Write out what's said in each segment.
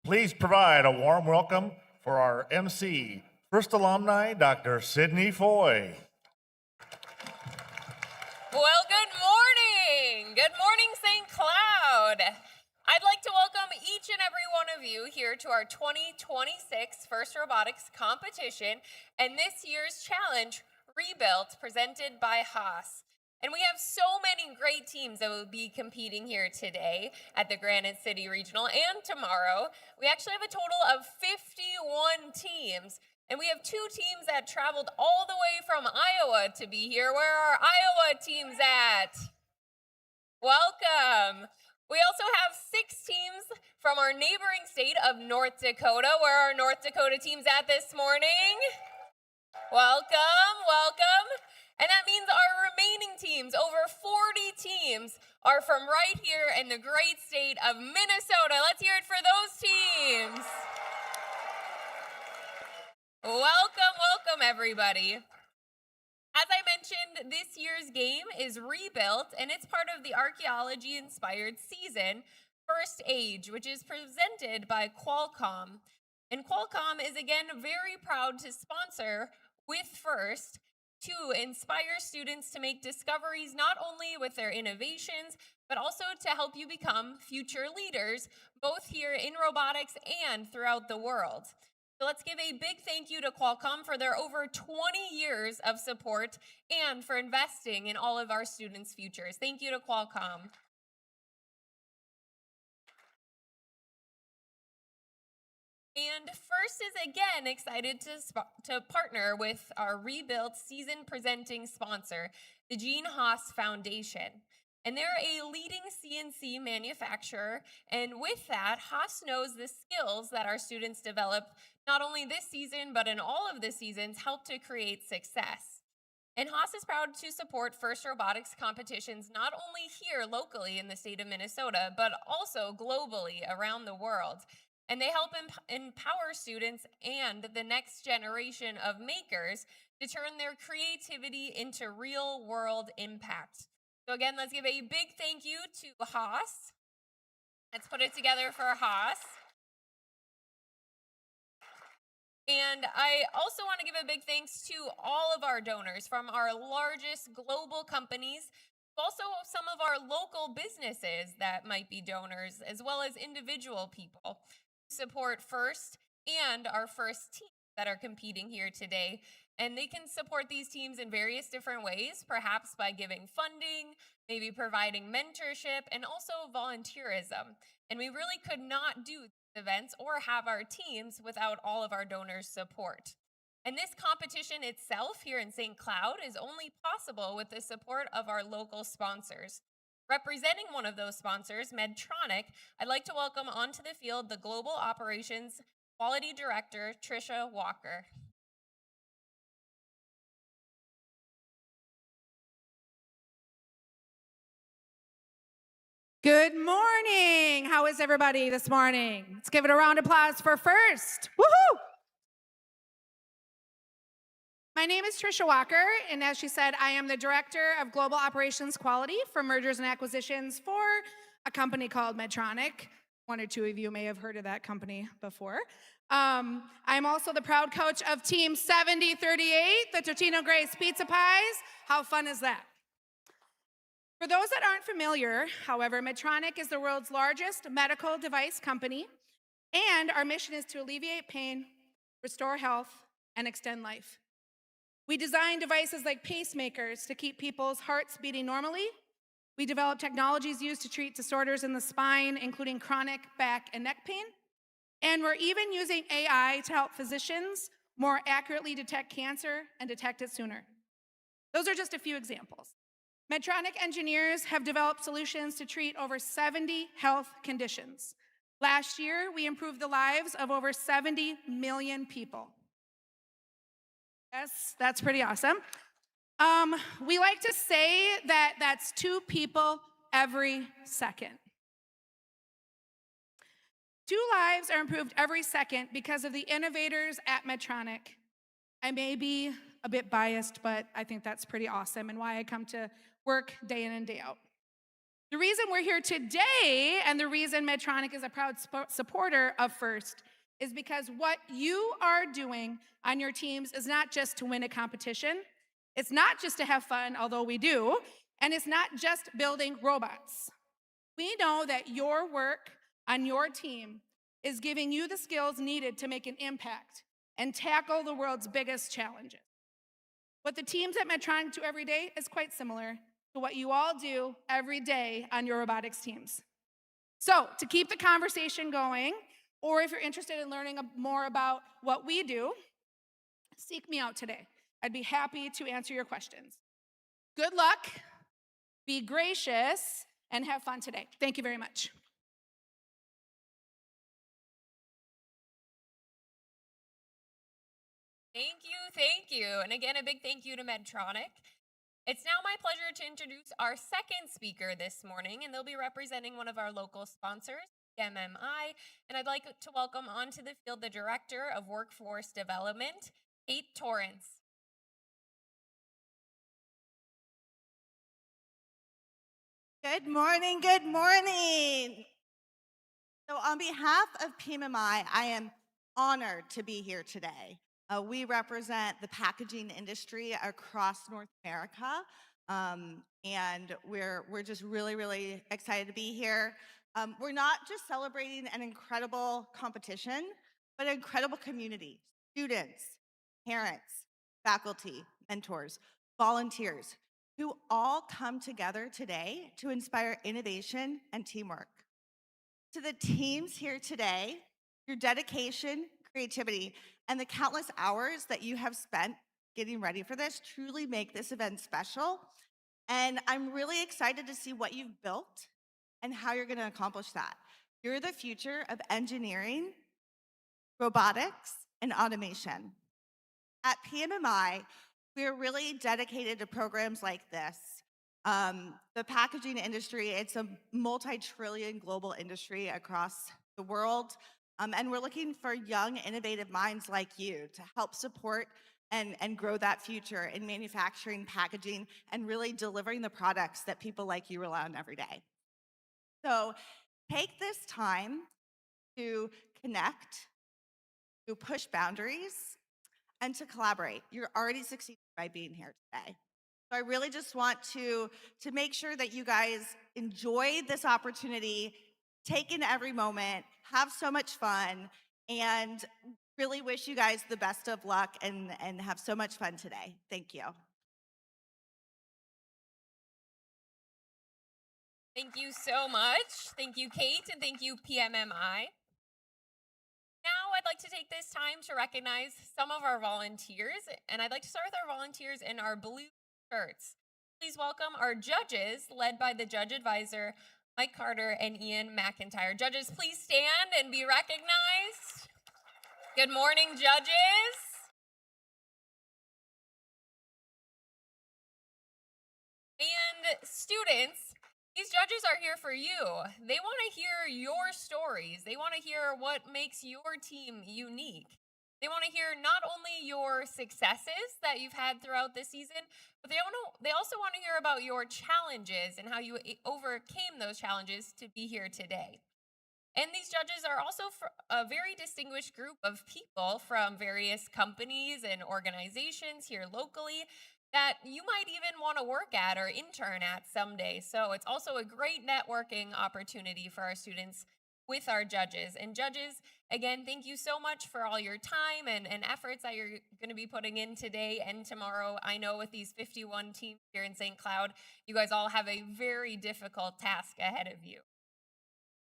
Please provide a warm welcome for our MC, First Alumni, Dr. Sydney Foy. Well, good morning. Good morning, St. Cloud. I'd like to welcome each and every one of you here to our 2026 First Robotics competition and this year's challenge, Rebuilt, presented by Haas. And we have so many great teams that will be competing here today at the Granite City Regional and tomorrow. We actually have a total of 51 teams. And we have two teams that traveled all the way from Iowa to be here. Where are our Iowa teams at? Welcome. We also have 6 teams from our neighboring state of North Dakota. Where are our North Dakota teams at this morning? Welcome, welcome. And that means our remaining teams, over 40 teams, are from right here in the great state of Minnesota. Let's hear it for those teams. Welcome, welcome, everybody. As I mentioned, this year's game is Rebuilt, and it's part of the archaeology-inspired season, First Age, which is presented by Qualcomm. And Qualcomm is, again, very proud to sponsor with First to inspire students to make discoveries not only with their innovations, but also to help you become future leaders, both here in robotics and throughout the world. So let's give a big thank you to Qualcomm for their over 20 years of support and for investing in all of our students' futures. Thank you to Qualcomm. And First is again excited to partner with our Rebuilt season presenting sponsor, the Gene Haas Foundation. And they're a leading CNC manufacturer, and with that, Haas knows the skills that our students develop not only this season, but in all of the seasons, help to create success. And Haas is proud to support First Robotics competitions not only here locally in the state of Minnesota, but also globally around the world. And they help empower students and the next generation of makers to turn their creativity into real-world impact. So again, let's give a big thank you to Haas. Let's put it together for Haas. And I also want to give a big thanks to all of our donors, from our largest global companies, also some of our local businesses that might be donors, as well as individual people who support First and our First team that are competing here today. And they can support these teams in various different ways, perhaps by giving funding, maybe providing mentorship, and also volunteerism. And we really could not do these events or have our teams without all of our donors' support. And this competition itself here in St. Cloud is only possible with the support of our local sponsors. Representing one of those sponsors, Medtronic, I'd like to welcome onto the field the Global Operations Quality Director, Tricia Walker. Good morning. How is everybody this morning? Let's give it a round of applause for First. Woohoo! My name is Tricia Walker, and as she said, I am the Director of Global Operations Quality for Mergers and Acquisitions for a company called Medtronic. One or two of you may have heard of that company before. I'm also the proud coach of Team 7038, the Totino Grace Pizza Pies. How fun is that? For those that aren't familiar, however, Medtronic is the world's largest medical device company, and our mission is to alleviate pain, restore health, and extend life. We design devices like pacemakers to keep people's hearts beating normally. We develop technologies used to treat disorders in the spine, including chronic back and neck pain. And we're even using AI to help physicians more accurately detect cancer and detect it sooner. Those are just a few examples. Medtronic engineers have developed solutions to treat over 70 health conditions. Last year, we improved the lives of over 70 million people. Yes, that's pretty awesome. We like to say that that's 2 people every second. 2 lives are improved every second because of the innovators at Medtronic. I may be a bit biased, but I think that's pretty awesome and why I come to work day in and day out. The reason we're here today and the reason Medtronic is a proud supporter of FIRST is because what you are doing on your teams is not just to win a competition, it's not just to have fun, although we do, and it's not just building robots. We know that your work on your team is giving you the skills needed to make an impact and tackle the world's biggest challenges. What the teams at Medtronic do every day is quite similar to what you all do every day on your robotics teams. So, to keep the conversation going, or if you're interested in learning more about what we do, seek me out today. I'd be happy to answer your questions. Good luck, be gracious, and have fun today. Thank you very much. Thank you. And again, a big thank you to Medtronic. It's now my pleasure to introduce our second speaker this morning, and they'll be representing one of our local sponsors, MMI, and I'd like to welcome onto the field the Director of Workforce Development, Kate Torrance. Good morning, good morning. So on behalf of PMMI, I am honored to be here today. We represent the packaging industry across North America, and we're just really excited to be here. We're not just celebrating an incredible competition, but an incredible community, students, parents, faculty, mentors, volunteers, who all come together today to inspire innovation and teamwork. To the teams here today, your dedication, creativity, and the countless hours that you have spent getting ready for this truly make this event special. And I'm really excited to see what you've built and how you're going to accomplish that. You're the future of engineering, robotics, and automation. At PMMI, we're really dedicated to programs like this. The packaging industry, it's a multi-trillion global industry across the world. And we're looking for young, innovative minds like you to help support and grow that future in manufacturing, packaging, and really delivering the products that people like you rely on every day. So take this time to connect, to push boundaries, and to collaborate. You're already succeeding by being here today. So I really just want to make sure that you guys enjoy this opportunity, take in every moment, have so much fun, and really wish you guys the best of luck and have so much fun today. Thank you. Thank you so much. Thank you, Kate, and thank you, PMMI. Now I'd like to take this time to recognize some of our volunteers, and I'd like to start with our volunteers in our blue shirts. Please welcome our judges, led by the judge advisor, Mike Carter and Ian McIntyre. Judges, please stand and be recognized. Good morning, judges. And students, these judges are here for you. They want to hear your stories. They want to hear what makes your team unique. They want to hear not only your successes that you've had throughout the season, but they also want to hear about your challenges and how you overcame those challenges to be here today. And these judges are also a very distinguished group of people from various companies and organizations here locally that you might even want to work at or intern at someday. So it's also a great networking opportunity for our students with our judges. And judges, again, thank you so much for all your time and efforts that you're going to be putting in today and tomorrow. I know with these 51 teams here in St. Cloud, you guys all have a very difficult task ahead of you.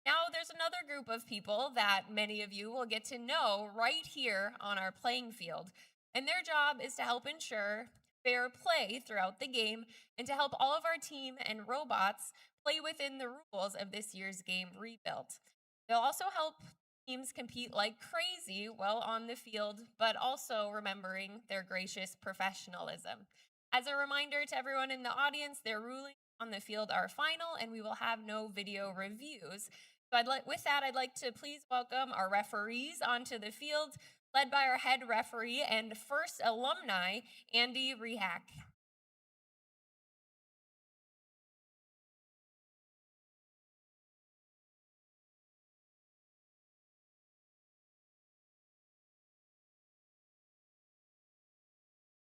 Now, there's another group of people that many of you will get to know right here on our playing field. And their job is to help ensure fair play throughout the game and to help all of our team and robots play within the rules of this year's game rebuilt. They'll also help teams compete like crazy while on the field, but also remembering their gracious professionalism. As a reminder to everyone in the audience, their rulings on the field are final and we will have no video reviews. So with that, I'd like to please welcome our referees onto the field, led by our head referee and first alumni, Andy Rehack.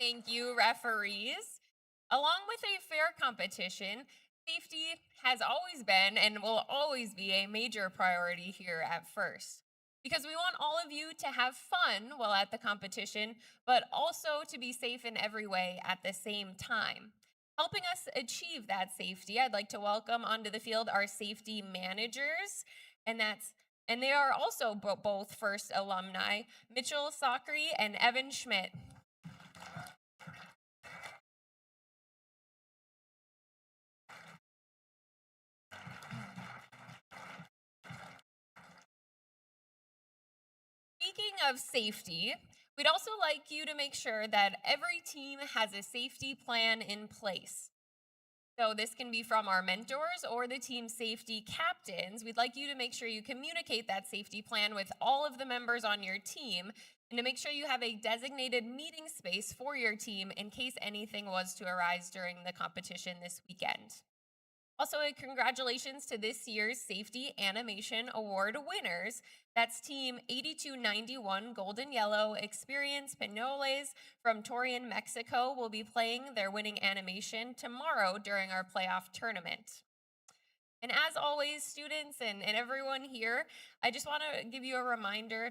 Thank you, referees. Along with a fair competition, safety has always been and will always be a major priority here at First. Because we want all of you to have fun while at the competition, but also to be safe in every way at the same time. Helping us achieve that safety, I'd like to welcome onto the field our safety managers, and they are also both First alumni, Mitchell Sockery and Evan Schmidt. Speaking of safety, we'd also like you to make sure that every team has a safety plan in place. So, this can be from our mentors or the team safety captains. We'd like you to make sure you communicate that safety plan with all of the members on your team and to make sure you have a designated meeting space for your team in case anything was to arise during the competition this weekend. Also, a congratulations to this year's Safety Animation Award winners. That's Team 8291 Golden Yellow Experience Pinoles from Torreon, Mexico, will be playing their winning animation tomorrow during our playoff tournament. And as always, students and everyone here, I just want to give you a reminder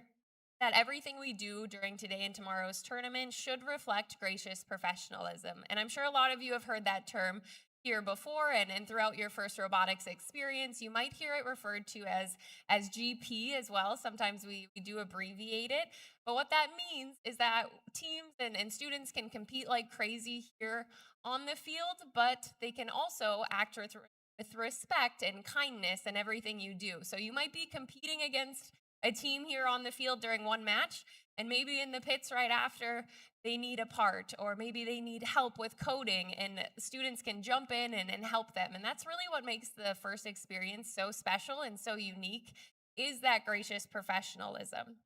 that everything we do during today and tomorrow's tournament should reflect gracious professionalism. And I'm sure a lot of you have heard that term here before and throughout your First Robotics experience. You might hear it referred to as GP as well. Sometimes we do abbreviate it. But what that means is that teams and students can compete like crazy here on the field, but they can also act with respect and kindness in everything you do. So you might be competing against a team here on the field during one match, and maybe in the pits right after, they need a part, or maybe they need help with coding, and students can jump in and help them. And that's really what makes the First experience so special and so unique, is that gracious professionalism.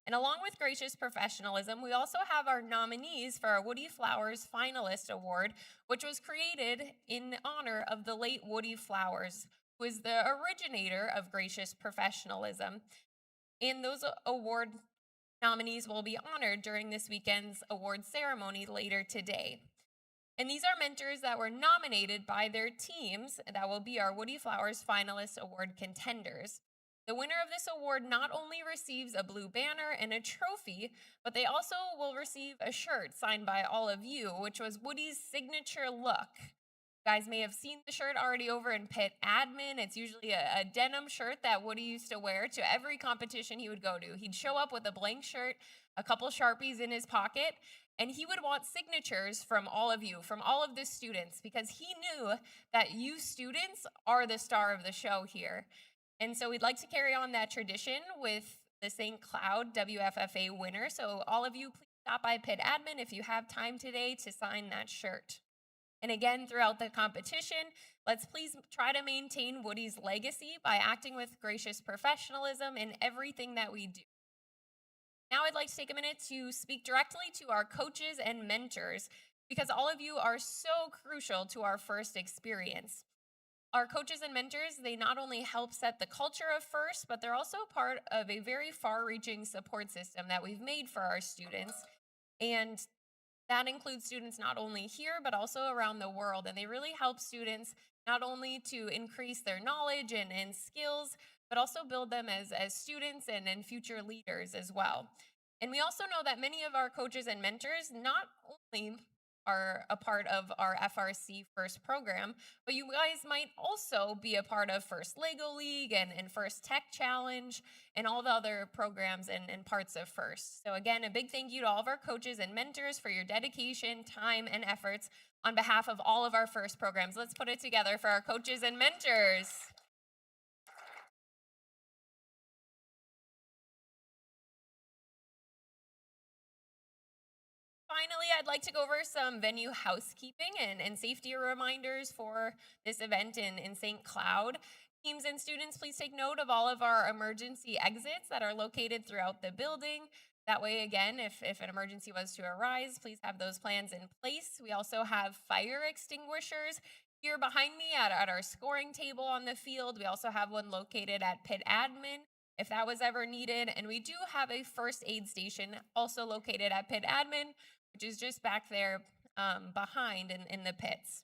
And along with gracious professionalism, we also have our nominees for our Woody Flowers Finalist Award, which was created in honor of the late Woody Flowers, who is the originator of gracious professionalism. And those award nominees will be honored during this weekend's award ceremony later today. And these are mentors that were nominated by their teams that will be our Woody Flowers Finalist Award contenders. The winner of this award not only receives a blue banner and a trophy, but they also will receive a shirt signed by all of you, which was Woody's signature look. You guys may have seen the shirt already over in pit admin. It's usually a denim shirt that Woody used to wear to every competition he would go to. He'd show up with a blank shirt, a couple Sharpies in his pocket, and he would want signatures from all of you, from all of the students, because he knew that you students are the star of the show here. And so we'd like to carry on that tradition with the St. Cloud WFFA winner. So all of you, please stop by pit admin if you have time today to sign that shirt. And again, throughout the competition, let's please try to maintain Woody's legacy by acting with gracious professionalism in everything that we do. Now I'd like to take a minute to speak directly to our coaches and mentors, because all of you are so crucial to our First experience. Our coaches and mentors, they not only help set the culture of First, but they're also part of a very far-reaching support system that we've made for our students. And that includes students not only here, but also around the world. And they really help students not only to increase their knowledge and skills, but also build them as students and future leaders as well. And we also know that many of our coaches and mentors not only are a part of our FRC First program, but you guys might also be a part of First Lego League and First Tech Challenge and all the other programs and parts of First. So again, a big thank you to all of our coaches and mentors for your dedication, time, and efforts on behalf of all of our First programs. Let's put it together for our coaches and mentors. Finally, I'd like to go over some venue housekeeping and safety reminders for this event in St. Cloud. Teams and students, please take note of all of our emergency exits that are located throughout the building. That way, again, if an emergency was to arise, please have those plans in place. We also have fire extinguishers here behind me at our scoring table on the field. We also have one located at pit admin. if that was ever needed. And we do have a first aid station also located at pit admin, which is just back there behind in the pits.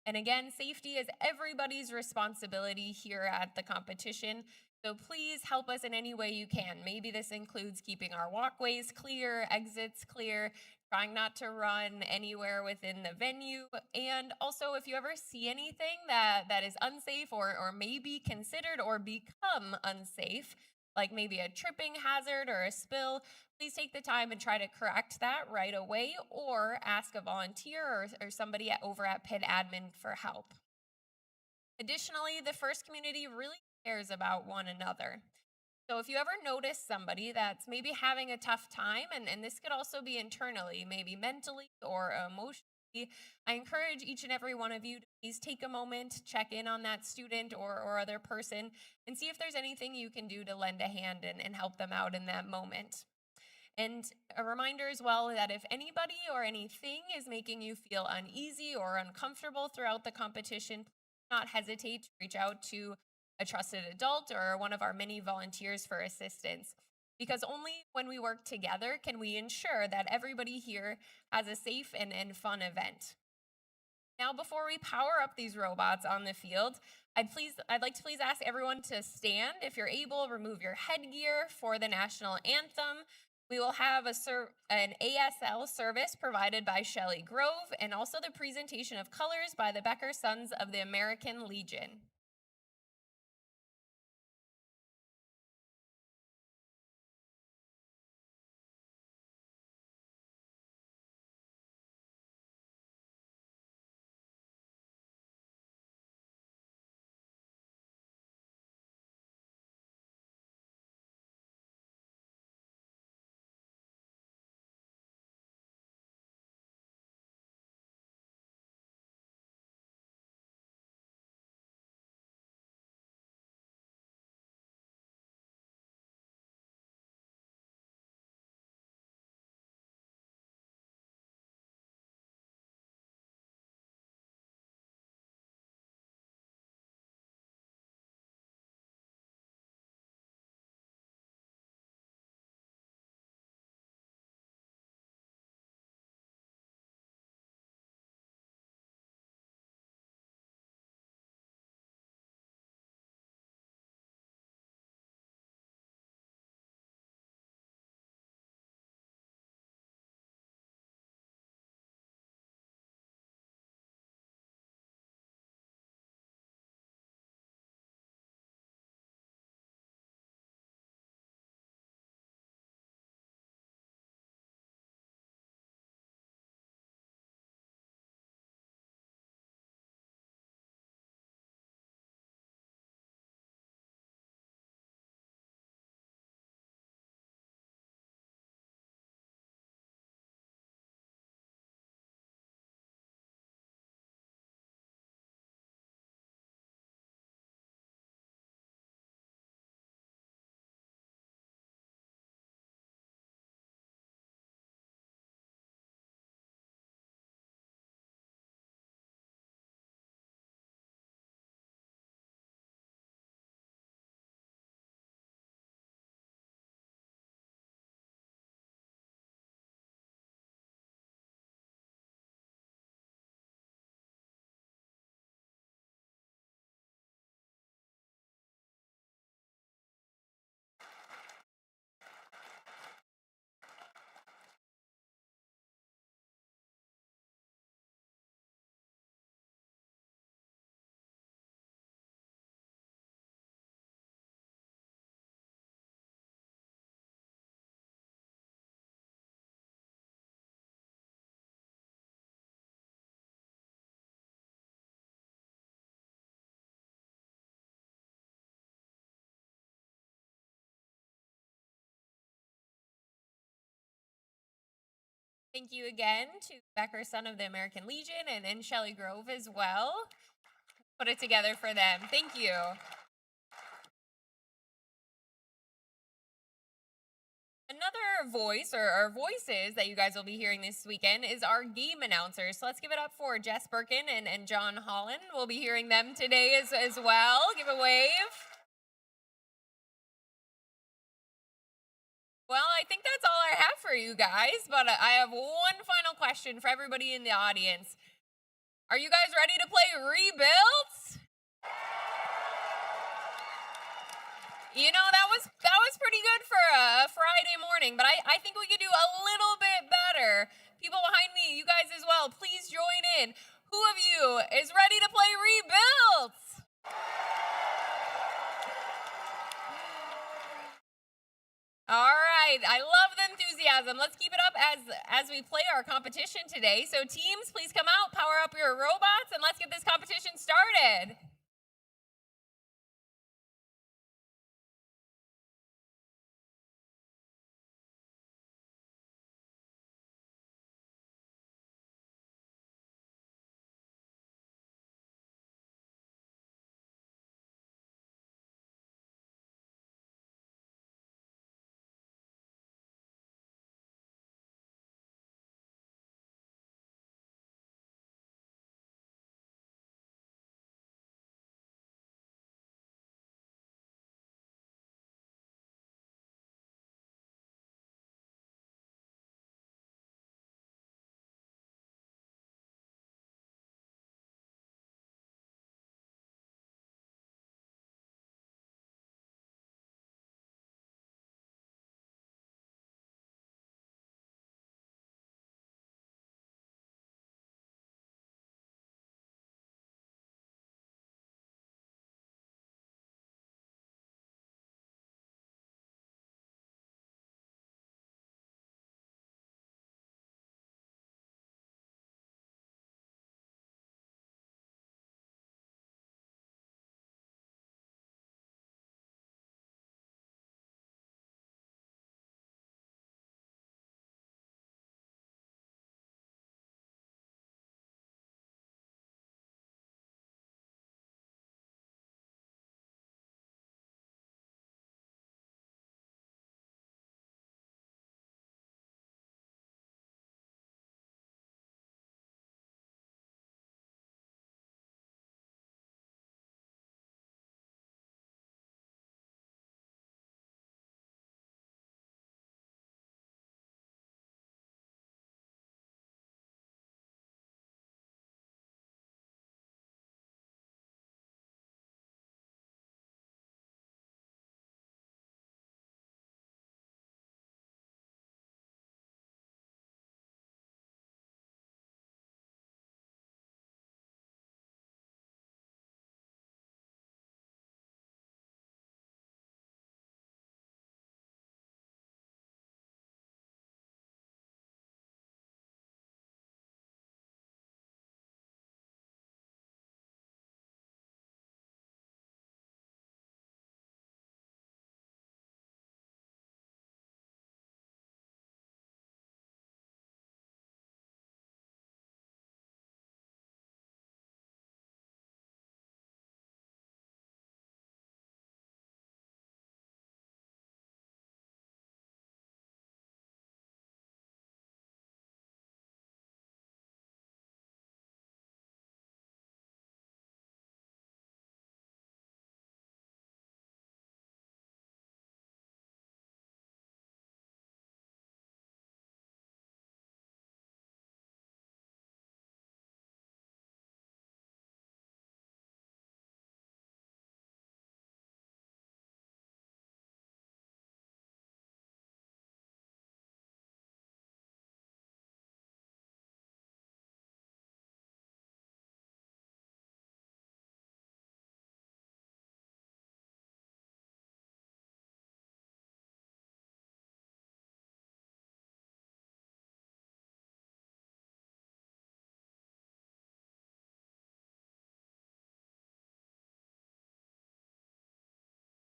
And again, safety is everybody's responsibility here at the competition. So please help us in any way you can. Maybe this includes keeping our walkways clear, exits clear, trying not to run anywhere within the venue. And also, if you ever see anything that is unsafe or may be considered or become unsafe, like maybe a tripping hazard or a spill, please take the time and try to correct that right away or ask a volunteer or somebody over at pit admin for help. Additionally, the first community really cares about one another. So if you ever notice somebody that's maybe having a tough time, and this could also be internally, maybe mentally or emotionally, I encourage each and every one of you to please take a moment, check in on that student or other person, and see if there's anything you can do to lend a hand and help them out in that moment. And a reminder as well that if anybody or anything is making you feel uneasy or uncomfortable throughout the competition, please do not hesitate to reach out to a trusted adult or one of our many volunteers for assistance. Because only when we work together can we ensure that everybody here has a safe and fun event. Now, before we power up these robots on the field, I'd like to please ask everyone to stand. If you're able, remove your headgear for the national anthem. We will have an ASL service provided by Shelley Grove, and also the presentation of colors by the Becker Sons of the American Legion. Thank you again to Becker Son of the American Legion and Shelley Grove as well. Put it together for them. Thank you. Another voice or voices that you guys will be hearing this weekend is our game announcers. So let's give it up for Jess Birkin and John Holland. We'll be hearing them today as well. Give a wave. Well, I think that's all I have for you guys, but I have one final question for everybody in the audience. Are you guys ready to play Rebuilt? You know, that was pretty good for a Friday morning, but I think we could do a little bit better. People behind me, you guys as well, please join in. Who of you is ready to play Rebuilt? All right, I love the enthusiasm. Let's keep it up as we play our competition today. So teams, please come out, power up your robots, and let's get this competition started.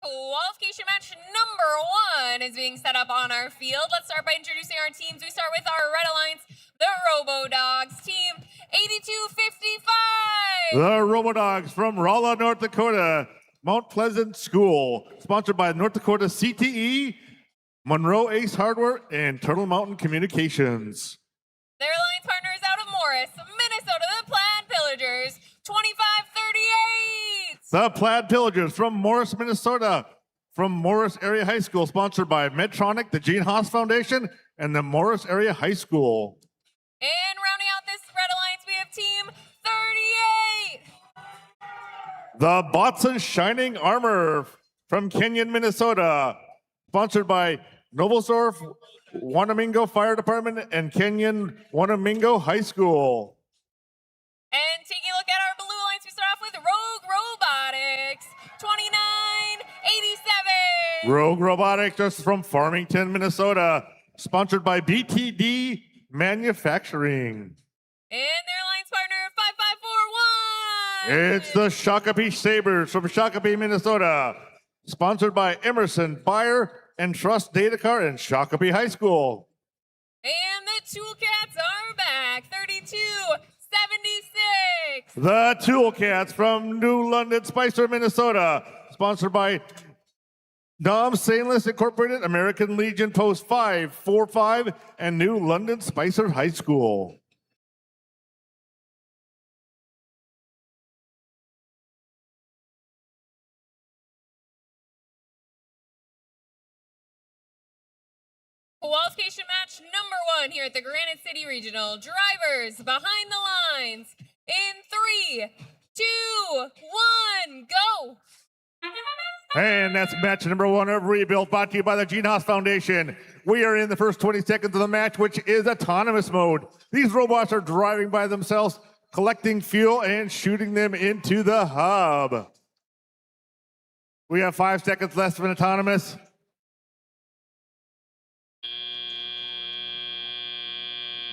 Qualification match number 1 is being set up on our field. Let's start by introducing our teams. We start with our Red Alliance, the Robo-Dogs, team 8255. The Robodogs from Rolla, North Dakota, Mount Pleasant School, sponsored by North Dakota CTE, Monroe Ace Hardware, and Turtle Mountain Communications. Their alliance partner is out of Morris, Minnesota, the Plaid Pillagers, 2538. The Plaid Pillagers from Morris, Minnesota, from Morris Area High School, sponsored by Medtronic, the Gene Haas Foundation, and the Morris Area High School. And rounding out this Red Alliance, we have Team 38. The Botson Shining Armor from Kenyon, Minnesota, sponsored by Noblesdorf, Wanamingo Fire Department, and Kenyon Wanamingo High School. And taking a look at our Blue Alliance, we start off with Rogue Robotics, 2987. Rogue Robotics, just from Farmington, Minnesota, sponsored by BTD Manufacturing. And their alliance partner, 5541. It's the Shakopee Sabres from Shakopee, Minnesota, sponsored by Emerson, Bayer, and Trust Datacar and Shakopee High School. And the Toolcats are back, 3276. The Toolcats from New London, Spicer, Minnesota, sponsored by Dom Stainless Incorporated, American Legion Post 545, and New London Spicer High School. Qualification match number 1 here at the Granite City Regional. Drivers behind the lines in 3, 2, 1, go! And that's match number 1 of Rebuild, brought to you by the Gene Haas Foundation. We are in the first 20 seconds of the match, which is autonomous mode. These robots are driving by themselves, collecting fuel and shooting them into the hub. We have 5 seconds left of an autonomous.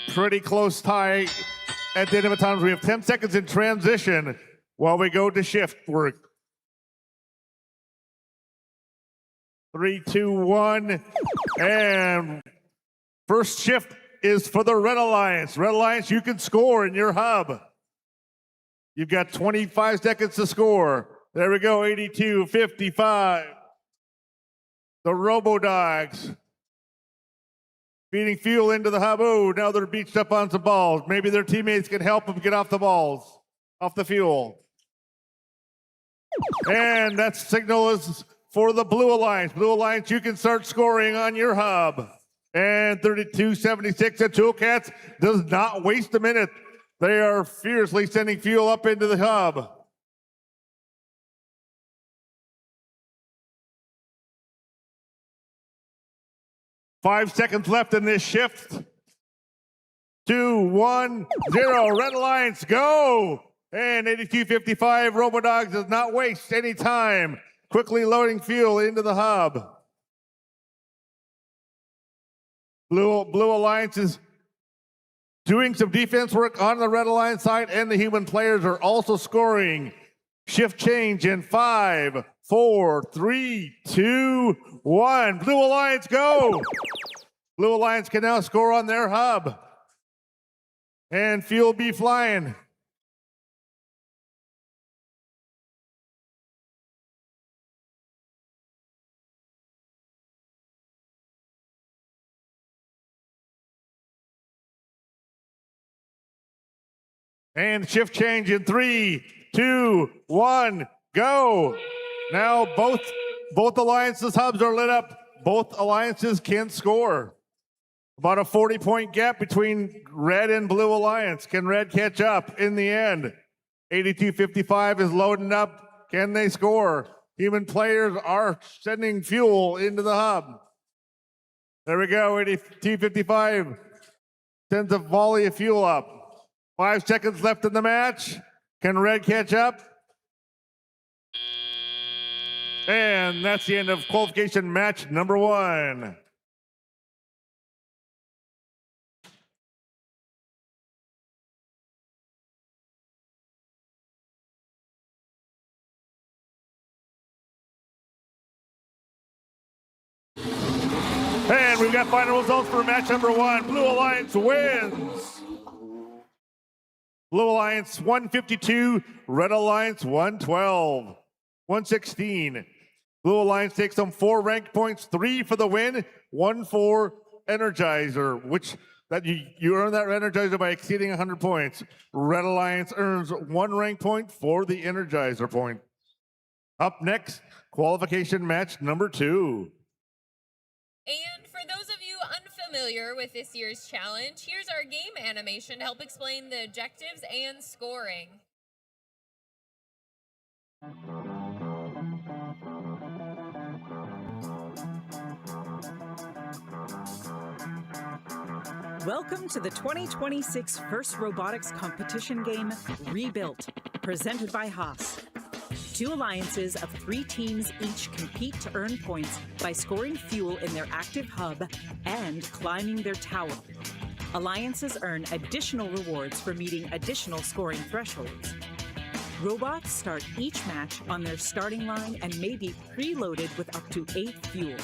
Pretty close tie at the end of autonomous. We have 10 seconds in transition while we go to shift work. 3, 2, 1, and first shift is for the Red Alliance. Red Alliance, you can score in your hub. You've got 25 seconds to score. There we go, 82-55. The Robodogs feeding fuel into the hub. Oh, now they're beached up on some balls. Maybe their teammates can help them get off the balls, off the fuel. And that signal is for the Blue Alliance. Blue Alliance, you can start scoring on your hub. And 32-76, the Toolcats does not waste a minute. They are fiercely sending fuel up into the hub. Five seconds left in this shift. 2, 1, 0. Red Alliance, go! And 82-55, Robodogs does not waste any time. Quickly loading fuel into the hub. Blue Alliance is doing some defense work on the Red Alliance side, and the human players are also scoring. Shift change in 5, 4, 3, 2, 1. Blue Alliance, go! Blue Alliance can now score on their hub. And fuel be flying. And shift change in 3, 2, 1, go. Now both alliances' hubs are lit up. Both alliances can score. About a 40-point gap between Red and Blue Alliance. Can Red catch up in the end? 82-55 is loading up. Can they score? Human players are sending fuel into the hub. There we go, 82-55 sends a volley of fuel up. 5 seconds left in the match. Can Red catch up? And that's the end of qualification match number 1. And we've got final results for match number 1. Blue Alliance wins. Blue Alliance 152, Red Alliance 112, 116. Blue Alliance takes home 4 rank points, 3 for the win, 1 for Energizer, which that you earn that Energizer by exceeding 100 points. Red Alliance earns 1 rank point for the Energizer point. Up next, qualification match number 2. And for those of you unfamiliar with this year's challenge, here's our game animation to help explain the objectives and scoring. Welcome to the 2026 First Robotics Competition game, Rebuilt, presented by Haas. 2 alliances of 3 teams each compete to earn points by scoring fuel in their active hub and climbing their tower. Alliances earn additional rewards for meeting additional scoring thresholds. Robots start each match on their starting line and may be preloaded with up to 8 fuel.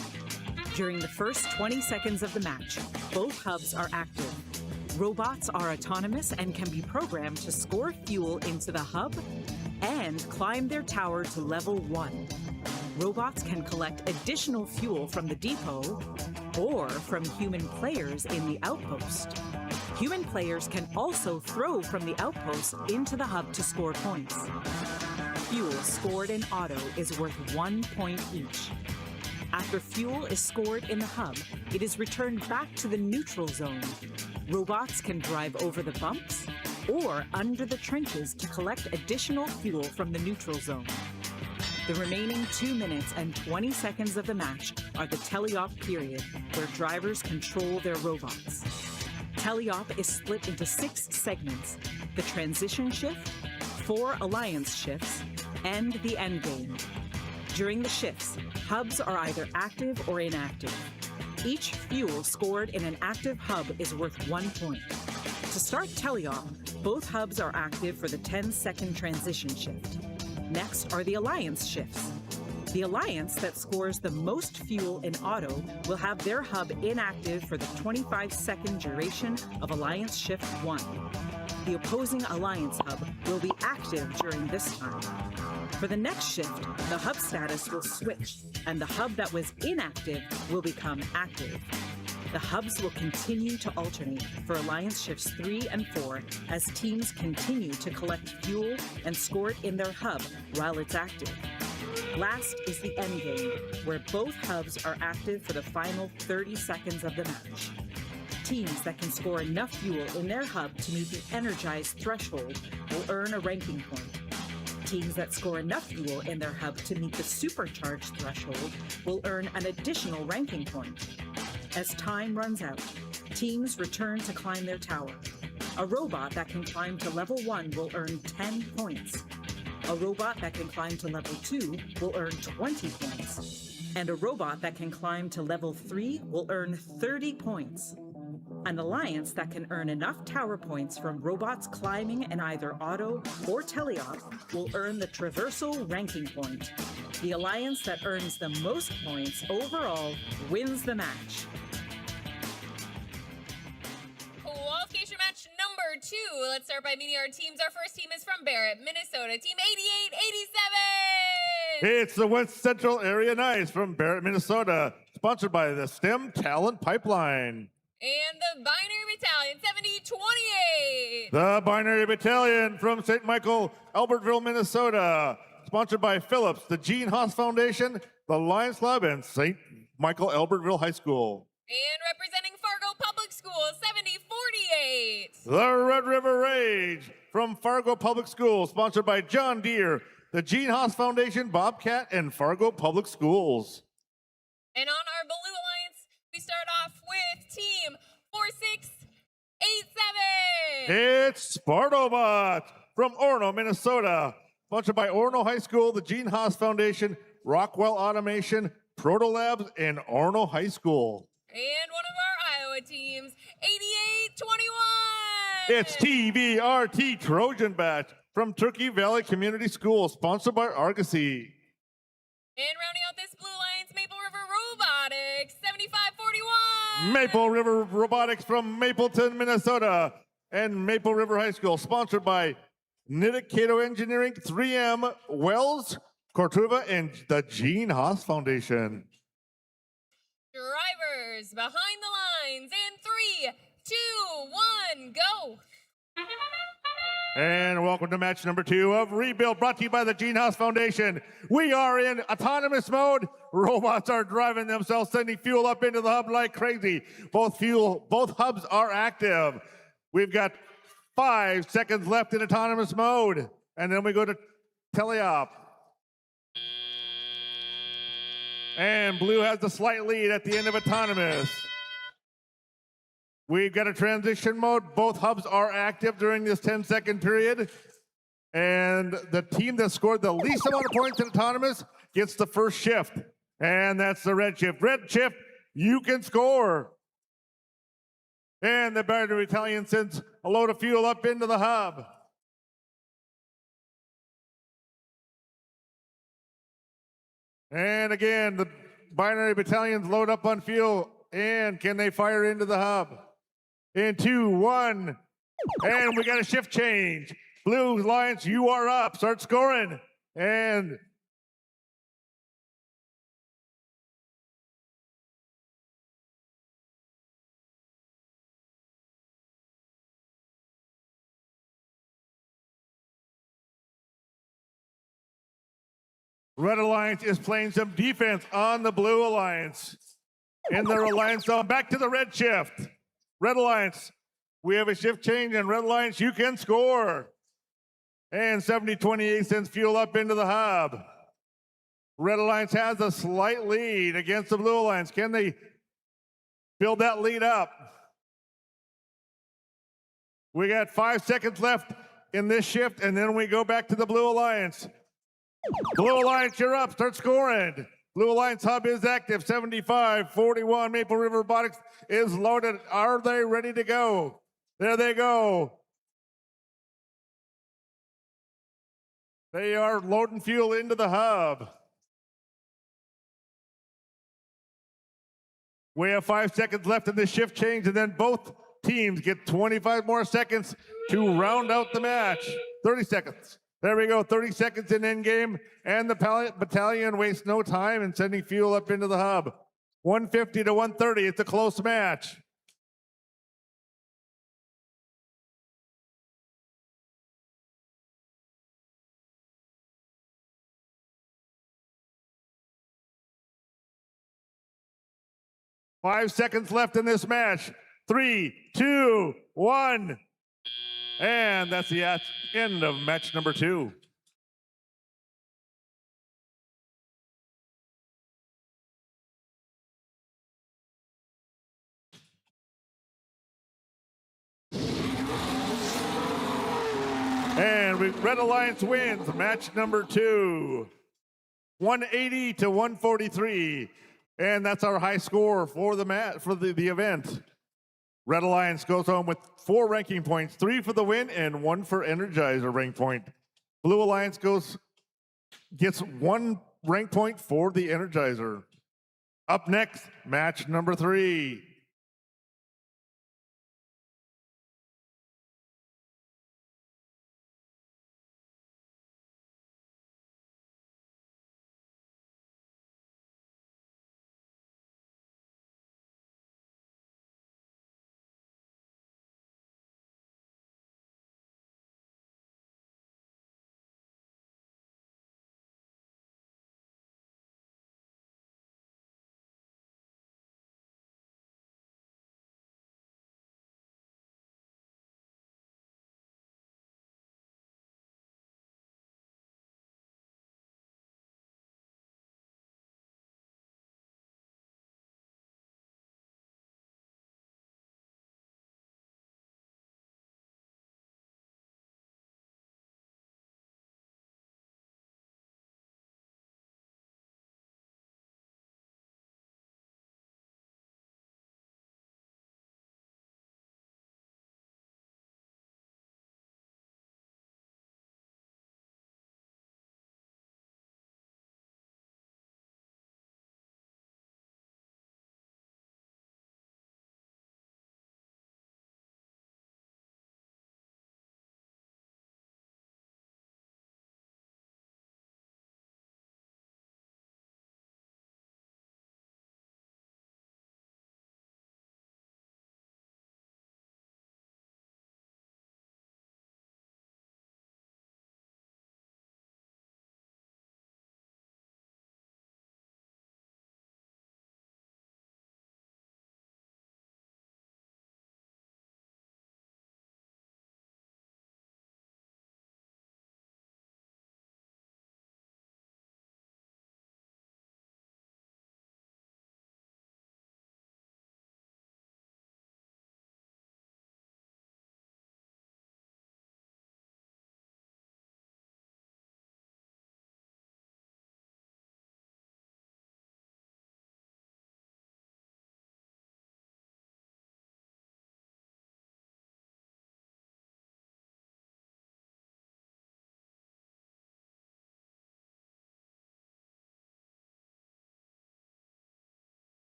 During the first 20 seconds of the match, both hubs are active. Robots are autonomous and can be programmed to score fuel into the hub and climb their tower to level 1. Robots can collect additional fuel from the depot or from human players in the outpost. Human players can also throw from the outpost into the hub to score points. Fuel scored in auto is worth 1 point each. After fuel is scored in the hub, it is returned back to the neutral zone. Robots can drive over the bumps or under the trenches to collect additional fuel from the neutral zone. The remaining 2 minutes and 20 seconds of the match are the teleop period, where drivers control their robots. Teleop is split into 6 segments: the transition shift, 4 alliance shifts, and the endgame. During the shifts, hubs are either active or inactive. Each fuel scored in an active hub is worth 1 point. To start teleop, both hubs are active for the 10-second transition shift. Next are the alliance shifts. The alliance that scores the most fuel in auto will have their hub inactive for the 25-second duration of alliance shift 1. The opposing alliance hub will be active during this time. For the next shift, the hub status will switch, and the hub that was inactive will become active. The hubs will continue to alternate for alliance shifts 3 and 4 as teams continue to collect fuel and score it in their hub while it's active. Last is the endgame, where both hubs are active for the final 30 seconds of the match. Teams that can score enough fuel in their hub to meet the energized threshold will earn a ranking point. Teams that score enough fuel in their hub to meet the supercharged threshold will earn an additional ranking point. As time runs out, teams return to climb their tower. A robot that can climb to level 1 will earn 10 points. A robot that can climb to level 2 will earn 20 points. And a robot that can climb to level 3 will earn 30 points. An alliance that can earn enough tower points from robots climbing in either auto or teleop will earn the traversal ranking point. The alliance that earns the most points overall wins the match. Qualification match number 2. Let's start by meeting our teams. Our first team is from Barrett, Minnesota, Team 8887. It's the West Central Area Nice from Barrett, Minnesota, sponsored by the STEM Talent Pipeline. And the Binary Battalion, 7028. The Binary Battalion from St. Michael, Albertville, Minnesota, sponsored by Phillips, the Gene Haas Foundation, the Lions Club, and St. Michael Albertville High School. And representing Fargo Public Schools, 7048. The Red River Rage from Fargo Public Schools, sponsored by John Deere, the Gene Haas Foundation, Bobcat, and Fargo Public Schools. And on our Blue Alliance, we start off with Team 4687. It's Spartobot from Orono, Minnesota, sponsored by Orono High School, the Gene Haas Foundation, Rockwell Automation, Proto Labs, and Orono High School. And one of our Iowa teams, 8821. It's TVRT Trojan Batch from Turkey Valley Community School, sponsored by Argosy. And rounding out this Blue Alliance, Maple River Robotics, 7541. Maple River Robotics from Mapleton, Minnesota, and Maple River High School, sponsored by Nidec Cato Engineering, 3M, Wells, Cortuva, and the Gene Haas Foundation. Drivers behind the lines in 3, 2, 1, go. And welcome to match number 2 of Rebuild, brought to you by the Gene Haas Foundation. We are in autonomous mode. Robots are driving themselves, sending fuel up into the hub like crazy. Both hubs are active. We've got 5 seconds left in autonomous mode. And then we go to teleop. And blue has the slight lead at the end of autonomous. We've got a transition mode. Both hubs are active during this 10-second period. And the team that scored the least amount of points in autonomous gets the first shift. And that's the red shift. Red shift, you can score. And the battery battalion sends a load of fuel up into the hub. And again, the binary battalions load up on fuel. And can they fire into the hub? In 2, 1, and we got a shift change. Blue Alliance, you are up. Start scoring. And Red Alliance is playing some defense on the Blue Alliance. In their alliance zone, back to the red shift. Red Alliance, we have a shift change, and Red Alliance, you can score. And 70-28 sends fuel up into the hub. Red Alliance has a slight lead against the Blue Alliance. Can they build that lead up? We got 5 seconds left in this shift, and then we go back to the Blue Alliance. Blue Alliance, you're up. Start scoring. Blue Alliance hub is active. 75-41. Maple River Robotics is loaded. Are they ready to go? There they go. They are loading fuel into the hub. We have 5 seconds left in this shift change, and then both teams get 25 more seconds to round out the match. 30 seconds. There we go, 30 seconds in endgame, and the battalion wastes no time in sending fuel up into the hub. 150 to 130, it's a close match. Five seconds left in this match. 3, 2, 1. And that's the end of match number 2. And Red Alliance wins match number 2. 180 to 143. And that's our high score for the event. Red Alliance goes home with 4 ranking points, 3 for the win and 1 for Energizer rank point. Blue Alliance gets 1 rank point for the Energizer. Up next, match number 3.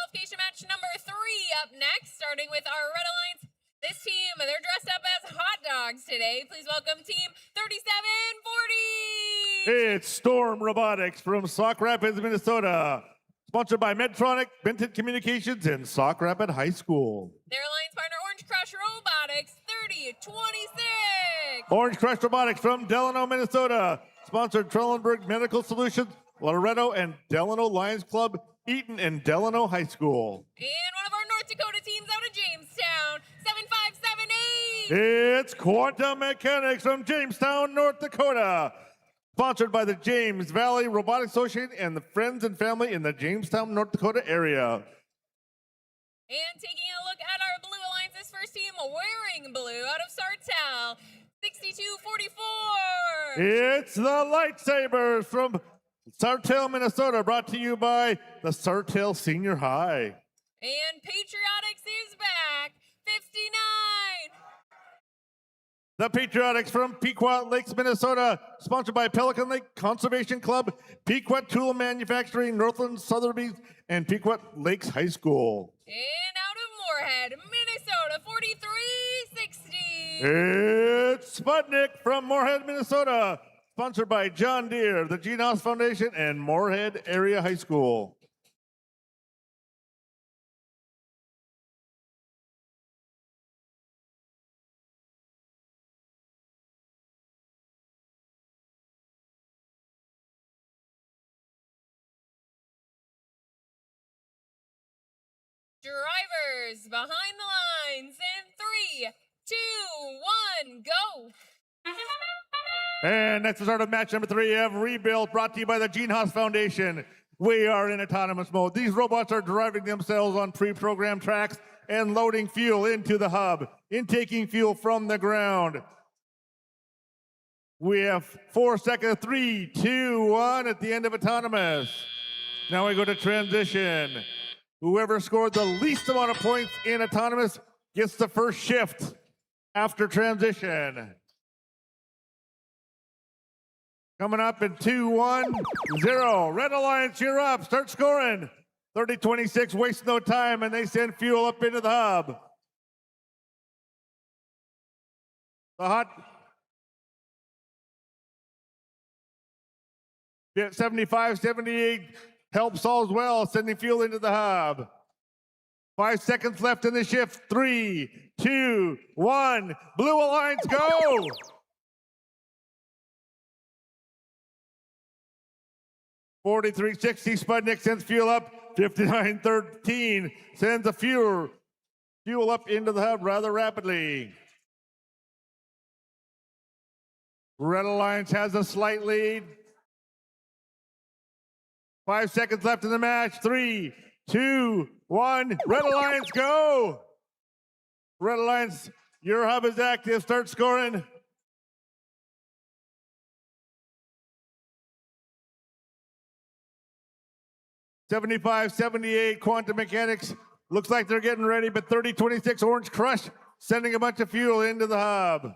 qualification match number 3 up next, starting with our Red Alliance. This team, they're dressed up as hot dogs today. Please welcome Team 3740. It's Storm Robotics from Sauk Rapids, Minnesota. Sponsored by Medtronic, Benton Communications, and Sauk Rapid High School. Their alliance partner, Orange Crush Robotics, 3026. Orange Crush Robotics from Delano, Minnesota. Sponsored Trellenberg Medical Solutions, Loretto and Delano Lions Club, Eaton and Delano High School. And one of our North Dakota teams out of Jamestown, 7578. It's Quantum Mechanics from Jamestown, North Dakota. Sponsored by the James Valley Robotics Association and the friends and family in the Jamestown, North Dakota area. And taking a look at our Blue Alliance's first team, wearing blue out of Sartell, 6244. It's the Lightsabers from Sartell, Minnesota, brought to you by the Sartell Senior High. And Patriotics is back, 59. The Patriotics from Pequot Lakes, Minnesota, sponsored by Pelican Lake Conservation Club, Pequot Tool Manufacturing, Northland Sotheby's, and Pequot Lakes High School. And out of Moorhead, Minnesota, 4360. It's Sputnik from Moorhead, Minnesota, sponsored by John Deere, the Gene Haas Foundation, and Moorhead Area High School. Drivers behind the lines in 3, 2, 1, go. And that's the start of match number 3 of Rebuild, brought to you by the Gene Haas Foundation. We are in autonomous mode. These robots are driving themselves on pre-programmed tracks and loading fuel into the hub, intaking fuel from the ground. We have 4 seconds, 3, 2, 1 at the end of autonomous. Now we go to transition. Whoever scored the least amount of points in autonomous gets the first shift after transition. Coming up in 2, 1, 0. Red Alliance, you're up. Start scoring. 30-26, waste no time, and they send fuel up into the hub. The hot 75-78 helps all as well, sending fuel into the hub. 5 seconds left in the shift. 3, 2, 1. Blue Alliance, go! $43.60. Sputnik sends fuel up. $59.13 sends the fuel up into the hub rather rapidly. Red Alliance has a slight lead. 5 seconds left in the match. 3, 2, 1. Red Alliance, go! Red Alliance, your hub is active. Start scoring. $75-78, Quantum Mechanics. Looks like they're getting ready, but 30-26, Orange Crush sending a bunch of fuel into the hub.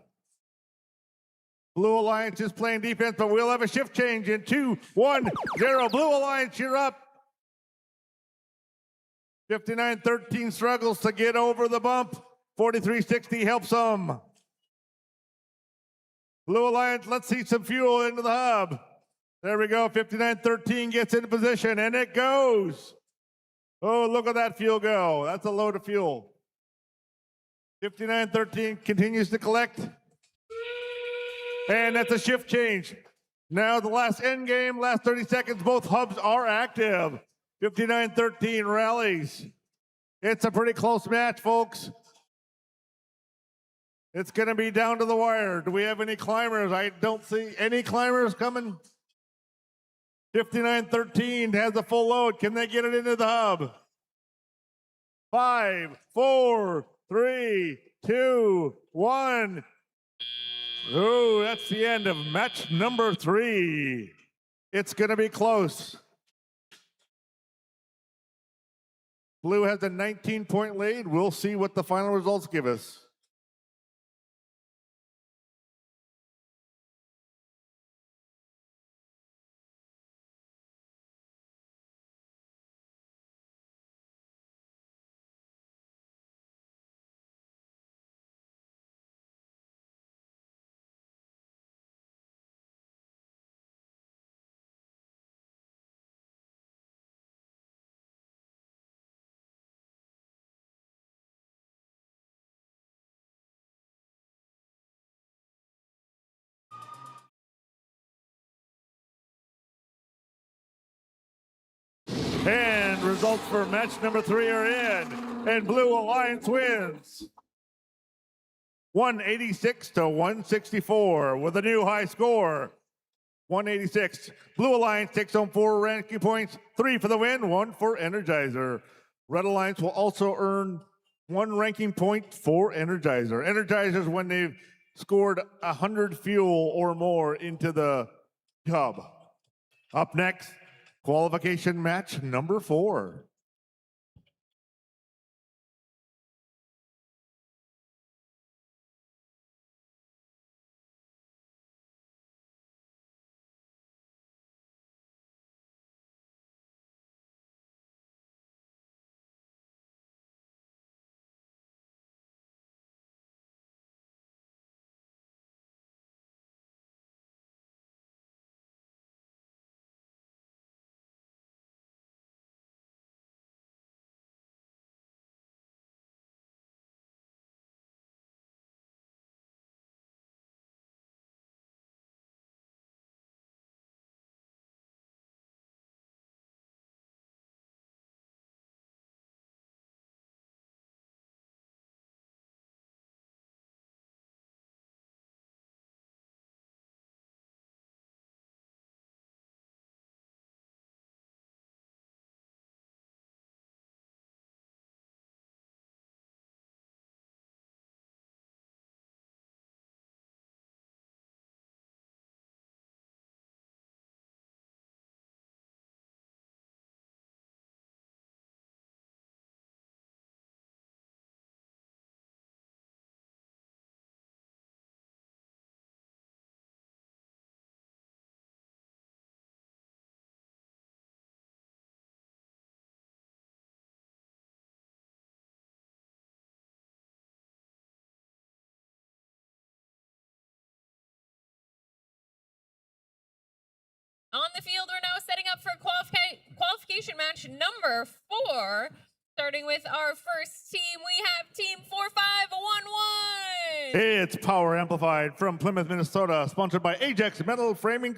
Blue Alliance is playing defense, but we'll have a shift change in 2, 1, 0. Blue Alliance, you're up. 59-13 struggles to get over the bump. 43-60 helps them. Blue Alliance, let's see some fuel into the hub. There we go. 59-13 gets into position, and it goes. Oh, look at that fuel go. That's a load of fuel. 59-13 continues to collect. And that's a shift change. Now the last end game, last 30 seconds, both hubs are active. 59-13 rallies. It's a pretty close match, folks. It's going to be down to the wire. Do we have any climbers? I don't see any climbers coming. 59-13 has a full load. Can they get it into the hub? 5, 4, 3, 2, 1. Oh, that's the end of match number 3. It's going to be close. Blue has a 19-point lead. We'll see what the final results give us. results for match number 3 are in, and Blue Alliance wins 186 to 164 with a new high score. 186. Blue Alliance takes home 4 ranking points, 3 for the win, 1 for Energizer. Red Alliance will also earn 1 ranking point for Energizer. Energizers when they've scored 100 fuel or more into the hub. Up next, qualification match number 4. On the field, we're now setting up for qualification match number 4. Starting with our first team, we have Team 4511. It's Power Amplified from Plymouth, Minnesota, sponsored by Ajax Metal Forming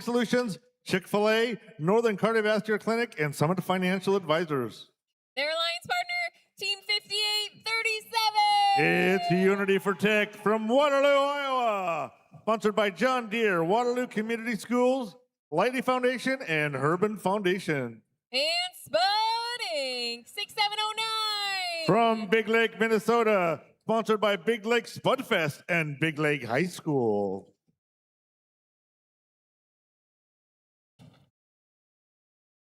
Solutions, Chick-fil-A, Northern Cardiovascular Clinic, and Summit Financial Advisors. Their alliance partner, Team 5837. It's Unity for Tech from Waterloo, Iowa, sponsored by John Deere, Waterloo Community Schools, Lighty Foundation, and Urban Foundation. And Spudding 6709. From Big Lake, Minnesota, sponsored by Big Lake Spudfest and Big Lake High School.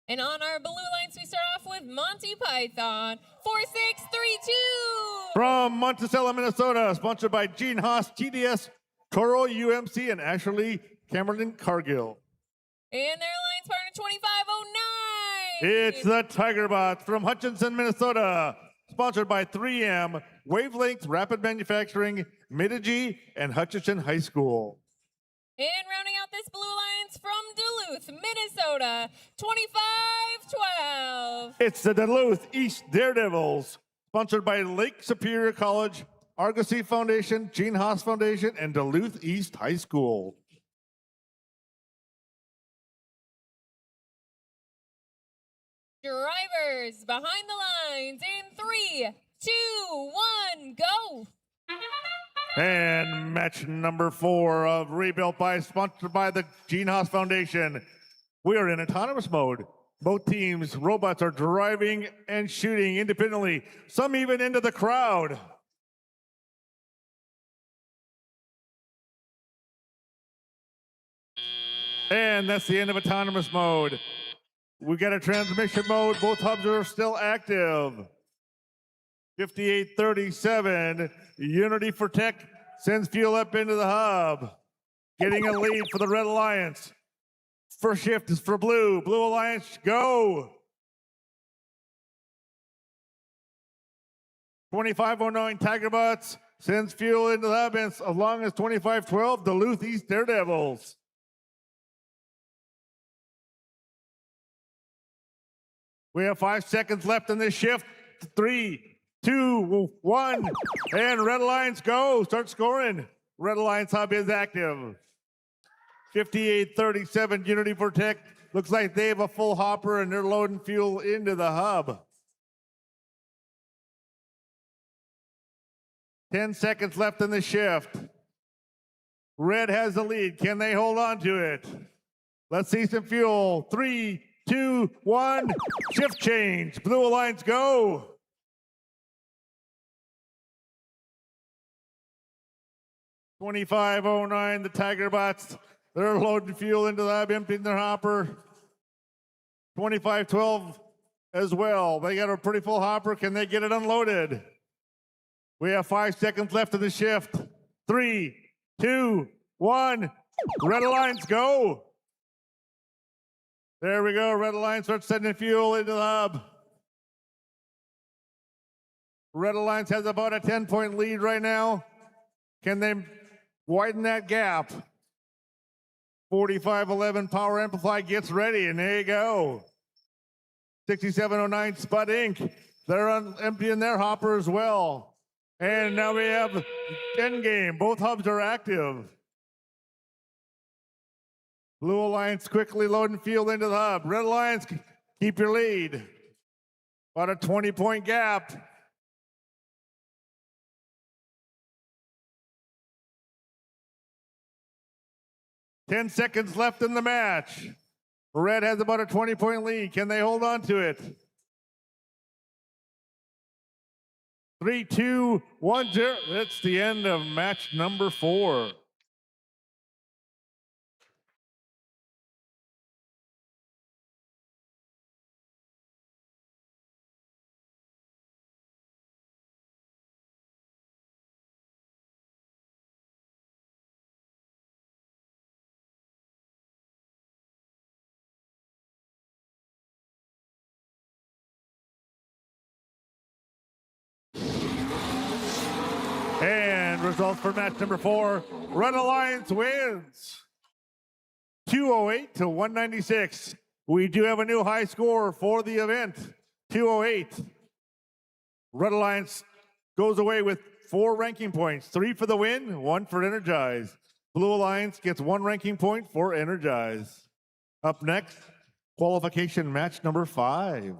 And on our blue lines, we start off with Monty Python 4632. From Monticello, Minnesota, sponsored by Gene Haas, TDS, Toro, UMC, and Ashley Cameron Cargill. And their alliance partner 2509. It's the Tigerbots from Hutchinson, Minnesota, sponsored by 3M, Wavelength Rapid Manufacturing, Mitigy, and Hutchinson High School. And rounding out this blue alliance from Duluth, Minnesota, 2512. It's the Duluth East Daredevils, sponsored by Lake Superior College, Argosy Foundation, Gene Haas Foundation, and Duluth East High School. Drivers behind the lines in 3, 2, 1, go. And match number 4 of Rebuilt by, sponsored by the Gene Haas Foundation. We are in autonomous mode. Both teams, robots are driving and shooting independently, some even into the crowd. And that's the end of autonomous mode. We got a transmission mode. Both hubs are still active. 5837, Unity for Tech sends fuel up into the hub. Getting a lead for the Red Alliance. First shift is for Blue. Blue Alliance, go. 2509 Tigerbots sends fuel into the hub, and as long as 2512 Duluth East Daredevils. We have 5 seconds left in this shift. 3, 2, 1, and Red Alliance go. Start scoring. Red Alliance hub is active. 58-37 Unity Protect. Looks like they have a full hopper and they're loading fuel into the hub. 10 seconds left in the shift. Red has the lead. Can they hold on to it? Let's see some fuel. 3, 2, 1. Shift change. Blue Alliance go. $25.09. The Tiger Bots. They're loading fuel into the hub, emptying their hopper. 25-12 as well. They got a pretty full hopper. Can they get it unloaded? We have 5 seconds left in the shift. 3, 2, 1. Red Alliance go. There we go. Red Alliance starts sending fuel into the hub. Red Alliance has about a 10-point lead right now. Can they widen that gap? 45-11 Power Amplify gets ready, and there you go. 6709 Spud Inc. They're emptying their hopper as well. And now we have Endgame. Both hubs are active. Blue Alliance quickly loading fuel into the hub. Red Alliance, keep your lead. About a 20-point gap. Ten seconds left in the match. Red has about a 20-point lead. Can they hold on to it? 3, 2, 1, 0. That's the end of match number 4. And results for match number 4. Red Alliance wins 208 to 196. We do have a new high score for the event, 208. Red Alliance goes away with 4 ranking points, 3 for the win, 1 for Energize. Blue Alliance gets 1 ranking point for Energize. Up next, qualification match number 5.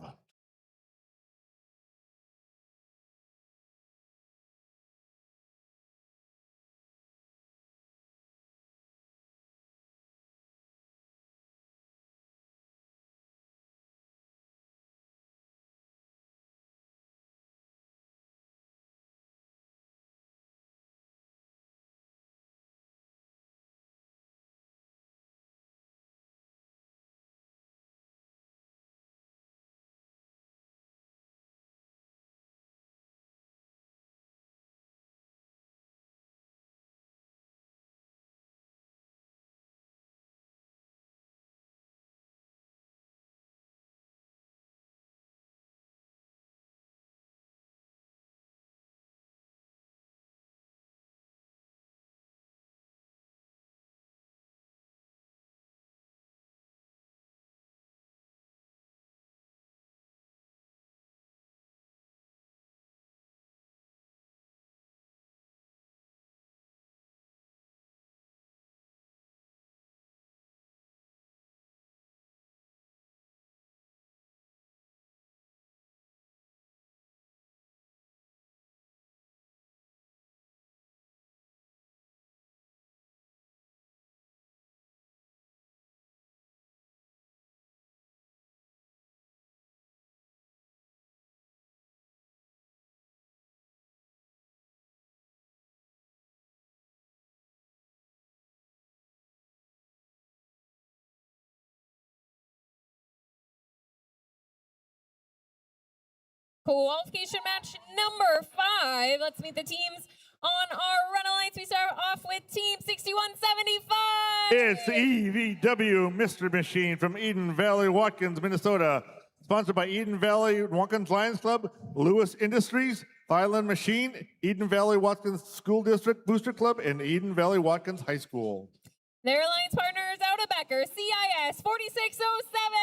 Qualification match number 5. Let's meet the teams on our Red Alliance. We start off with Team 6175. It's EVW Mystery Machine from Eden Valley, Watkins, Minnesota. Sponsored by Eden Valley Watkins Lions Club, Lewis Industries, Thailand Machine, Eden Valley Watkins School District Booster Club, and Eden Valley Watkins High School. Their alliance partners out of Becker, CIS 4607.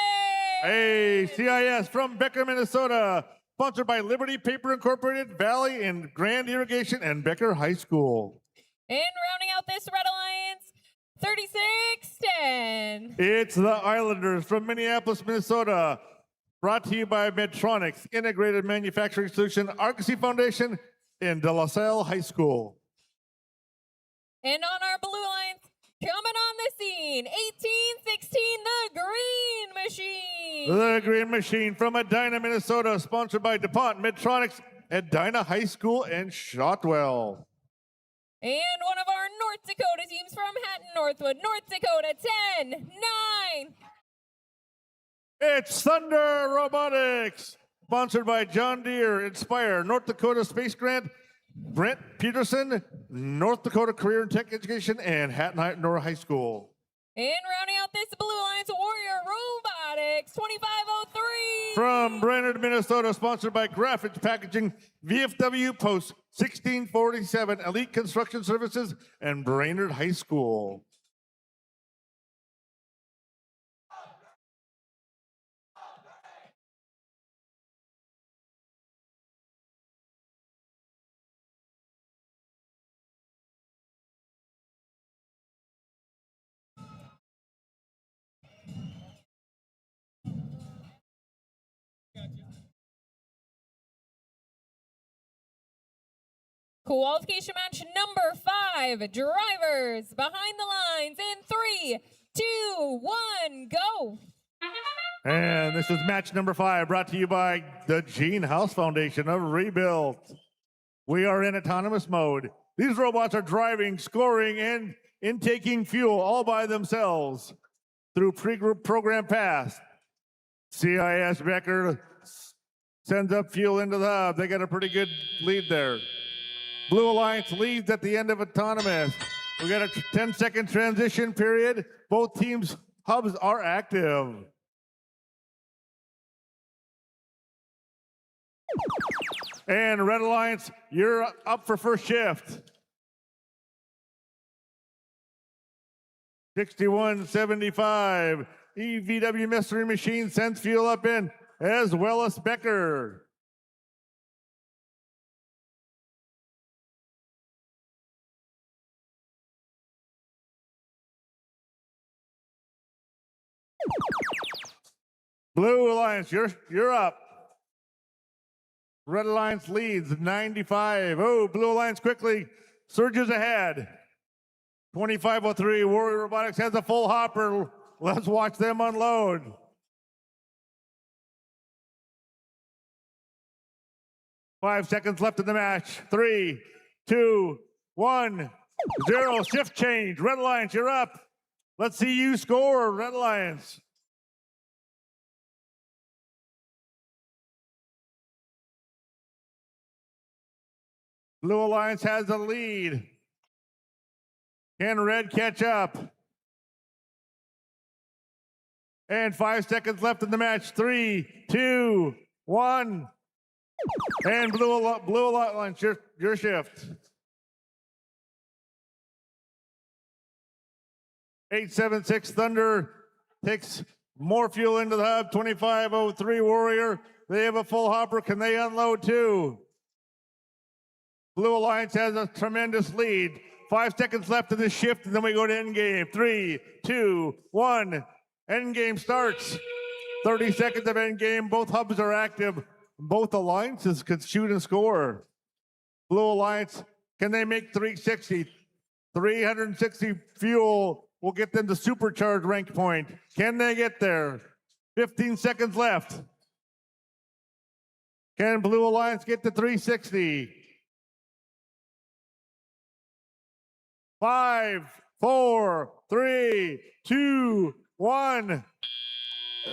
Hey, CIS from Becker, Minnesota. Sponsored by Liberty Paper Incorporated, Valley and Grand Irrigation, and Becker High School. And rounding out this Red Alliance 36-10. It's the Islanders from Minneapolis, Minnesota. Brought to you by Medtronics, Integrated Manufacturing Solution, Argosy Foundation, and De La Salle High School. And on our blue lines, coming on the scene, 18-16, the Green Machine. The Green Machine from Edina, Minnesota, sponsored by DuPont, Medtronics, Edina High School, and Shotwell. And one of our North Dakota teams from Hatton, Northwood, North Dakota, 10-9. It's Thunder Robotics, sponsored by John Deere, Inspire, North Dakota Space Grant, Brent Peterson, North Dakota Career and Tech Education, and Hatton High School. And rounding out this Blue Alliance Warrior Robotics, 2503. From Brainerd, Minnesota, sponsored by Graphics Packaging, VFW Post 1647, Elite Construction Services, and Brainerd High School. Qualification match number 5. Drivers behind the lines in 3, 2, 1, go. And this is match number 5, brought to you by the Gene House Foundation of Rebuilt. We are in autonomous mode. These robots are driving, scoring, and intaking fuel all by themselves through pre-group program pass. CIS Becker sends up fuel into the hub. They got a pretty good lead there. Blue Alliance leads at the end of autonomous. We got a 10-second transition period. Both teams' hubs are active. And Red Alliance, you're up for first shift. 6175. EVW Mystery Machine sends fuel up in, as well as Becker. Blue Alliance, you're up. Red Alliance leads 95. Oh, Blue Alliance quickly surges ahead. 2503, Warrior Robotics has a full hopper. Let's watch them unload. Five seconds left in the match. 3, 2, 1, 0. Shift change. Red Alliance, you're up. Let's see you score, Red Alliance. Blue Alliance has the lead. Can Red catch up? And 5 seconds left in the match. 3, 2, 1. And Blue Alliance, your shift. 876 Thunder takes more fuel into the hub. 2503 Warrior. They have a full hopper. Can they unload too? Blue Alliance has a tremendous lead. 5 seconds left in this shift, and then we go to endgame. 3, 2, 1. Endgame starts. 30 seconds of endgame. Both hubs are active. Both alliances could shoot and score. Blue Alliance, can they make 360? 360 fuel will get them to supercharged rank point. Can they get there? 15 seconds left. Can Blue Alliance get to 360? 5, 4, 3, 2, 1.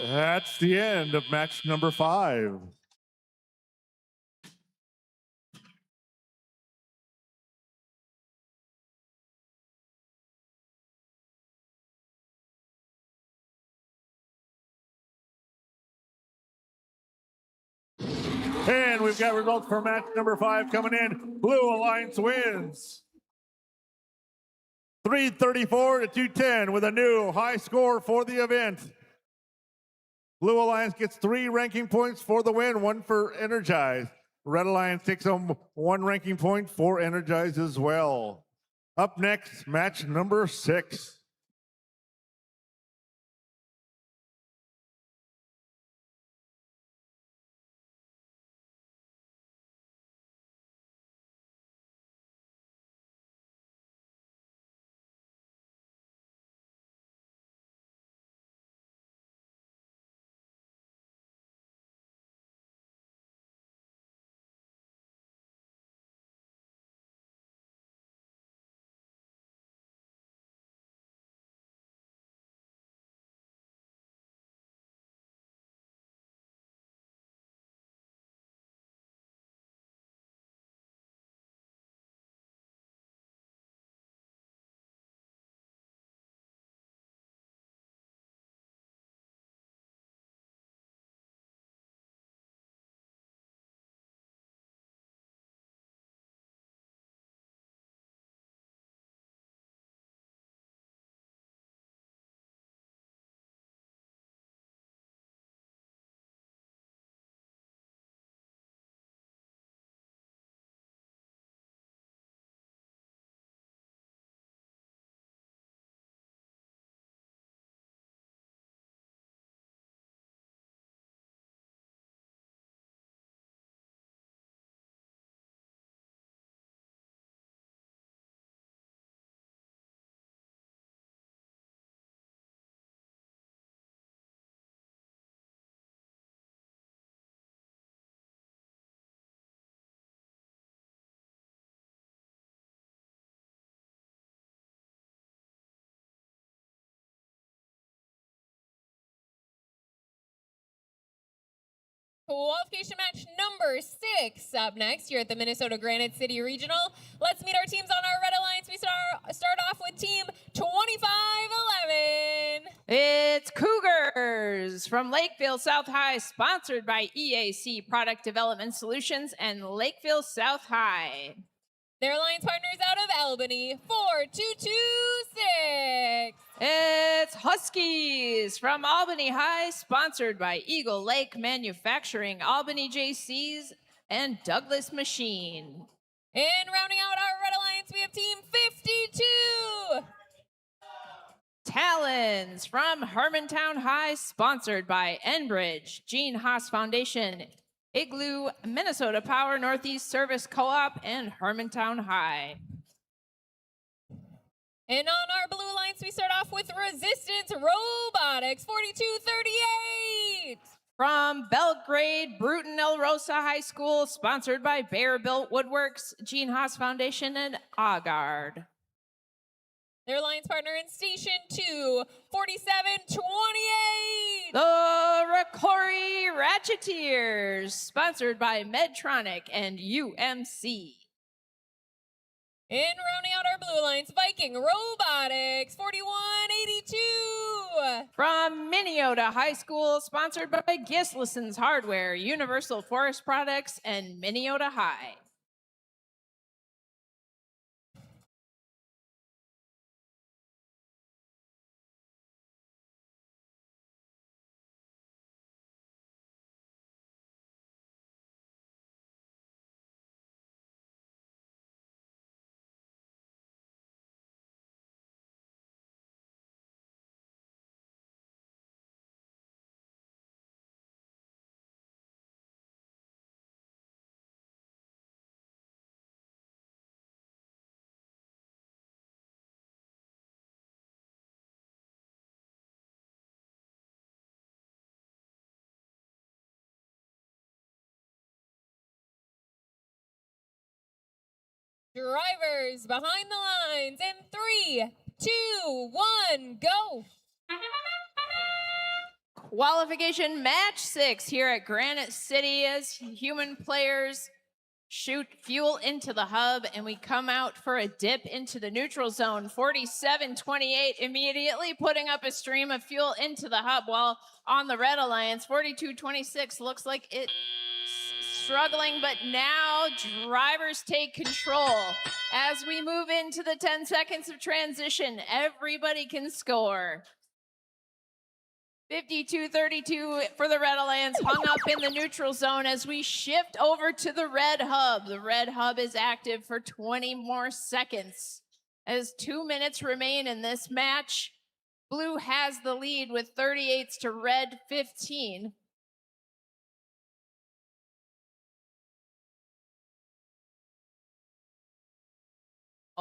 That's the end of match number 5. And we've got results for match number 5 coming in. Blue Alliance wins 334 to 210 with a new high score for the event. Blue Alliance gets 3 ranking points for the win, 1 for Energize. Red Alliance takes home 1 ranking point for Energize as well. Up next, match number 6. Qualification match number 6 up next here at the Minnesota Granite City Regional. Let's meet our teams on our Red Alliance. We start off with team 2511. It's Cougars from Lakeville South High, sponsored by EAC Product Development Solutions and Lakeville South High. Their alliance partners out of Albany, 4226. It's Huskies from Albany High, sponsored by Eagle Lake Manufacturing, Albany JCs, and Douglas Machine. And rounding out our Red Alliance, we have team 52. Talons from Hermantown High, sponsored by Enbridge, Gene Haas Foundation, Igloo, Minnesota Power, Northeast Service Co-op, and Hermantown High. And on our Blue Alliance, we start off with Resistance Robotics, 4238. From Belgrade, Bruton El Rosa High School, sponsored by Bear Built Woodworks, Gene Haas Foundation, and Agard. Their alliance partner in Station 2, 4728. The Ricori Ratcheteers, sponsored by Medtronic and UMC. And rounding out our Blue Alliance, Viking Robotics, 4182. From Minneota High School, sponsored by Gislison's Hardware, Universal Forest Products, and Minneota High. Drivers behind the lines in 3, 2, 1, go. Qualification match 6 here at Granite City as human players shoot fuel into the hub and we come out for a dip into the neutral zone. 4728 immediately putting up a stream of fuel into the hub, while on the Red Alliance, 4226 looks like it's struggling, but now drivers take control. As we move into the 10 seconds of transition, everybody can score. 52-32 for the Red Alliance, hung up in the neutral zone as we shift over to the Red Hub. The Red Hub is active for 20 more seconds. As 2 minutes remain in this match, Blue has the lead with 38s to Red 15.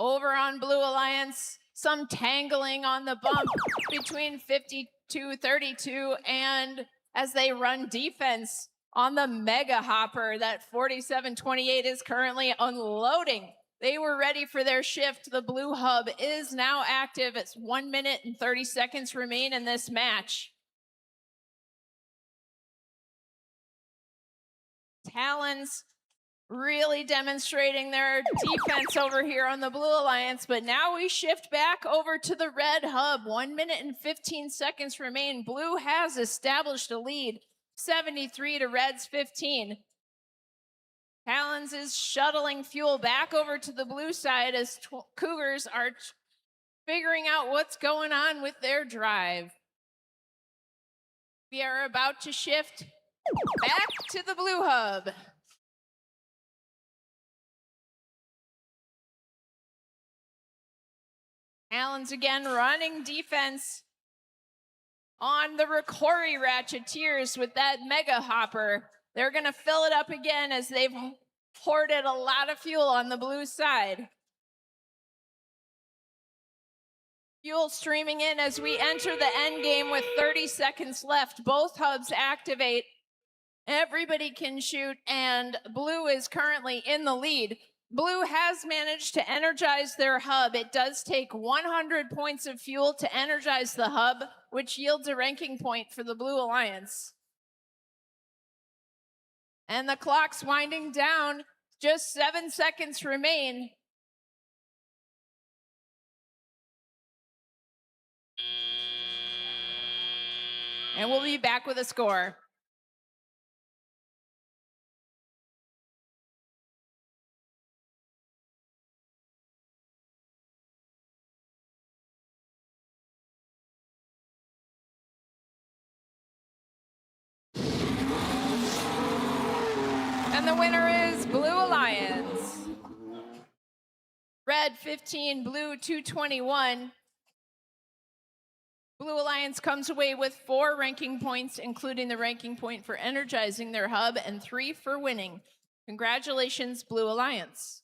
Over on Blue Alliance, some tangling on the bump between 52-32 and as they run defense on the Mega Hopper that 4728 is currently unloading. They were ready for their shift. The Blue Hub is now active. It's 1 minute and 30 seconds remain in this match. Talons really demonstrating their defense over here on the Blue Alliance, but now we shift back over to the Red Hub. 1 minute and 15 seconds remain. Blue has established a lead, 73 to Red's 15. Talons is shuttling fuel back over to the blue side as Cougars are figuring out what's going on with their drive. We are about to shift back to the Blue Hub. Allen's again running defense on the Ricori Ratcheteers with that Mega Hopper. They're going to fill it up again as they've hoarded a lot of fuel on the blue side. Fuel streaming in as we enter the end game with 30 seconds left. Both hubs activate. Everybody can shoot, and Blue is currently in the lead. Blue has managed to energize their hub. It does take 100 points of fuel to energize the hub, which yields a ranking point for the Blue Alliance. And the clock's winding down. Just 7 seconds remain. And we'll be back with a score. And the winner is Blue Alliance. Red 15, blue 221. Blue Alliance comes away with 4 ranking points, including the ranking point for energizing their hub and 3 for winning. Congratulations, Blue Alliance.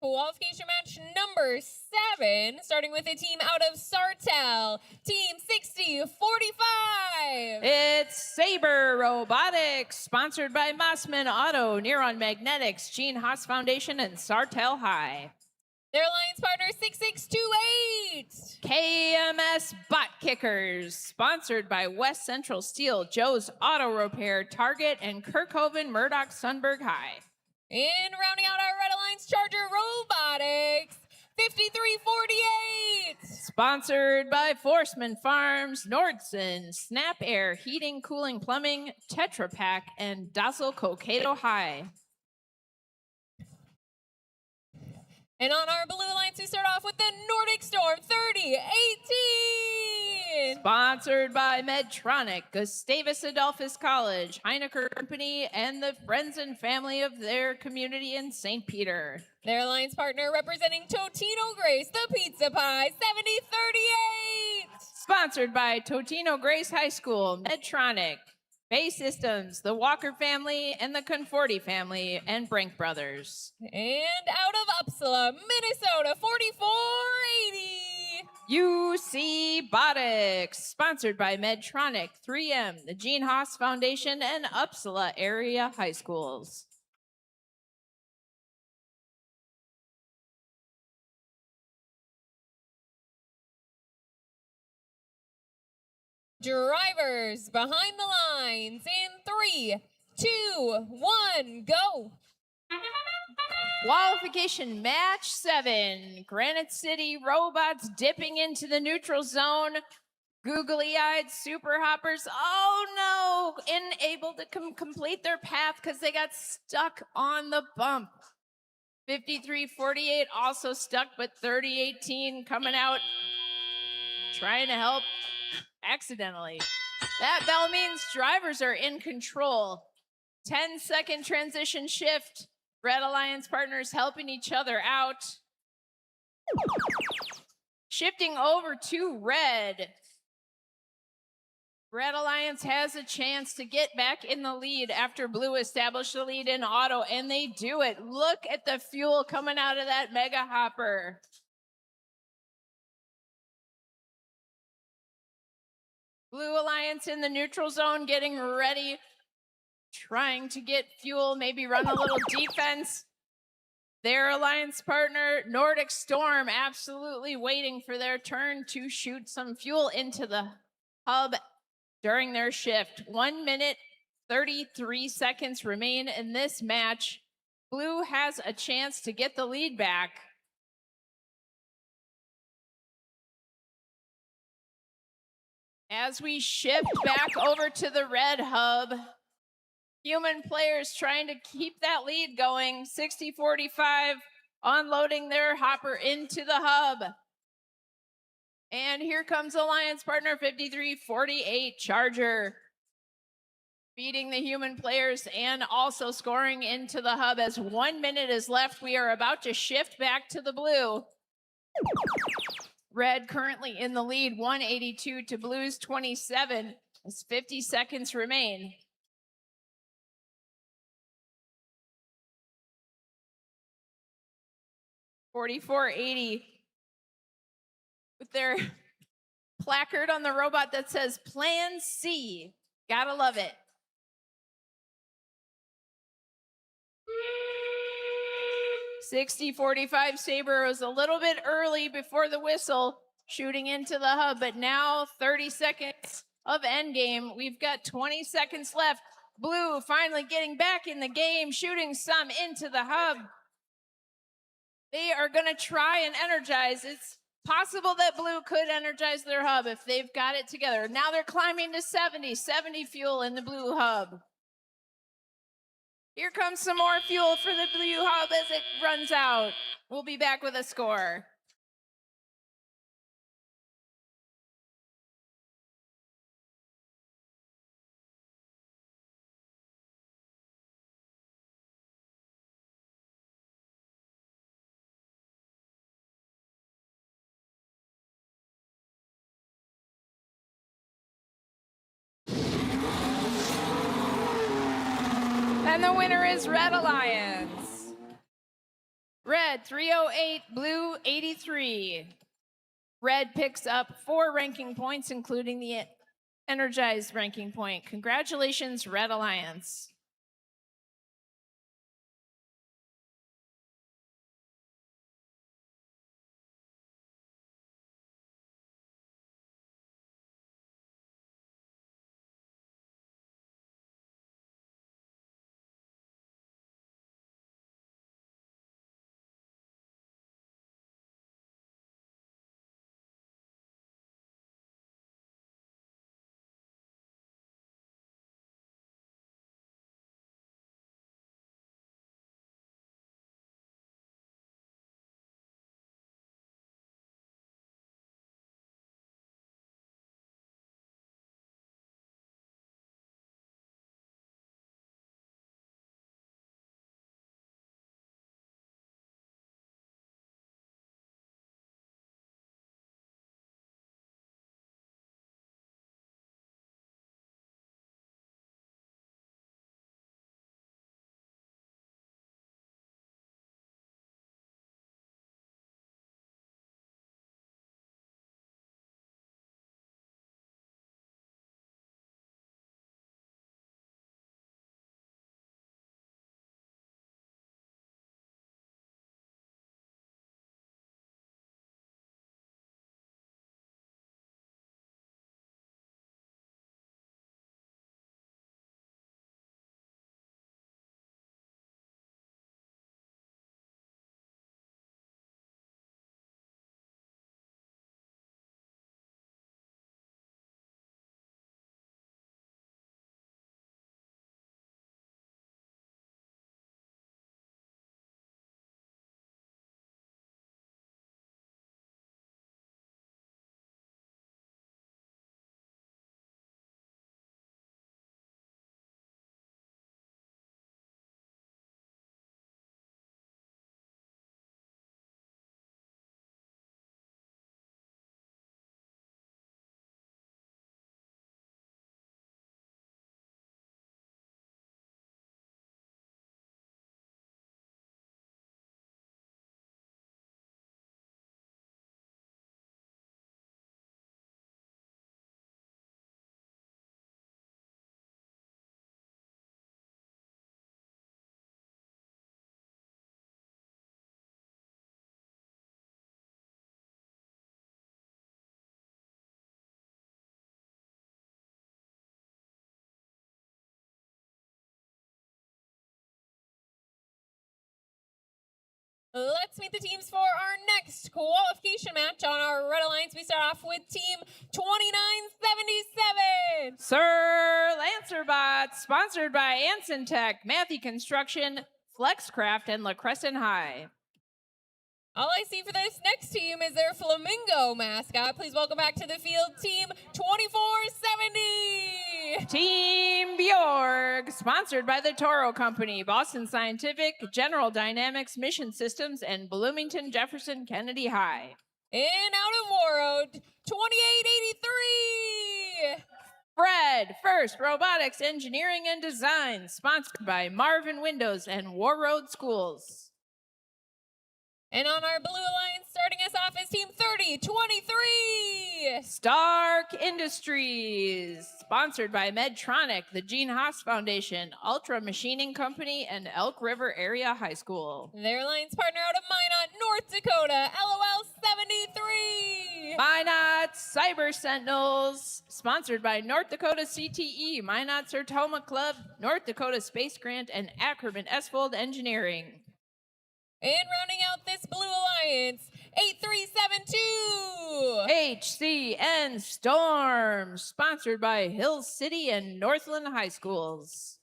Qualification match number 7, starting with a team out of Sartell, Team 6045. It's Saber Robotics, sponsored by Mossman Auto, Neuron Magnetics, Gene Haas Foundation, and Sartell High. Their alliance partner 6628. KMS Bot Kickers, sponsored by West Central Steel, Joe's Auto Repair, Target, and Kirkhoven Murdoch Sunberg High. And rounding out our Red Alliance Charger Robotics, 5348. Sponsored by Forceman Farms, Nordson, Snap Air, Heating, Cooling, Plumbing, Tetra Pak, and Docile Cokato High. And on our Blue Alliance, we start off with the Nordic Storm 3018. Sponsored by Medtronic, Gustavus Adolphus College, Heinecker Company, and the friends and family of their community in St. Peter. Their alliance partner representing Totino Grace, the Pizza Pie 7038. Sponsored by Totino Grace High School, Medtronic, Bay Systems, the Walker family, and the Conforti family, and Brink Brothers. And out of Uppsala, Minnesota 4480. UC Botics, sponsored by Medtronic, 3M, the Gene Haas Foundation, and Uppsala area high schools. Drivers behind the lines in 3, 2, 1, go. Qualification match 7. Granite City robots dipping into the neutral zone. Googly-eyed super hoppers, oh no, unable to complete their path because they got stuck on the bump. 5348 also stuck, but 3018 coming out, trying to help accidentally. That bell means drivers are in control. 10-second transition shift. Red Alliance partners helping each other out. Shifting over to red. Red Alliance has a chance to get back in the lead after blue established the lead in auto, and they do it. Look at the fuel coming out of that mega hopper. Blue Alliance in the neutral zone getting ready, trying to get fuel, maybe run a little defense. Their alliance partner, Nordic Storm, absolutely waiting for their turn to shoot some fuel into the hub during their shift. 1 minute, 33 seconds remain in this match. Blue has a chance to get the lead back. As we shift back over to the red hub, human players trying to keep that lead going. 60-45, unloading their hopper into the hub. And here comes alliance partner 53-48 Charger. Beating the human players and also scoring into the hub. As 1 minute is left, we are about to shift back to the blue. Red currently in the lead, 182 to blue's 27, as 50 seconds remain. $44.80 with their placard on the robot that says Plan C. Gotta love it. $60-45 Saber was a little bit early before the whistle, shooting into the hub, but now 30 seconds of endgame. We've got 20 seconds left. Blue finally getting back in the game, shooting some into the hub. They are gonna try and energize. It's possible that blue could energize their hub if they've got it together. Now they're climbing to 70 fuel in the blue hub. Here comes some more fuel for the blue hub as it runs out. We'll be back with a score. And the winner is Red Alliance. Red 308, blue 83. Red picks up 4 ranking points, including the energized ranking point. Congratulations, Red Alliance. Let's meet the teams for our next qualification match. On our Red Alliance, we start off with Team 2977. Sir Lancerbot, sponsored by Anson Tech, Matthew Construction, Flexcraft, and La Crescent High. All I see for this next team is their flamingo mascot. Please welcome back to the field, Team 2470. Team Bjorg, sponsored by the Toro Company, Boston Scientific, General Dynamics, Mission Systems, and Bloomington Jefferson Kennedy High. And out of Warroad, 2883. Fred, First Robotics, Engineering and Design, sponsored by Marvin Windows and Warroad Schools. And on our Blue Alliance, starting us off is Team 3023. Stark Industries, sponsored by Medtronic, the Gene Haas Foundation, Ultra Machining Company, and Elk River Area High School. Their alliance partner out of Minot, North Dakota, LOL 73. Minot Cyber Sentinels, sponsored by North Dakota CTE, Minot Sertoma Club, North Dakota Space Grant, and Ackerman Esfold Engineering. And rounding out this Blue Alliance, 8372. HCN Storm, sponsored by Hill City and Northland High Schools.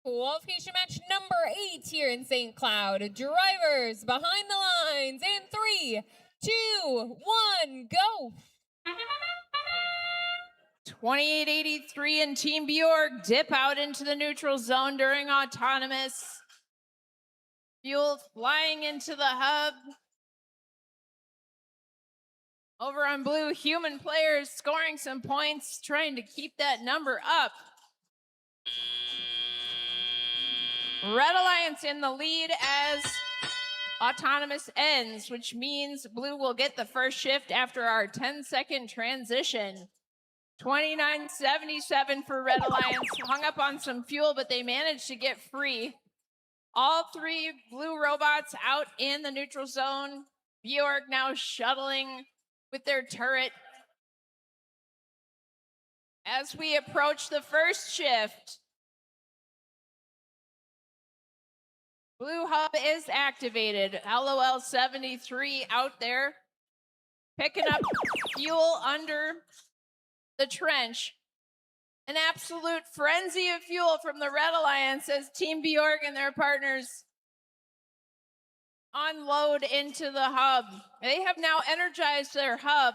Qualification match number 8 here in St. Cloud. Drivers behind the lines in 3, 2, 1, go. 2883 and Team Bjorg dip out into the neutral zone during autonomous. Fuel flying into the hub. Over on blue, human players scoring some points, trying to keep that number up. Red Alliance in the lead as autonomous ends, which means blue will get the first shift after our 10-second transition. 2977 for Red Alliance, hung up on some fuel, but they managed to get free. All 3 blue robots out in the neutral zone. Bjorg now shuttling with their turret. As we approach the first shift, Blue Hub is activated. LOL 73 out there, picking up fuel under the trench. An absolute frenzy of fuel from the Red Alliance as Team Bjorg and their partners unload into the hub. They have now energized their hub,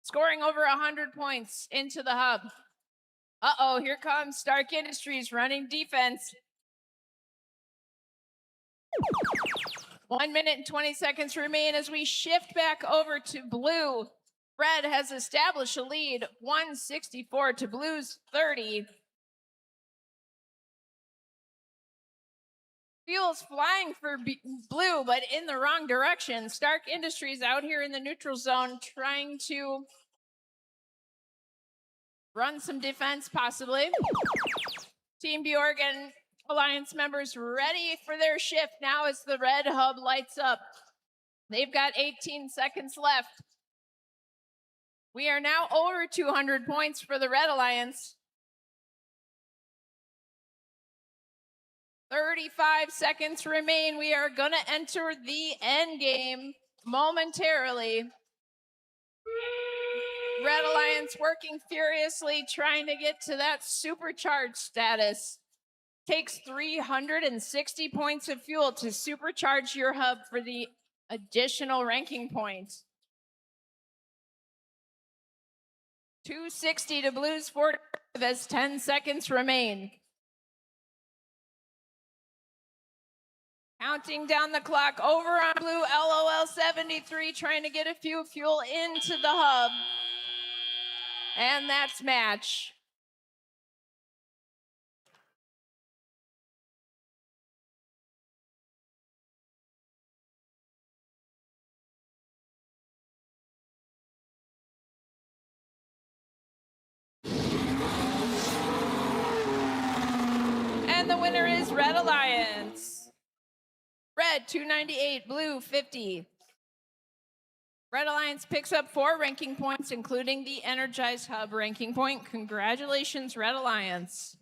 scoring over 100 points into the hub. Uh-oh, here comes Stark Industries running defense. 1 minute and 20 seconds remain as we shift back over to blue. Red has established a lead, 164 to blue's 30. Fuel's flying for blue, but in the wrong direction. Stark Industries out here in the neutral zone trying to run some defense, possibly. Team Bjorg and Alliance members ready for their shift now as the red hub lights up. They've got 18 seconds left. We are now over 200 points for the Red Alliance. 35 seconds remain. We are going to enter the end game momentarily. Red Alliance working furiously, trying to get to that supercharged status. Takes 360 points of fuel to supercharge your hub for the additional ranking points. 260 to blues 45 as 10 seconds remain. Counting down the clock over on blue, LOL 73 trying to get a few fuel into the hub. And that's match. And the winner is Red Alliance. Red 298, blue 50. Red Alliance picks up 4 ranking points, including the Energized Hub ranking point. Congratulations, Red Alliance.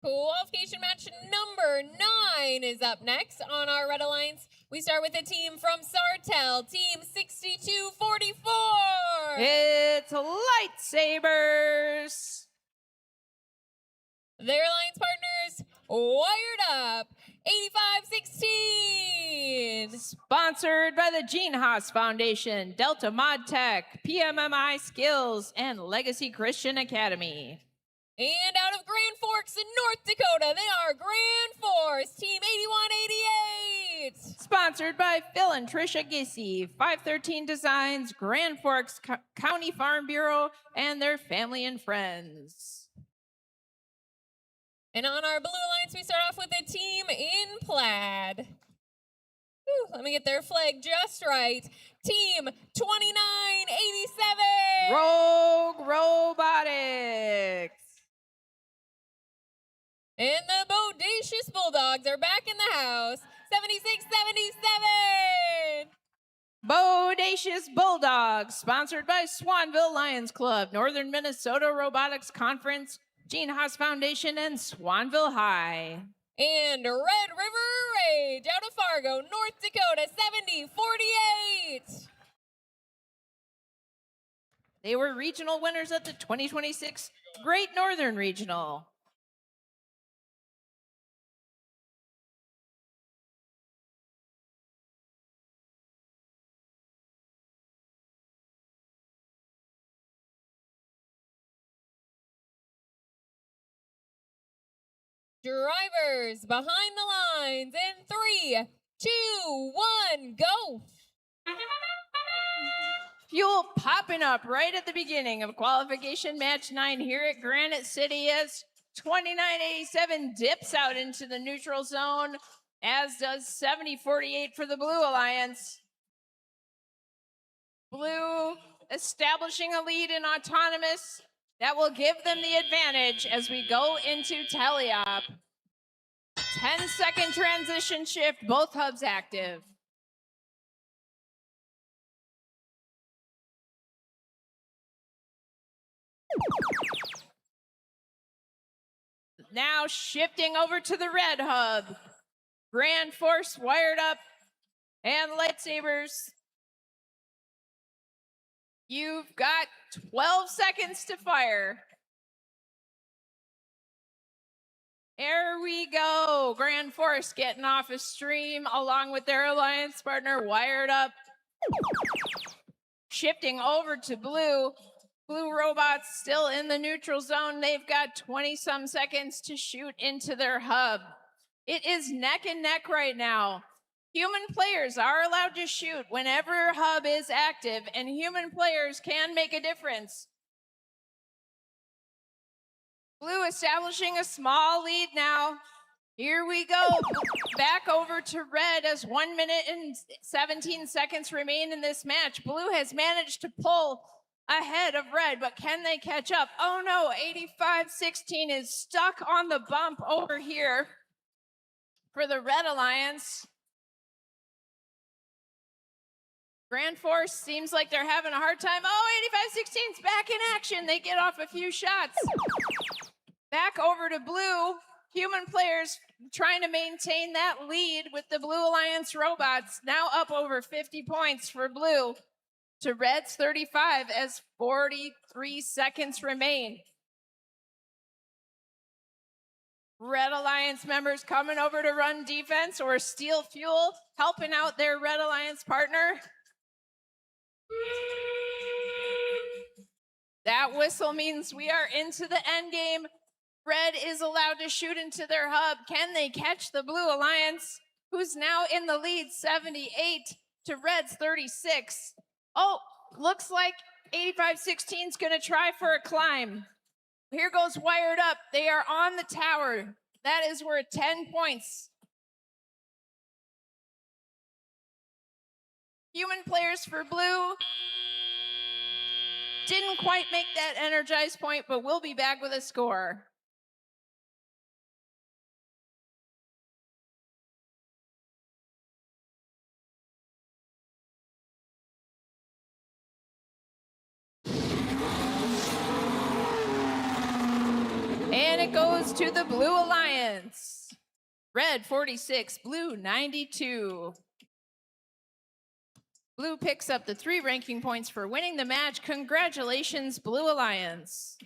Qualification match number 9 is up next on our Red Alliance. We start with a team from Sartell, team 6244. It's lightsabers. Their alliance partners, Wired Up, 8516. Sponsored by the Gene Haas Foundation, Delta Mod Tech, PMMI Skills, and Legacy Christian Academy. And out of Grand Forks in North Dakota, they are Grand Force, team 8188. Sponsored by Phil and Trisha Gissy, 513 Designs, Grand Forks County Farm Bureau, and their family and friends. And on our Blue Alliance, we start off with a team in plaid. Whew, let me get their flag just right. Team 2987. Rogue Robotics. And the Bodacious Bulldogs are back in the house. 7677. Bodacious Bulldogs, sponsored by Swanville Lions Club, Northern Minnesota Robotics Conference, Gene Haas Foundation, and Swanville High. And Red River Rage out of Fargo, North Dakota, 70-48. They were regional winners at the 2026 Great Northern Regional. Drivers behind the lines in 3, 2, 1, go. Fuel popping up right at the beginning of qualification match 9 here at Granite City as 2987 dips out into the neutral zone, as does 7048 for the Blue Alliance. Blue establishing a lead in autonomous that will give them the advantage as we go into teleop. 10-second transition shift, both hubs active. Now shifting over to the red hub. Grand Force wired up and lightsabers. You've got 12 seconds to fire. There we go. Grand Force getting off a stream along with their alliance partner wired up. Shifting over to blue. Blue robots still in the neutral zone. They've got 20-some seconds to shoot into their hub. It is neck and neck right now. Human players are allowed to shoot whenever hub is active, and human players can make a difference. Blue establishing a small lead now. Here we go. Back over to red as 1 minute and 17 seconds remain in this match. Blue has managed to pull ahead of red, but can they catch up? Oh no, 85-16 is stuck on the bump over here for the Red Alliance. Grand Force seems like they're having a hard time. Oh, 85-16's back in action. They get off a few shots. Back over to blue. Human players trying to maintain that lead with the Blue Alliance robots. Now up over 50 points for blue to red's 35 as 43 seconds remain. Red Alliance members coming over to run defense or steal fuel, helping out their Red Alliance partner. That whistle means we are into the end game. Red is allowed to shoot into their hub. Can they catch the Blue Alliance, who's now in the lead 78 to red's 36? Oh, looks like 85-16's gonna try for a climb. Here goes wired up. They are on the tower. That is worth 10 points. Human players for blue didn't quite make that energized point, but we'll be back with a score. And it goes to the Blue Alliance. Red 46, blue 92. Blue picks up the 3 ranking points for winning the match. Congratulations, Blue Alliance.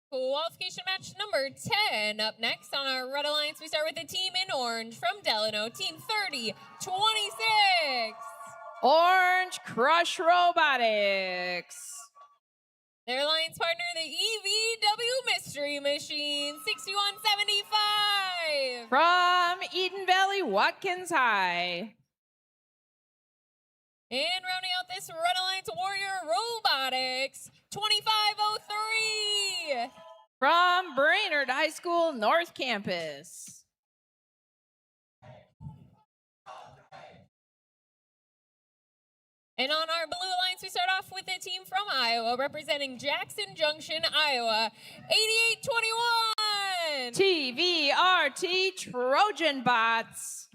Qualification match number 10. Up next on our Red Alliance, we start with the team in orange from Delano, Team 3026. Orange Crush Robotics. Their alliance partner, the EVW Mystery Machine, 6175. From Eden Valley, Watkins High. And rounding out this Red Alliance Warrior Robotics, 2503. From Brainerd High School, North Campus. And on our Blue Alliance, we start off with a team from Iowa, representing Jackson Junction, Iowa, 8821. TVRT Trojan Bots.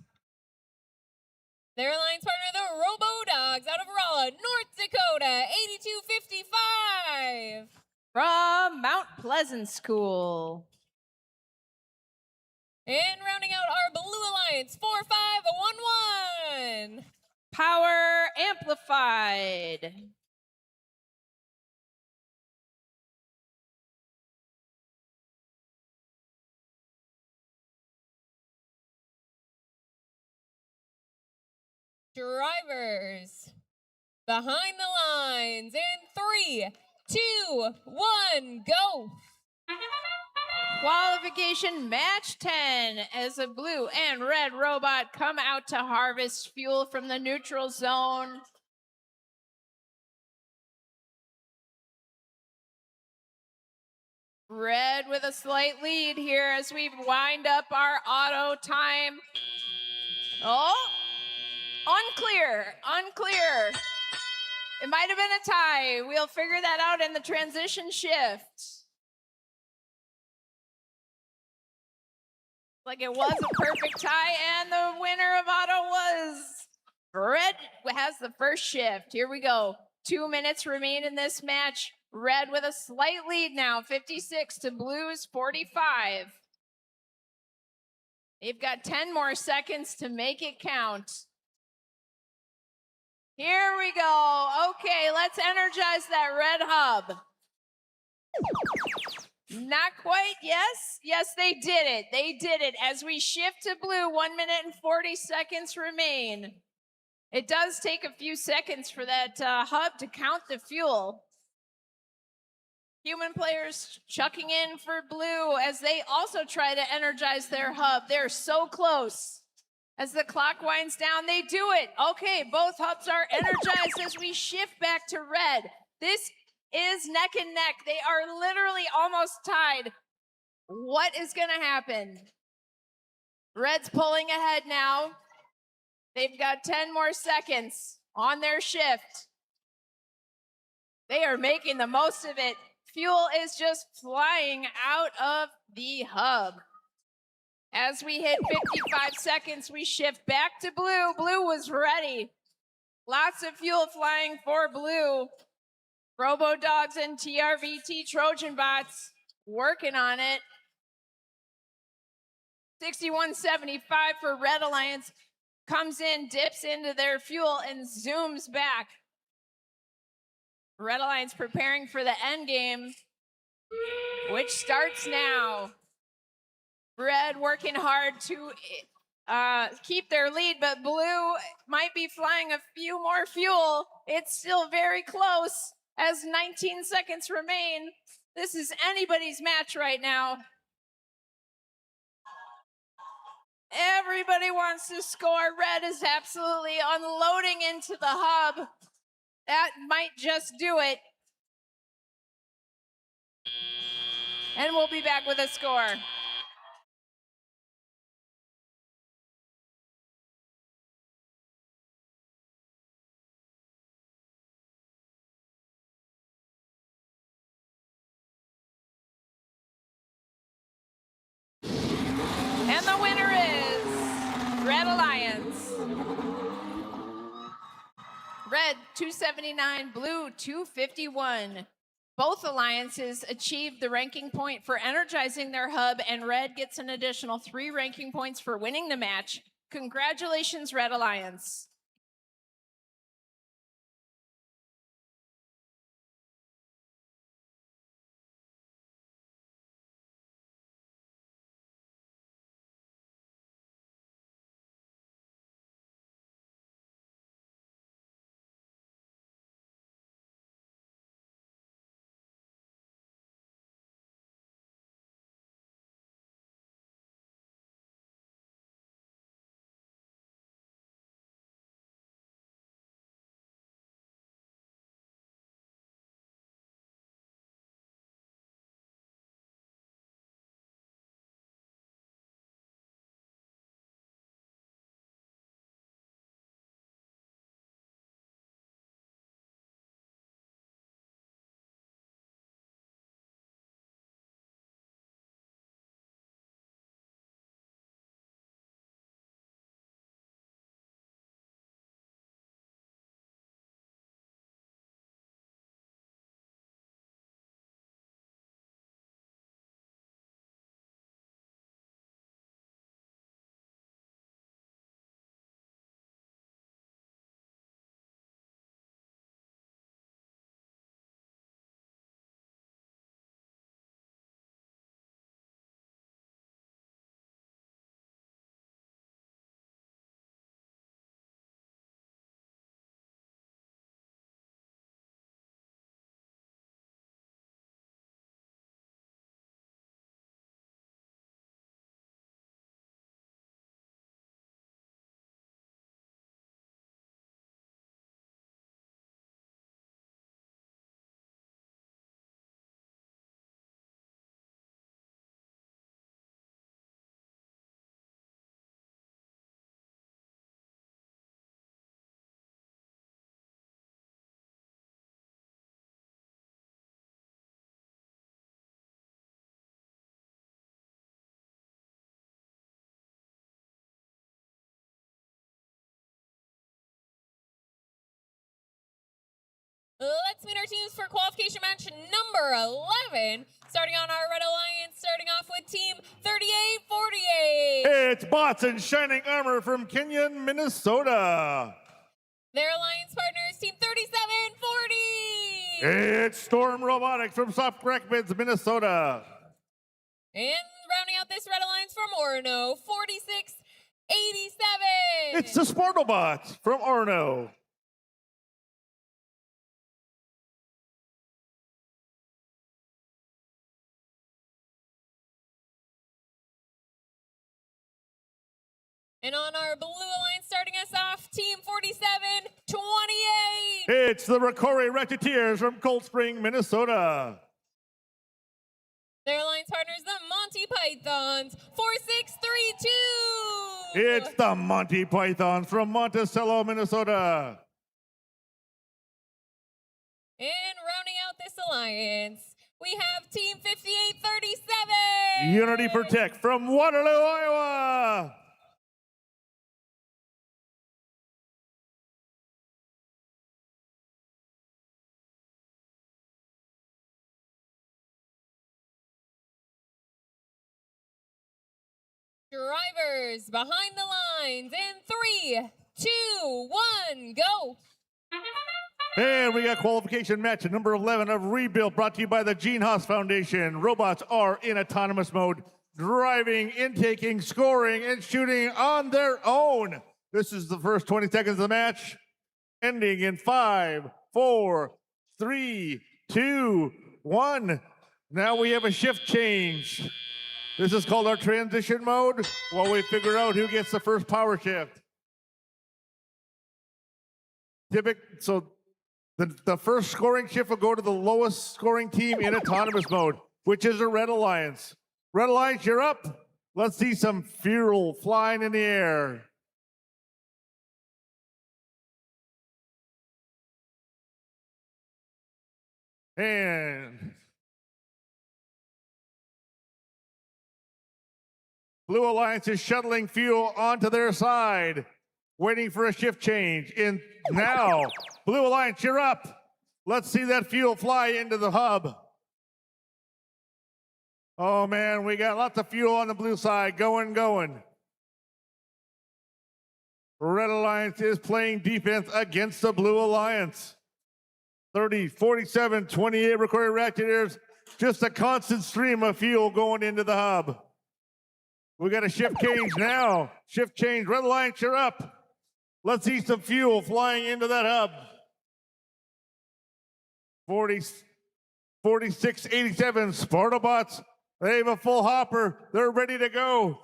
Their alliance partner, the Robodogs, out of Rolla, North Dakota, 8255. From Mount Pleasant School. And rounding out our Blue Alliance, 4511. Power Amplified. Drivers, behind the lines in 3, 2, 1, go. Qualification match 10 as a blue and red robot come out to harvest fuel from the neutral zone. Red with a slight lead here as we wind up our auto time. Oh, unclear. It might have been a tie. We'll figure that out in the transition shift. Like it was a perfect tie, and the winner of auto was Red. Has the first shift. Here we go. 2 minutes remain in this match. Red with a slight lead now, 56 to Blues 45. They've got 10 more seconds to make it count. Here we go. Okay, let's energize that red hub. Not quite. Yes, they did it. They did it. As we shift to blue, 1 minute and 40 seconds remain. It does take a few seconds for that hub to count the fuel. Human players chucking in for blue as they also try to energize their hub. They're so close. As the clock winds down, they do it. Okay, both hubs are energized as we shift back to red. This is neck and neck. They are literally almost tied. What is going to happen? Red's pulling ahead now. They've got 10 more seconds on their shift. They are making the most of it. Fuel is just flying out of the hub. As we hit 55 seconds, we shift back to blue. Blue was ready. Lots of fuel flying for blue. Robodogs and TRVT Trojan Bots working on it. 6175 for Red Alliance. Comes in, dips into their fuel, and zooms back. Red Alliance preparing for the end game, which starts now. Red working hard to keep their lead, but blue might be flying a few more fuel. It's still very close as 19 seconds remain. This is anybody's match right now. Everybody wants to score. Red is absolutely unloading into the hub. That might just do it. And we'll be back with a score. And the winner is Red Alliance. Red 279, blue 251. Both alliances achieved the ranking point for energizing their hub, and Red gets an additional 3 ranking points for winning the match. Congratulations, Red Alliance. Let's meet our teams for qualification match number 11. Starting on our Red Alliance, starting off with Team 3848. It's Bots in Shining Armor from Kenyon, Minnesota. Their alliance partners, Team 3740. It's Storm Robotics from Soft Rapids, Minnesota. And rounding out this Red Alliance from Orono, 4687. It's the Sportobots from Orono. And on our Blue Alliance, starting us off, Team 4728. It's the Rokori Ratcheteers from Cold Spring, Minnesota. Their alliance partners, the Monty Pythons, 4632. It's the Monty Pythons from Monticello, Minnesota. And rounding out this alliance, we have Team 5837. Unity Protect from Waterloo, Iowa. Drivers behind the lines in 3, 2, 1, go. And we got qualification match number 11 of Rebuild, brought to you by the Gene Haas Foundation. Robots are in autonomous mode, driving, intaking, scoring, and shooting on their own. This is the first 20 seconds of the match, ending in 5, 4, 3, 2, 1. Now we have a shift change. This is called our transition mode, while we figure out who gets the first power shift. So the first scoring shift will go to the lowest scoring team in autonomous mode, which is the Red Alliance. Red Alliance, you're up. Let's see some fuel flying in the air. And Blue Alliance is shuttling fuel onto their side, waiting for a shift change. In now, Blue Alliance, you're up. Let's see that fuel fly into the hub. Oh man, we got lots of fuel on the blue side, going. Red Alliance is playing defense against the Blue Alliance. 30, 47, 28 recorded Ratcheteers. Just a constant stream of fuel going into the hub. We got a shift change now. Shift change. Red Alliance, you're up. Let's see some fuel flying into that hub. 4687 Spartabots. They have a full hopper. They're ready to go.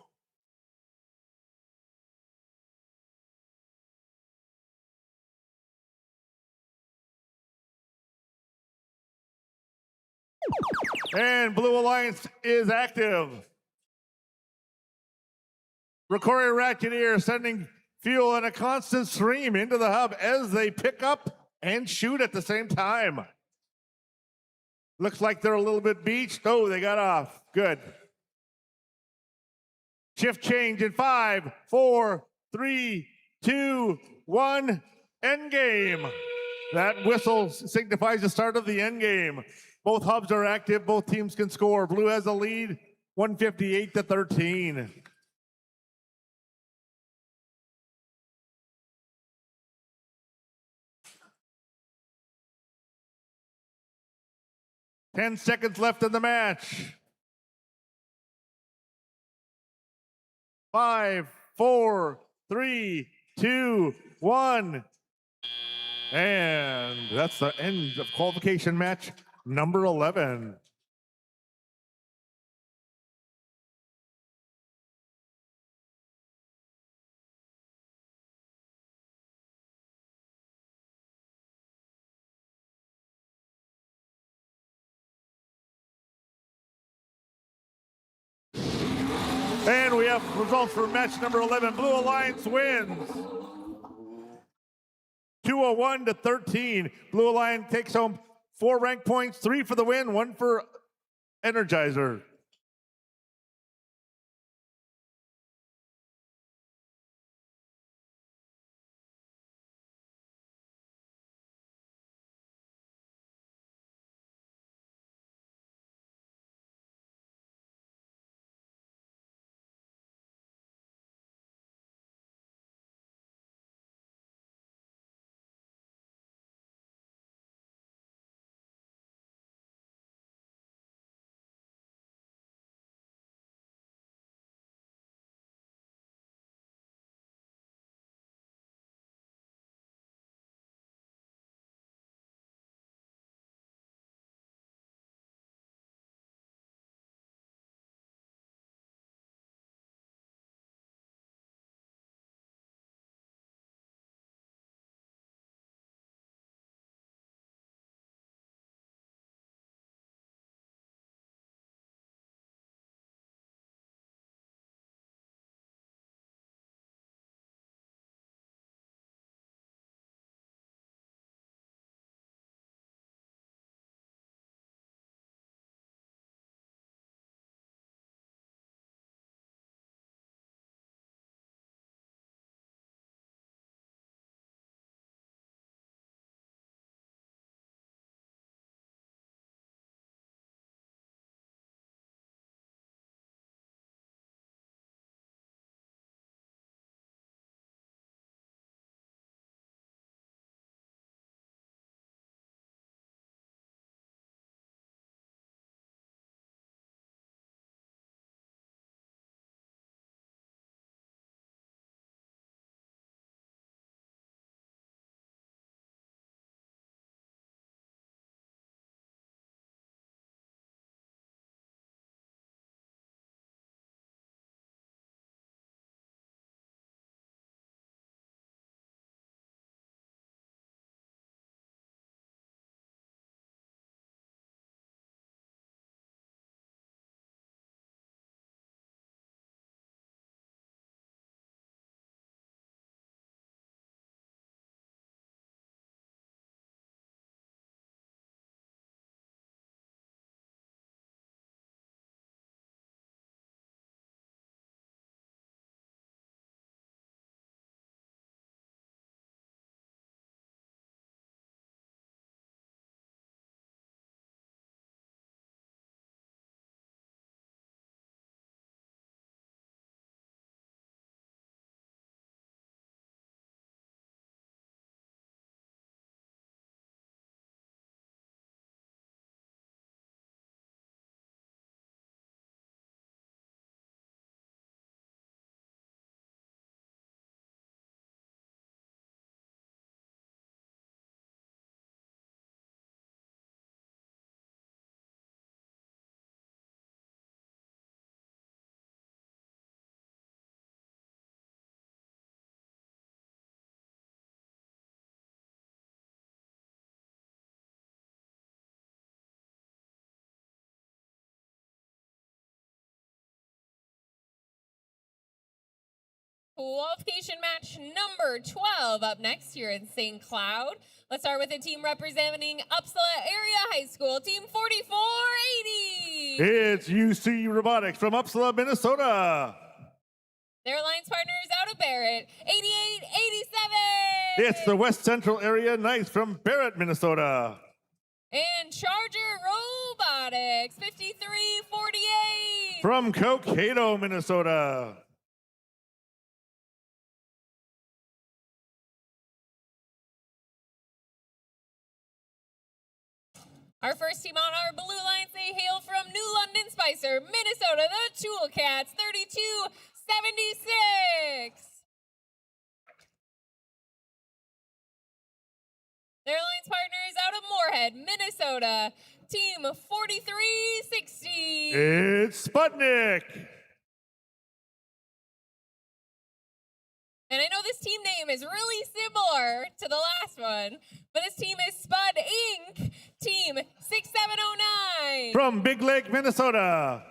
And Blue Alliance is active. Rokori Ratcheteer sending fuel in a constant stream into the hub as they pick up and shoot at the same time. Looks like they're a little bit beached. Oh, they got off. Good. Shift change in 5, 4, 3, 2, 1. End game. That whistle signifies the start of the end game. Both hubs are active. Both teams can score. Blue has a lead, 158-13. Ten seconds left in the match. 5, 4, 3, 2, 1. And that's the end of qualification match number 11. And we have results for match number 11. Blue Alliance wins 201-13. Blue Alliance takes home 4 rank points, 3 for the win, 1 for Energizer. Qualification match number 12 up next here in St. Cloud. Let's start with the team representing Uppsala Area High School, Team 4480. It's UC Robotics from Uppsala, Minnesota. Their alliance partner is out of Barrett, 8887. It's the West Central Area Knights from Barrett, Minnesota. And Charger Robotics, 5348. From Cokato, Minnesota. Our first team on our blue lines, they hail from New London, Spicer, Minnesota, the Toolcats, 3276. Their alliance partner is out of Moorhead, Minnesota, Team 4360. It's Sputnik. And I know this team name is really similar to the last one, but this team is Spud Inc., Team 6709. From Big Lake, Minnesota.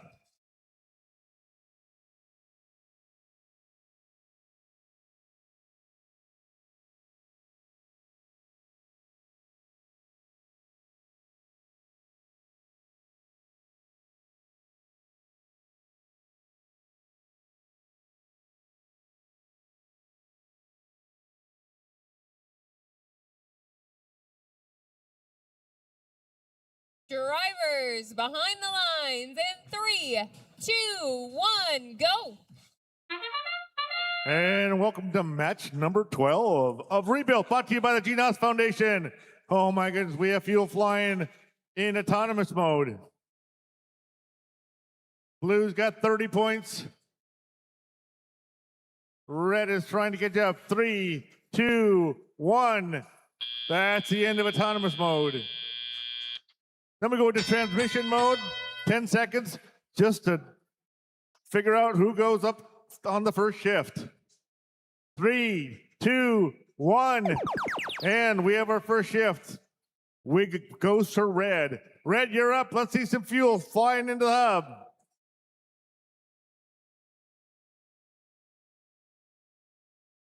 Drivers behind the lines in 3, 2, 1, go. And welcome to match number 12 of Rebuilt, brought to you by the GNOS Foundation. Oh my goodness, we have fuel flying in autonomous mode. Blue's got 30 points. Red is trying to get you up. 3, 2, 1. That's the end of autonomous mode. Then we go into transmission mode, 10 seconds, just to figure out who goes up on the first shift. 3, 2, 1, and we have our first shift. We goes to Red. Red, you're up. Let's see some fuel flying into the hub.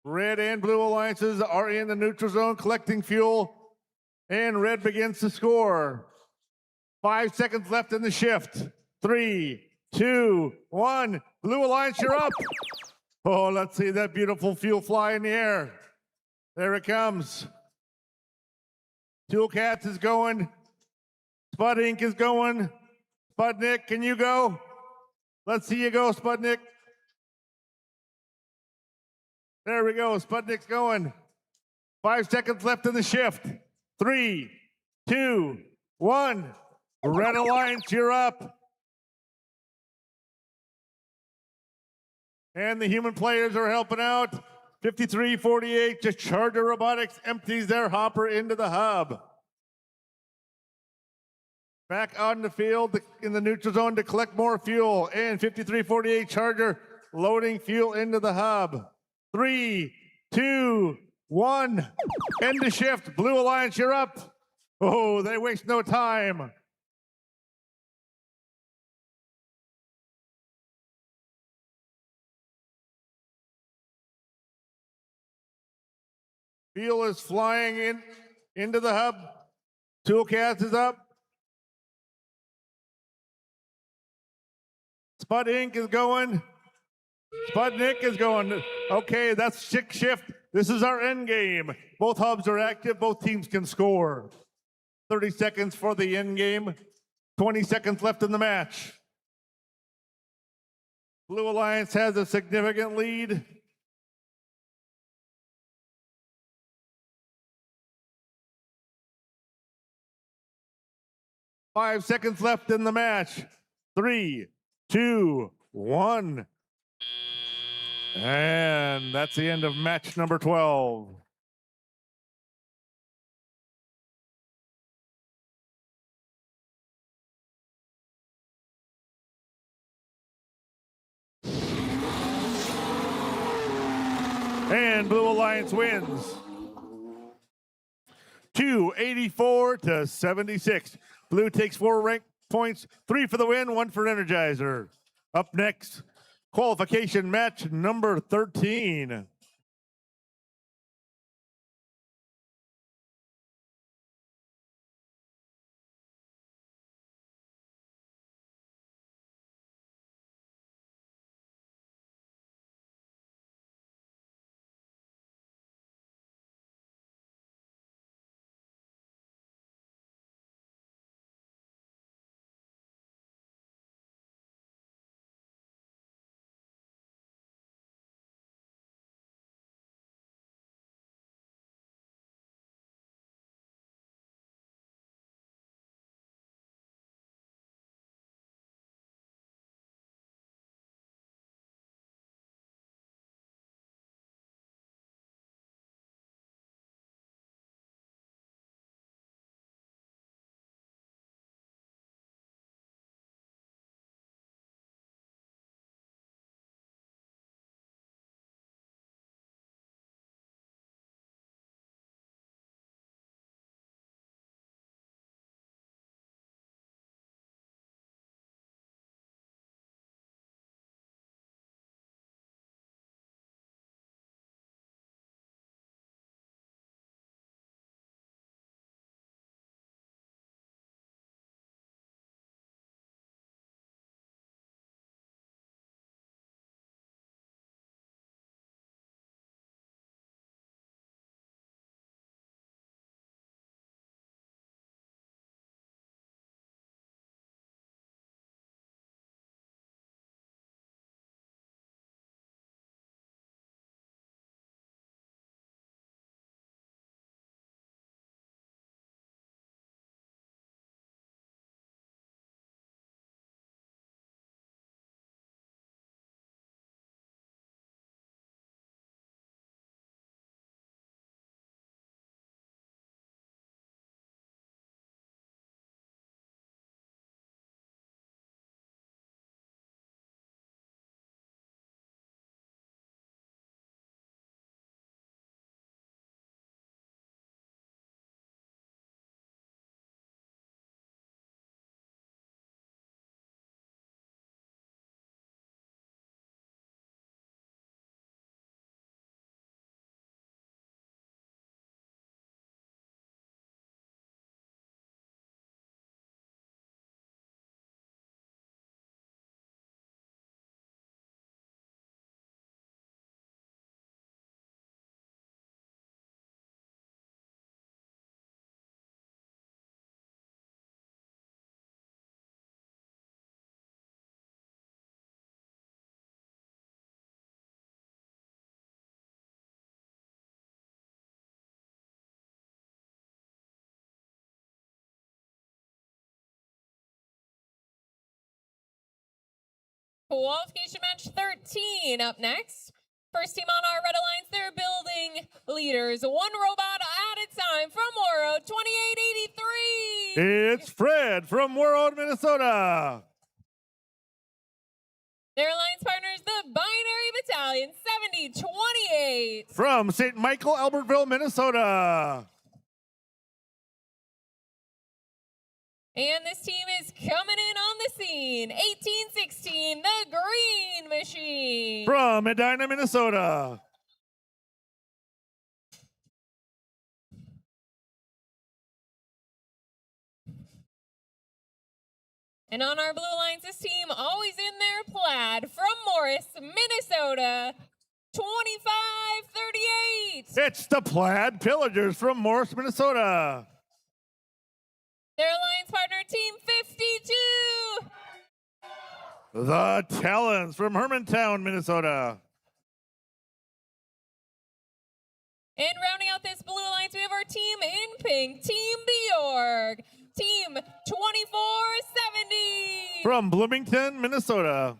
Red and blue alliances are in the neutral zone collecting fuel, and Red begins to score. 5 seconds left in the shift. 3, 2, 1. Blue Alliance, you're up. Oh, let's see that beautiful fuel fly in the air. There it comes. Toolcats is going. Spud Inc. is going. Sputnik, can you go? Let's see you go, Sputnik. There we go. Sputnik's going. 5 seconds left in the shift. 3, 2, 1. Red Alliance, you're up. And the human players are helping out. 53-48, just Charger Robotics empties their hopper into the hub. Back on the field in the neutral zone to collect more fuel. And 53-48 Charger loading fuel into the hub. 3, 2, 1. End of shift. Blue Alliance, you're up. Oh, they waste no time. Fuel is flying into the hub. Toolcats is up. Spud Inc. is going. Sputnik is going. Okay, that's 6 shift. This is our end game. Both hubs are active. Both teams can score. 30 seconds for the end game. 20 seconds left in the match. Blue Alliance has a significant lead. Five seconds left in the match. 3, 2, 1. And that's the end of match number 12. And Blue Alliance wins. 284-76. Blue takes 4 rank points, 3 for the win, 1 for Energizer. Up next, Qualification match number 13. Qualification match 13 up next. First team on our red alliance, they're building leaders. One robot at a time from Moro, 2883. It's Fred from World, Minnesota. Their alliance partners, the Binary Battalion, 7028. From St. Michael, Albertville, Minnesota. And this team is coming in on the scene. 1816, the Green Machine. From Medina, Minnesota. And on our Blue Alliances team, always in their plaid, from Morris, Minnesota, 2538. It's the Plaid Pillagers from Morris, Minnesota. Their alliance partner, Team 52. The Talons from Hermantown, Minnesota. And rounding out this Blue Alliance, we have our team in pink, Team Bjorg, Team 2470. From Bloomington, Minnesota.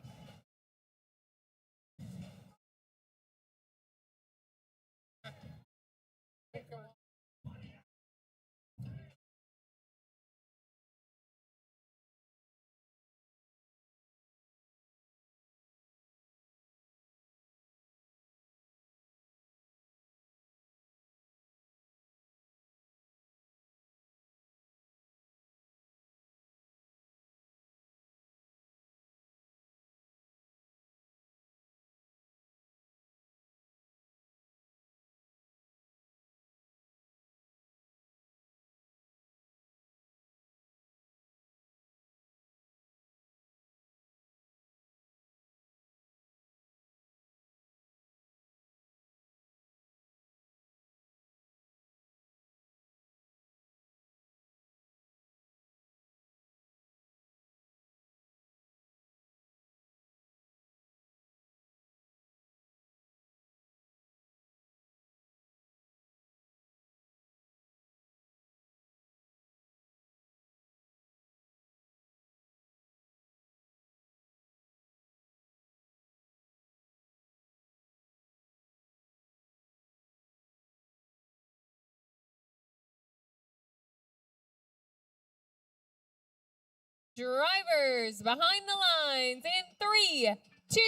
Drivers behind the lines in 3, 2,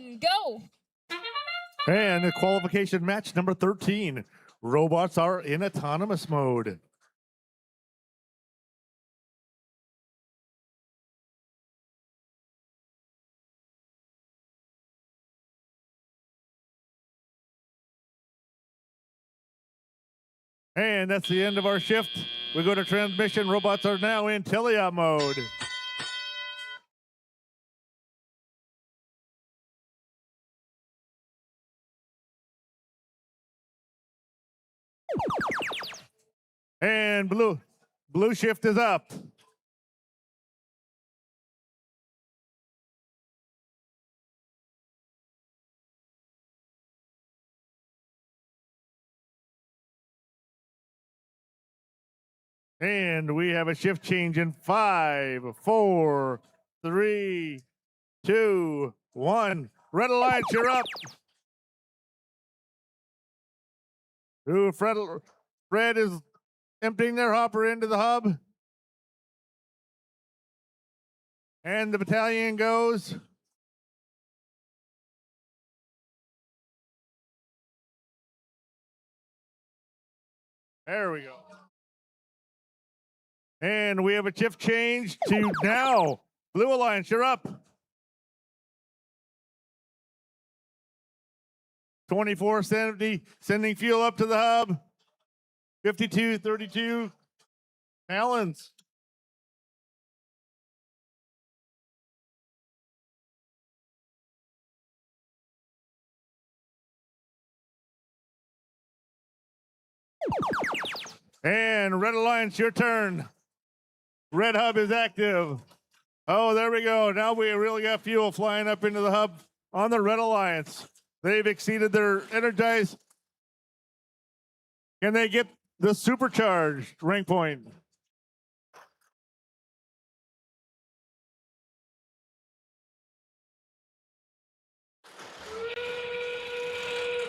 1, go. And the qualification match number 13. Robots are in autonomous mode. And that's the end of our shift. We go to transmission. Robots are now in teleop mode. And blue shift is up. And we have a shift change in 5, 4, 3, 2, 1. Red Alliance, you're up. Ooh, Fred is emptying their hopper into the hub. And the battalion goes. There we go. And we have a shift change to now. Blue Alliance, you're up. 2470, sending fuel up to the hub. 5232. Balance. And Red Alliance, your turn. Red hub is active. Oh, there we go. Now we really got fuel flying up into the hub on the Red Alliance. They've exceeded their energize. Can they get the supercharged rank point?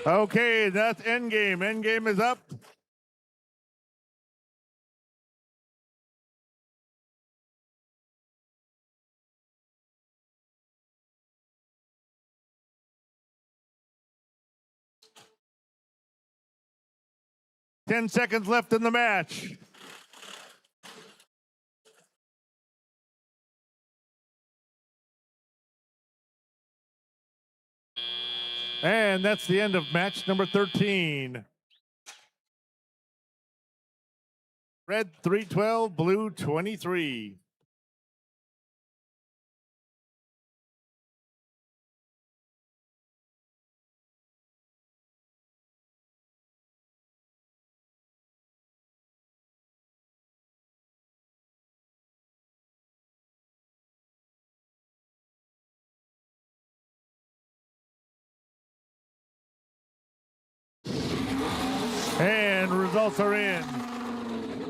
Okay, that's endgame. Endgame is up. Ten seconds left in the match. And that's the end of match number 13. Red 312, blue 23. And results are in.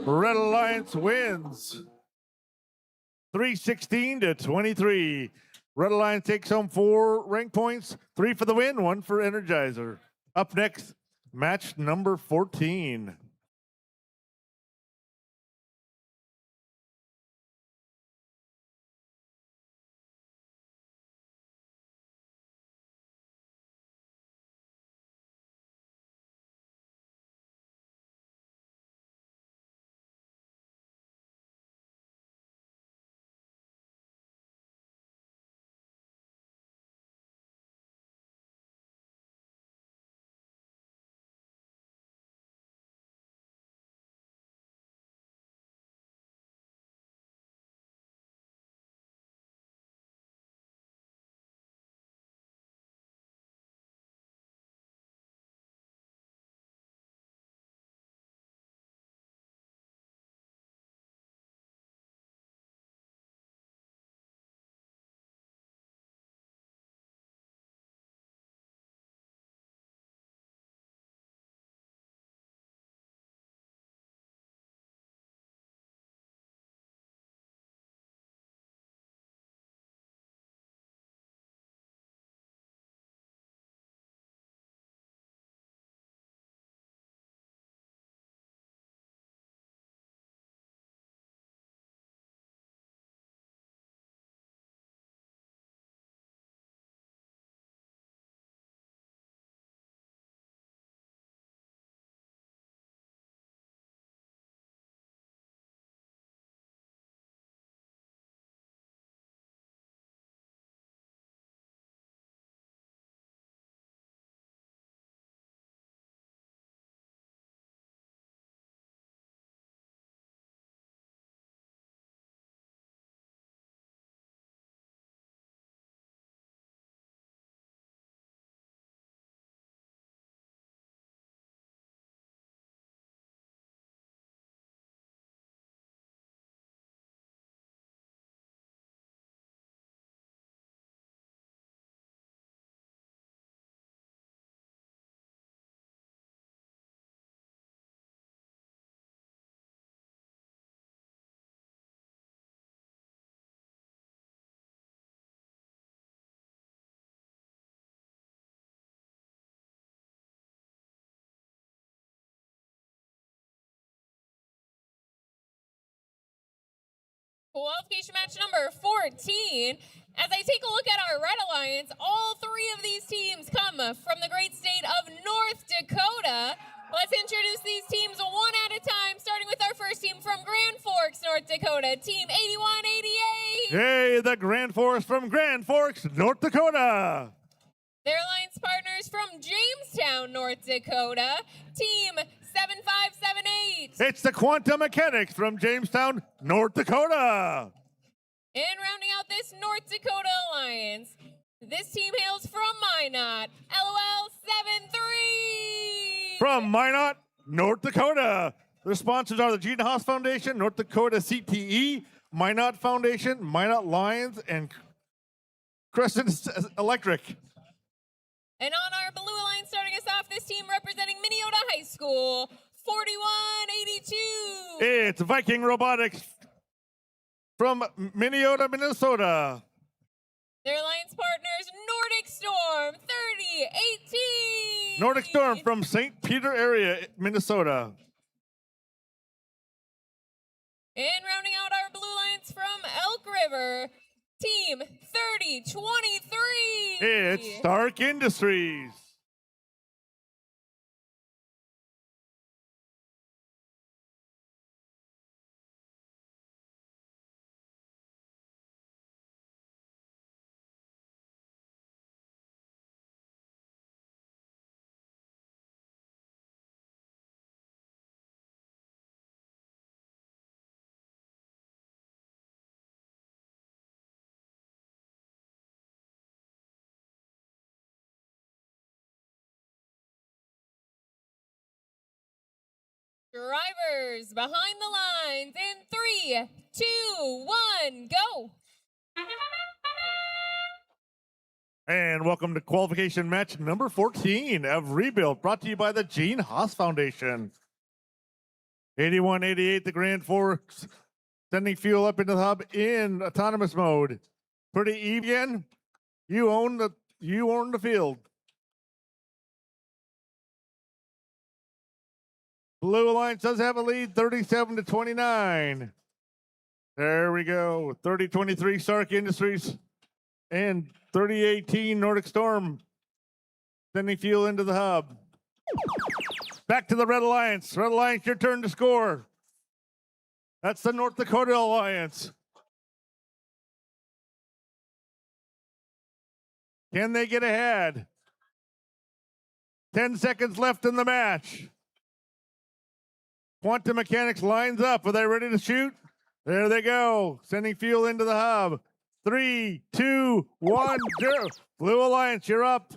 Red Alliance wins 316 to 23. Red Alliance takes home 4 rank points, 3 for the win, 1 for Energizer. Up next, match number 14. Qualification match number 14. As I take a look at our Red Alliance, all three of these teams come from the great state of North Dakota. Let's introduce these teams one at a time, starting with our first team from Grand Forks, North Dakota, Team 8188. Hey, the Grand Forks from Grand Forks, North Dakota. Their alliance partners from Jamestown, North Dakota, Team 7578. It's the Quantum Mechanics from Jamestown, North Dakota. And rounding out this North Dakota alliance, this team hails from Minot, LOL 73. From Minot, North Dakota. Their sponsors are the Gene Haas Foundation, North Dakota CTE, Minot Foundation, Minot Lions, and Crescent Electric. And on our blue alliance, starting us off, this team representing Minneota High School, 4182. It's Viking Robotics from Minneota, Minnesota. Their alliance partners, Nordic Storm, 3018. Nordic Storm from St. Peter area, Minnesota. And rounding out our blue alliance from Elk River, Team 3023. It's Stark Industries. Drivers behind the lines in 3, 2, 1, go. And welcome to qualification match number 14 of Rebuild, brought to you by the Gene Haas Foundation. 8188, the Grand Forks, sending fuel up into the hub in autonomous mode. Pretty even. You own the field. Blue Alliance does have a lead, 37-29. There we go. 30-23 Stark Industries and 30-18 Nordic Storm sending fuel into the hub. Back to the Red Alliance. Red Alliance, your turn to score. That's the North Dakota Alliance. Can they get ahead? 10 seconds left in the match. Quantum Mechanics lines up. Are they ready to shoot? There they go. Sending fuel into the hub. 3, 2, 1, 0. Blue Alliance, you're up.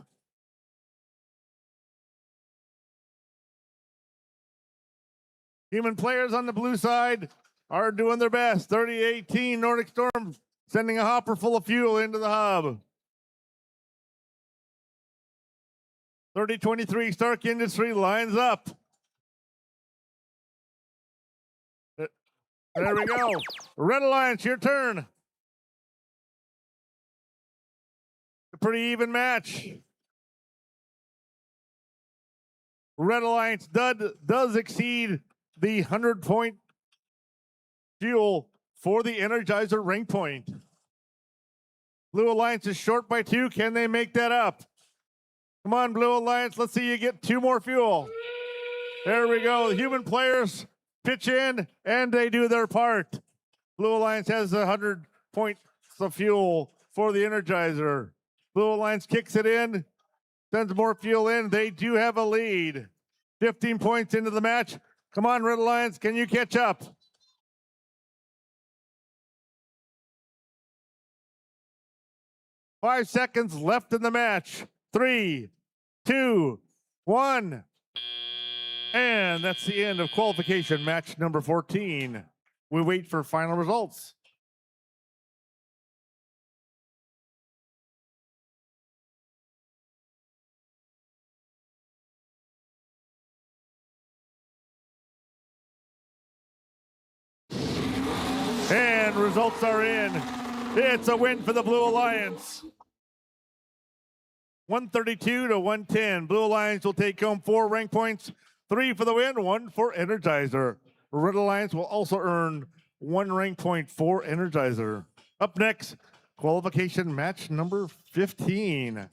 Human players on the blue side are doing their best. 30-18 Nordic Storm sending a hopper full of fuel into the hub. 30-23 Stark Industry lines up. There we go. Red Alliance, your turn. A pretty even match. Red Alliance does exceed the 100-point fuel for the Energizer rank point. Blue Alliance is short by 2. Can they make that up? Come on, Blue Alliance. Let's see you get 2 more fuel. There we go. The human players pitch in, and they do their part. Blue Alliance has 100 points of fuel for the Energizer. Blue Alliance kicks it in, sends more fuel in. They do have a lead. 15 points into the match. Come on, Red Alliance, can you catch up? Five seconds left in the match. 3, 2, 1. And that's the end of qualification match number 14. We wait for final results. And results are in. It's a win for the Blue Alliance. 132 to 110. Blue Alliance will take home 4 rank points, 3 for the win, 1 for Energizer. Red Alliance will also earn 1 rank point for Energizer. Up next, qualification match number 15.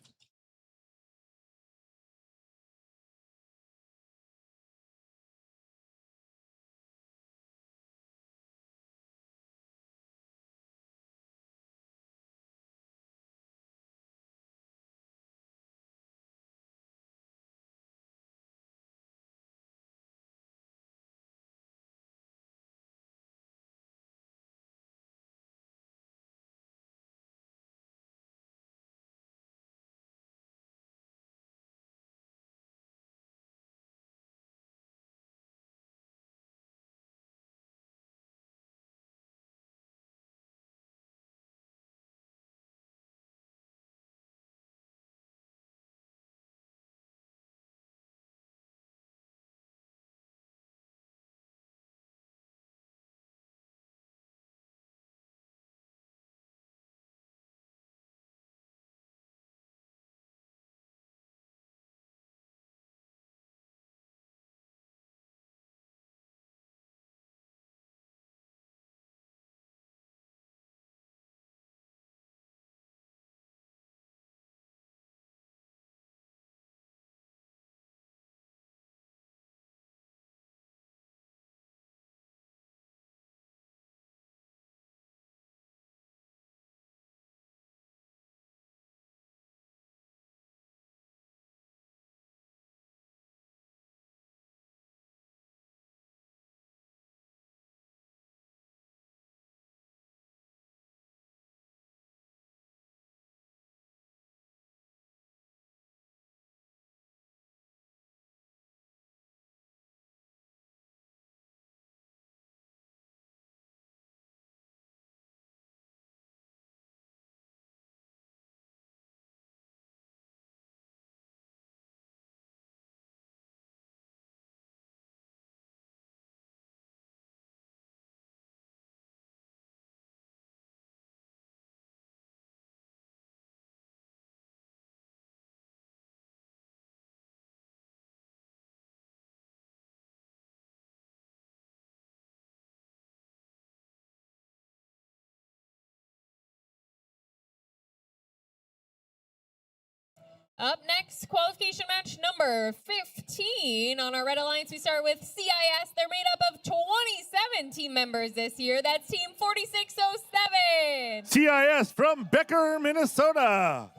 Up next, qualification match number 15. On our Red Alliance, we start with CIS. They're made up of 27 team members this year. That's Team 4607. CIS from Becker, Minnesota.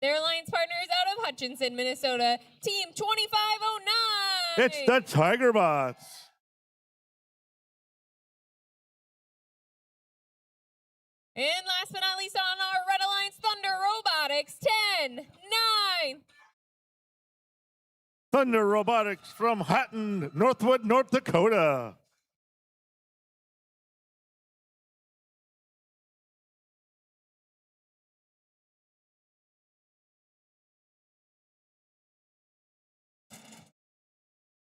Their alliance partner is out of Hutchinson, Minnesota. Team 2509. It's the Tiger Bots. And last but not least, on our Red Alliance, Thunder Robotics, 10-9. Thunder Robotics from Hatton, Northwood, North Dakota.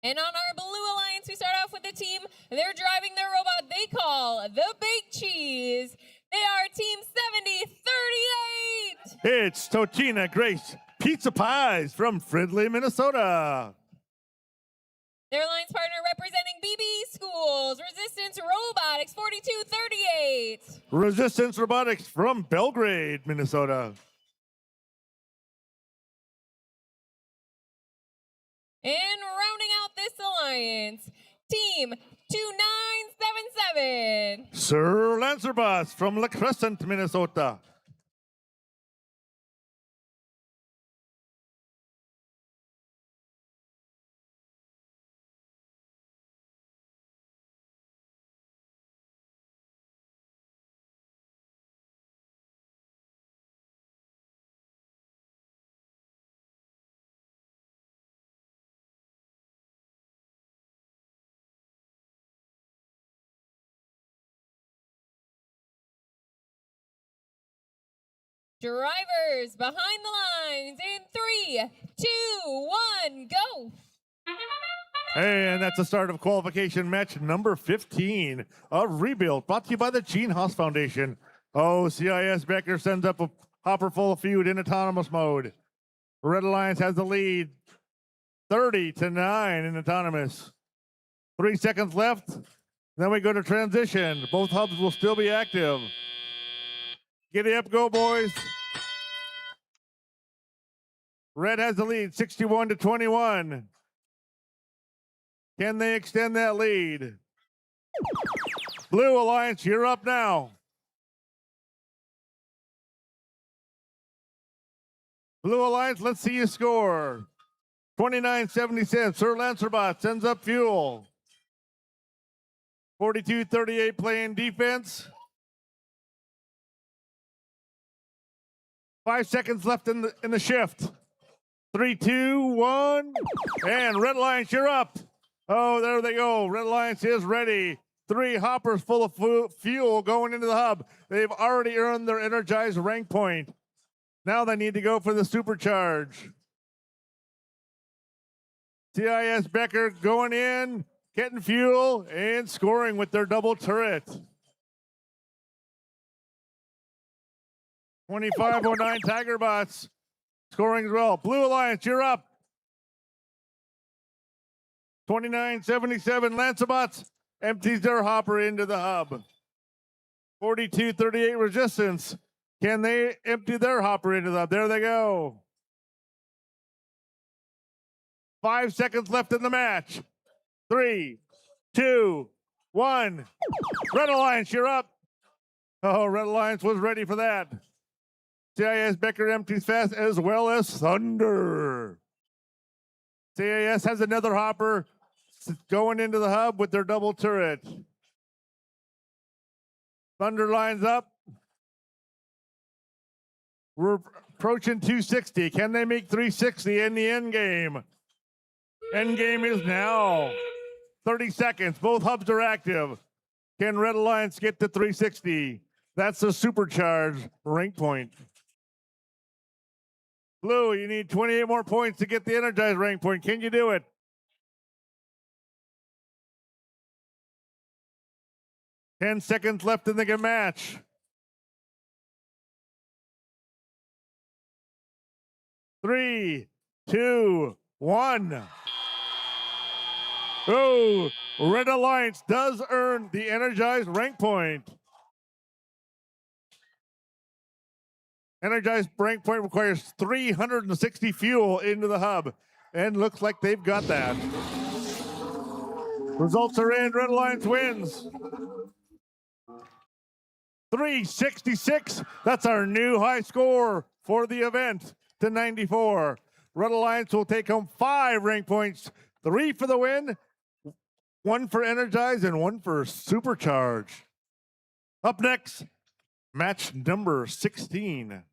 And on our Blue Alliance, we start off with the team. They're driving their robot they call the Big Cheese. They are Team 7038. It's Totina Grace Pizza Pies from Fridley, Minnesota. Their alliance partner representing BB Schools, Resistance Robotics 4238. Resistance Robotics from Belgrade, Minnesota. And rounding out this alliance, Team 2977. Sir Lancerboss from La Crescent, Minnesota. Drivers behind the lines in 3, 2, 1, go. And that's the start of qualification match number 15, a rebuild brought to you by the Gene Haas Foundation. Oh, CIS Becker sends up a hopper full of feud in autonomous mode. Red Alliance has the lead, 30-9 in autonomous. 3 seconds left. Then we go to transition. Both hubs will still be active. Giddy up, go boys. Red has the lead, 61 to 21. Can they extend that lead? Blue Alliance, you're up now. Blue Alliance, let's see you score. 29-77. Sir Lancerbot sends up fuel. 42-38 playing defense. 5 seconds left in the shift. 3, 2, 1. And Red Alliance, you're up. Oh, there they go. Red Alliance is ready. 3 hoppers full of fuel going into the hub. They've already earned their energized rank point. Now they need to go for the supercharge. CIS Becker going in, getting fuel, and scoring with their double turret. 2509 Tiger Bots scoring as well. Blue Alliance, you're up. 2977 Lanceabots empties their hopper into the hub. 4238 Resistance. Can they empty their hopper into the hub? There they go. 5 seconds left in the match. 3, 2, 1. Red Alliance, you're up. Oh, Red Alliance was ready for that. CIS Becker empties fast as well as Thunder. CIS has another hopper going into the hub with their double turret. Thunder lines up. We're approaching 260. Can they make 360 in the end game? End game is now. 30 seconds. Both hubs are active. Can Red Alliance get to 360? That's a supercharged rank point. Blue, you need 28 more points to get the energized rank point. Can you do it? Ten seconds left in the match. 3, 2, 1. Oh, Red Alliance does earn the energized rank point. Energized rank point requires 360 fuel into the hub, and looks like they've got that. Results are in. Red Alliance wins. 366. That's our new high score for the event to 94. Red Alliance will take home 5 rank points, 3 for the win, 1 for energize, and 1 for supercharge. Up next, match number 16.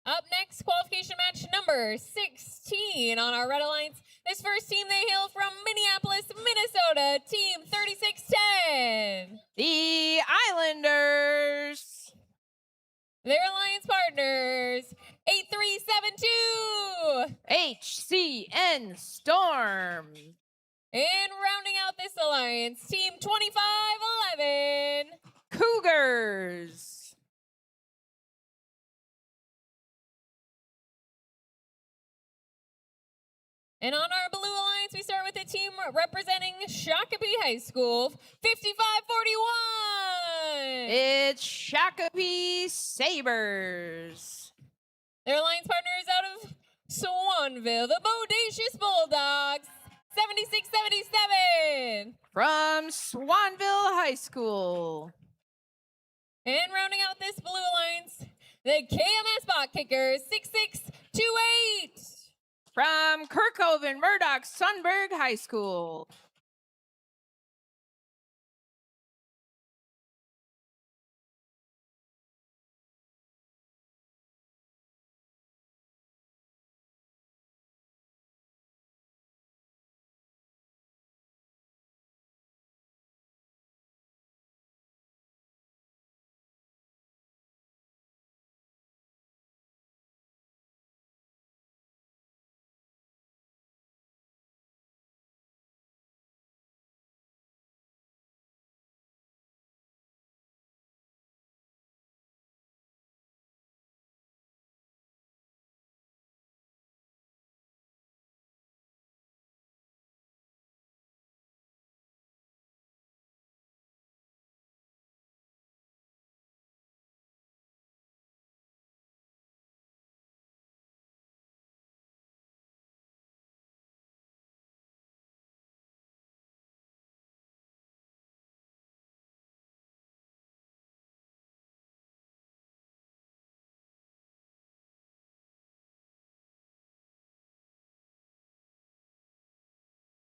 Up next, qualification match number 16 on our Red Alliance. This first team, they hail from Minneapolis, Minnesota, team 3610. The Islanders. Their alliance partners, 8372. HCN Storm. And rounding out this alliance, team 2511. Cougars. And on our blue alliance, we start with the team representing Shakopee High School, 5541. It's Shakopee Sabres. Their alliance partner is out of Swanville, the Bodacious Bulldogs, 7677. From Swanville High School. And rounding out this blue alliance, the KMS Bot Kickers, 6628. From Kirkhoven Murdoch Sunberg High School.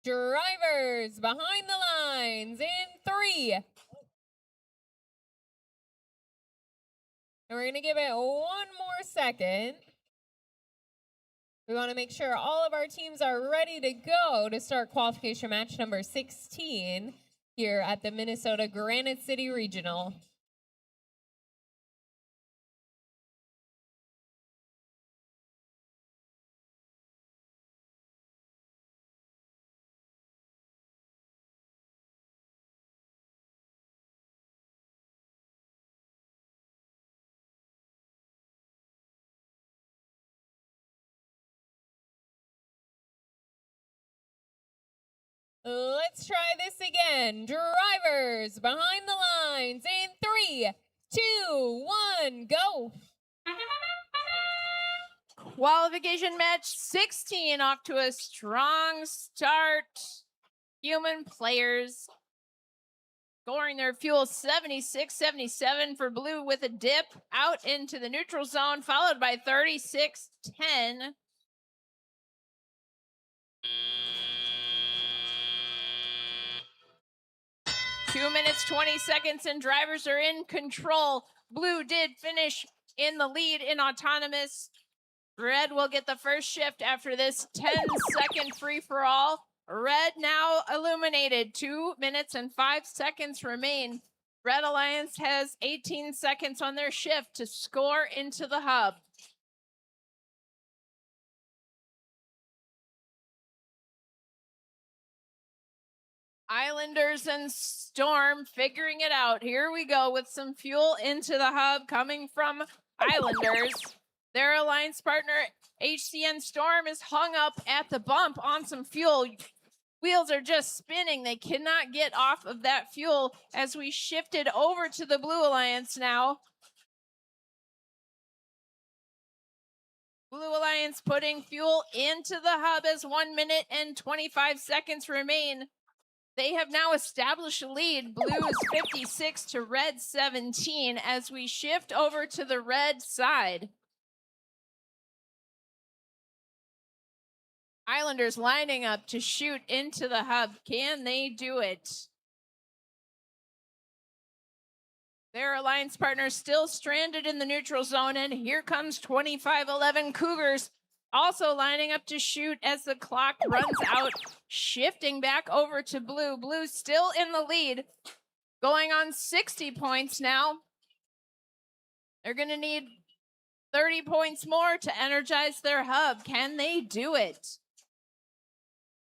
Drivers behind the lines in 3. And we're going to give it one more second. We want to make sure all of our teams are ready to go to start qualification match number 16 here at the Minnesota Granite City Regional. Let's try this again. Drivers behind the lines in 3, 2, 1, go. Qualification match 16 off to a strong start. Human players scoring their fuel 76-77 for blue with a dip out into the neutral zone, followed by 36-10. Two minutes, 20 seconds, and drivers are in control. Blue did finish in the lead in autonomous. Red will get the first shift after this 10-second free-for-all. Red now illuminated. 2 minutes and 5 seconds remain. Red Alliance has 18 seconds on their shift to score into the hub. Islanders and Storm figuring it out. Here we go with some fuel into the hub coming from Islanders. Their alliance partner, HCN Storm, is hung up at the bump on some fuel. Wheels are just spinning. They cannot get off of that fuel as we shifted over to the Blue Alliance now. Blue Alliance putting fuel into the hub as 1 minute and 25 seconds remain. They have now established a lead. Blue is 56 to red 17 as we shift over to the red side. Islanders lining up to shoot into the hub. Can they do it? Their alliance partner still stranded in the neutral zone, and here comes 2511 Cougars, also lining up to shoot as the clock runs out, shifting back over to Blue. Blue still in the lead, going on 60 points now. They're going to need 30 points more to energize their hub. Can they do it?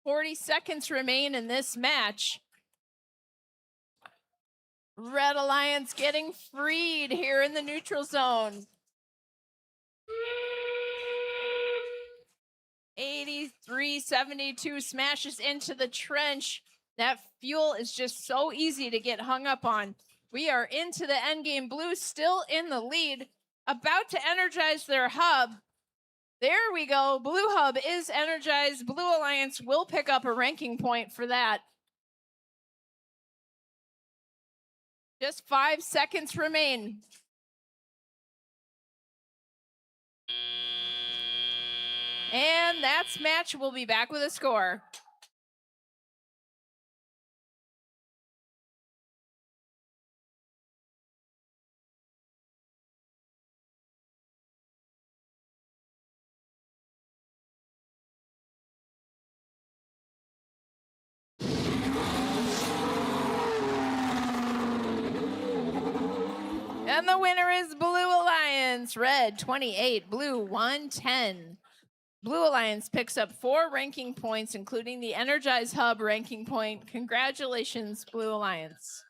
40 seconds remain in this match. Red Alliance getting freed here in the neutral zone. 83-72 smashes into the trench. That fuel is just so easy to get hung up on. We are into the end game. Blue still in the lead, about to energize their hub. There we go. Blue hub is energized. Blue Alliance will pick up a ranking point for that. Just 5 seconds remain. And that's match. We'll be back with a score. And the winner is Blue Alliance. Red 28, Blue 110. Blue Alliance picks up 4 ranking points, including the Energize Hub ranking point. Congratulations, Blue Alliance.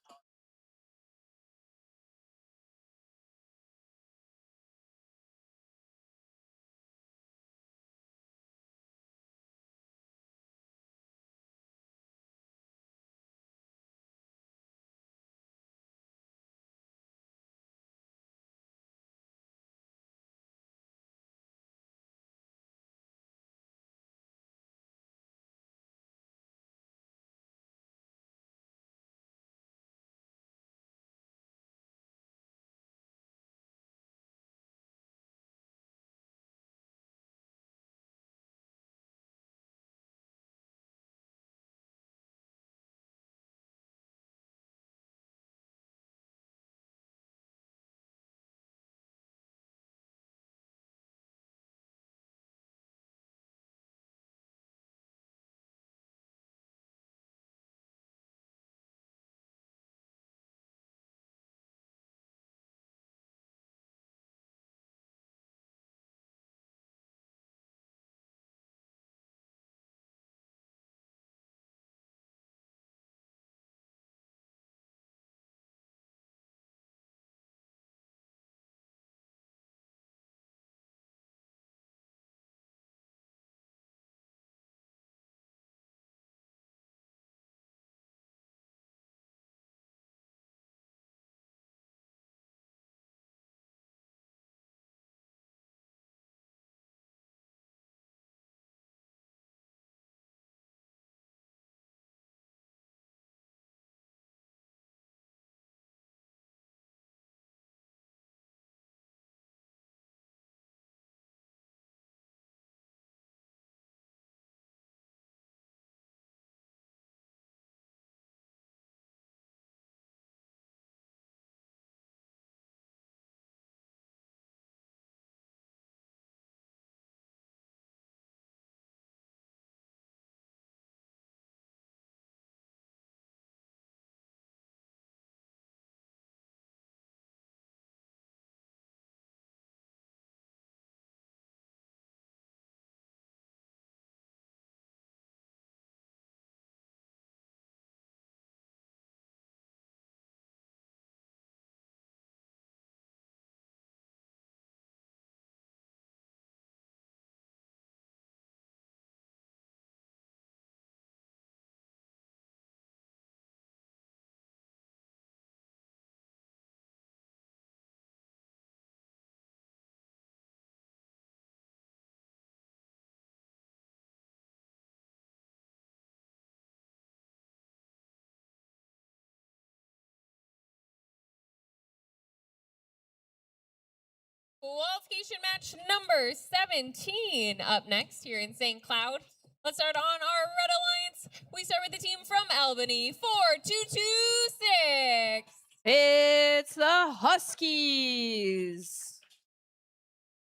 Qualification match number 17 up next here in St. Cloud. Let's start on our Red Alliance. We start with the team from Albany, 4226. It's it's the Huskies.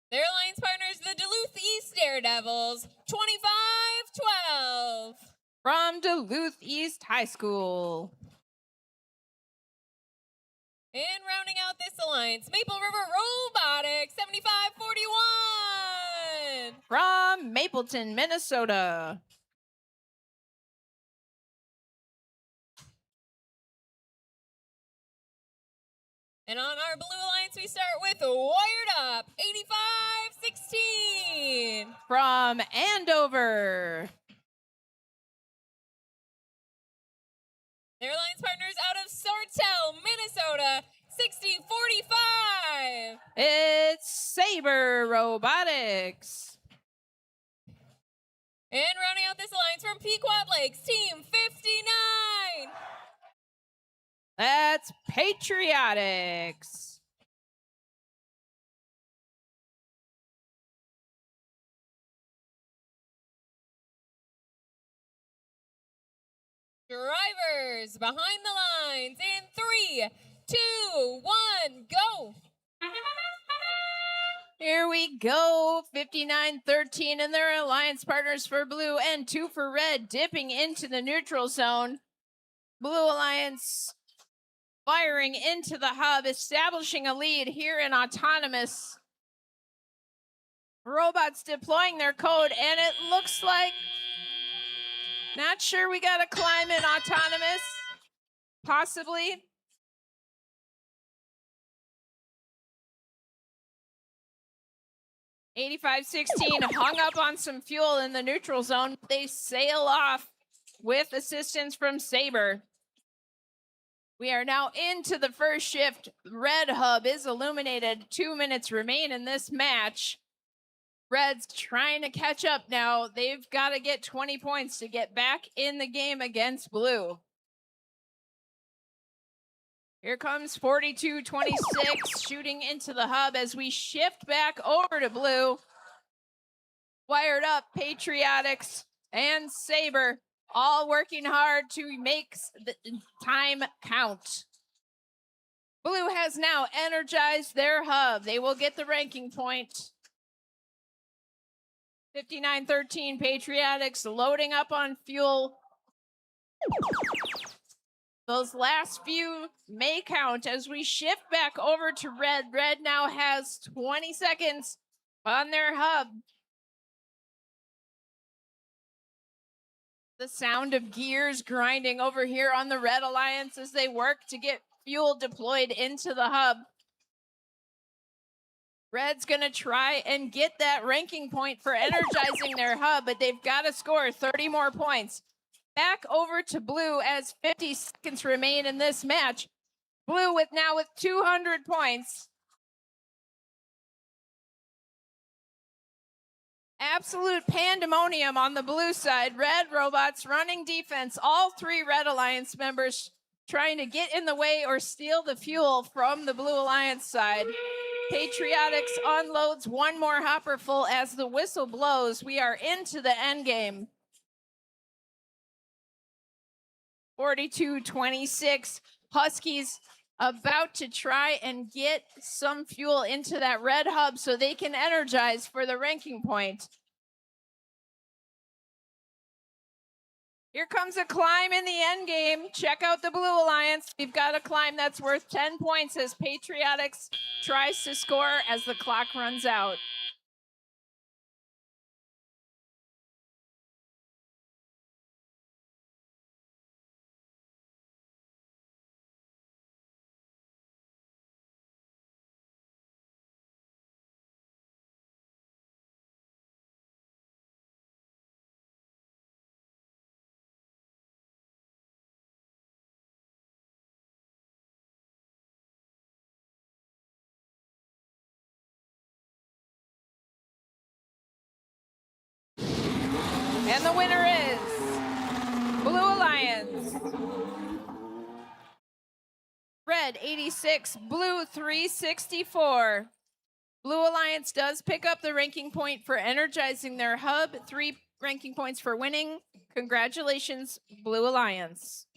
Their alliance partners, the Duluth East Daredevils, 25-12. From Duluth East High School. And rounding out this alliance, Maple River Robotics, 75-41. From Mapleton, Minnesota. And on our blue alliance, we start with Wired Up, 85-16. From Andover. Their alliance partners out of Sartell, Minnesota, 60-45. It's Saber Robotics. And rounding out this alliance from Pequot Lakes, Team 59. That's Patriotics. Drivers behind the lines in 3, 2, 1, go. Here we go. 59-13 and their alliance partners for blue and 2 for red, dipping into the neutral zone. Blue alliance firing into the hub, establishing a lead here in autonomous. Robots deploying their code, and it looks like, not sure we got to climb in autonomous, possibly. $85-16 hung up on some fuel in the neutral zone. They sail off with assistance from Saber. We are now into the first shift. Red hub is illuminated. 2 minutes remain in this match. Red's trying to catch up now. They've got to get 20 points to get back in the game against blue. Here comes 42-26 shooting into the hub as we shift back over to blue. Wired Up, Patriotics, and Saber all working hard to make the time count. Blue has now energized their hub. They will get the ranking point. 59-13 Patriotics loading up on fuel. Those last few may count as we shift back over to red. Red now has 20 seconds on their hub. The sound of gears grinding over here on the Red Alliance as they work to get fuel deployed into the hub. Red's going to try and get that ranking point for energizing their hub, but they've got to score 30 more points. Back over to blue as 50 seconds remain in this match. Blue with 200 points. Absolute pandemonium on the blue side. Red robots running defense. All 3 Red Alliance members trying to get in the way or steal the fuel from the Blue Alliance side. Patriotics unloads one more hopper full as the whistle blows. We are into the end game. 42-26. Huskies about to try and get some fuel into that red hub so they can energize for the ranking point. Here comes a climb in the end game. Check out the Blue Alliance. We've got a climb that's worth 10 points as Patriotics tries to score as the clock runs out. And the winner is Blue Alliance. Red 86, blue 364. Blue Alliance does pick up the ranking point for energizing their hub, 3 ranking points for winning. Congratulations, Blue Alliance.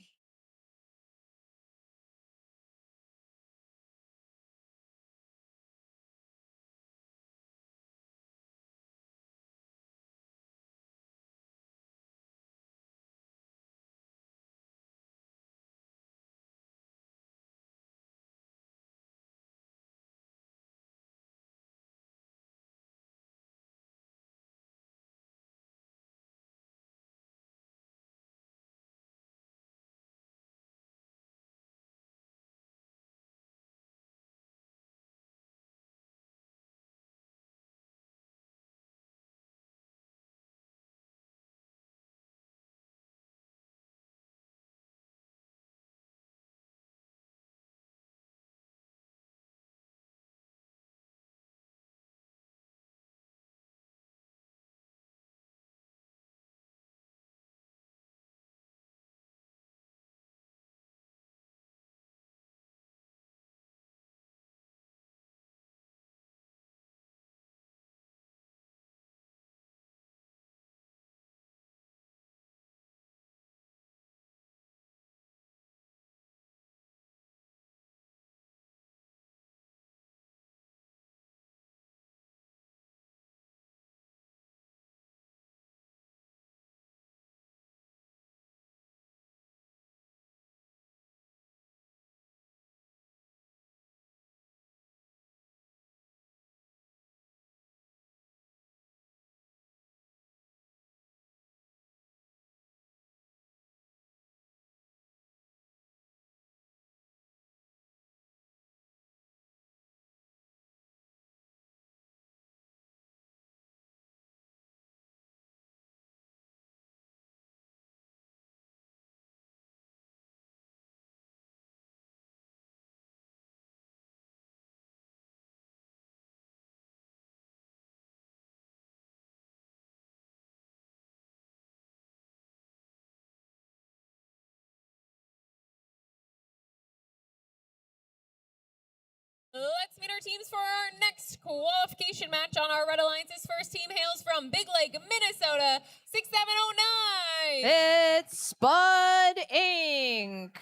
teams for our next qualification match on our Red Alliance's first team hails from Big Lake, Minnesota, 6709. It's Spud Inc.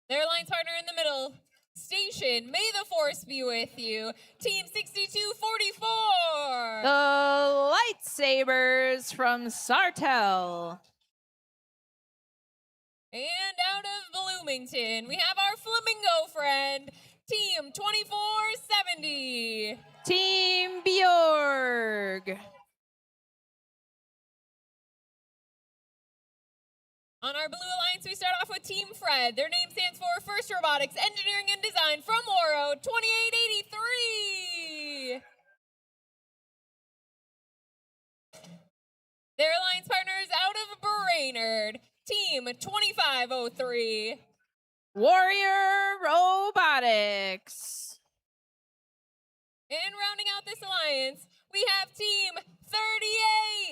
Their alliance partner in the middle station, may the force be with you, Team 6244. The Lightsabers from Sartell. And out of Bloomington, we have our Flamingo friend, Team 2470. Team Bjorg. On our Blue Alliance, we start off with Team Fred. Their name stands for First Robotics, Engineering and Design from Oro, 2883. Their alliance partner is out of Brainerd, Team 2503. Warrior Robotics. And rounding out this alliance, we have Team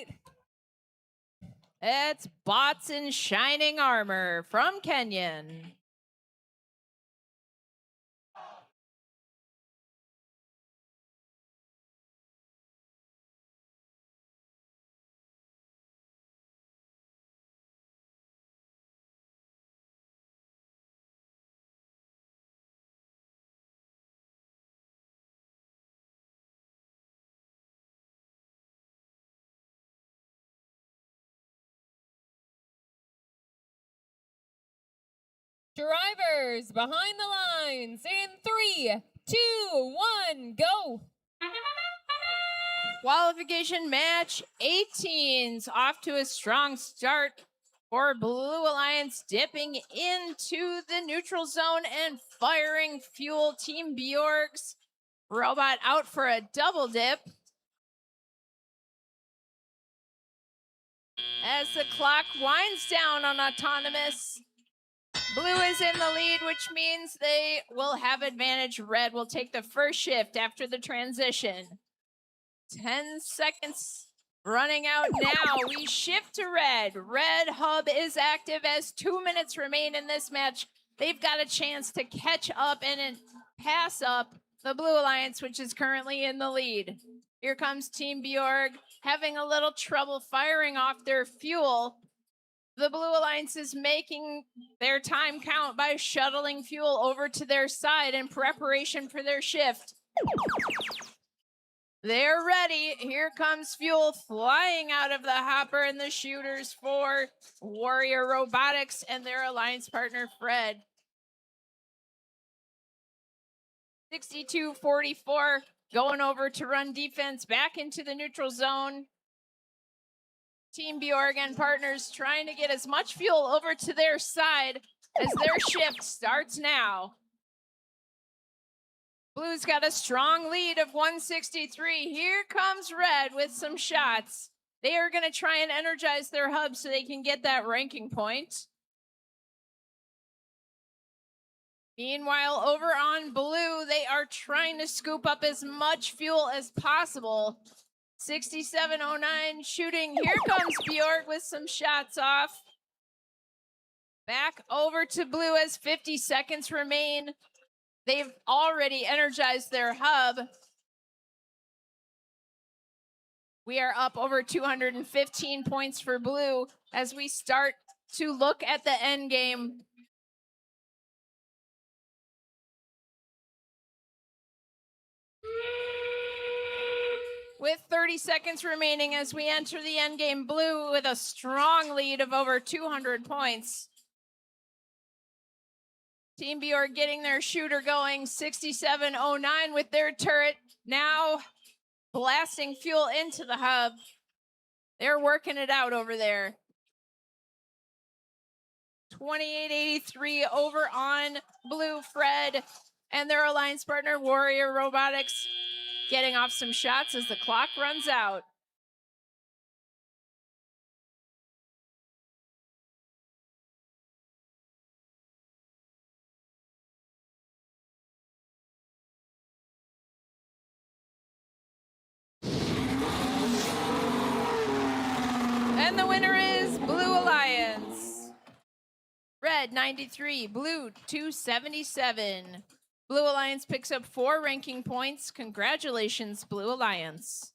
38. It's Bots in Shining Armor from Kenyon. Drivers behind the lines in 3, 2, 1, go. Qualification match 18's off to a strong start for Blue Alliance, dipping into the neutral zone and firing fuel. Team Bjorg's robot out for a double dip. As the clock winds down on autonomous, Blue is in the lead, which means they will have advantage. Red will take the first shift after the transition. 10 seconds running out now. We shift to red. Red hub is active as 2 minutes remain in this match. They've got a chance to catch up and pass up the Blue Alliance, which is currently in the lead. Here comes Team Bjorg, having a little trouble firing off their fuel. The Blue Alliance is making their time count by shuttling fuel over to their side in preparation for their shift. They're ready. Here comes fuel flying out of the hopper and the shooters for Warrior Robotics and their alliance partner, Fred. 6244 going over to run defense back into the neutral zone. Team Bjorg and partners trying to get as much fuel over to their side as their shift starts now. Blue's got a strong lead of 163. Here comes Red with some shots. They are going to try and energize their hub so they can get that ranking point. Meanwhile, over on Blue, they are trying to scoop up as much fuel as possible. 6709 shooting. Here comes Bjorg with some shots off. Back over to Blue as 50 seconds remain. They've already energized their hub. We are up over 215 points for Blue as we start to look at the end game. With 30 seconds remaining as we enter the endgame, Blue with a strong lead of over 200 points. Team Bjorg getting their shooter going, 6709 with their turret, now blasting fuel into the hub. They're working it out over there. 2883 over on Blue, Fred, and their alliance partner, Warrior Robotics, getting off some shots as the clock runs out. And the winner is Blue Alliance. Red 93, Blue 277. Blue Alliance picks up 4 ranking points. Congratulations, Blue Alliance.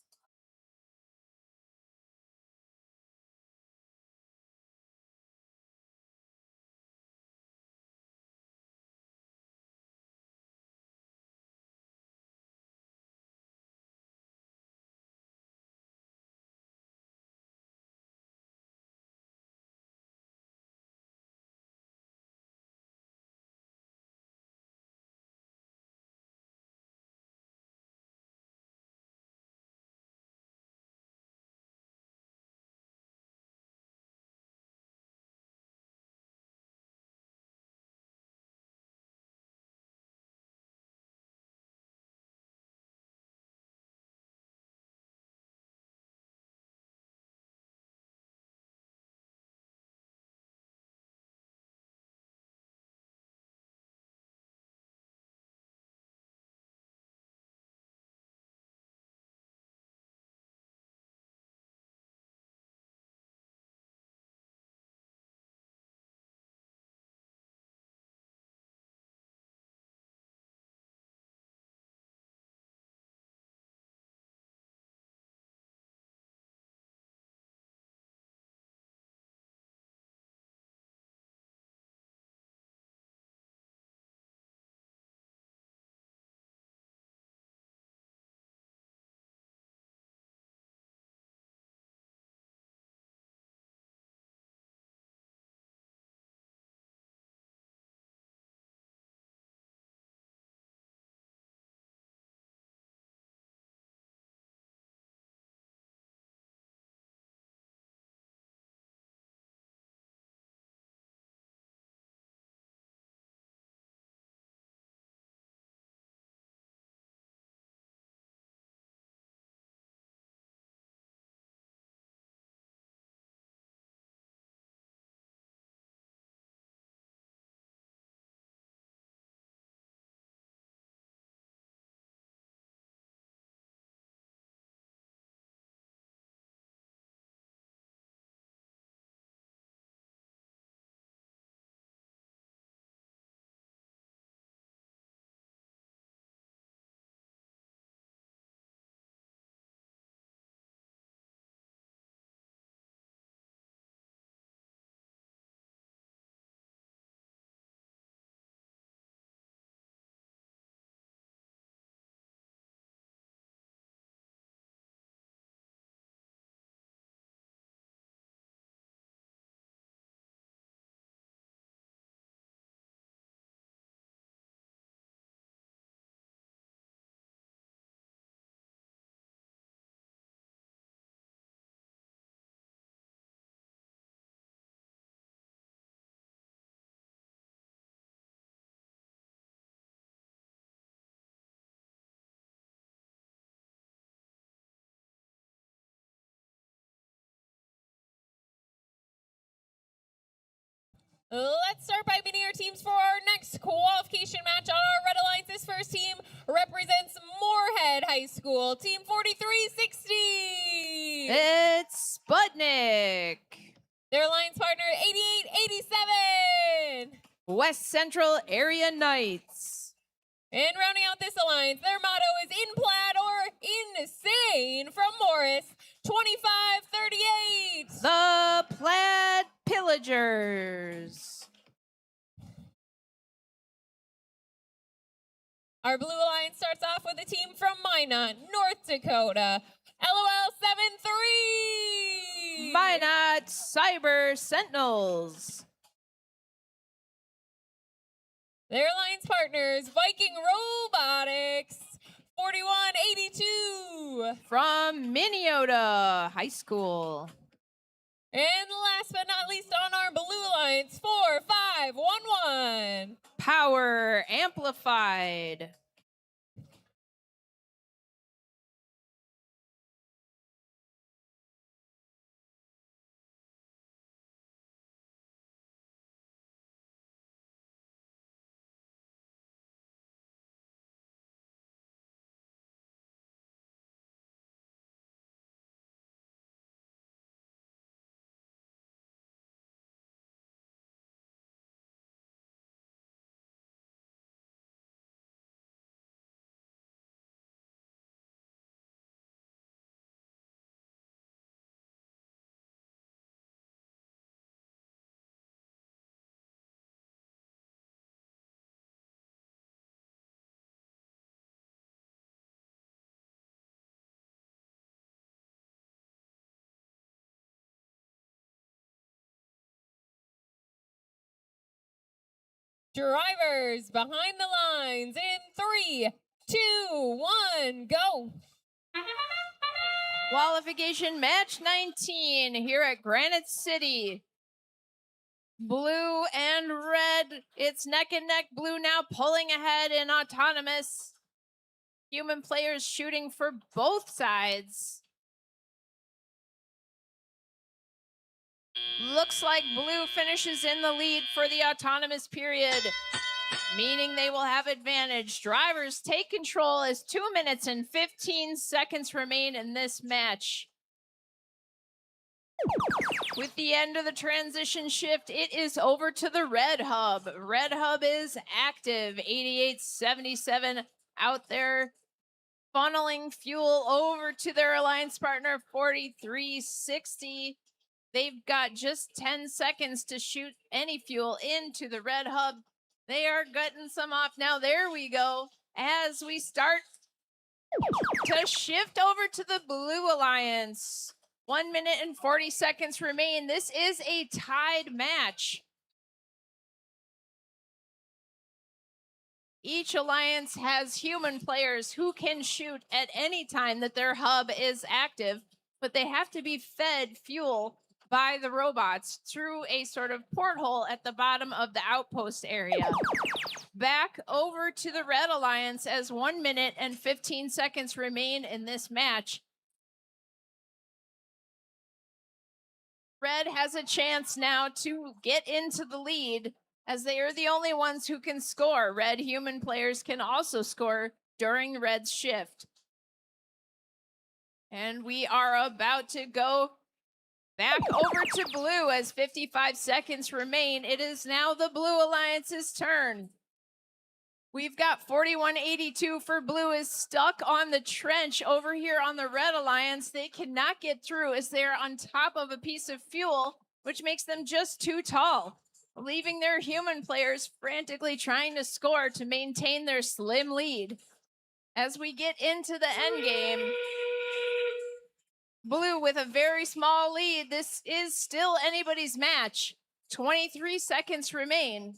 Let's start by meeting our teams for our next qualification match on our Red Alliance. This first team represents Moorhead High School, Team 4360. It's Sputnik. Their alliance partner, 8887. West Central Area Knights. And rounding out this alliance, their motto is In Plaid or Insane from Morris, 2538. The Plaid Pillagers. Our Blue Alliance starts off with a team from Minot, North Dakota, LOL 73. Minot Cyber Sentinels. Their alliance partners, Viking Robotics, 4182. From Minneota High School. And last but not least on our Blue Alliance, 4511. Power Amplified. Drivers behind the lines in 3, 2, 1, go. Qualification match 19 here at Granite City. Blue and red, it's neck and neck. Blue now pulling ahead in autonomous. Human players shooting for both sides. Looks like blue finishes in the lead for the autonomous period, meaning they will have advantage. Drivers take control as 2 minutes and 15 seconds remain in this match. With the end of the transition shift, it is over to the red hub. Red hub is active, 8877 out there, funneling fuel over to their alliance partner, 4360. They've got just 10 seconds to shoot any fuel into the red hub. They are getting some off now. There we go. As we start to shift over to the blue alliance. 1 minute and 40 seconds remain. This is a tied match. Each alliance has human players who can shoot at any time that their hub is active, but they have to be fed fuel by the robots through a sort of porthole at the bottom of the outpost area. Back over to the red alliance as 1 minute and 15 seconds remain in this match. Red has a chance now to get into the lead as they are the only ones who can score. Red human players can also score during Red's shift. And we are about to go back over to blue as 55 seconds remain. It is now the blue alliance's turn. We've got 4182 for blue is stuck on the trench over here on the red alliance. They cannot get through as they're on top of a piece of fuel, which makes them just too tall, leaving their human players frantically trying to score to maintain their slim lead. As we get into the end game, blue with a very small lead. This is still anybody's match. 23 seconds remain.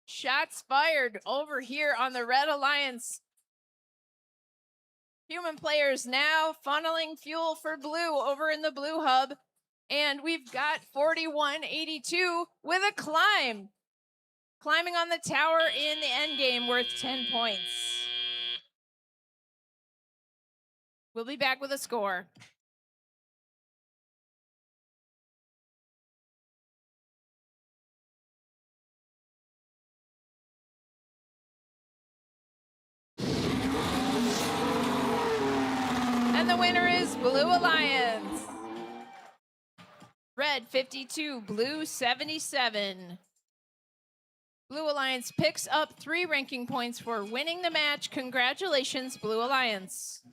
Shots fired over here on the red alliance. Human players now funneling fuel for blue over in the blue hub. And we've got 4182 with a climb. Climbing on the tower in the end game worth 10 points. We'll be back with a score. And the winner is Blue Alliance. Red 52, Blue 77. Blue Alliance picks up 3 ranking points for winning the match. Congratulations, Blue Alliance.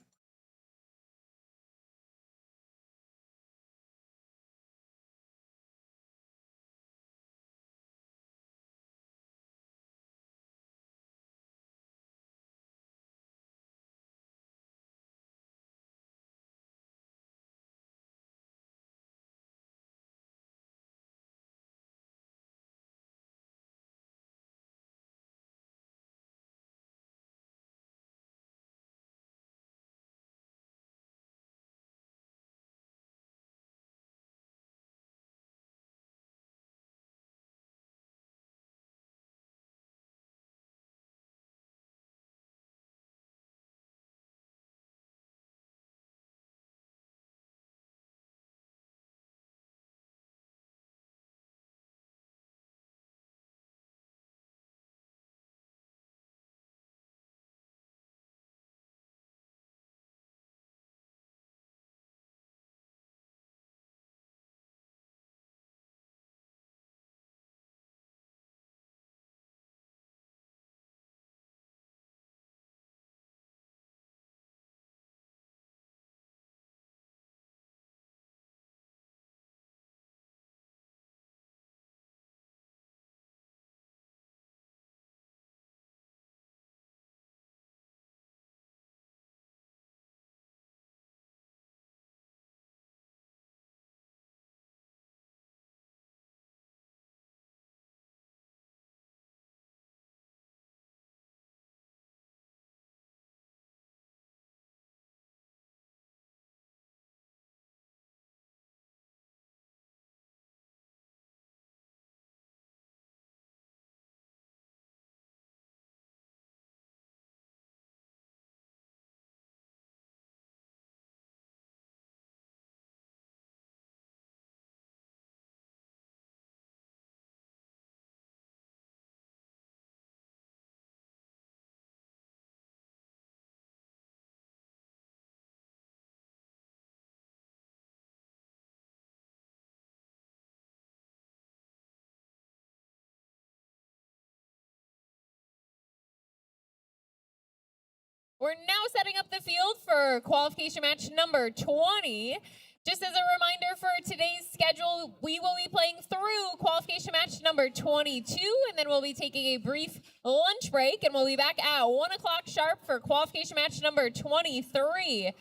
We're now setting up the field for qualification match number 20. Just as a reminder for today's schedule, we will be playing through qualification match number 22, and then we'll be taking a brief lunch break, and we'll be back at 1 o'clock sharp for qualification match number 23.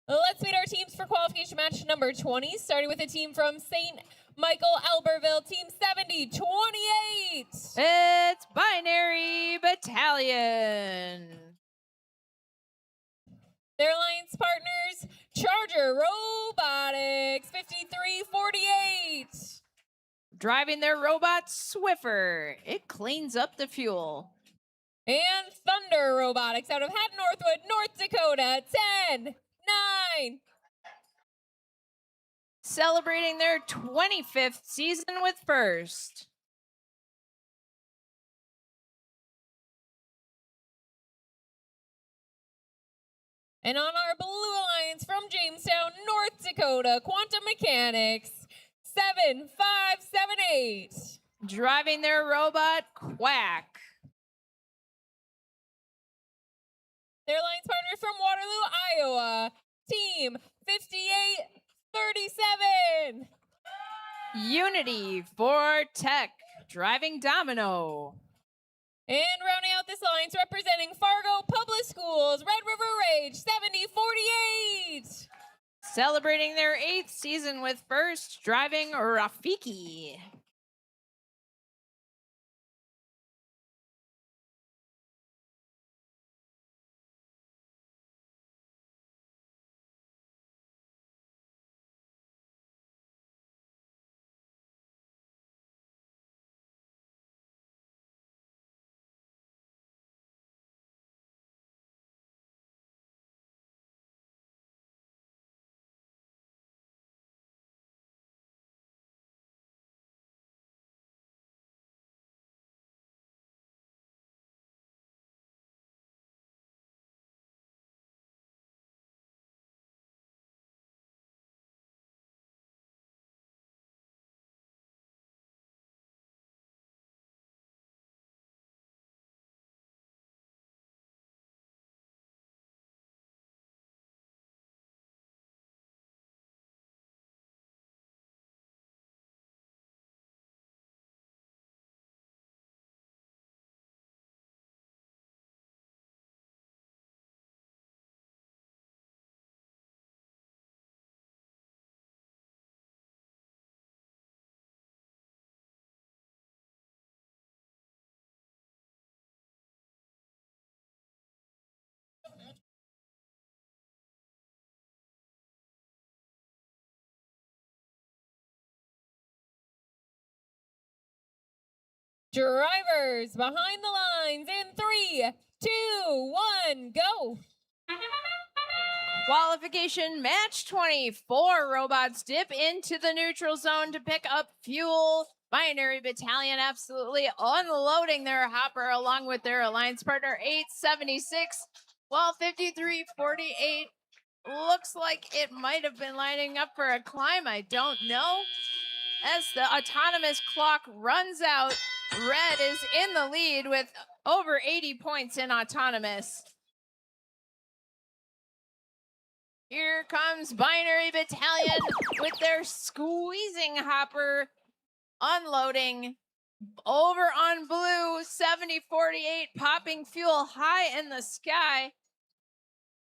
Let's meet our teams for qualification match number 20, starting with a team from St. Michael Albertville, Team 7028. It's Binary Battalion. Their alliance partners, Charger Robotics, 5348. Driving their robot Swiffer. It cleans up the fuel. And Thunder Robotics out of Haddon Northwood, North Dakota, 10, 9. Celebrating their 25th season with first. And on our Blue Alliance from Jamestown, North Dakota, Quantum Mechanics, 7578. Driving their robot Quack. Their alliance partner from Waterloo, Iowa, Team 5837. Unity for Tech. Driving Domino. And rounding out this alliance, representing Fargo Public Schools, Red River Rage, 7048. Celebrating their 8th season with first, driving Rafiki. Drivers behind the lines in 3, 2, 1, go. Qualification match 24. Robots dip into the neutral zone to pick up fuel. Binary Battalion absolutely unloading their hopper along with their alliance partner 876. While 5348 looks like it might have been lining up for a climb. I don't know. As the autonomous clock runs out, Red is in the lead with over 80 points in autonomous. Here comes Binary Battalion with their squeezing hopper, unloading over on blue, 7048 popping fuel high in the sky.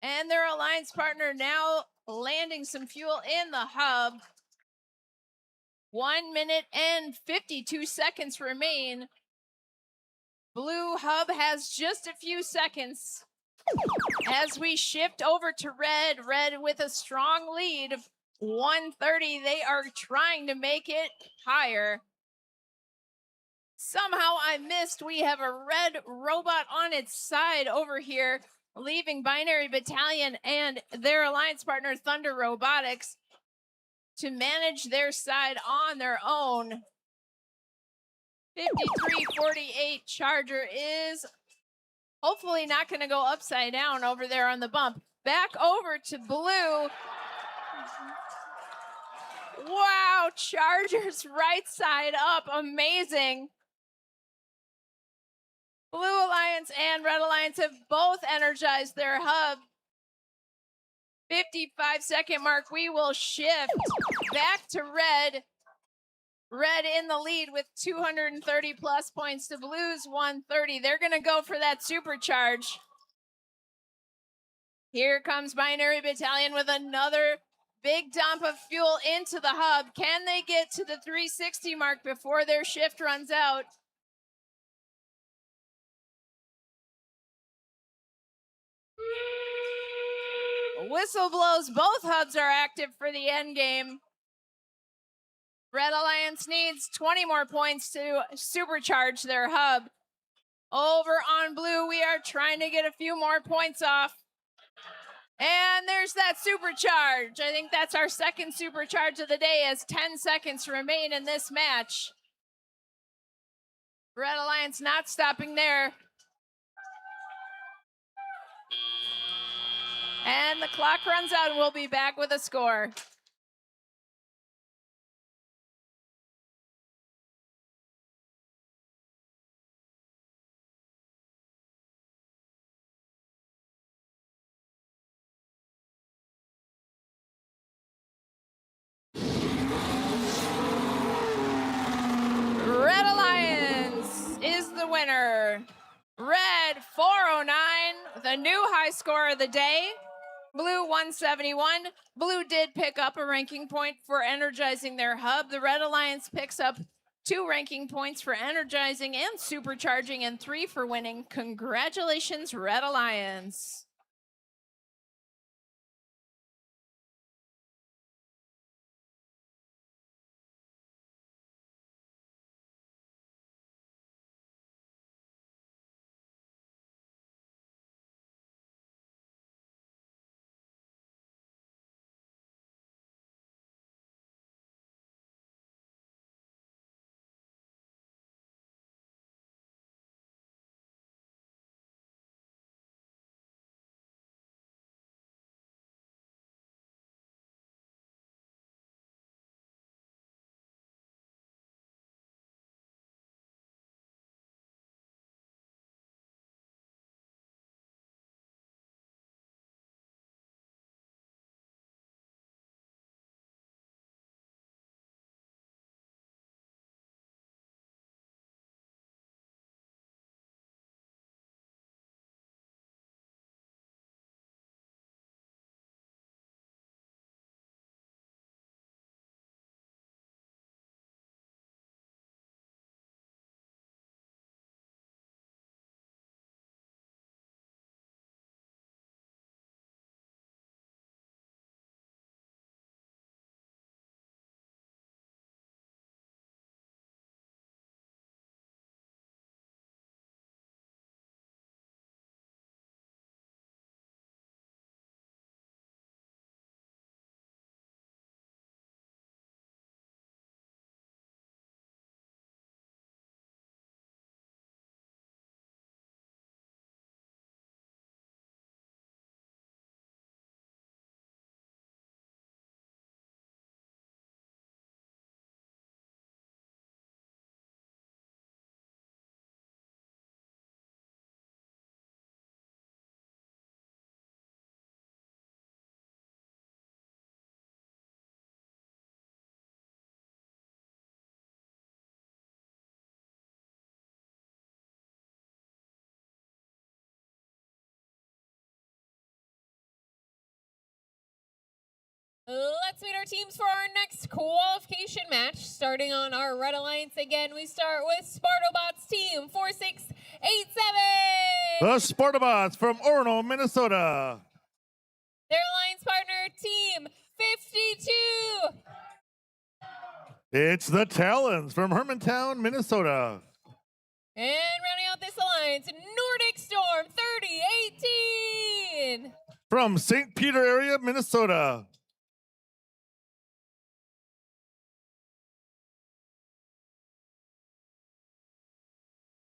And their alliance partner now landing some fuel in the hub. 1 minute and 52 seconds remain. Blue hub has just a few seconds. As we shift over to red, red with a strong lead of 130. They are trying to make it higher. Somehow I missed. We have a red robot on its side over here, leaving Binary Battalion and their alliance partner Thunder Robotics to manage their side on their own. 5348 Charger is hopefully not going to go upside down over there on the bump. Back over to blue. Wow, Charger's right side up. Amazing. Blue Alliance and Red Alliance have both energized their hub. 55-second mark, we will shift back to red. Red in the lead with 230 plus points to Blue's 130. They're going to go for that supercharge. Here comes Binary Battalion with another big dump of fuel into the hub. Can they get to the 360 mark before their shift runs out? Whistle blows. Both hubs are active for the end game. Red Alliance needs 20 more points to supercharge their hub. Over on Blue, we are trying to get a few more points off. And there's that supercharge. I think that's our second supercharge of the day as 10 seconds remain in this match. Red Alliance not stopping there. And the clock runs out and we'll be back with a score. Red Alliance is the winner. Red 409, the new high score of the day. Blue 171. Blue did pick up a ranking point for energizing their hub. The Red Alliance picks up 2 ranking points for energizing and supercharging and 3 for winning. Congratulations, Red Alliance. Let's meet our teams for our next qualification match. Starting on our Red Alliance again, we start with Spartobots team 4687. The Spartabots from Orono, Minnesota. Their alliance partner team 52. It's the Talons from Hermantown, Minnesota. And rounding out this alliance, Nordic Storm 3018. From St. Peter area, Minnesota.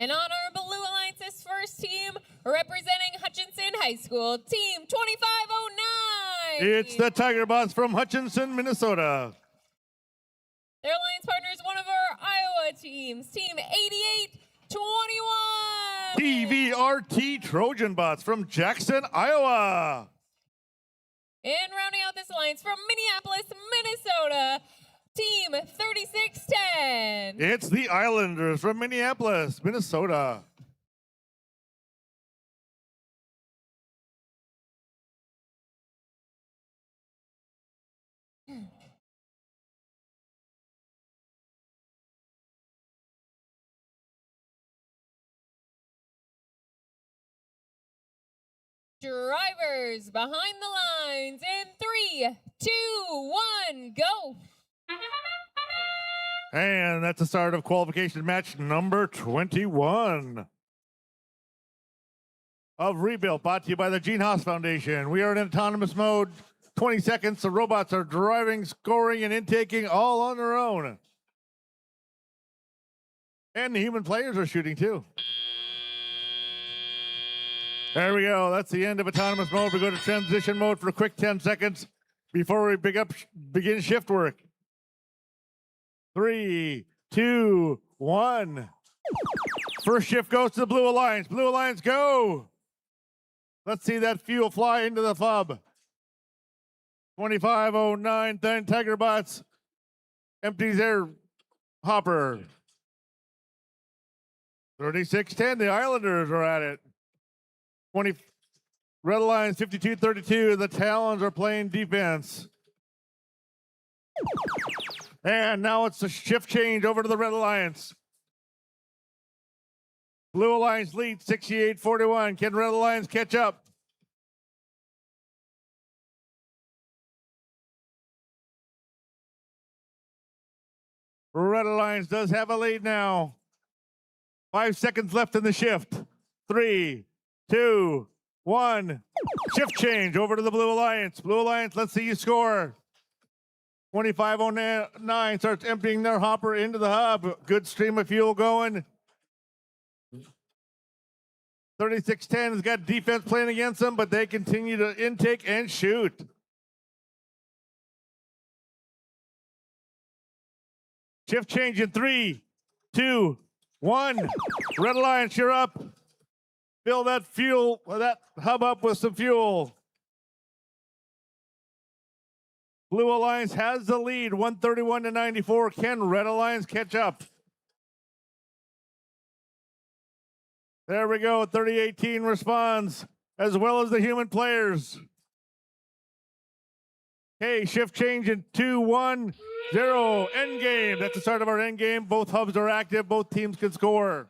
And on our Blue Alliance's first team, representing Hutchinson High School, team 2509. It's the Tigerbots from Hutchinson, Minnesota. Their alliance partner is one of our Iowa teams, team 8821. CVRT Trojan Bots from Jackson, Iowa. And rounding out this alliance from Minneapolis, Minnesota, Team 3610. It's the Islanders from Minneapolis, Minnesota. Drivers behind the lines in 3, 2, 1, go. And that's the start of qualification match number 21 of Rebuilt, brought to you by the Gene Haas Foundation. We are in autonomous mode. 20 seconds. The robots are driving, scoring, and intaking all on their own. And the human players are shooting too. There we go. That's the end of autonomous mode. We go to transition mode for a quick 10 seconds before we begin shift work. 3, 2, 1. First shift goes to the Blue Alliance. Blue Alliance, go. Let's see that fuel fly into the FUB. 2509, then Tiger Bots empties their hopper. 3610, the Islanders are at it. 20 Red Alliance 52-32. The Talons are playing defense. And now it's a shift change over to the Red Alliance. Blue Alliance leads 68-41. Can Red Alliance catch up? Red Alliance does have a lead now. 5 seconds left in the shift. 3, 2, 1. Shift change over to the Blue Alliance. Blue Alliance, let's see you score. 2509 starts emptying their hopper into the hub. Good stream of fuel going. 3610 has got defense playing against them, but they continue to intake and shoot. Shift change in 3, 2, 1. Red Alliance, you're up. Fill that that hub up with some fuel. Blue Alliance has the lead, 131-94. Can Red Alliance catch up? There we go. 3018 responds, as well as the human players. Okay, shift change in 2, 1, 0. End game. That's the start of our end game. Both hubs are active. Both teams can score.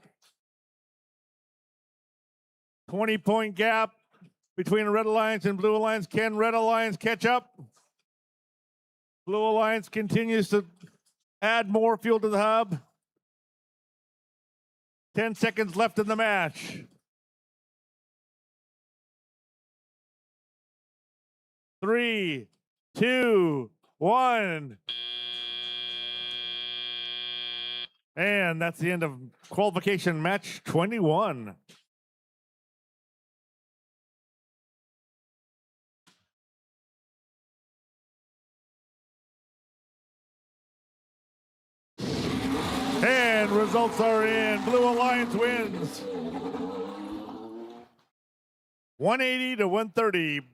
20-point gap between Red Alliance and Blue Alliance. Can Red Alliance catch up? Blue Alliance continues to add more fuel to the hub. 10 seconds left in the match. Three, 2, 1. And that's the end of qualification match 21. And results are in. Blue Alliance wins 180-130.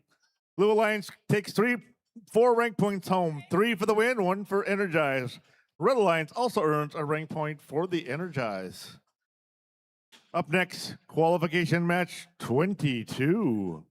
Blue Alliance takes 4 rank points home. 3 for the win, 1 for Energize. Red Alliance also earns a rank point for the Energize. Up next, qualification match 22.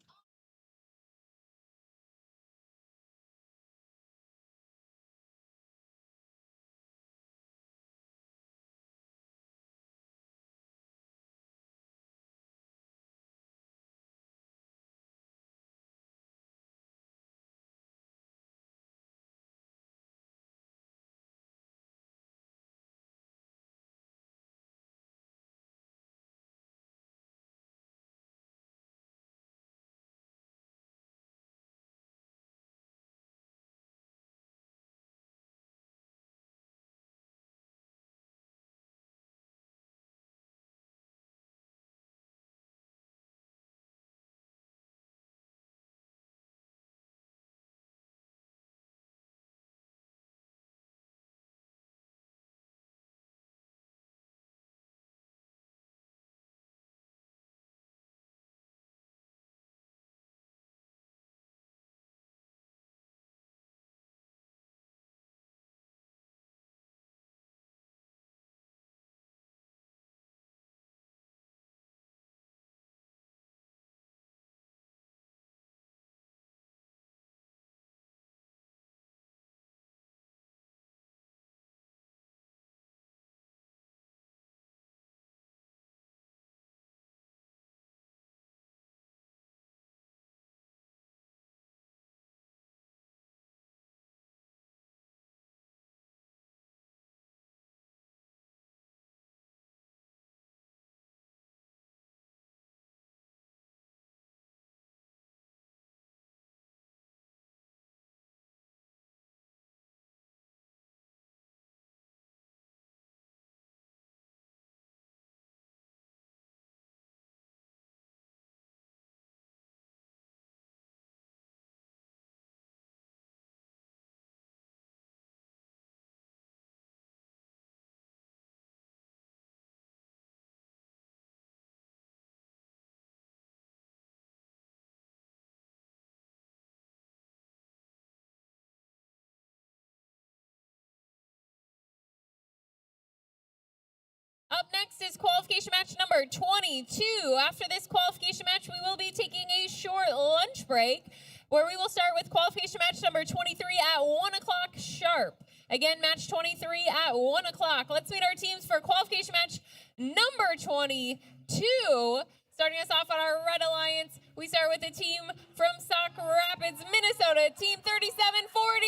Up next is qualification match number 22. After this qualification match, we will be taking a short lunch break where we will start with qualification match number 23 at 1 o'clock sharp. Again, match 23 at 1 o'clock. Let's meet our teams for qualification match number 22. Starting us off on our Red Alliance, we start with the team from Sauk Rapids, Minnesota, Team 3740.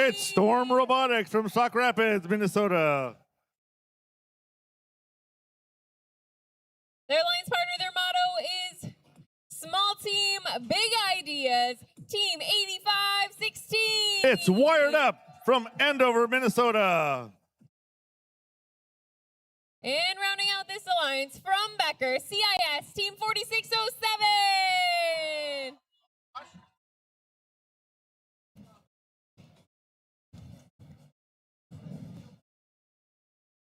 It's Storm Robotics from Sauk Rapids, Minnesota. Their alliance partner, their motto is small team, big ideas, Team 8516. It's Wired Up from Andover, Minnesota. And rounding out this alliance from Becker, CIS, Team 4607.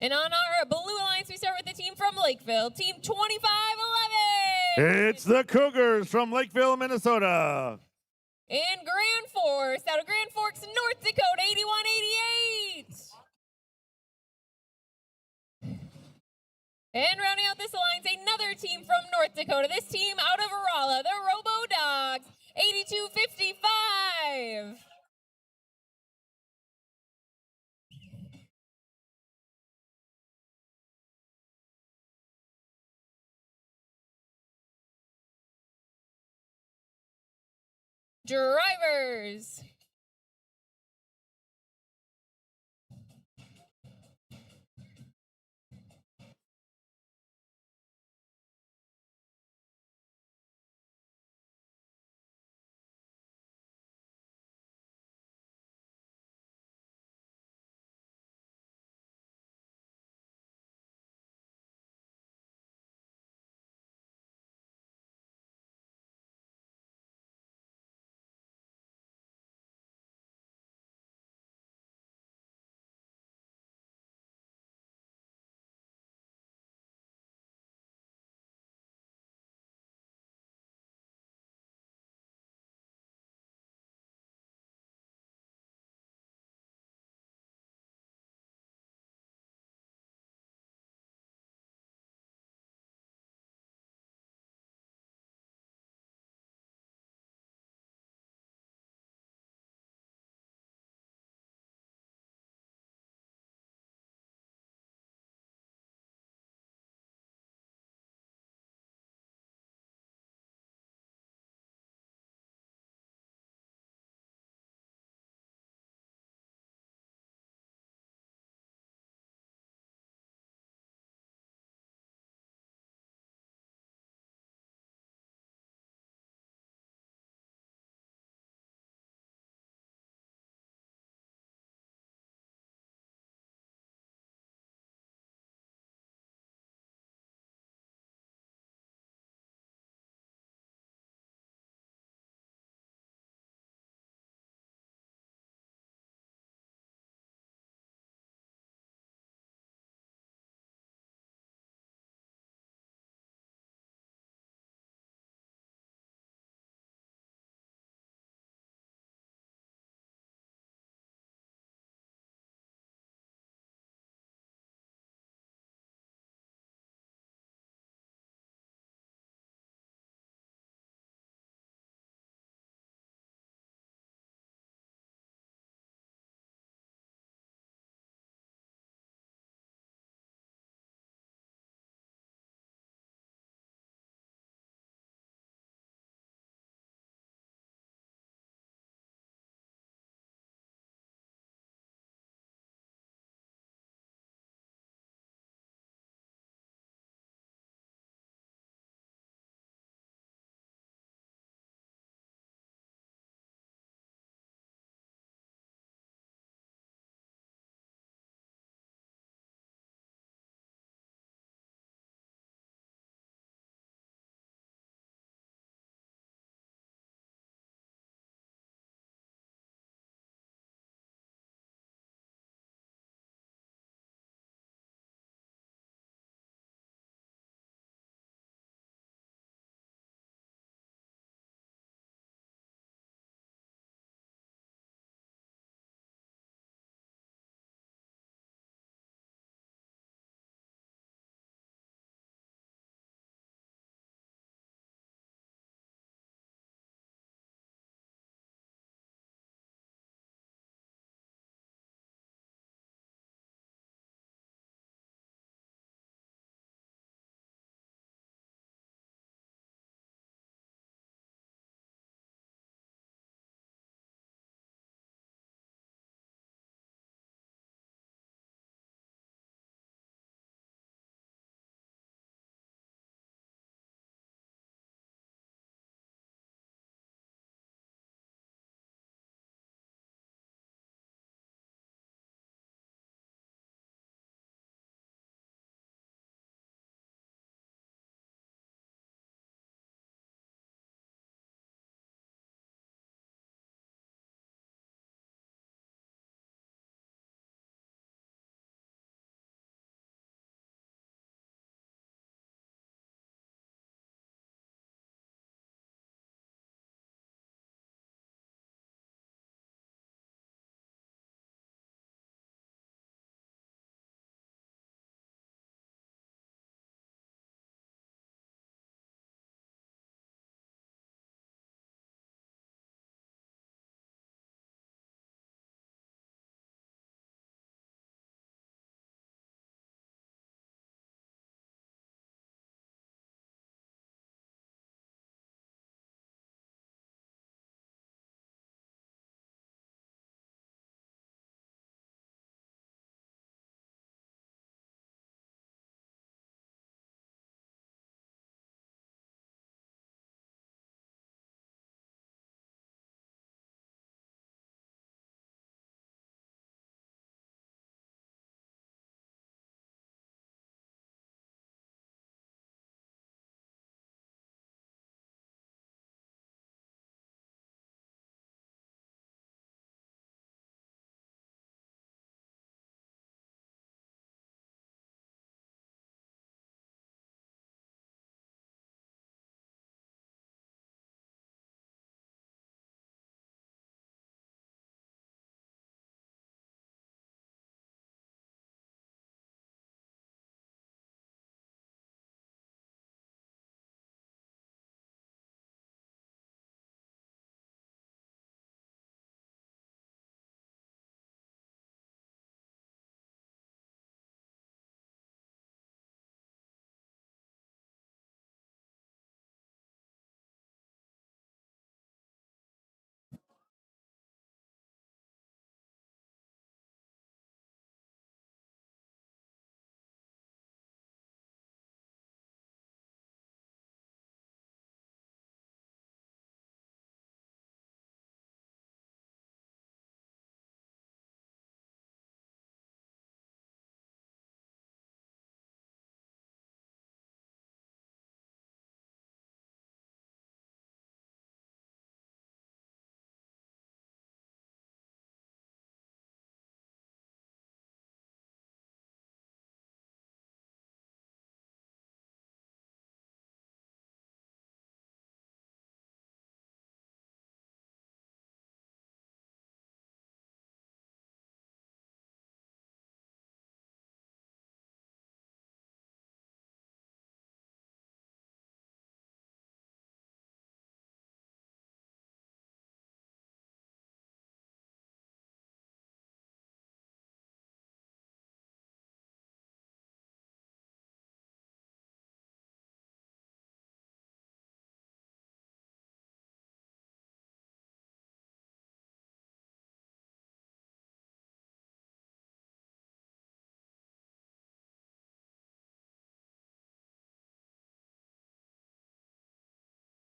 And on our blue alliance, we start with the team from Lakeville, Team 2511. It's the Cougars from Lakeville, Minnesota. And Grand Forks, out of Grand Forks, North Dakota, 8188. And rounding out this alliance, another team from North Dakota. This team out of Rolla, the Robotics, 8255. Drivers.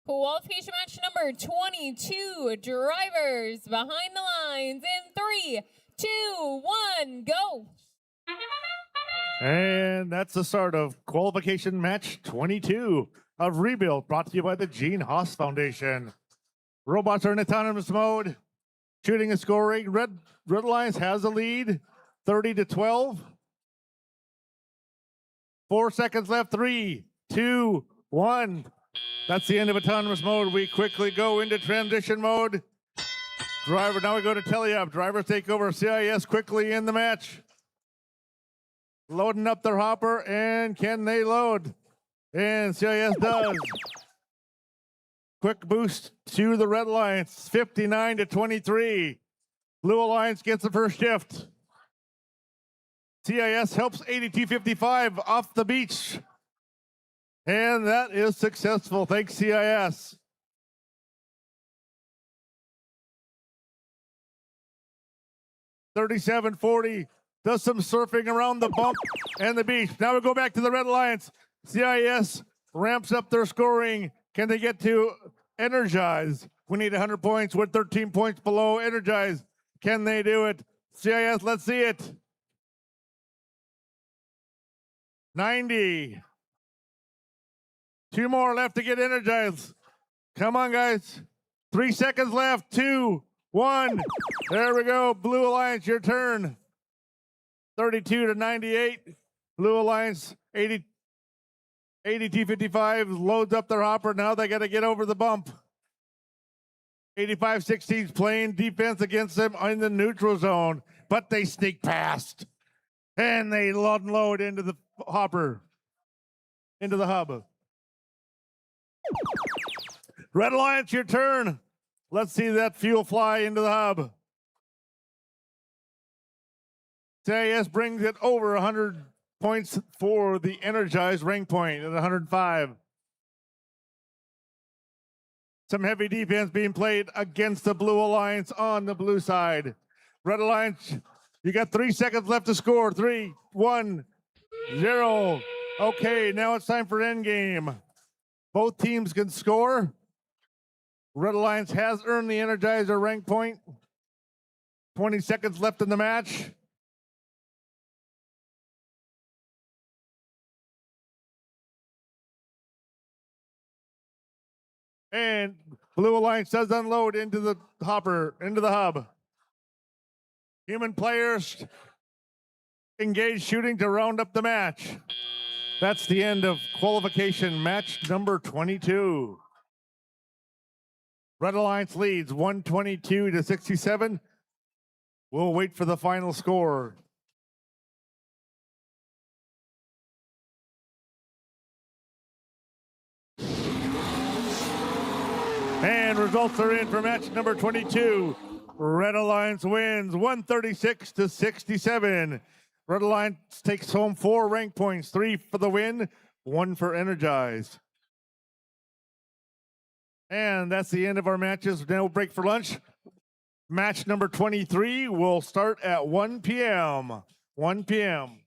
Qualification match number 22. Drivers behind the lines in 3, 2, 1, go. And that's the start of qualification match 22 of Rebuild, brought to you by the Gene Haas Foundation. Robots are in autonomous mode. Shooting and scoring. Red Alliance has a lead, 30-12. 4 seconds left. 3, 2, 1. That's the end of autonomous mode. We quickly go into transition mode. Driver, now we go to tele-up. Drivers take over. CIS quickly in the match. Loading up their hopper, and can they load? And CIS does. Quick boost to the Red Alliance, 59-23. Blue Alliance gets the first shift. CIS helps 8255 off the beach. And that is successful. Thanks, CIS. $37.40. Does some surfing around the bump and the beach. Now we go back to the Red Alliance. CIS ramps up their scoring. Can they get to Energize? We need 100 points. We're 13 points below Energize. Can they do it? CIS, let's see it. 90. 2 more left to get Energized. Come on, guys. 3 seconds left. 2, 1. There we go. Blue Alliance, your turn. 32-98. Blue Alliance, 8255 loads up their hopper. Now they got to get over the bump. 8516's playing defense against them in the neutral zone, but they sneak past. And they unload into the hopper, into the hub. Red Alliance, your turn. Let's see that fuel fly into the hub. CIS brings it over 100 points for the Energized rank point at 105. Some heavy defense being played against the Blue Alliance on the blue side. Red Alliance, you got 3 seconds left to score. 3, 1, 0. Okay, now it's time for endgame. Both teams can score. Red Alliance has earned the Energizer rank point. 20 seconds left in the match. And Blue Alliance does unload into the hopper, into the hub. Human players engage shooting to round up the match. That's the end of qualification match number 22. Red Alliance leads 122-67. We'll wait for the final score. And results are in for match number 22. Red Alliance wins 136-67. Red Alliance takes home 4 rank points, 3 for the win, 1 for Energize. And that's the end of our matches. Now we'll break for lunch. Match number 23 will start at 1 p.m. 1 p.m.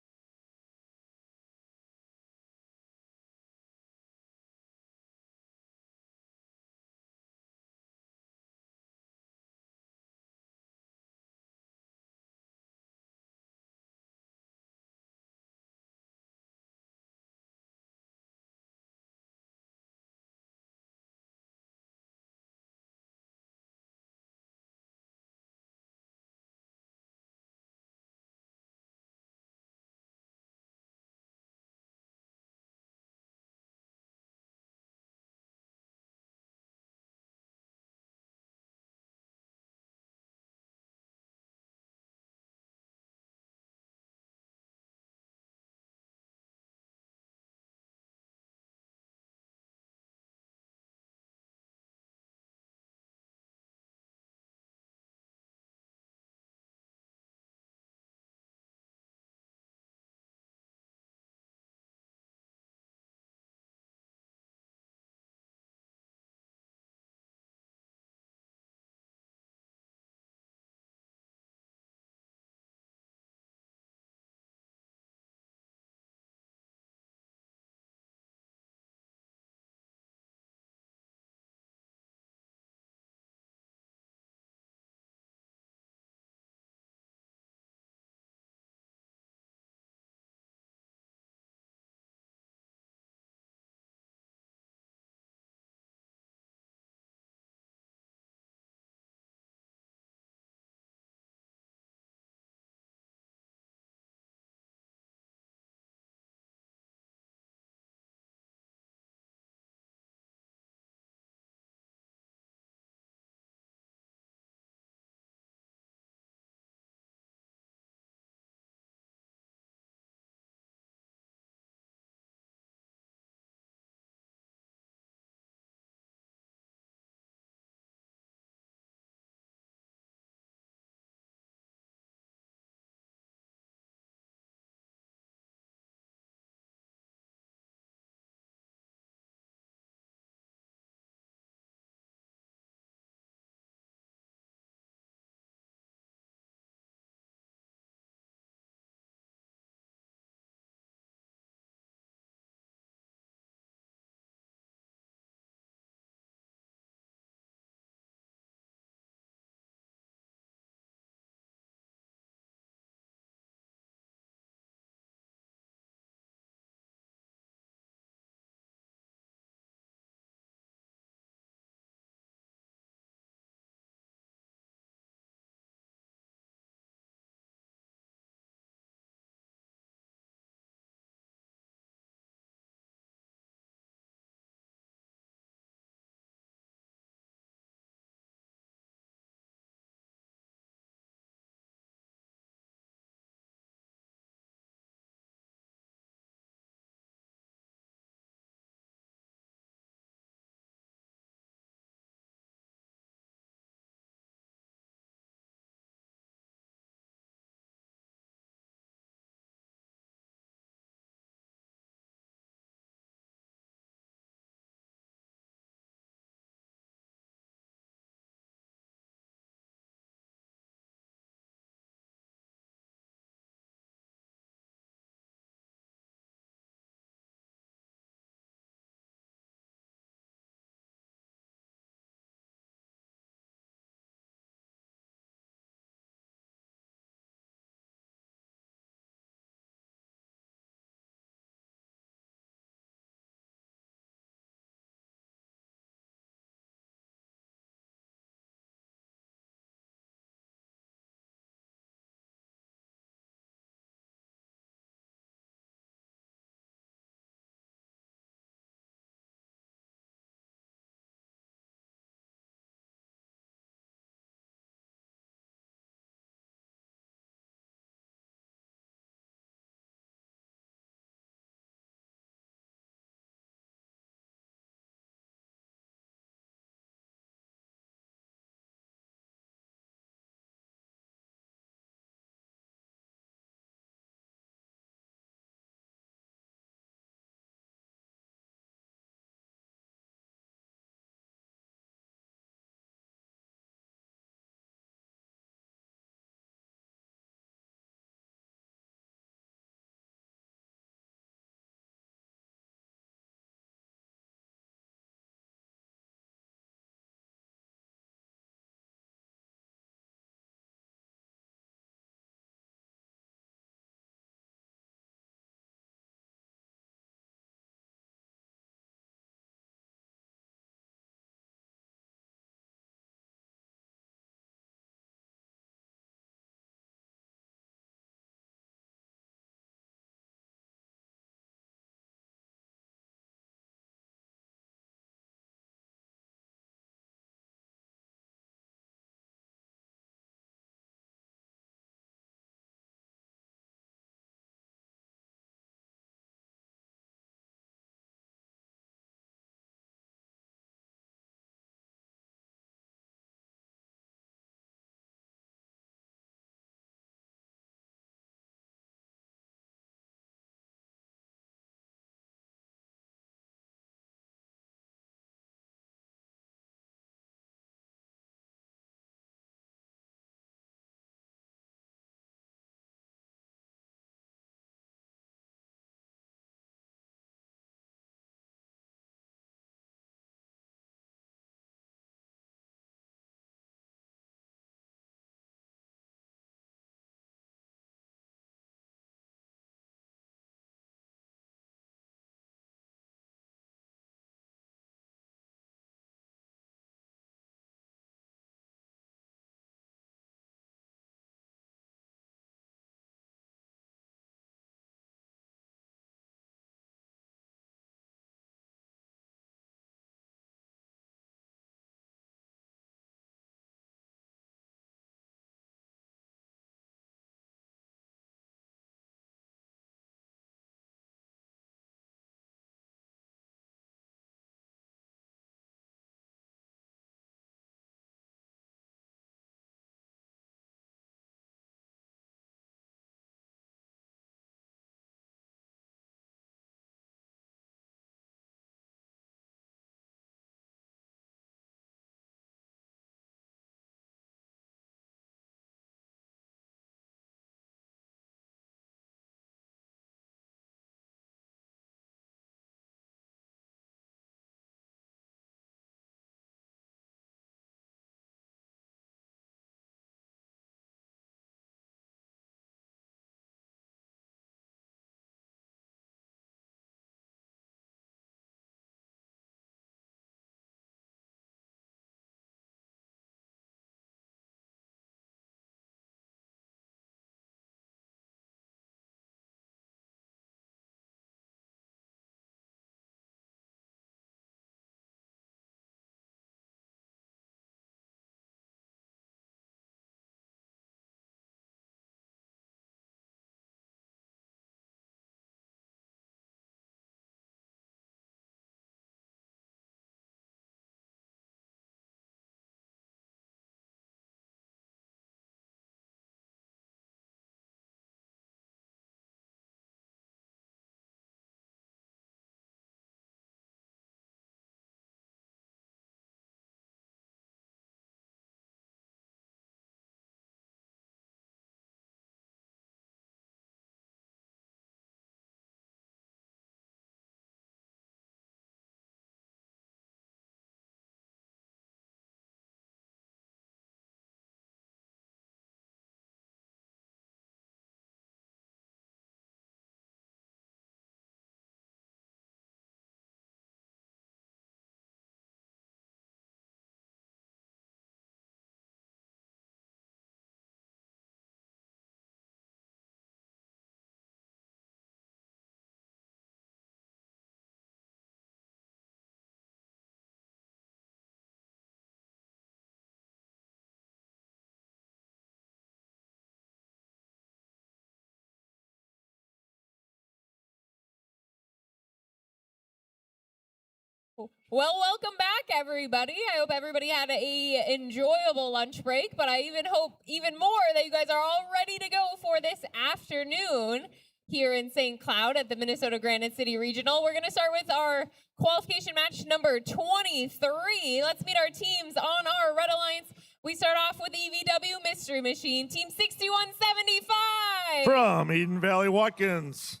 Well, welcome back, everybody. I hope everybody had a enjoyable lunch break, but I hope even more that you guys are all ready to go for this afternoon here in St. Cloud at the Minnesota Granite City Regional. We're going to start with our qualification match number 23. Let's meet our teams on our Red Alliance. We start off with EVW Mystery Machine, Team 6175. From Eden Valley Watkins.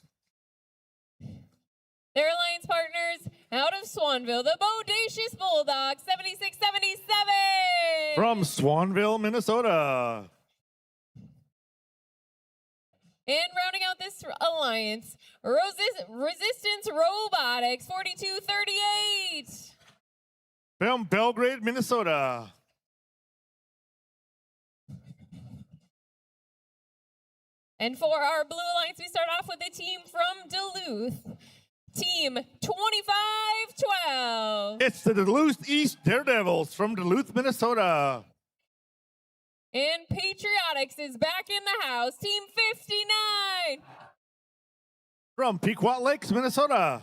Their alliance partners out of Swanville, the Bodacious Bulldogs, 7677. From Swanville, Minnesota. And rounding out this alliance, Resistance Robotics, 4238. From Belgrade, Minnesota. And for our Blue Alliance, we start off with a team from Duluth. Team 2512. It's the Duluth East Daredevils from Duluth, Minnesota. And Patriotics is back in the house. Team 59. From Pequot Lakes, Minnesota.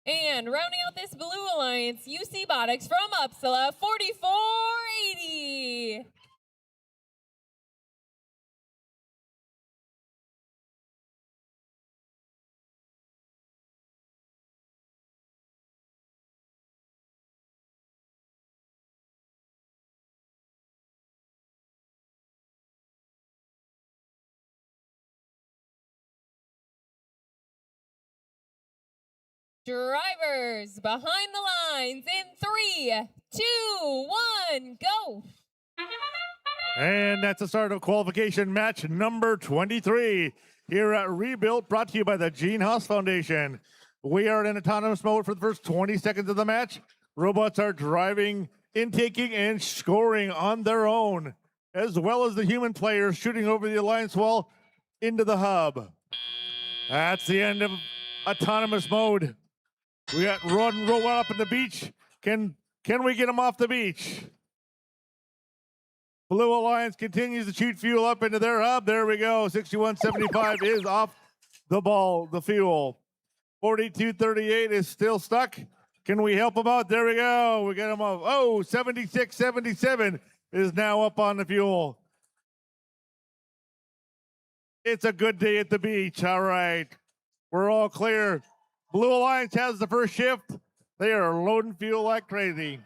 And rounding out this Blue Alliance, UC Botics from Uppsala, 4480. Drivers behind the lines in 3, 2, 1, go. And that's the start of qualification match number 23 here at Rebuilt, brought to you by the Gene Haas Foundation. We are in autonomous mode for the first 20 seconds of the match. Robots are driving, intaking, and scoring on their own, as well as the human players shooting over the alliance wall into the hub. That's the end of autonomous mode. We got Rod Robot up in the beach. Can we get him off the beach? Blue Alliance continues to shoot fuel up into their hub. There we go. 6175 is off the fuel. 4238 is still stuck. Can we help him out? There we go. We got him off. Oh, 7677 is now up on the fuel. It's a good day at the beach. All right. We're all clear. Blue Alliance has the first shift. They are loading fuel like crazy.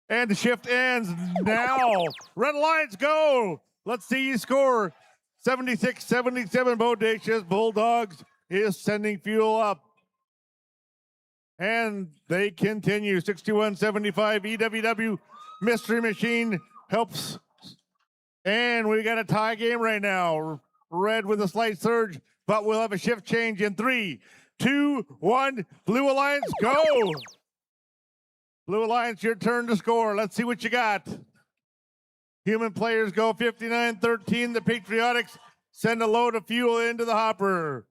And the shift ends now. Red Alliance, go. Let's see you score. 76-77 Bodacious Bulldogs is sending fuel up. And they continue. 61-75 EWW Mystery Machine helps. And we got a tie game right now. Red with a slight surge, but we'll have a shift change in 3, 2, 1. Blue Alliance, go. Blue Alliance, your turn to score. Let's see what you got. Human players go 59-13. The Patriotics send a load of fuel into the hopper.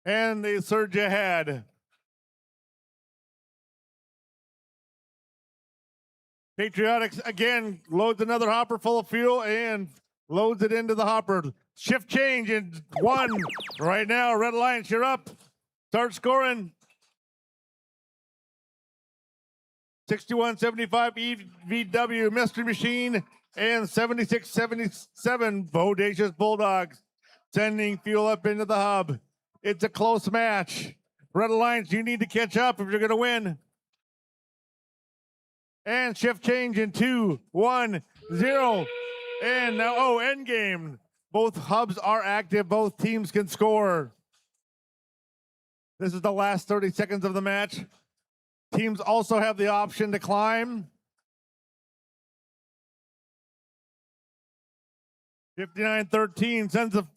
And they surge ahead. Patriotics again loads another hopper full of fuel and loads it into the hopper. Shift change in 1. Right now, Red Alliance, you're up. Start scoring. 61-75 EVW Mystery Machine and 76-77 Bodacious Bulldogs sending fuel up into the hub. It's a close match. Red Alliance, you need to catch up if you're going to win. And shift change in 2, 1, 0. And now, end game. Both hubs are active. Both teams can score. This is the last 30 seconds of the match. Teams also have the option to climb. 59-13 sends a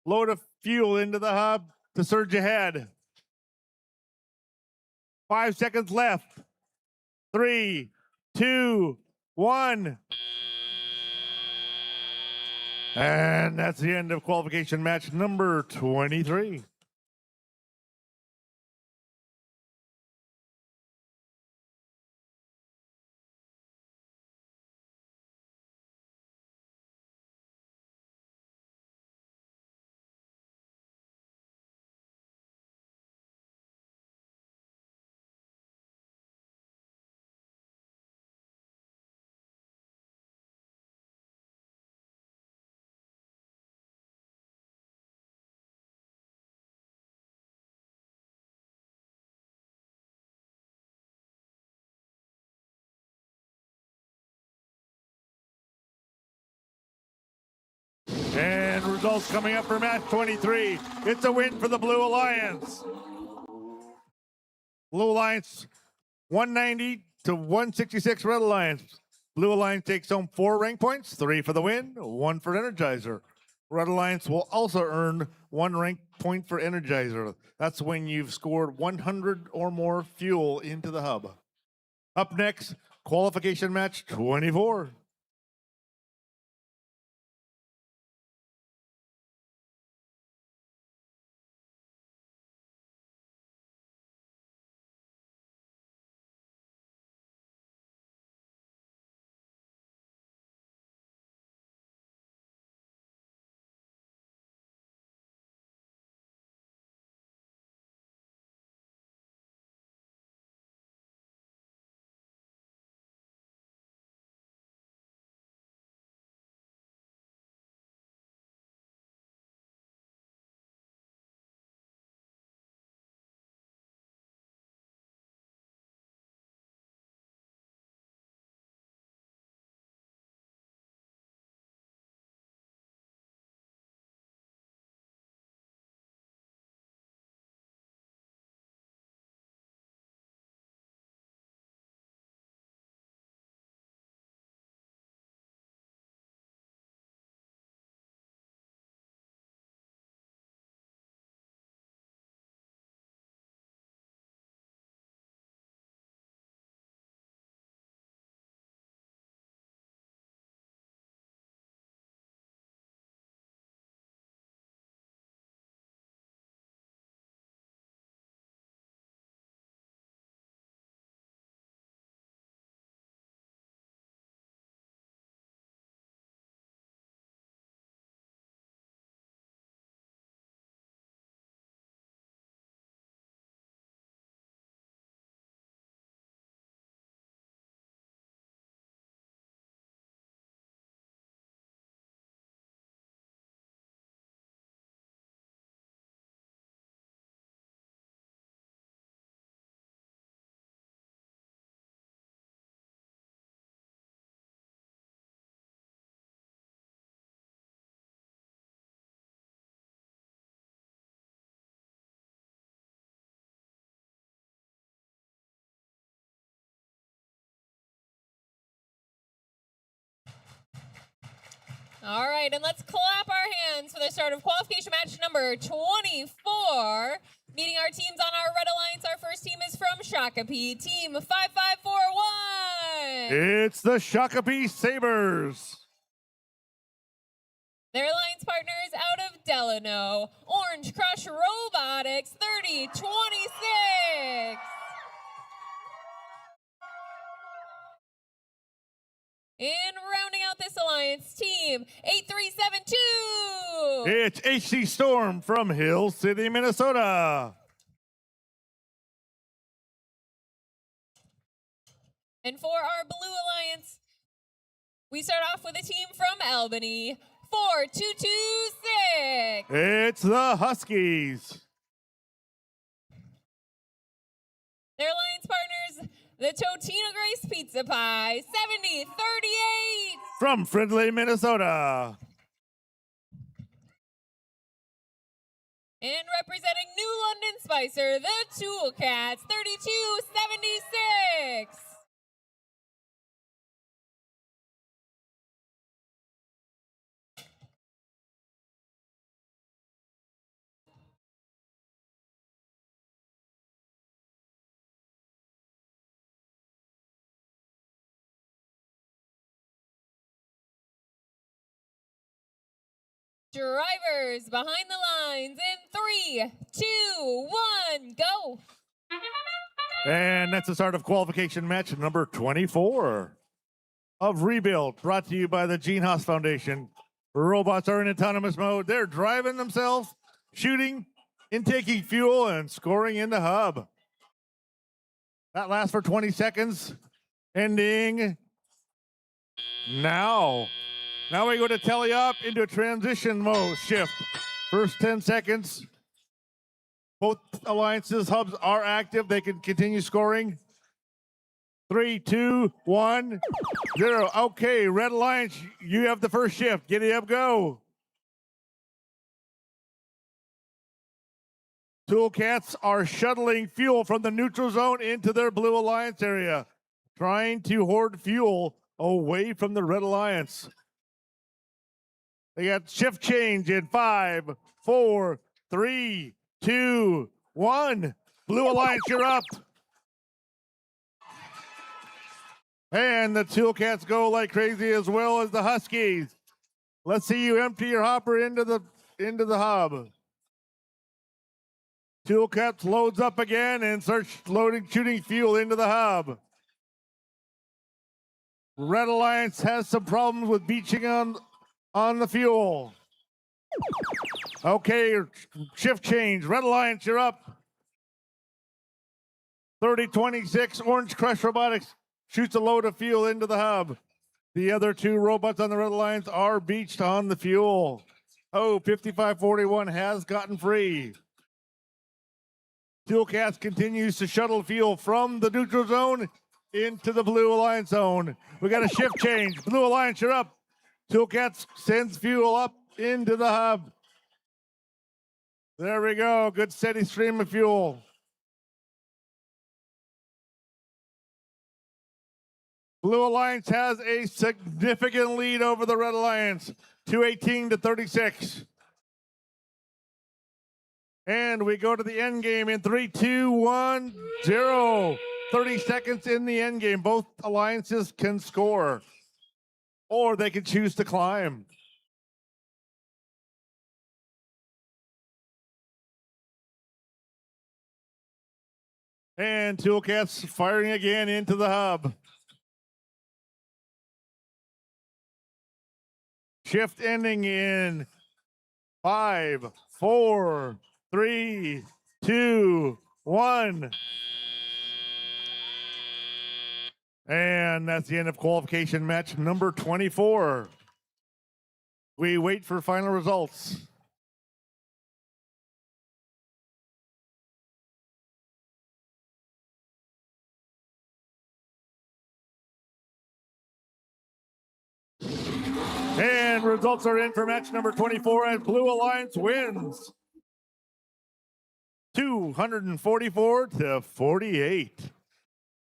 load of fuel into the hub to surge ahead. 5 seconds left. 3, 2, 1. And that's the end of qualification match number 23. And results coming up for match 23. It's a win for the Blue Alliance. Blue Alliance 190 to 166 Red Alliance. Blue Alliance takes home 4 rank points, 3 for the win, 1 for Energizer. Red Alliance will also earn 1 rank point for Energizer. That's when you've scored 100 or more fuel into the hub. Up next, qualification match 24. All right, and let's clap our hands for the start of qualification match number 24. Meeting our teams on our Red Alliance, our first team is from Shakopee, team 5541. It's the Shakopee Sabres. Their alliance partners out of Delano, Orange Crush Robotics 3026. And rounding out this alliance, team 8372. It's HC Storm from Hill City, Minnesota. And for our Blue Alliance, we start off with a team from Albany, 4226. It's the Huskies. Their alliance partners, the Totino Grace Pizza Pie, 7038. From Fridley, Minnesota. And representing New London Spicer, the Tool Cats, 3276. Drivers behind the lines in 3, 2, 1, go. And that's the start of qualification match number 24 of Rebuild, brought to you by the Gene Haas Foundation. Robots are in autonomous mode. They're driving themselves, shooting, intaking fuel, and scoring in the hub. That lasts for 20 seconds, ending now. Now we go to tally up into transition mode shift. First 10 seconds. Both alliances hubs are active. They can continue scoring. 3, 2, 1, 0. Okay, Red Alliance, you have the first shift. Giddy up, go. Toolcats are shuttling fuel from the neutral zone into their Blue Alliance area, trying to hoard fuel away from the Red Alliance. They got shift change in 5, 4, 3, 2, 1. Blue Alliance, you're up. And the Toolcats go like crazy, as well as the Huskies. Let's see you empty your hopper into the hub. Toolcats loads up again and starts shooting fuel into the hub. Red Alliance has some problems with beaching on the fuel. Okay, shift change. Red Alliance, you're up. 30-26, Orange Crush Robotics shoots a load of fuel into the hub. The other two robots on the Red Alliance are beached on the fuel. Oh, 5541 has gotten free. Toolcats continues to shuttle fuel from the neutral zone into the Blue Alliance zone. We got a shift change. Blue Alliance, you're up. Toolcats sends fuel up into the hub. There we go. Good steady stream of fuel. Blue Alliance has a significant lead over the Red Alliance, 218-36. And we go to the end game in 3, 2, 1, 0. 30 seconds in the end game. Both alliances can score, or they can choose to climb. And Toolcats firing again into the hub. Shift ending in 5, 4, 3, 2, 1. And that's the end of qualification match number 24. We wait for final results. And results are in for match number 24, and Blue Alliance wins 244-48.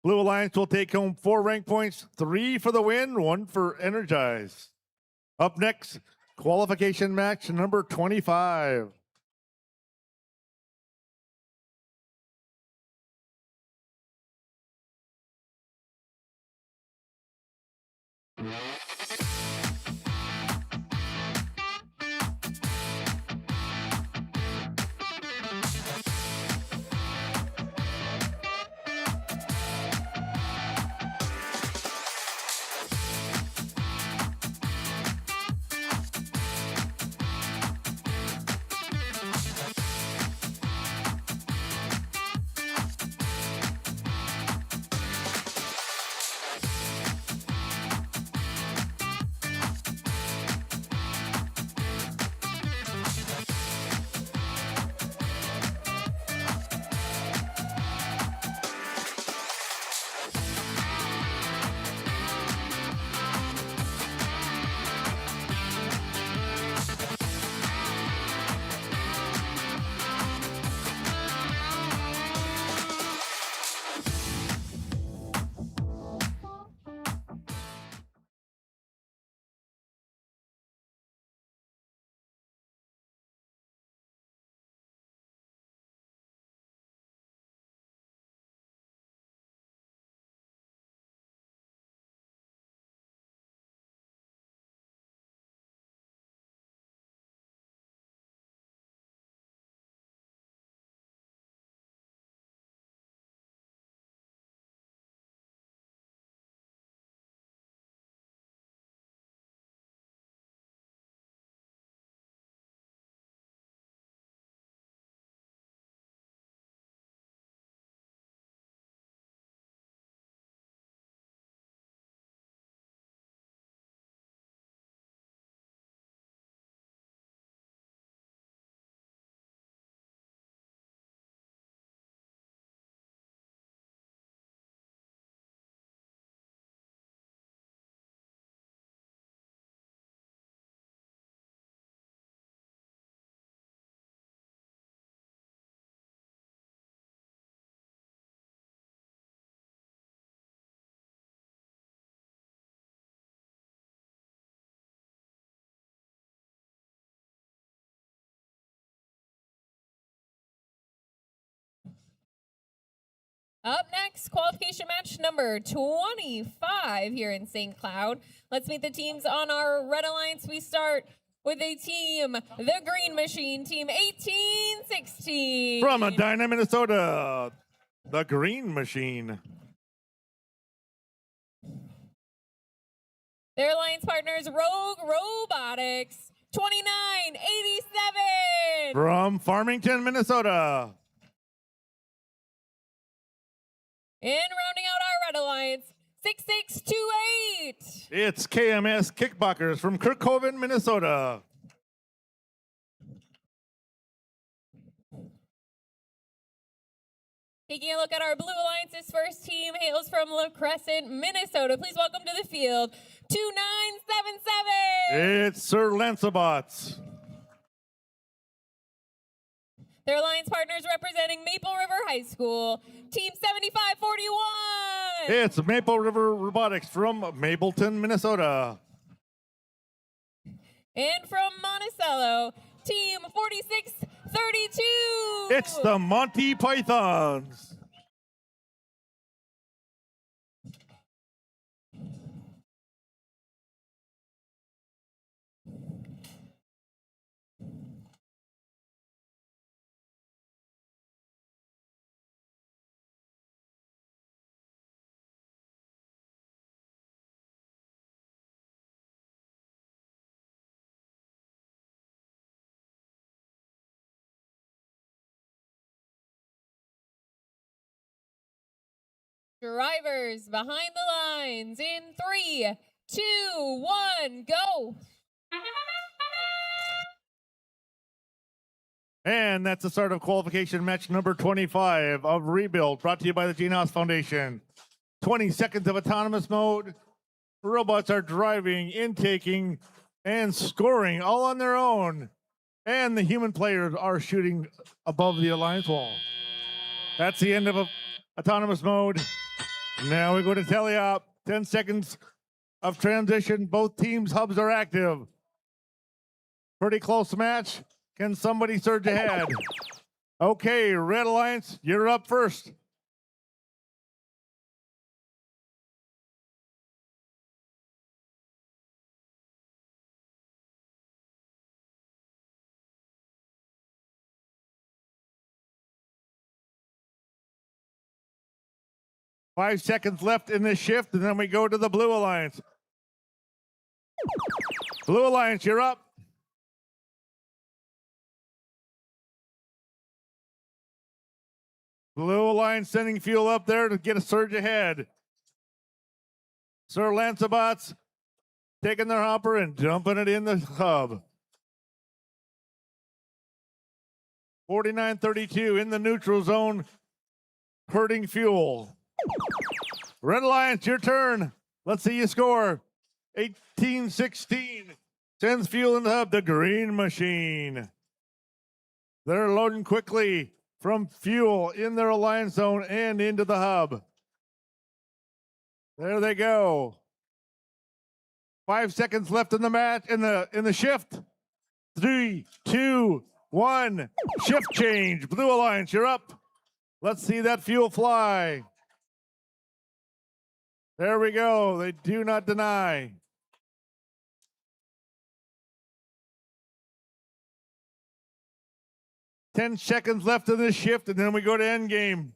Blue Alliance will take home 4 rank points, 3 for the win, 1 for Energize. Up next, qualification match number 25. Up next, qualification match number 25 here in St. Cloud. Let's meet the teams on our Red Alliance. We start with a team, the Green Machine, team 1816. From Edina, Minnesota, the Green Machine. Their alliance partners, Rogue Robotics, 2987. From Farmington, Minnesota. And rounding out our Red Alliance, 6628. It's KMS Kickboxers from Kirkhoven, Minnesota. Taking a look at our Blue Alliance's first team, hails from La Crescent, Minnesota. Please welcome to the field, 2977. It's Sir Lancelots. Their alliance partners representing Maple River High School, team 7541. It's Maple River Robotics from Mapleton, Minnesota. And from Monticello, team 4632. It's the Monty Pythons. Drivers behind the lines in 3, 2, 1, go. And that's the start of qualification match number 25 of Rebuild, brought to you by the Gene Haas Foundation. 20 seconds of autonomous mode. Robots are driving, intaking, and scoring all on their own. And the human players are shooting above the alliance wall. That's the end of autonomous mode. Now we go to teleop. 10 seconds of transition. Both teams' hubs are active. Pretty close match. Can somebody surge ahead? Okay, Red Alliance, you're up first. Five seconds left in this shift, and then we go to the Blue Alliance. Blue Alliance, you're up. Blue Alliance sending fuel up there to get a surge ahead. Sir Lancelots taking their hopper and dumping it in the hub. 49-32 in the neutral zone, hurting fuel. Red Alliance, your turn. Let's see you score. 18-16 sends fuel in the hub. The Green Machine. They're loading quickly from fuel in their alliance zone and into the hub. There they go. 5 seconds left in the match, in the shift. 3, 2, 1. Shift change. Blue Alliance, you're up. Let's see that fuel fly. There we go. They do not deny. Ten seconds left in this shift, and then we go to end game.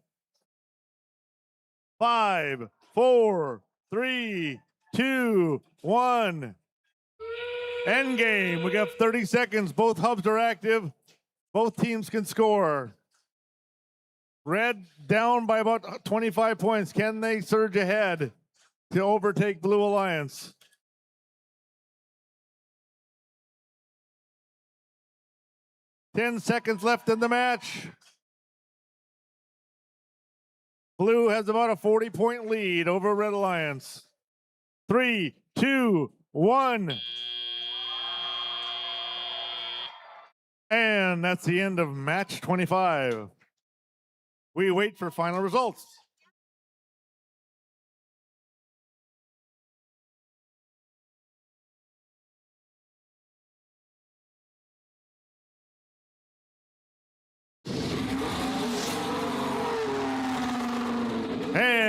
5, 4, 3, 2, 1. End game. We got 30 seconds. Both hubs are active. Both teams can score. Red down by about 25 points. Can they surge ahead to overtake Blue Alliance? Ten seconds left in the match. Blue has about a 40-point lead over Red Alliance. 3, 2, 1. And that's the end of match 25. We wait for final results.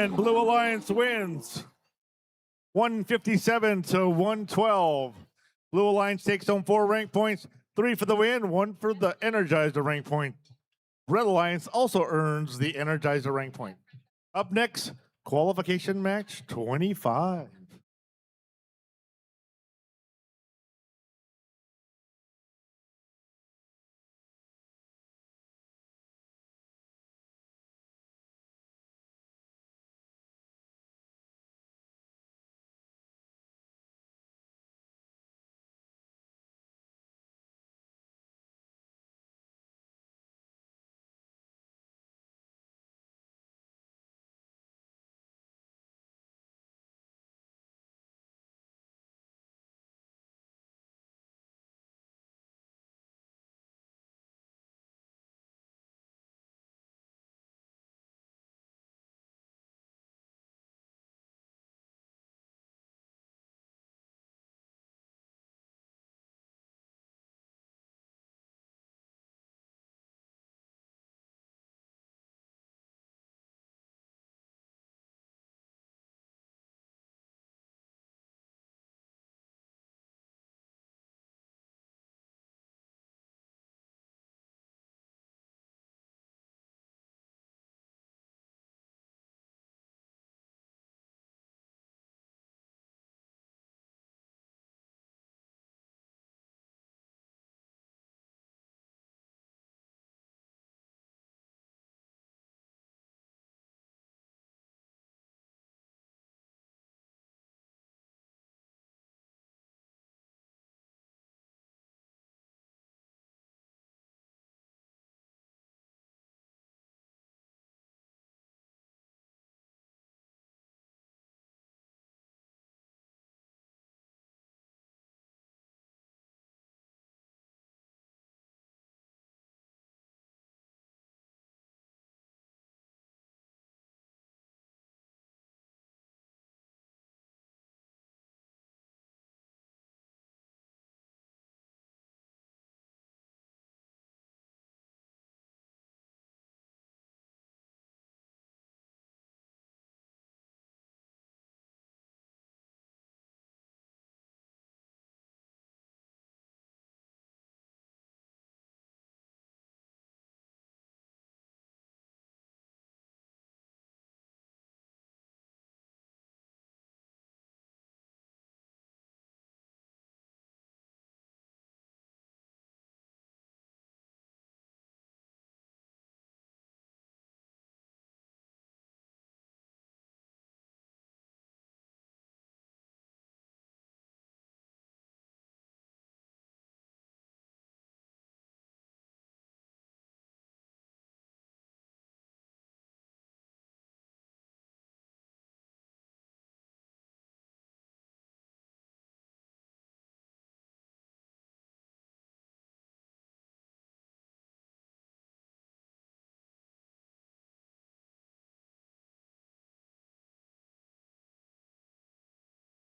And Blue Alliance wins 157 to 112. Blue Alliance takes home 4 rank points, 3 for the win, 1 for the Energizer rank point. Red Alliance also earns the Energizer rank point. Up next, qualification match 25.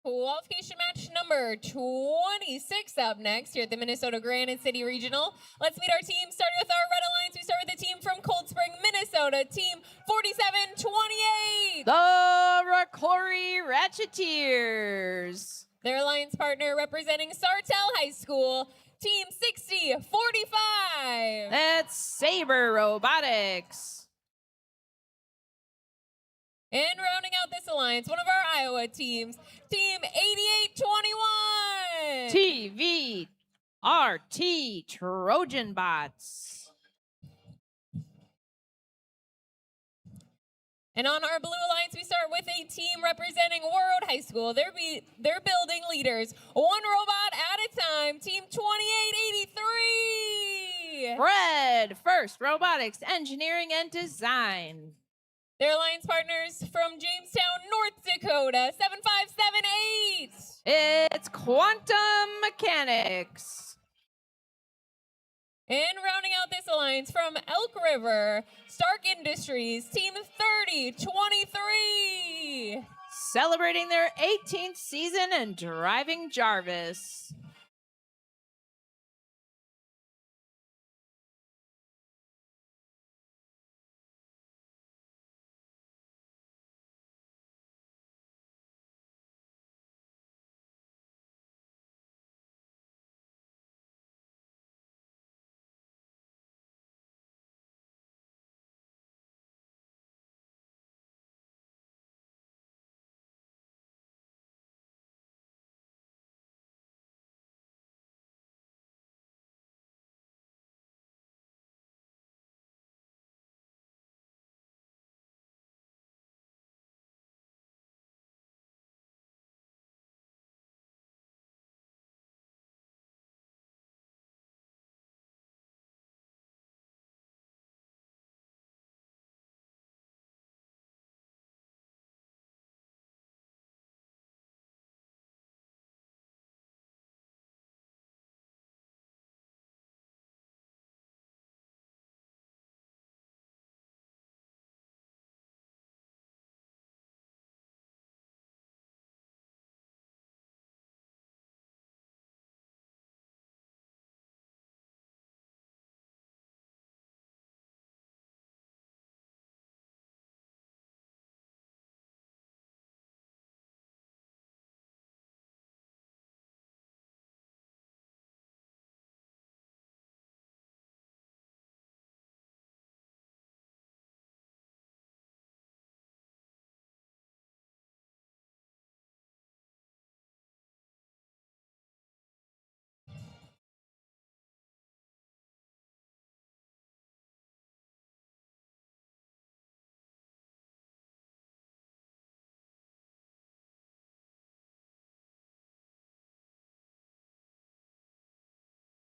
Qualification match number 26 up next here at the Minnesota Granite City Regional. Let's meet our team, starting with our Red Alliance. We start with the team from Cold Spring, Minnesota, team 4728. The Rockley Ratcheteers. Their alliance partner representing Sartell High School, team 6045. That's Saber Robotics. And rounding out this alliance, one of our Iowa teams, team 8821. TVRT Trojan Bots. And on our Blue Alliance, we start with a team representing Warroad High School. They're building leaders, one robot at a time, team 2883. Red First Robotics Engineering and Design. Their alliance partners from Jamestown, North Dakota, 7578. It's Quantum Mechanics. And rounding out this alliance from Elk River, Stark Industries, team 3023. Celebrating their 18th season and driving Jarvis.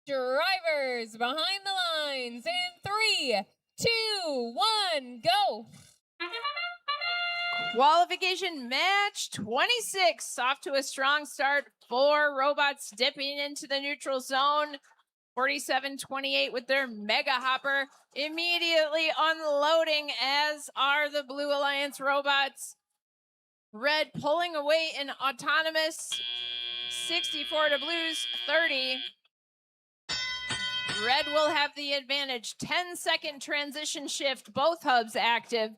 Drivers behind the lines in 3, 2, 1, go. Qualification match 26. Off to a strong start. 4 robots dipping into the neutral zone. 47-28 with their mega hopper. Immediately unloading, as are the Blue Alliance robots. Red pulling away in autonomous. 64 to Blue's 30. Red will have the advantage. 10-second transition shift. Both hubs active.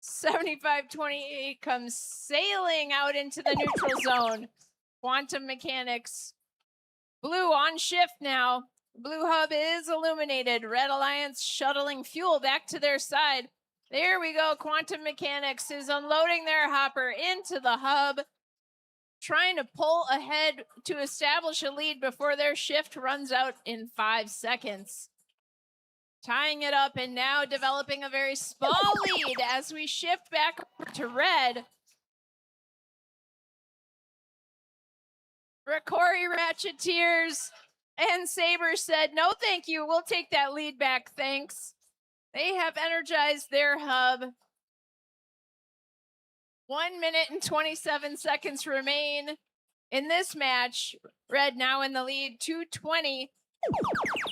75-28 comes sailing out into the neutral zone. Quantum mechanics. Blue on shift now. Blue hub is illuminated. Red Alliance shuttling fuel back to their side. There we go. Quantum mechanics is unloading their hopper into the hub, trying to pull ahead to establish a lead before their shift runs out in 5 seconds. Tying it up and now developing a very small lead as we shift back over to red. Ricori Ratcheteers and Saber said, no thank you, we'll take that lead back, thanks. They have energized their hub. 1 minute and 27 seconds remain in this match. Red now in the lead, 220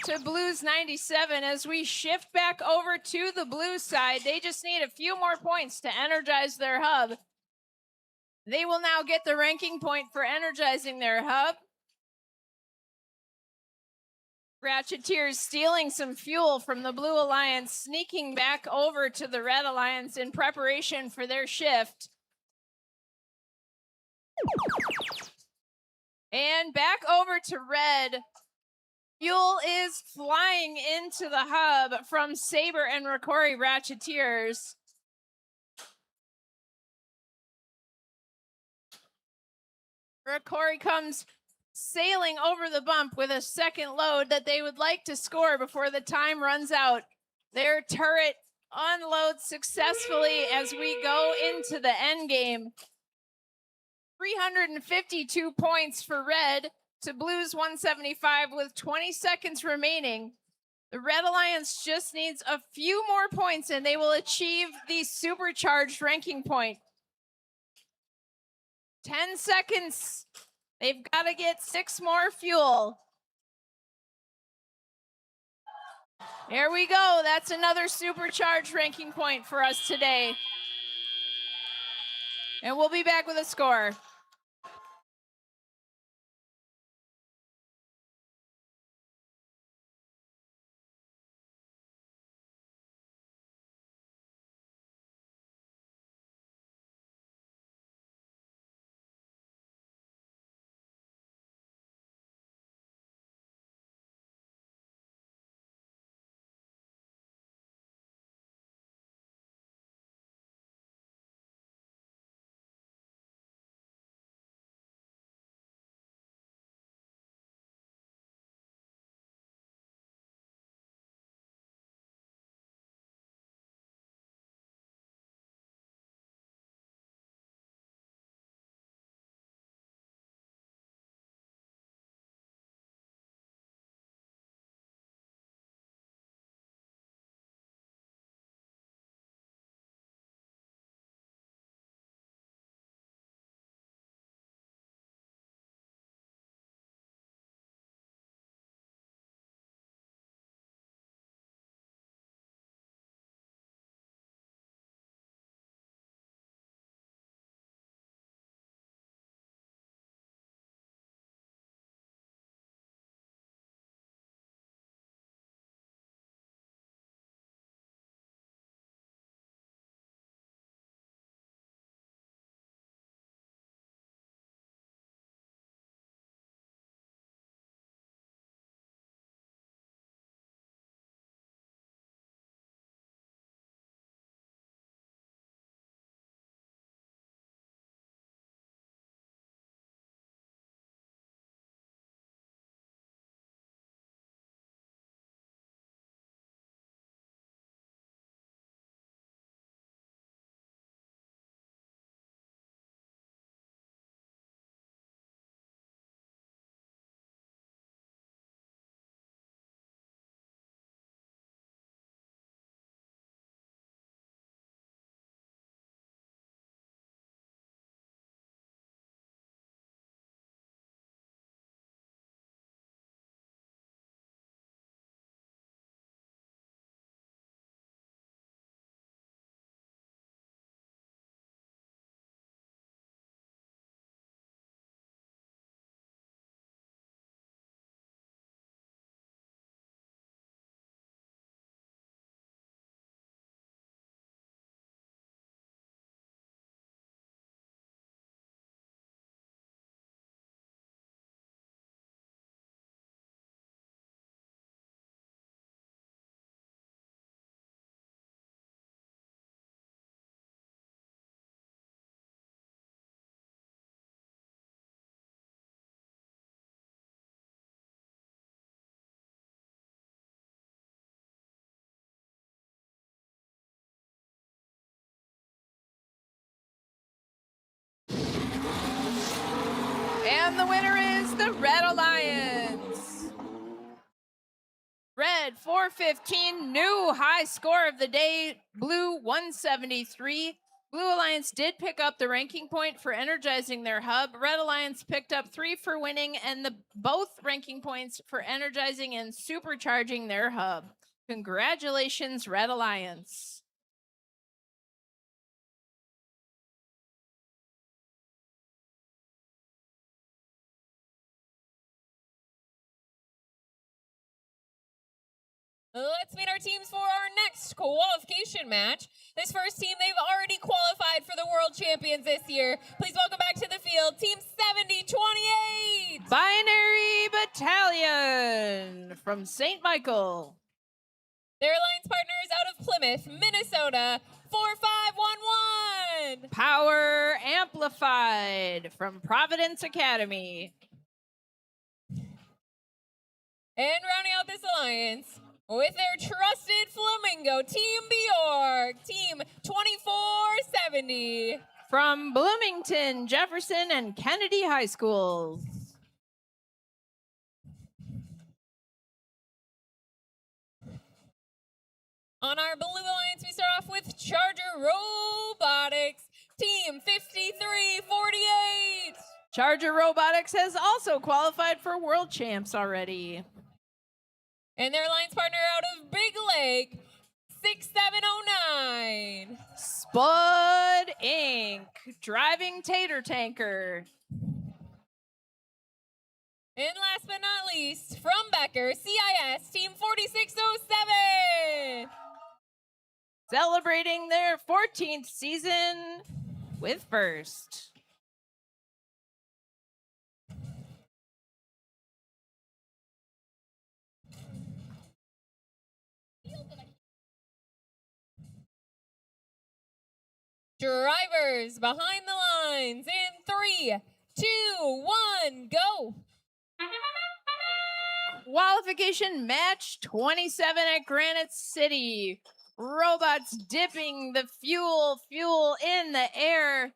to Blue's 97 as we shift back over to the blue side. They just need a few more points to energize their hub. They will now get the ranking point for energizing their hub. Ratcheteers stealing some fuel from the Blue Alliance, sneaking back over to the Red Alliance in preparation for their shift. And back over to red. Fuel is flying into the hub from Saber and Ricori Ratcheteers. Ricori comes sailing over the bump with a second load that they would like to score before the time runs out. Their turret unloads successfully as we go into the end game. 352 points for red to Blue's 175 with 20 seconds remaining. The Red Alliance just needs a few more points and they will achieve the supercharged ranking point. 10 seconds. They've got to get 6 more fuel. There we go. That's another supercharged ranking point for us today. And we'll be back with a score. the winner is the Red Alliance. Red 415, new high score of the day. Blue 173. Blue Alliance did pick up the ranking point for energizing their hub. Red Alliance picked up 3 for winning and both ranking points for energizing and supercharging their hub. Congratulations, Red Alliance. Let's meet our teams for our next qualification match. This first team, they've already qualified for the World Champions this year. Please welcome back to the field, Team 7028. Binary Battalion from St. Michael. Their alliance partner is out of Plymouth, Minnesota, 4511. Power Amplified from Providence Academy. And rounding out this alliance, with their trusted Flamingo, Team Bjork, Team 2470. From Bloomington, Jefferson, and Kennedy High Schools. On our Blue Alliance, we start off with Charger Robotics, Team 5348. Charger Robotics has also qualified for World Champs already. And their alliance partner out of Big Lake, 6709. Spud Inc., driving Tater Tanker. And last but not least, from Becker, CIS, Team 4607. Celebrating their 14th season with first. Drivers behind the lines in 3, 2, 1, go. Qualification match 27 at Granite City. Robots dipping the fuel in the air.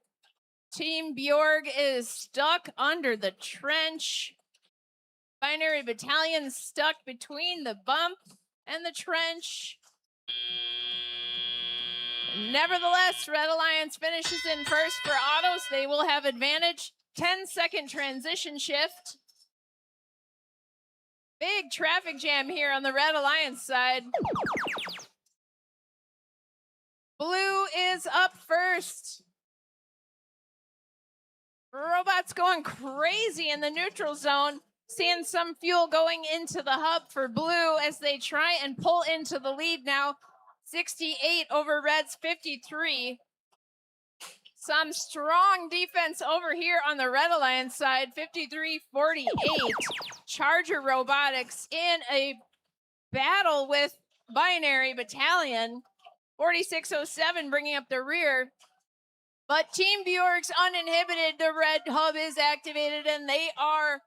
Team Bjorg is stuck under the trench. Binary Battalion stuck between the bump and the trench. Nevertheless, Red Alliance finishes in first for autos. They will have advantage. 10-second transition shift. Big traffic jam here on the Red Alliance side. Blue is up first. Robots going crazy in the neutral zone. Seeing some fuel going into the hub for Blue as they try and pull into the lead now. 68 over Red's 53. Some strong defense over here on the Red Alliance side. 53-48. Charger Robotics in a battle with Binary Battalion. 4607 bringing up the rear. But Team Bjork's uninhibited. The red hub is activated and they are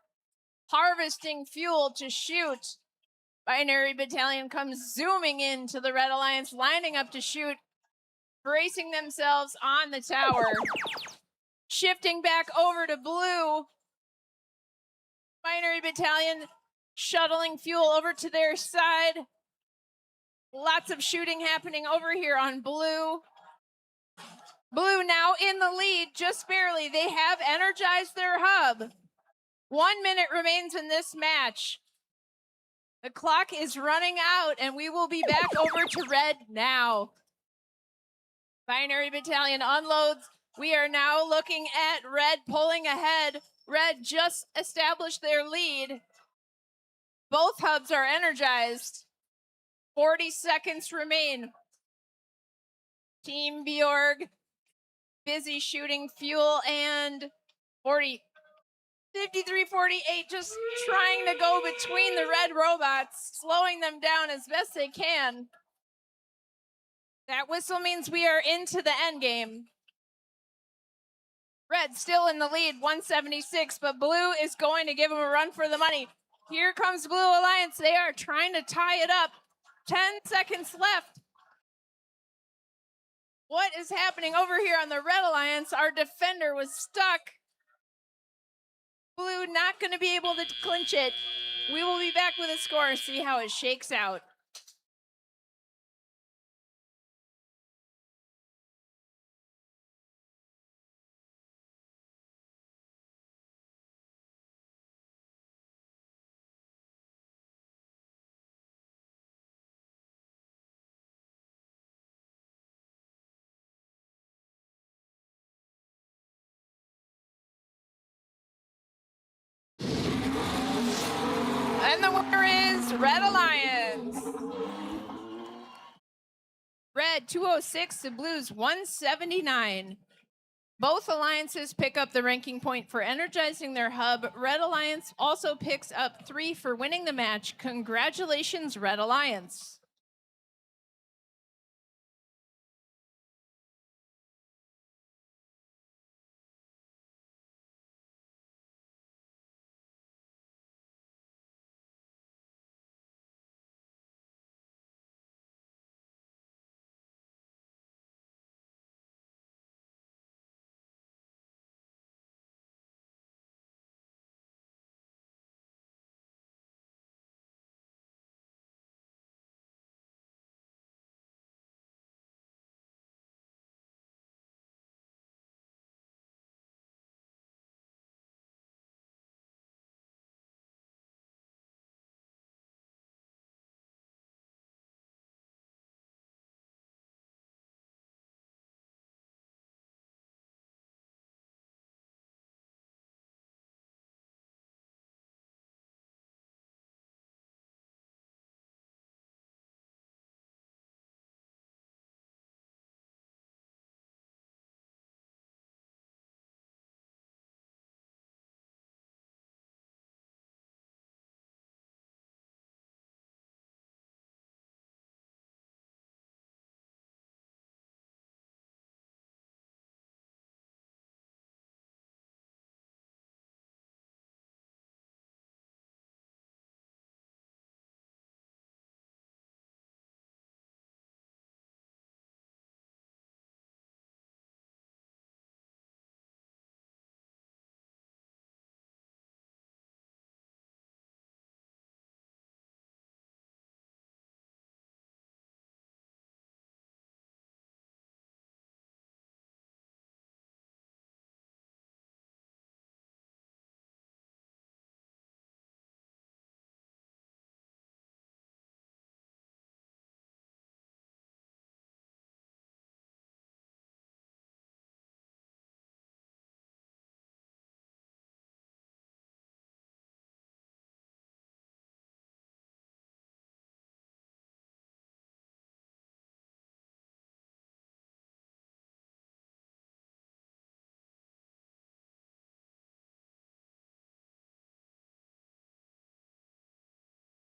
harvesting fuel to shoot. Binary Battalion comes zooming into the Red Alliance, lining up to shoot, bracing themselves on the tower. Shifting back over to Blue. Binary Battalion shuttling fuel over to their side. Lots of shooting happening over here on Blue. Blue now in the lead, just barely. They have energized their hub. 1 minute remains in this match. The clock is running out, and we will be back over to Red now. Binary Battalion unloads. We are now looking at Red pulling ahead. Red just established their lead. Both hubs are energized. 40 seconds remain. Team Bjorg busy shooting fuel and 53-48 just trying to go between the red robots, slowing them down as best they can. That whistle means we are into the end game. Red still in the lead, 176, but Blue is going to give him a run for the money. Here comes Blue Alliance. They are trying to tie it up. 10 seconds left. What is happening over here on the Red Alliance? Our defender was stuck. Blue not going to be able to clinch it. We will be back with a score and see how it shakes out. And the winner is Red Alliance. Red 206 to Blues 179. Both alliances pick up the ranking point for energizing their hub. Red Alliance also picks up 3 for winning the match. Congratulations, Red Alliance.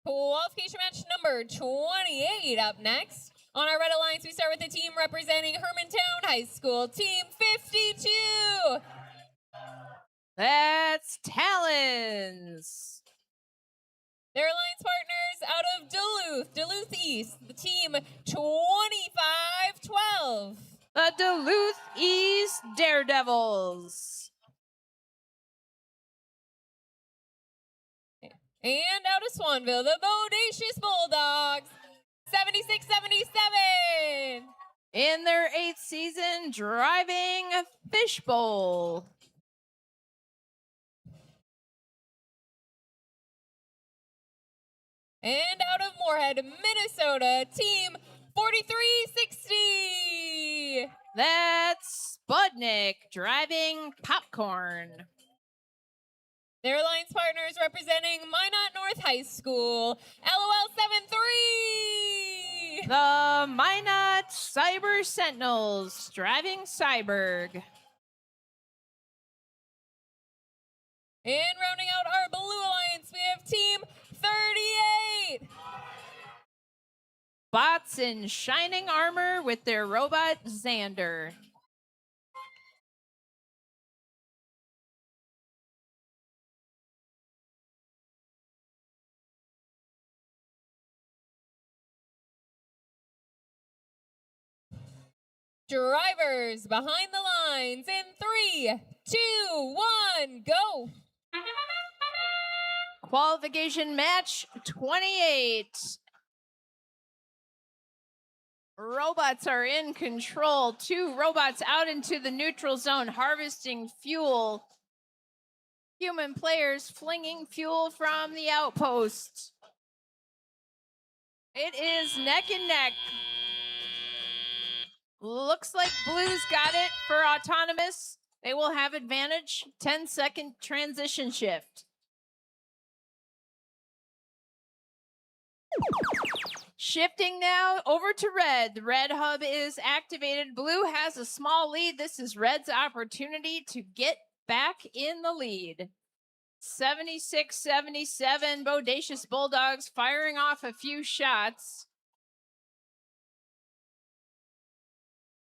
Qualification match number 28 up next. On our Red Alliance, we start with the team representing Hermantown High School, Team 52. That's Talons. Their alliance partners out of Duluth East, the team 2512. The Duluth East Daredevils. And out of Swanville, the Bodacious Bulldogs, 7677. In their 8th season, driving Fishbowl. And out of Moorhead, Minnesota, team 4360. That's Spudnik driving Popcorn. Their alliance partners representing Minot North High School, LOL 73. The Minot Cyber Sentinels driving Cyberg. And rounding out our blue alliance, we have team 38. Bots in shining armor with their robot Xander. Drivers behind the lines in 3, 2, 1, go. Qualification match 28. Robots are in control. 2 robots out into the neutral zone, harvesting fuel. Human players flinging fuel from the outpost. It is neck and neck. Looks like Blue's got it for autonomous. They will have advantage. 10-second transition shift. Shifting now over to Red. The Red hub is activated. Blue has a small lead. This is Red's opportunity to get back in the lead. 76-77. Bodacious Bulldogs firing off a few shots.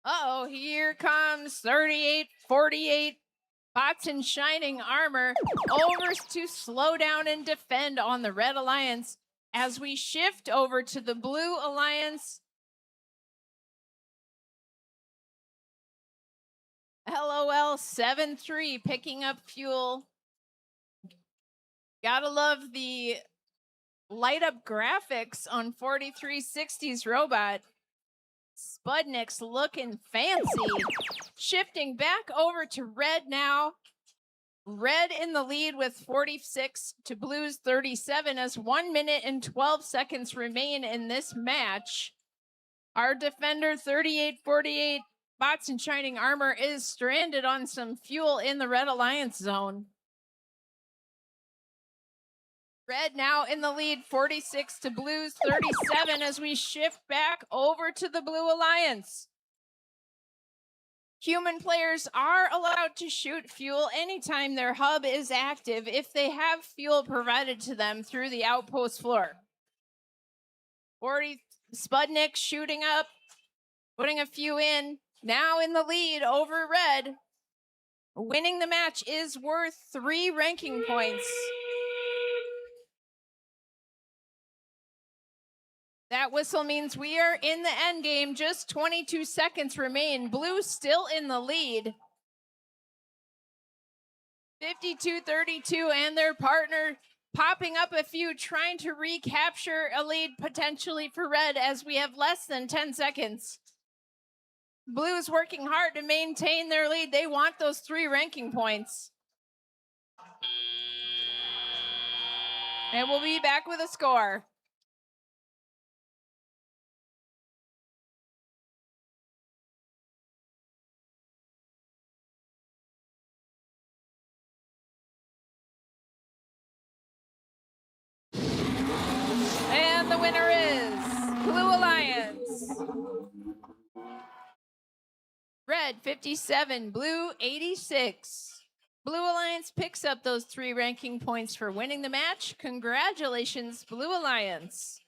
Uh-oh, here comes 38-48. Bots in shining armor. Overs to slow down and defend on the Red Alliance. As we shift over to the Blue Alliance. LOL 7-3 picking up fuel. Gotta love the light up graphics on 4360's robot. Spudnik's looking fancy. Shifting back over to Red now. Red in the lead with 46 to Blue's 37 as 1 minute and 12 seconds remain in this match. Our defender 38-48 bots in shining armor is stranded on some fuel in the Red Alliance zone. Red now in the lead 46 to Blue's 37 as we shift back over to the Blue Alliance. Human players are allowed to shoot fuel anytime their hub is active if they have fuel provided to them through the outpost floor. 40 Spudnik shooting up, putting a few in, now in the lead over Red. Winning the match is worth 3 ranking points. That whistle means we are in the end game. Just 22 seconds remain. Blue still in the lead. 52-32 and their partner popping up a few, trying to recapture a lead potentially for Red as we have less than 10 seconds. Blue is working hard to maintain their lead. They want those 3 ranking points. And we'll be back with a score. And the winner is Blue Alliance. Red 57, Blue 86. Blue Alliance picks up those 3 ranking points for winning the match. Congratulations, Blue Alliance.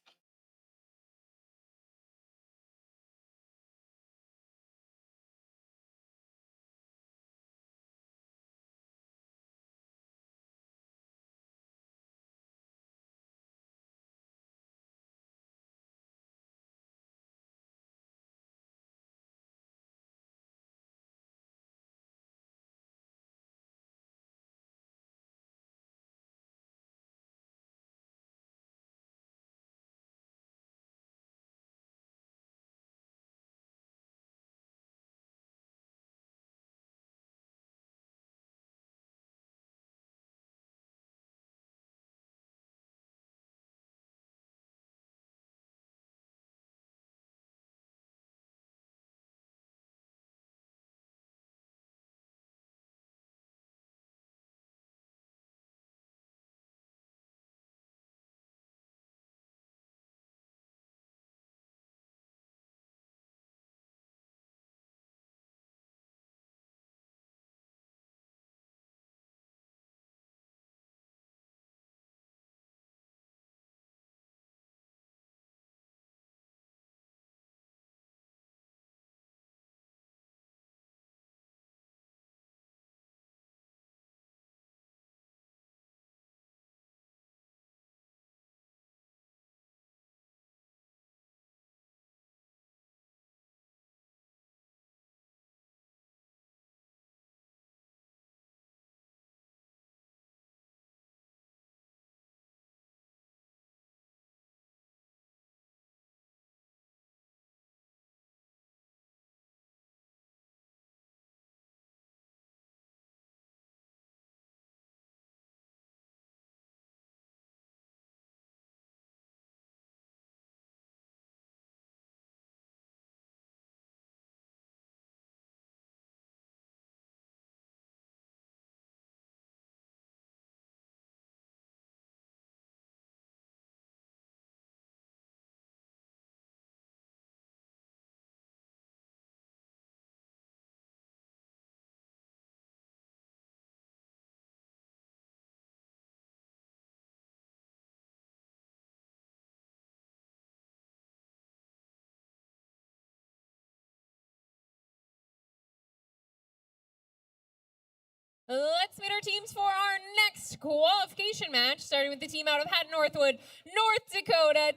Let's meet our teams for our next qualification match, starting with the team out of Haddon Northwood, North Dakota.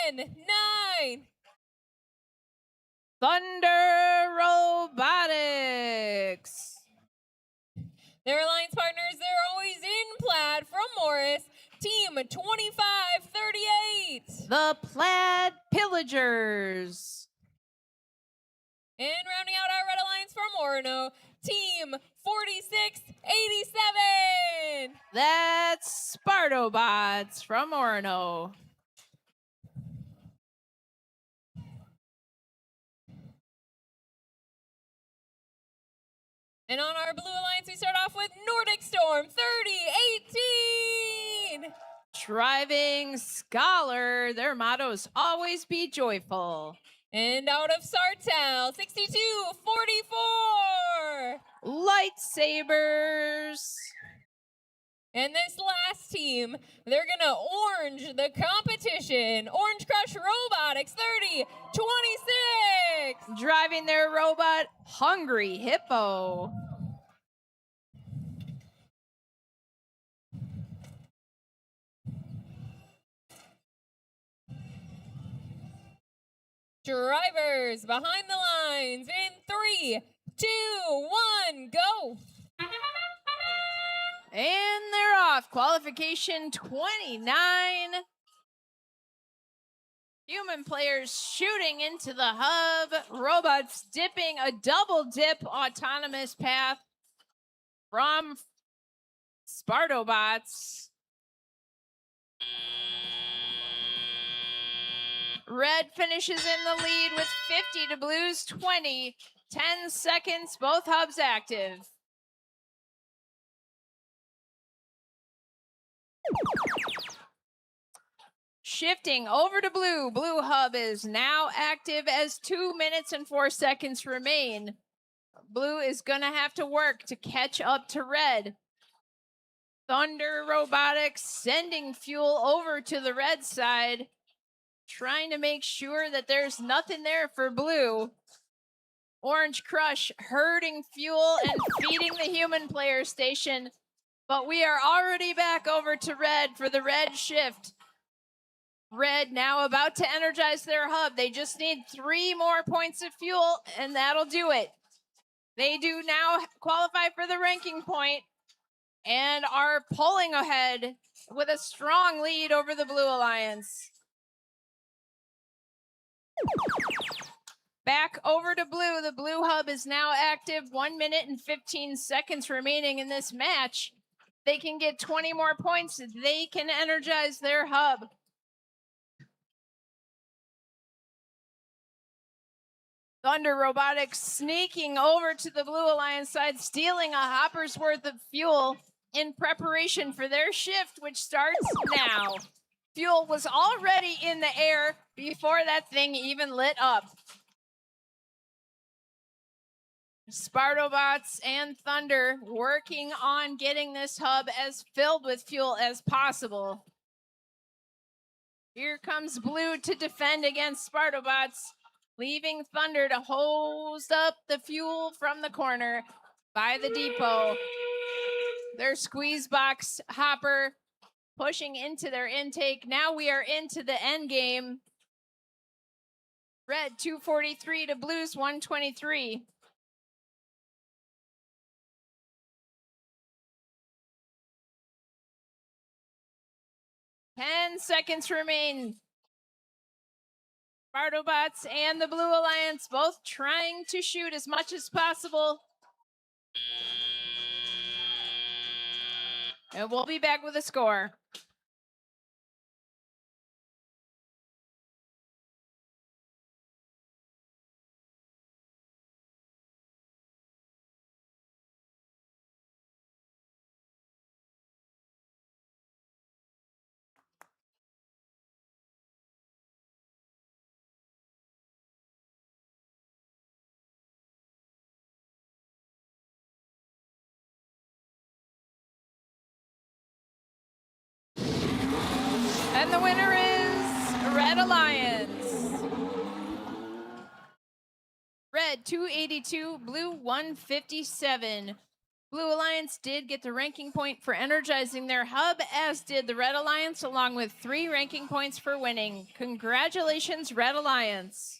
10, 9. Thunder Robotics. Their alliance partners, they're always in plaid from Morris, team 2538. The Plaid Pillagers. And rounding out our red alliance from Orono, team 4687. That's Spartobots from Orono. And on our blue alliance, we start off with Nordic Storm 3018. Driving Scholar. Their motto is always be joyful. And out of Sartell 6244. Lightsabers. And this last team, they're gonna orange the competition. Orange Crush Robotics 3026. Driving their robot, Hungry Hippo. Drivers behind the lines in 3, 2, 1, go. And they're off. Qualification 29. Human players shooting into the hub. Robots dipping a double dip autonomous path from Spartobots. Red finishes in the lead with 50 to Blue's 20. 10 seconds, both hubs active. Shifting over to Blue. Blue hub is now active as 2 minutes and 4 seconds remain. Blue is gonna have to work to catch up to Red. Thunder Robotics sending fuel over to the red side, trying to make sure that there's nothing there for Blue. Orange Crush herding fuel and feeding the human player station, but we are already back over to Red for the red shift. Red now about to energize their hub. They just need 3 more points of fuel, and that'll do it. They do now qualify for the ranking point and are pulling ahead with a strong lead over the Blue Alliance. Back over to Blue. The Blue hub is now active. 1 minute and 15 seconds remaining in this match. They can get 20 more points. They can energize their hub. Thunder Robotics sneaking over to the Blue Alliance side, stealing a hopper's worth of fuel in preparation for their shift, which starts now. Fuel was already in the air before that thing even lit up. Spartobots and Thunder working on getting this hub as filled with fuel as possible. Here comes Blue to defend against Spartobots, leaving Thunder to hose up the fuel from the corner by the depot. Their squeeze box hopper pushing into their intake. Now we are into the end game. Red 243 to Blues 123. Ten seconds remain. Spartobots and the Blue Alliance both trying to shoot as much as possible. And we'll be back with a score. And the winner is Red Alliance. Red 282, Blue 157. Blue Alliance did get the ranking point for energizing their hub, as did the Red Alliance, along with 3 ranking points for winning. Congratulations, Red Alliance.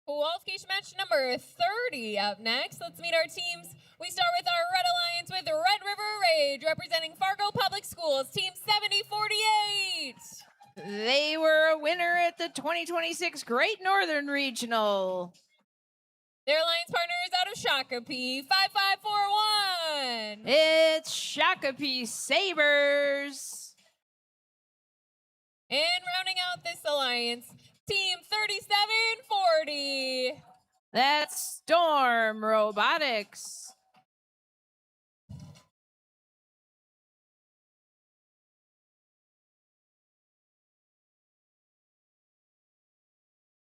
Qualification match number 30 up next. Let's meet our teams. We start with our Red Alliance with Red River Rage, representing Fargo Public Schools, Team 7048. They were a winner at the 2026 Great Northern Regional. Their alliance partner is out of Shakopee, 5541. It's Shakopee Sabres. And rounding out this alliance, Team 3740. That's Storm Robotics.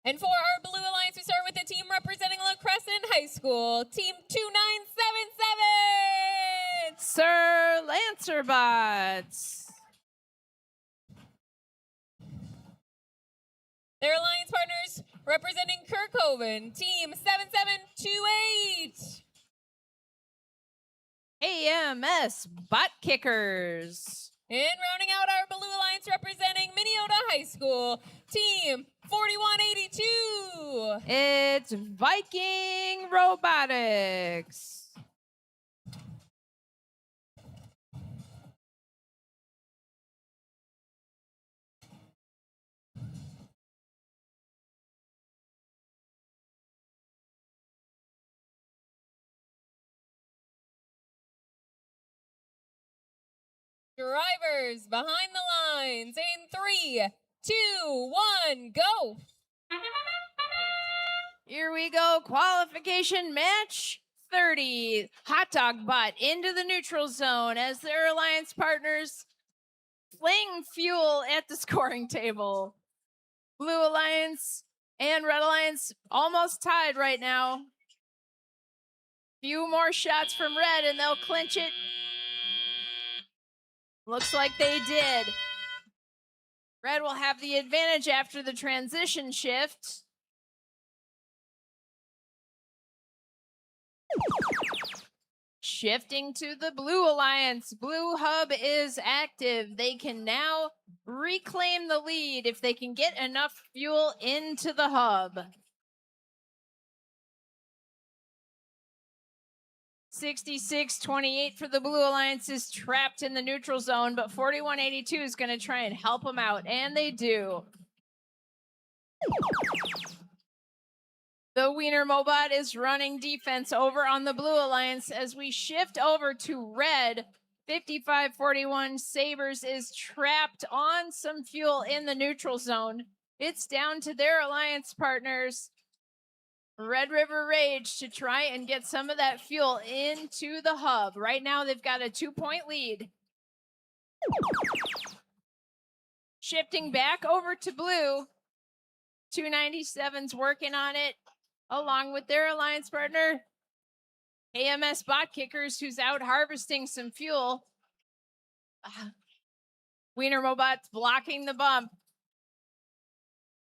And for our Blue Alliance, we start with the team representing La Crescent High School, Team 2977. Sir Lancerbots. Their alliance partners representing Kirkhoven, Team 7728. AMS Butt Kickers. And rounding out our Blue Alliance representing Minneota High School, Team 4182. It's Viking Robotics. Drivers behind the lines in 3, 2, 1, go. Here we go. Qualification match 30. Hot Dog Butt into the neutral zone as their alliance partners fling fuel at the scoring table. Blue Alliance and Red Alliance almost tied right now. Few more shots from Red and they'll clinch it. Looks like they did. Red will have the advantage after the transition shift. Shifting to the Blue Alliance. Blue Hub is active. They can now reclaim the lead if they can get enough fuel into the hub. 66-28 for the Blue Alliance is trapped in the neutral zone, but 41-82 is going to try and help them out, and they do. The Wiener Mobot is running defense over on the Blue Alliance as we shift over to red. 5541 Sabres is trapped on some fuel in the neutral zone. It's down to their alliance partners, Red River Rage, to try and get some of that fuel into the hub. Right now, they've got a 2-point lead. Shifting back over to blue. 297's working on it, along with their alliance partner, AMS Bot Kickers, who's out harvesting some fuel. Wiener Mobot's blocking the bump.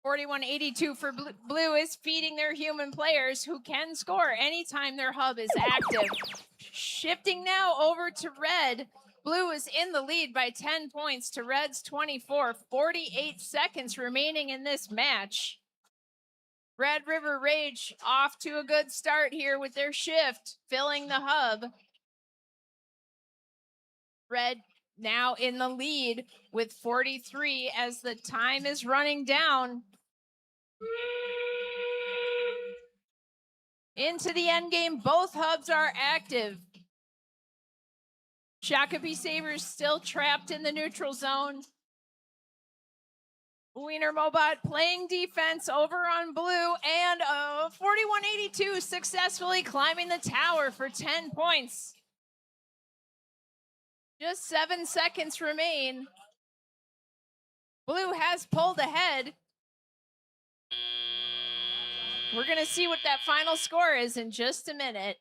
4182 for blue is feeding their human players who can score anytime their hub is active. Shifting now over to red. Blue is in the lead by 10 points to red's 24. 48 seconds remaining in this match. Red River Rage off to a good start here with their shift, filling the hub. Red now in the lead with 43 as the time is running down. Into the end game, both hubs are active. Shakopee Sabres still trapped in the neutral zone. Wiener Mobot playing defense over on blue, and 4182 successfully climbing the tower for 10 points. Just 7 seconds remain. Blue has pulled ahead. We're going to see what that final score is in just a minute.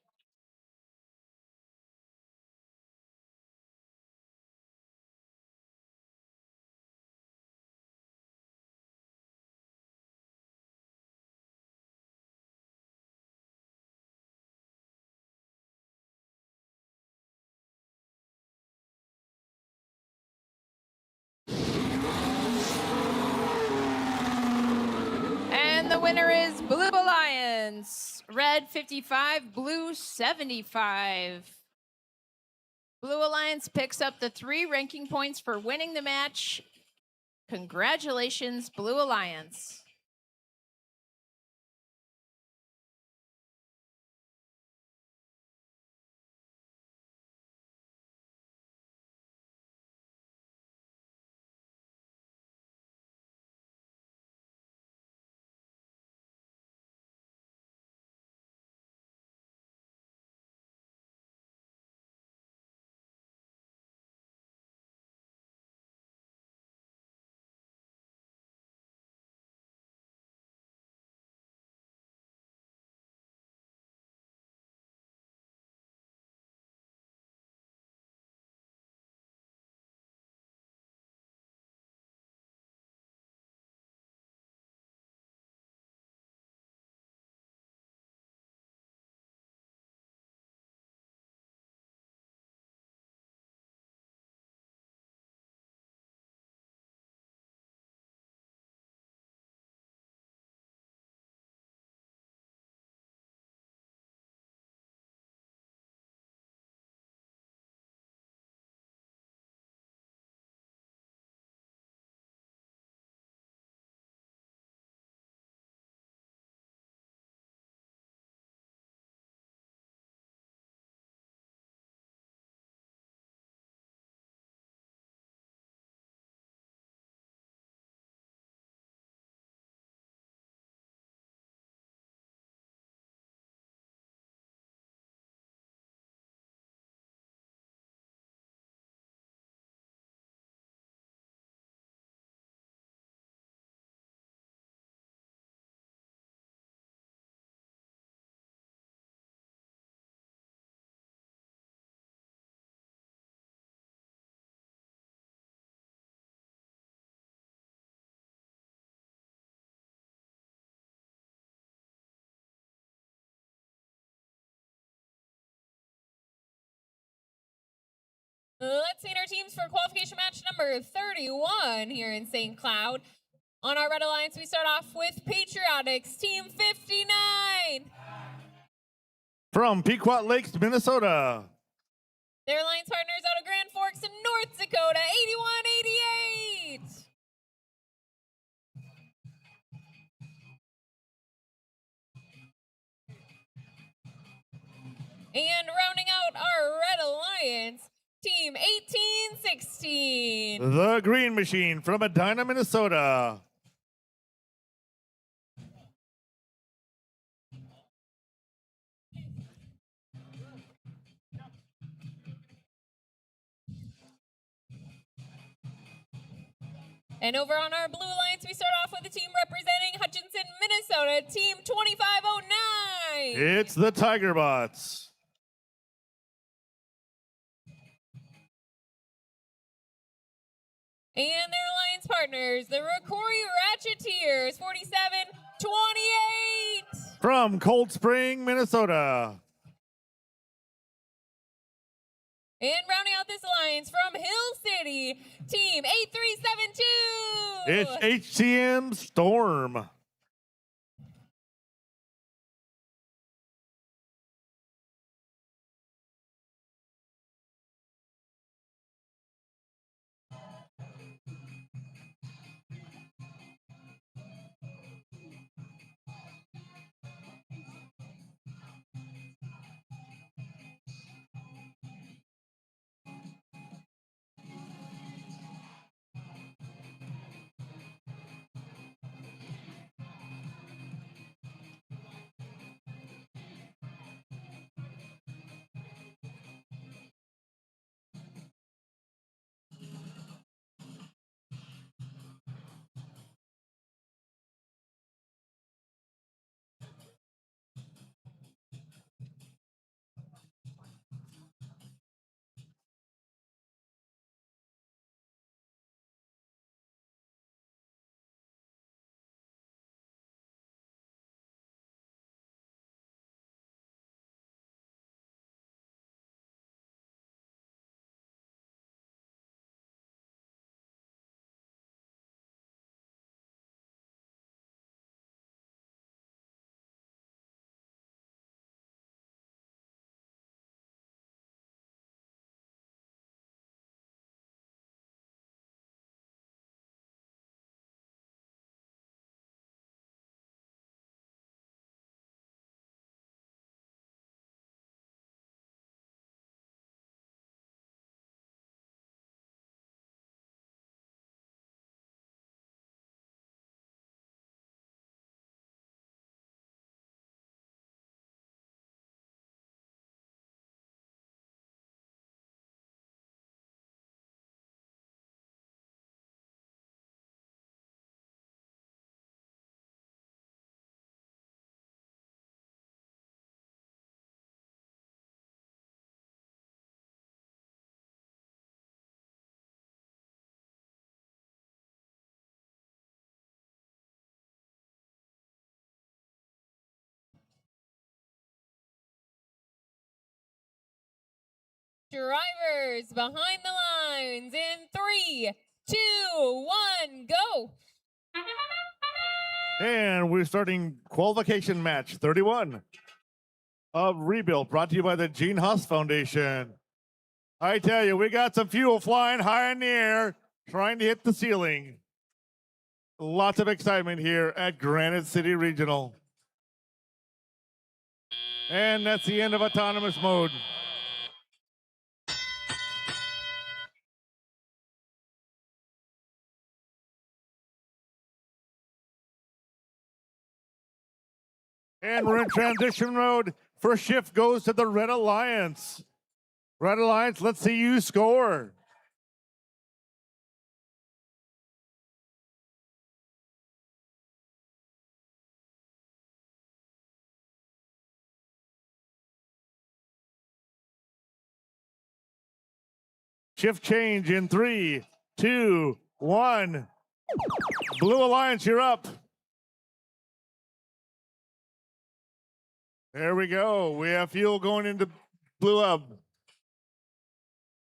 And the winner is Blue Alliance. Red 55, blue 75. Blue Alliance picks up the 3 ranking points for winning the match. Congratulations, Blue Alliance. Let's meet our teams for qualification match number 31 here in St. Cloud. On our Red Alliance, we start off with Patriotics, Team 59. From Pequot Lakes, Minnesota. Their alliance partners out of Grand Forks in North Dakota, 8188. And rounding out our Red Alliance, Team 1816. The Green Machine from Edina, Minnesota. And over on our Blue Alliance, we start off with the team representing Hutchinson, Minnesota, Team 2509. It's the Tiger Bots. And their alliance partners, the Rocori Ratcheteers, 4728. From Cold Spring, Minnesota. And rounding out this alliance from Hill City, Team 8372. It's HCM Storm. Drivers behind the lines in 3, 2, 1, go. And we're starting qualification match 31 of Rebuild, brought to you by the Gene Haas Foundation. I tell you, we got some fuel flying high in the air, trying to hit the ceiling. Lots of excitement here at Granite City Regional. And that's the end of autonomous mode. And we're in transition mode. First shift goes to the Red Alliance. Red Alliance, let's see you score. Shift change in 3, 2, 1. Blue Alliance, you're up. There we go. We have fuel going into Blue Hub.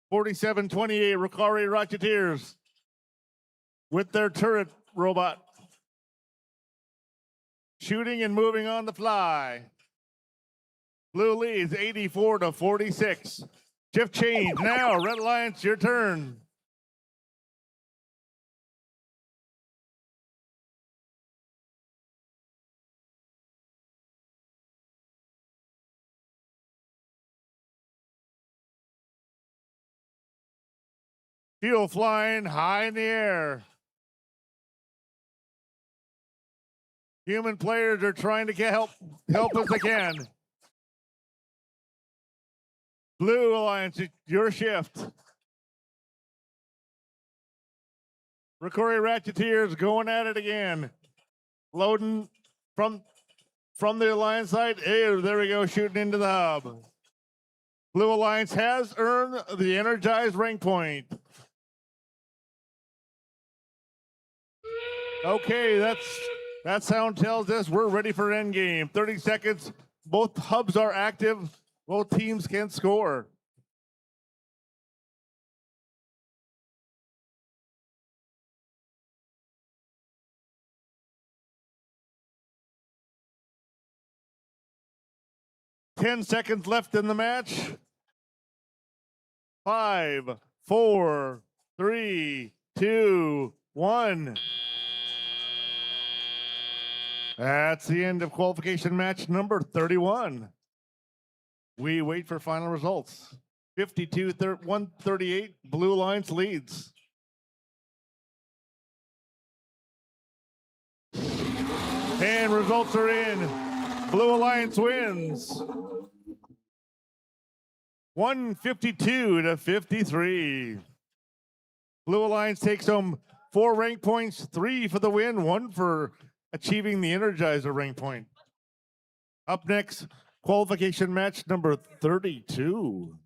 4728 Rocari Rocketeers with their turret robot. Shooting and moving on the fly. Blue leads 84-46. Shift change now. Red Alliance, your turn. Fuel flying high in the air. Human players are trying to help as they can. Blue Alliance, it's your shift. Ricori Ratcheteers going at it again. Loading from the Alliance side. Hey, there we go, shooting into the hub. Blue Alliance has earned the energized rank point. Okay, that sound tells us we're ready for endgame. 30 seconds. Both hubs are active. Both teams can score. Ten seconds left in the match. 5, 4, 3, 2, 1. That's the end of qualification match number 31. We wait for final results. 138, Blue Alliance leads. And results are in. Blue Alliance wins. 152 to 53. Blue Alliance takes home 4 rank points, 3 for the win, 1 for achieving the Energizer rank point. Up next, qualification match number 32.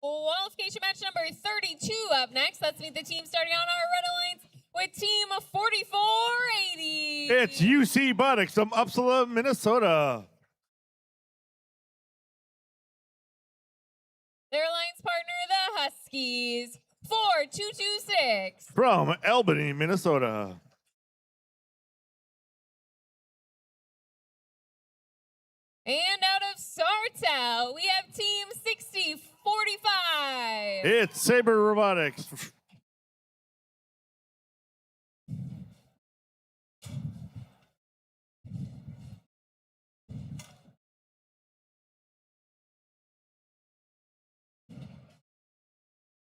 Qualification match number 32 up next. Let's meet the team starting on our Red Alliance with team 4480. It's UC Robotics from Uppsala, Minnesota. Their alliance partner, the Huskies, 4226. From Albany, Minnesota. And out of Sartell, we have team 6045. It's Saber Robotics.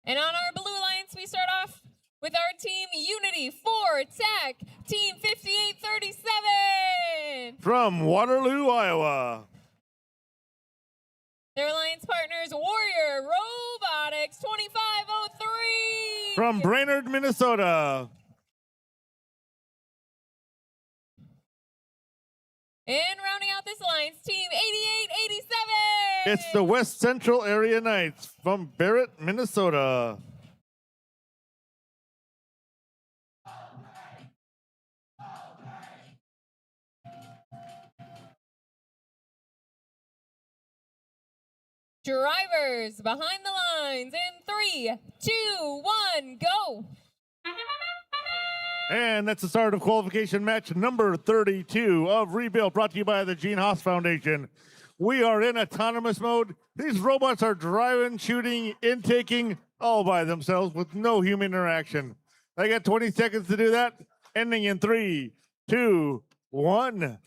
And on our Blue Alliance, we start off with our team Unity 4 Tech, Team 5837. From Waterloo, Iowa. Their alliance partners Warrior Robotics 2503. From Brainerd, Minnesota. And rounding out this alliance, Team 8887. It's the West Central Area Knights from Barrett, Minnesota. Drivers behind the lines in 3, 2, 1, go. And that's the start of qualification match number 32 of Rebuilt, brought to you by the Gene Haas Foundation. We are in autonomous mode. These robots are driving, shooting, intaking all by themselves with no human interaction. They got 20 seconds to do that, ending in 3, 2, 1.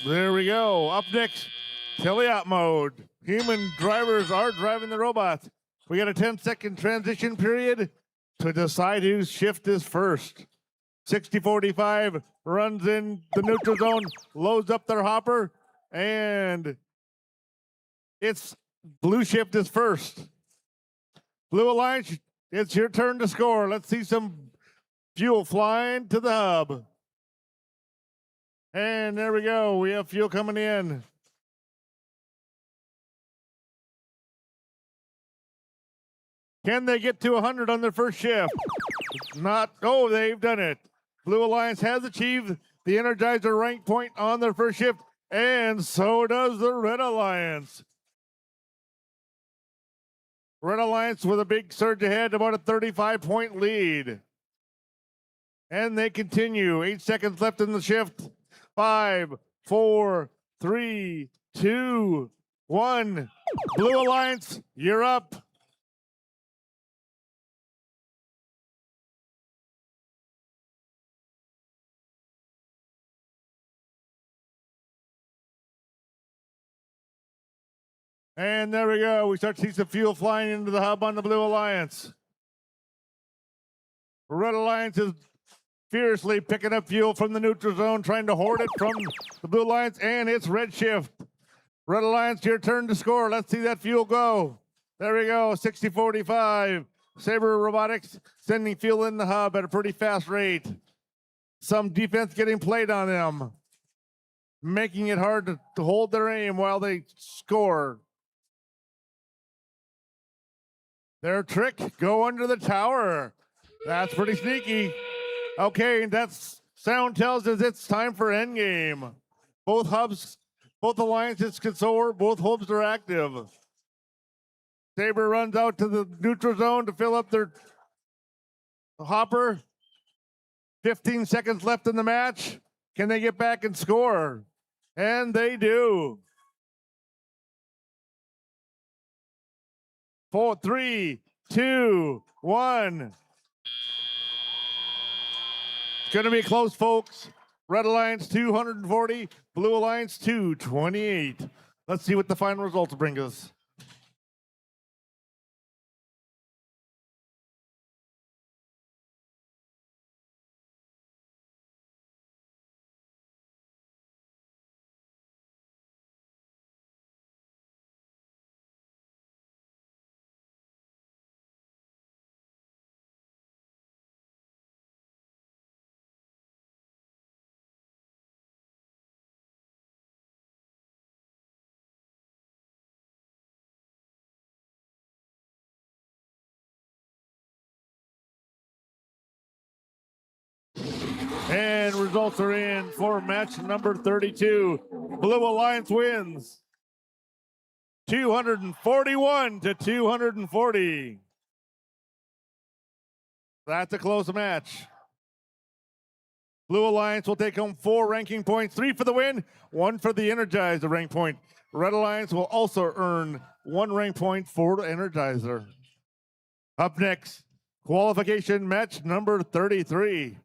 There we go. Up next, teleop mode. Human drivers are driving the robots. We got a 10-second transition period to decide whose shift is first. 6045 runs in the neutral zone, loads up their hopper, and it's blue shift is first. Blue Alliance, it's your turn to score. Let's see some fuel flying to the hub. And there we go. We have fuel coming in. Can they get to 100 on their first shift? Not. Oh, they've done it. Blue Alliance has achieved the Energizer rank point on their first shift, and so does the Red Alliance. Red Alliance with a big surge ahead, about a 35-point lead. And they continue. 8 seconds left in the shift. 5, 4, 3, 2, 1. Blue Alliance, you're up. And there we go. We start to see some fuel flying into the hub on the Blue Alliance. Red Alliance is fiercely picking up fuel from the neutral zone, trying to hoard it from the Blue Alliance, and it's red shift. Red Alliance, your turn to score. Let's see that fuel go. There we go, 60-45. Saber Robotics sending fuel in the hub at a pretty fast rate. Some defense getting played on them, making it hard to hold their aim while they score. Their trick, go under the tower. That's pretty sneaky. Okay, that's sound tells us it's time for endgame. Both hubs, both alliances can soar, both hubs are active. Saber runs out to the neutral zone to fill up their hopper. 15 seconds left in the match. Can they get back and score? And they do. 4, 3, 2, 1. It's going to be close, folks. Red Alliance 240, Blue Alliance 228. Let's see what the final results bring us. And results are in for match number 32. Blue Alliance wins 241 to 240. That's a close match. Blue Alliance will take home 4 ranking points, 3 for the win, 1 for the Energizer rank point. Red Alliance will also earn 1 rank point for the Energizer. Up next, qualification match number 33.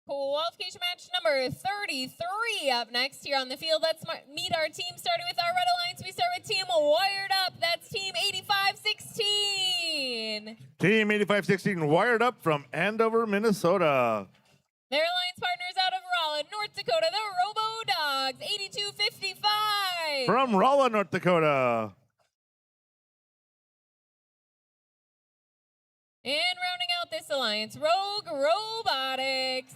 Qualification match number 33 up next here on the field. Let's meet our team, starting with our Red Alliance. We start with Team Wired Up. That's Team 8516. Team 8516 wired up from Andover, Minnesota. Their alliance partners out of Rolla, North Dakota, the Robo Dogs, 8255. From Rolla, North Dakota. And rounding out this alliance, Rogue Robotics,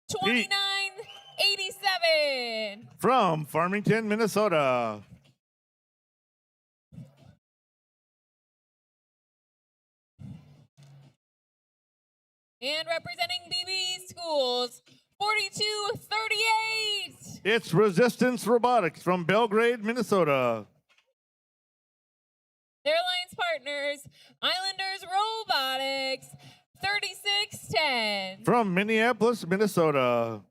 2987. From Farmington, Minnesota. And representing BB Schools, 4238. It's Resistance Robotics from Belgrade, Minnesota. Their alliance partners, Islanders Robotics, 3610. From Minneapolis, Minnesota.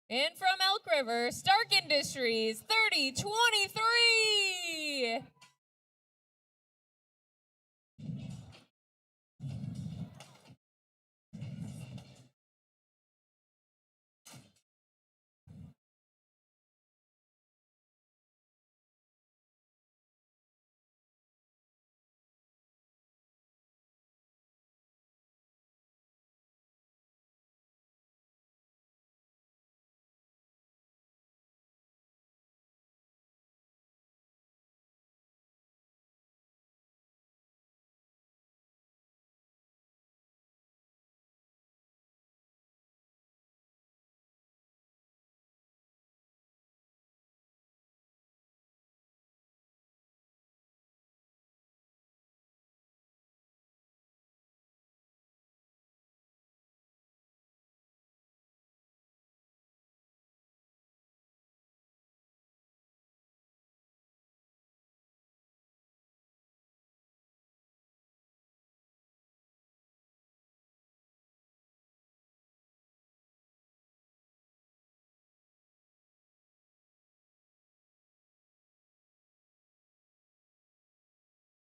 And from Elk River, Stark Industries, 3023.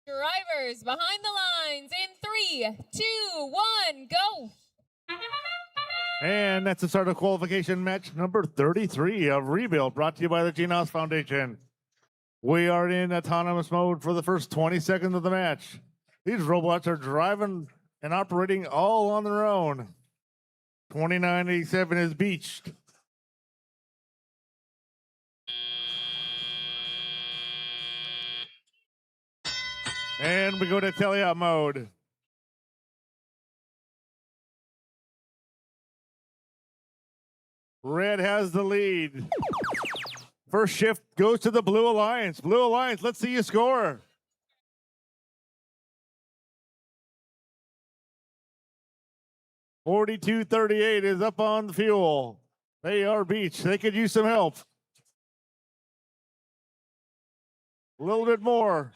Drivers behind the lines in 3, 2, 1, go. And that's the start of qualification match number 33 of Rebuild, brought to you by the Genos Foundation. We are in autonomous mode for the first 20 seconds of the match. These robots are driving and operating all on their own. 2987 is beached. And we go to teleop mode. Red has the lead. First shift goes to the Blue Alliance. Blue Alliance, let's see you score. $42.38 is up on the fuel. They are beached. They could use some help. A little bit more.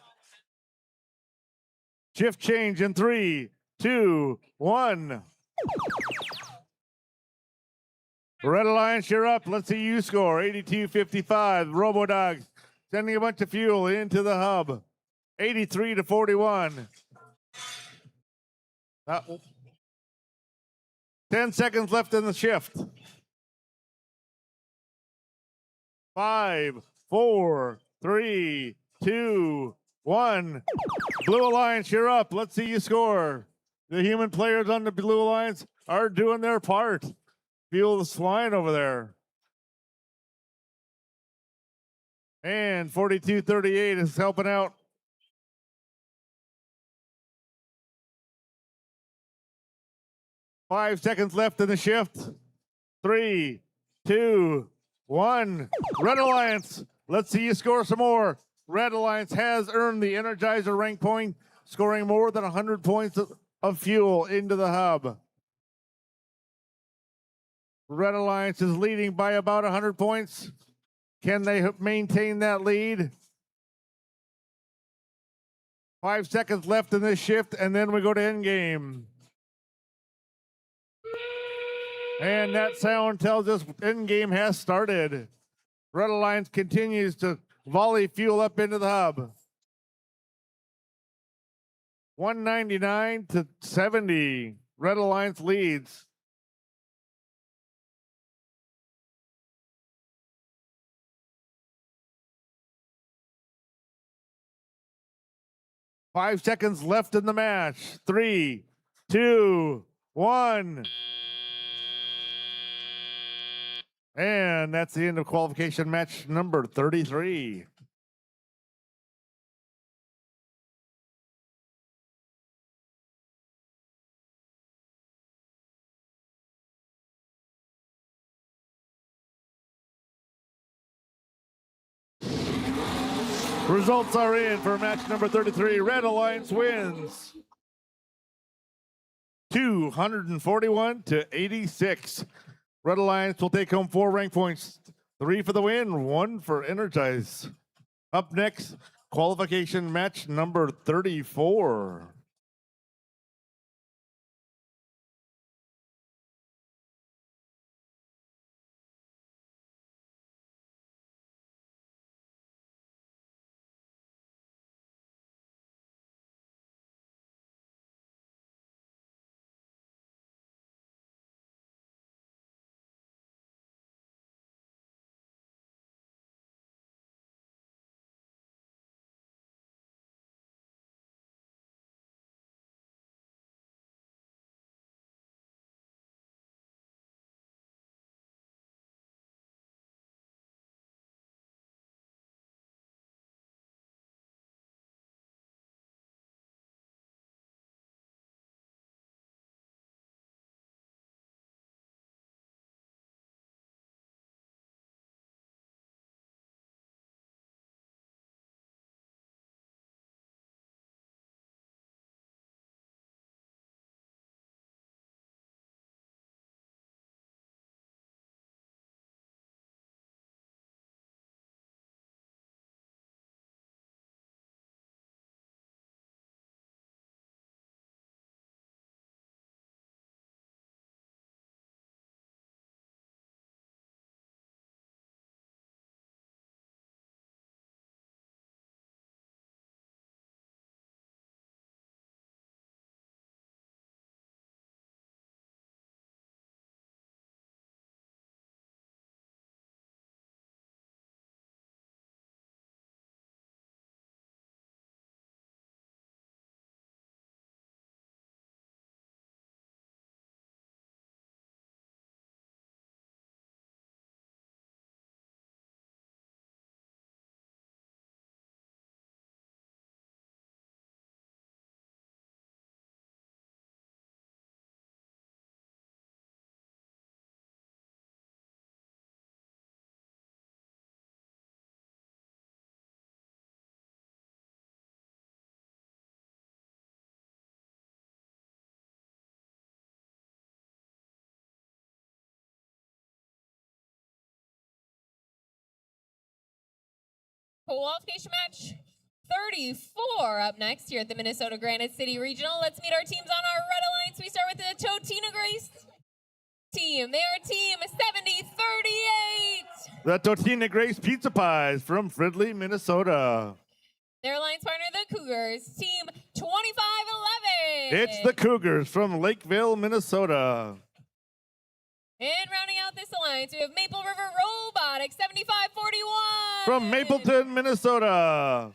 Shift change in 3, 2, 1. Red Alliance, you're up. Let's see you score. 82.55. Robodogs sending a bunch of fuel into the hub. 83-41. 10 seconds left in the shift. 5, 4, 3, 2, 1. Blue Alliance, you're up. Let's see you score. The human players on the Blue Alliance are doing their part. Fuel is flying over there. And 42.38 is helping out. Five seconds left in the shift. 3, 2, 1. Red Alliance, let's see you score some more. Red Alliance has earned the Energizer rank point, scoring more than 100 points of fuel into the hub. Red Alliance is leading by about 100 points. Can they maintain that lead? 5 seconds left in this shift, and then we go to endgame. And that sound tells us endgame has started. Red Alliance continues to volley fuel up into the hub. 199 to 70. Red Alliance leads. Five seconds left in the match. 3, 2, 1. And that's the end of qualification match number 33. Results are in for match number 33. Red Alliance wins 241 to 86. Red Alliance will take home 4 rank points, 3 for the win, 1 for Energize. Up next, qualification match number 34. Qualification match 34 up next here at the Minnesota Granite City Regional. Let's meet our teams on our Red Alliance. We start with the Totina Grace team. They are team 7038. The Totina Grace Pizza Pies from Fridley, Minnesota. Their alliance partner, the Cougars, team 2511. It's the Cougars from Lakeville, Minnesota. And rounding out this alliance, we have Maple River Robotics 7541. From Mapleton, Minnesota.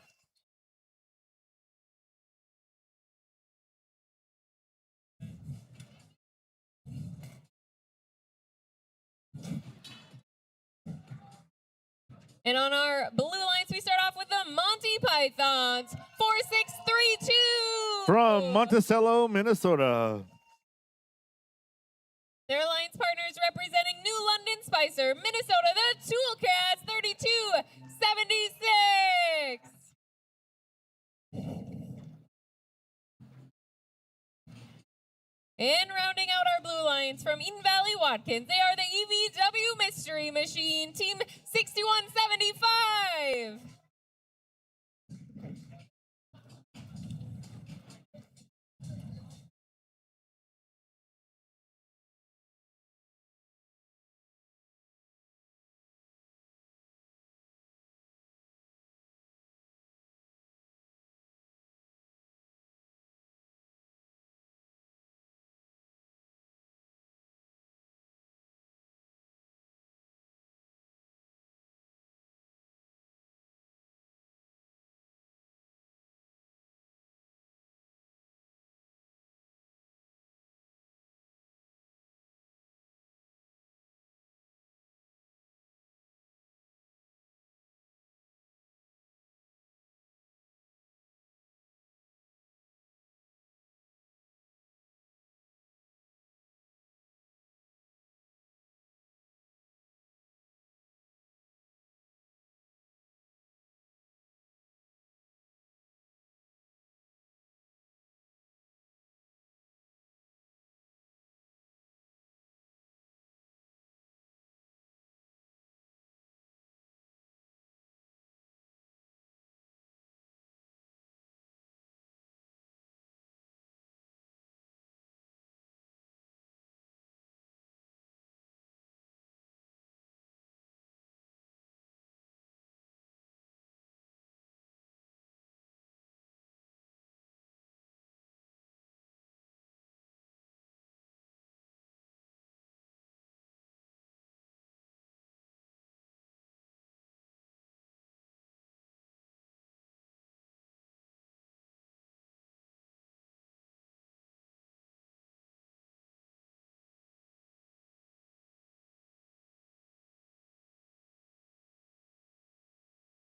And on our blue alliance, we start off with the Monty Pythons 4632. From Monticello, Minnesota. Their alliance partners representing New London Spicer, Minnesota, the Toolcats 3276. And rounding out our blue alliance from Eden Valley Watkins, they are the EVW Mystery Machine, team 6175.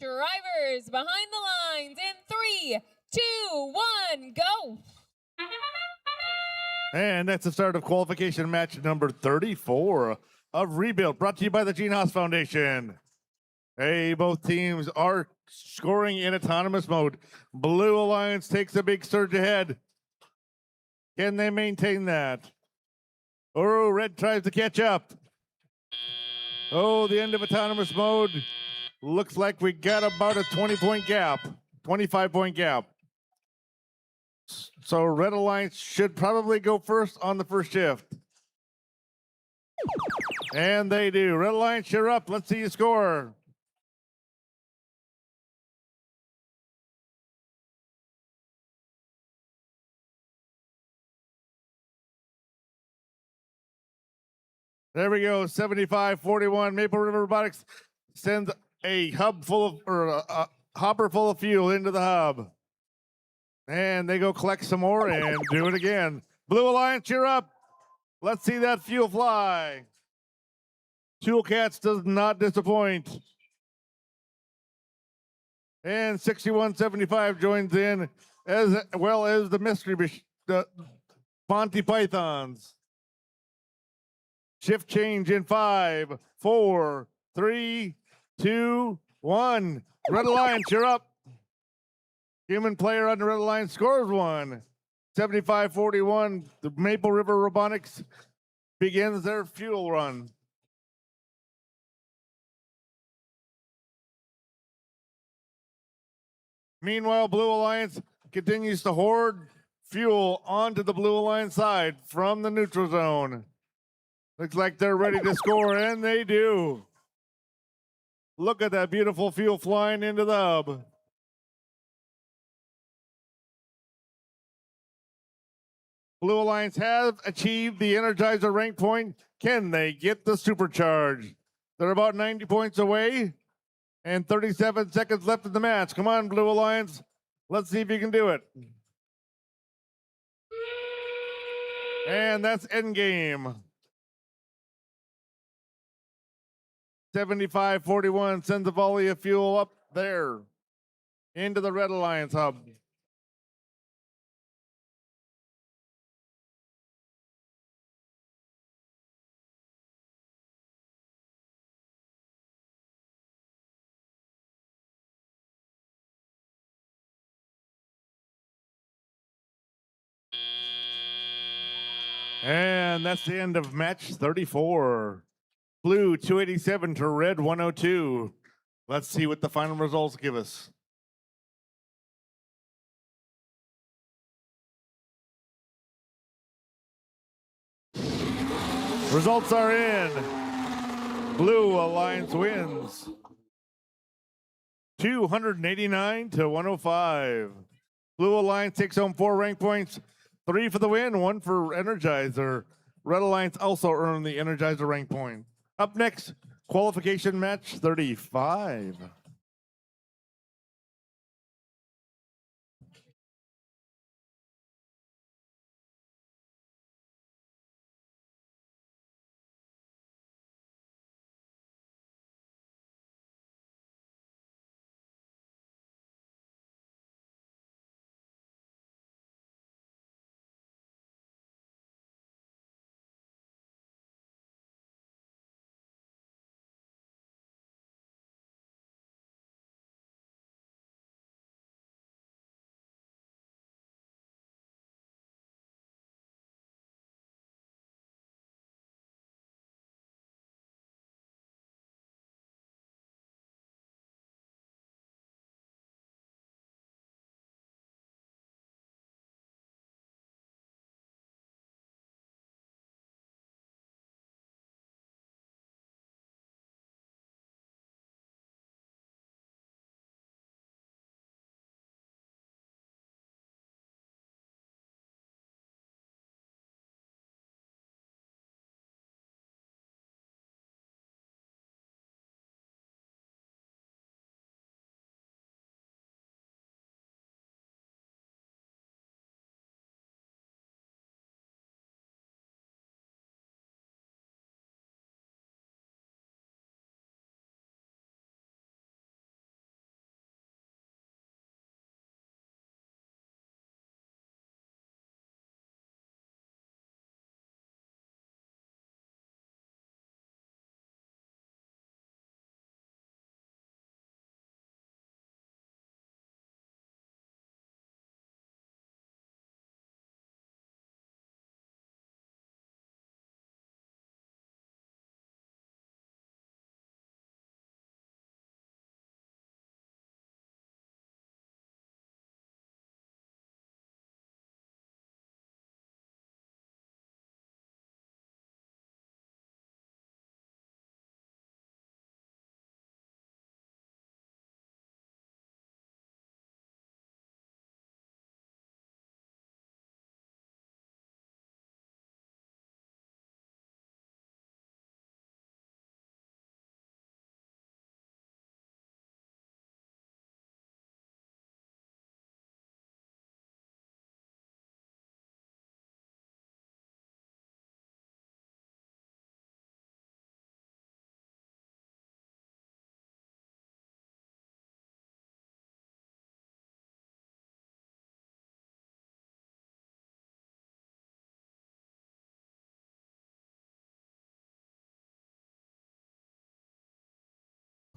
Drivers behind the lines in 3, 2, 1, go. And that's the start of qualification match number 34 of Rebuild, brought to you by the Gene Haas Foundation. Hey, both teams are scoring in autonomous mode. Blue Alliance takes a big surge ahead. Can they maintain that? Oh, Red tries to catch up. Oh, the end of autonomous mode. Looks like we got about a 20-point gap, 25-point gap. So Red Alliance should probably go first on the first shift. And they do. Red Alliance, you're up. Let's see you score. There we go. 75-41. Maple River Robotics sends a hub full of, or a hopper full of fuel into the hub. And they go collect some more and do it again. Blue Alliance, you're up. Let's see that fuel fly. Tool Cats does not disappoint. And 6175 joins in, as well as the the Monty Pythons. Shift change in 5, 4, 3, 2, 1. Red Alliance, you're up. Human player on the Red Alliance scores 1. 75-41. The Maple River Robotics begins their fuel run. Meanwhile, Blue Alliance continues to hoard fuel onto the Blue Alliance side from the neutral zone. Looks like they're ready to score, and they do. Look at that beautiful fuel flying into the hub. Blue Alliance have achieved the Energizer rank point. Can they get the supercharge? They're about 90 points away and 37 seconds left in the match. Come on, Blue Alliance. Let's see if you can do it. And that's endgame. 75-41 sends a volley of fuel up there into the Red Alliance hub. And that's the end of match 34. Blue 287 to red 102. Let's see what the final results give us. Results are in. Blue Alliance wins 289 to 105. Blue Alliance takes home 4 rank points, 3 for the win, 1 for Energizer. Red Alliance also earned the Energizer rank point. Up next, qualification match 35.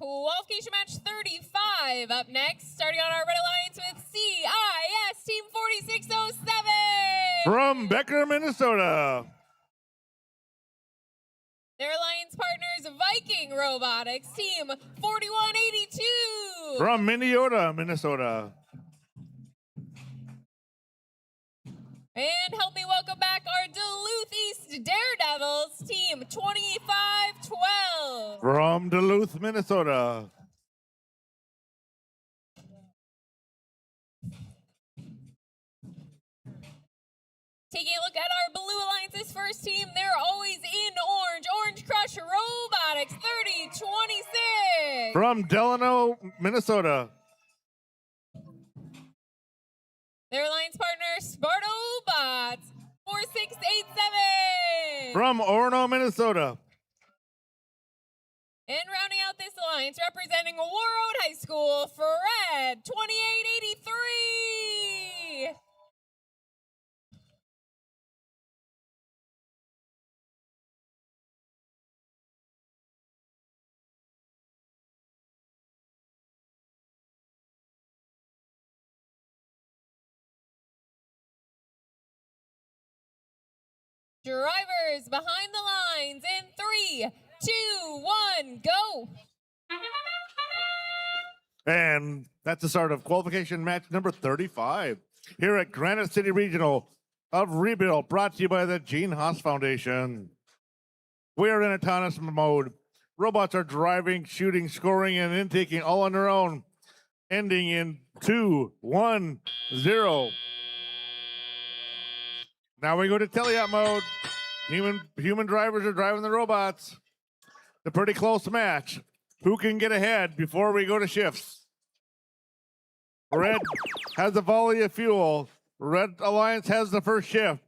Qualification match 35 up next, starting on our red alliance with CIS Team 4607. From Becker, Minnesota. Their alliance partners, Viking Robotics Team 4182. From Minneota, Minnesota. And help me welcome back our Duluth East Daredevils Team 2512. From Duluth, Minnesota. Taking a look at our Blue Alliance's first team, they're always in orange. Orange Crush Robotics 3026. From Delano, Minnesota. Their alliance partner, Spartobots 4687. From Orono, Minnesota. And rounding out this alliance, representing War Road High School, Fred 2883. Drivers behind the lines in 3, 2, 1, go. And that's the start of qualification match number 35 here at Granite City Regional of Rebuild, brought to you by the Gene Haas Foundation. We are in autonomous mode. Robots are driving, shooting, scoring, and intaking all on their own, ending in 2, 1, 0. Now we go to teleop mode. Human drivers are driving the robots. It's a pretty close match. Who can get ahead before we go to shifts? Red has a volley of fuel. Red Alliance has the first shift.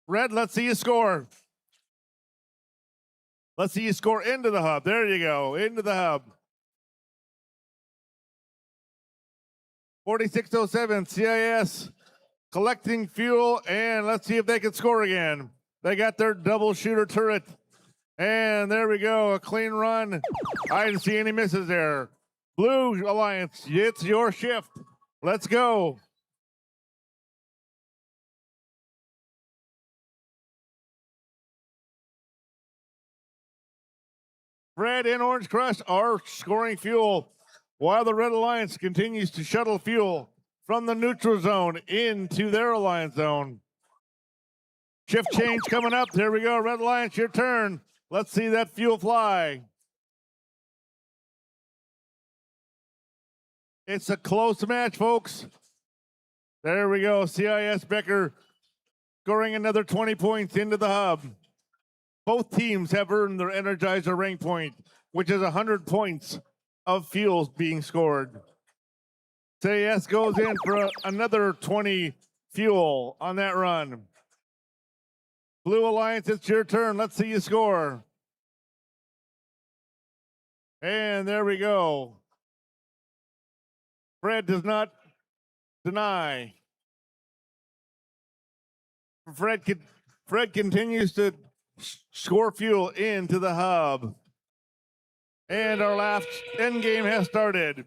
Red, let's see you score. Let's see you score into the hub. There you go, into the hub. 4607 CIS collecting fuel, and let's see if they can score again. They got their double shooter turret. And there we go, a clean run. I didn't see any misses there. Blue Alliance, it's your shift. Let's go. Red and Orange Crush are scoring fuel, while the Red Alliance continues to shuttle fuel from the neutral zone into their alliance zone. Shift change coming up. There we go, Red Alliance, your turn. Let's see that fuel fly. It's a close match, folks. There we go, CIS Becker scoring another 20 points into the hub. Both teams have earned their Energizer rank point, which is 100 points of fuel being scored. CIS goes in for another 20 fuel on that run. Blue Alliance, it's your turn. Let's see you score. And there we go. Fred does not deny. Fred continues to score fuel into the hub. And our last end game has started.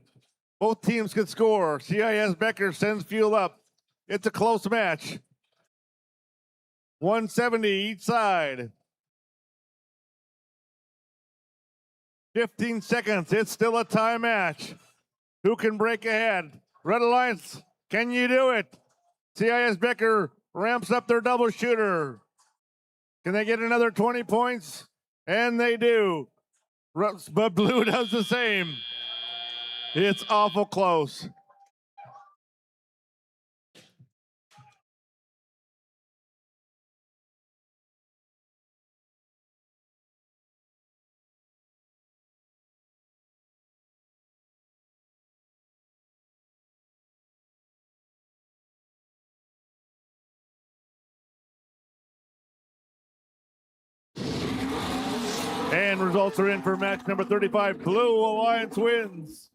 Both teams can score. CIS Becker sends fuel up. It's a close match. 170 each side. 15 seconds. It's still a tie match. Who can break ahead? Red Alliance, can you do it? CIS Becker ramps up their double shooter. Can they get another 20 points? And they do. But Blue does the same. It's awful close. And results are in for match number 35. Blue Alliance wins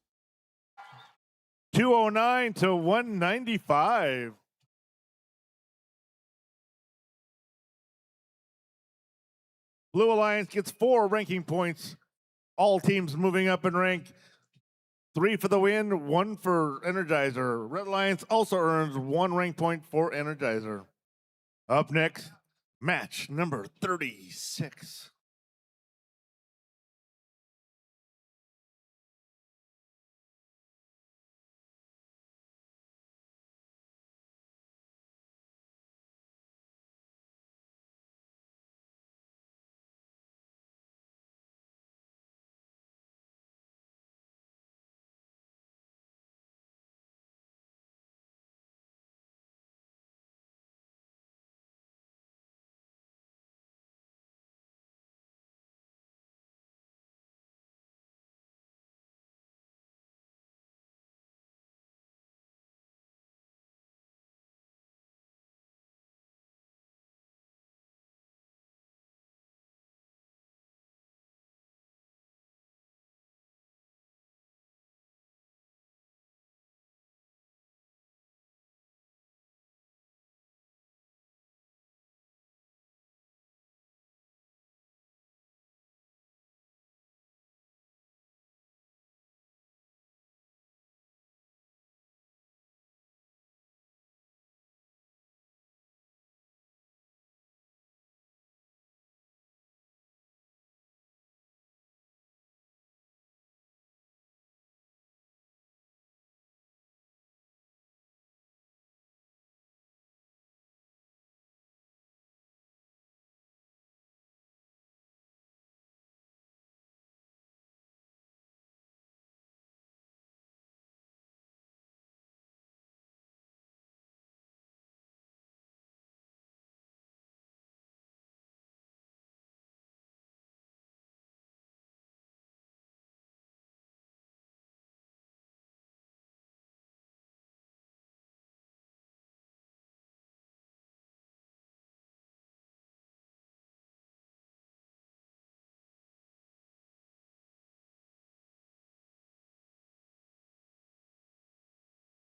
209 to 195. Blue Alliance gets 4 ranking points All teams moving up in rank. 3 for the win, 1 for Energizer. Red Alliance also earns 1 rank point for Energizer. Up next, match number 36.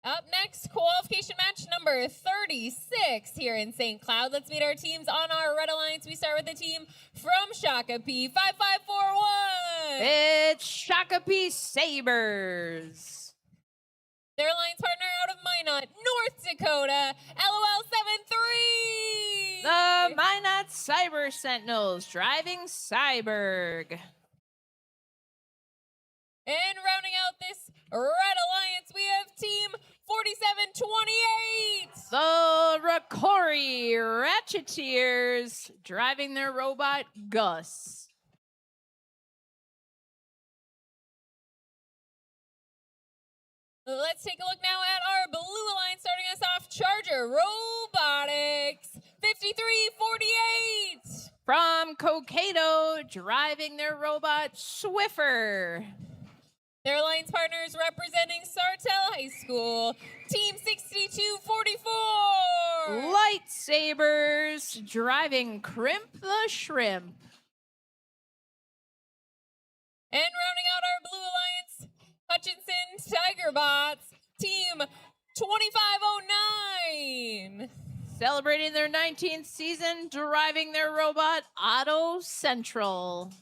Up next, qualification match number 36 here in St. Cloud. Let's meet our teams on our Red Alliance. We start with the team from Shakopee, 5541. It's Shakopee Sabres. Their alliance partner out of Minot, North Dakota, LOL 73. The Minot Cyber Sentinels driving Cyberg. And rounding out this Red Alliance, we have Team 4728. The Rakori Ratcheteers driving their robot Gus. Let's take a look now at our Blue Alliance, starting us off, Charger Robotics, 5348. From Cokato driving their robot Swiffer. Their alliance partners representing Sartell High School, Team 6244. Lightsabers driving Crimp the Shrimp. And rounding out our Blue Alliance, Hutchinson Tigerbots, Team 2509. Celebrating their 19th season, driving their robot Auto Central.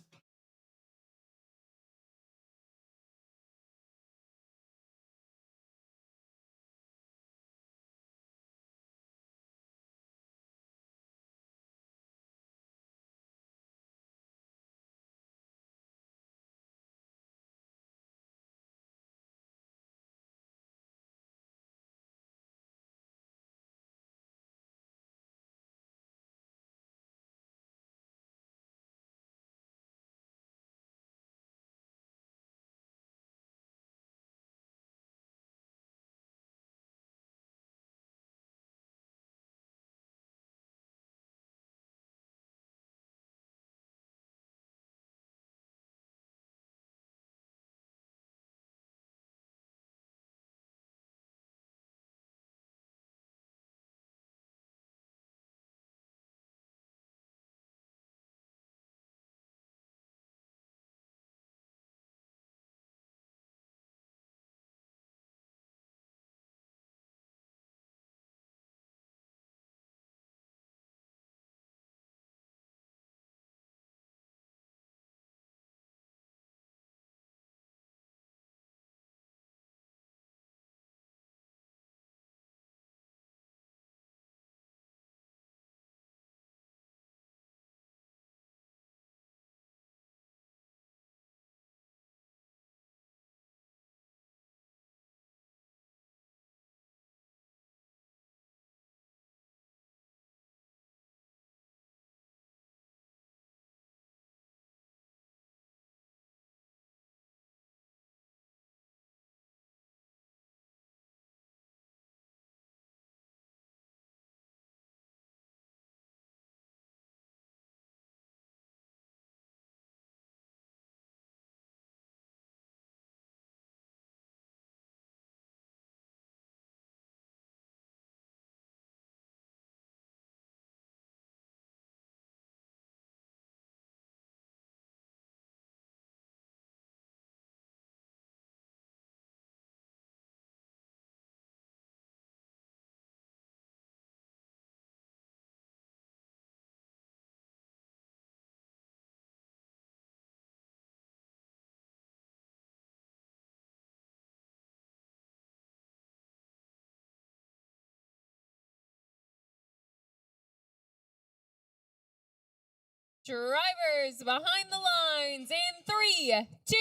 Drivers behind the lines in 3, 2,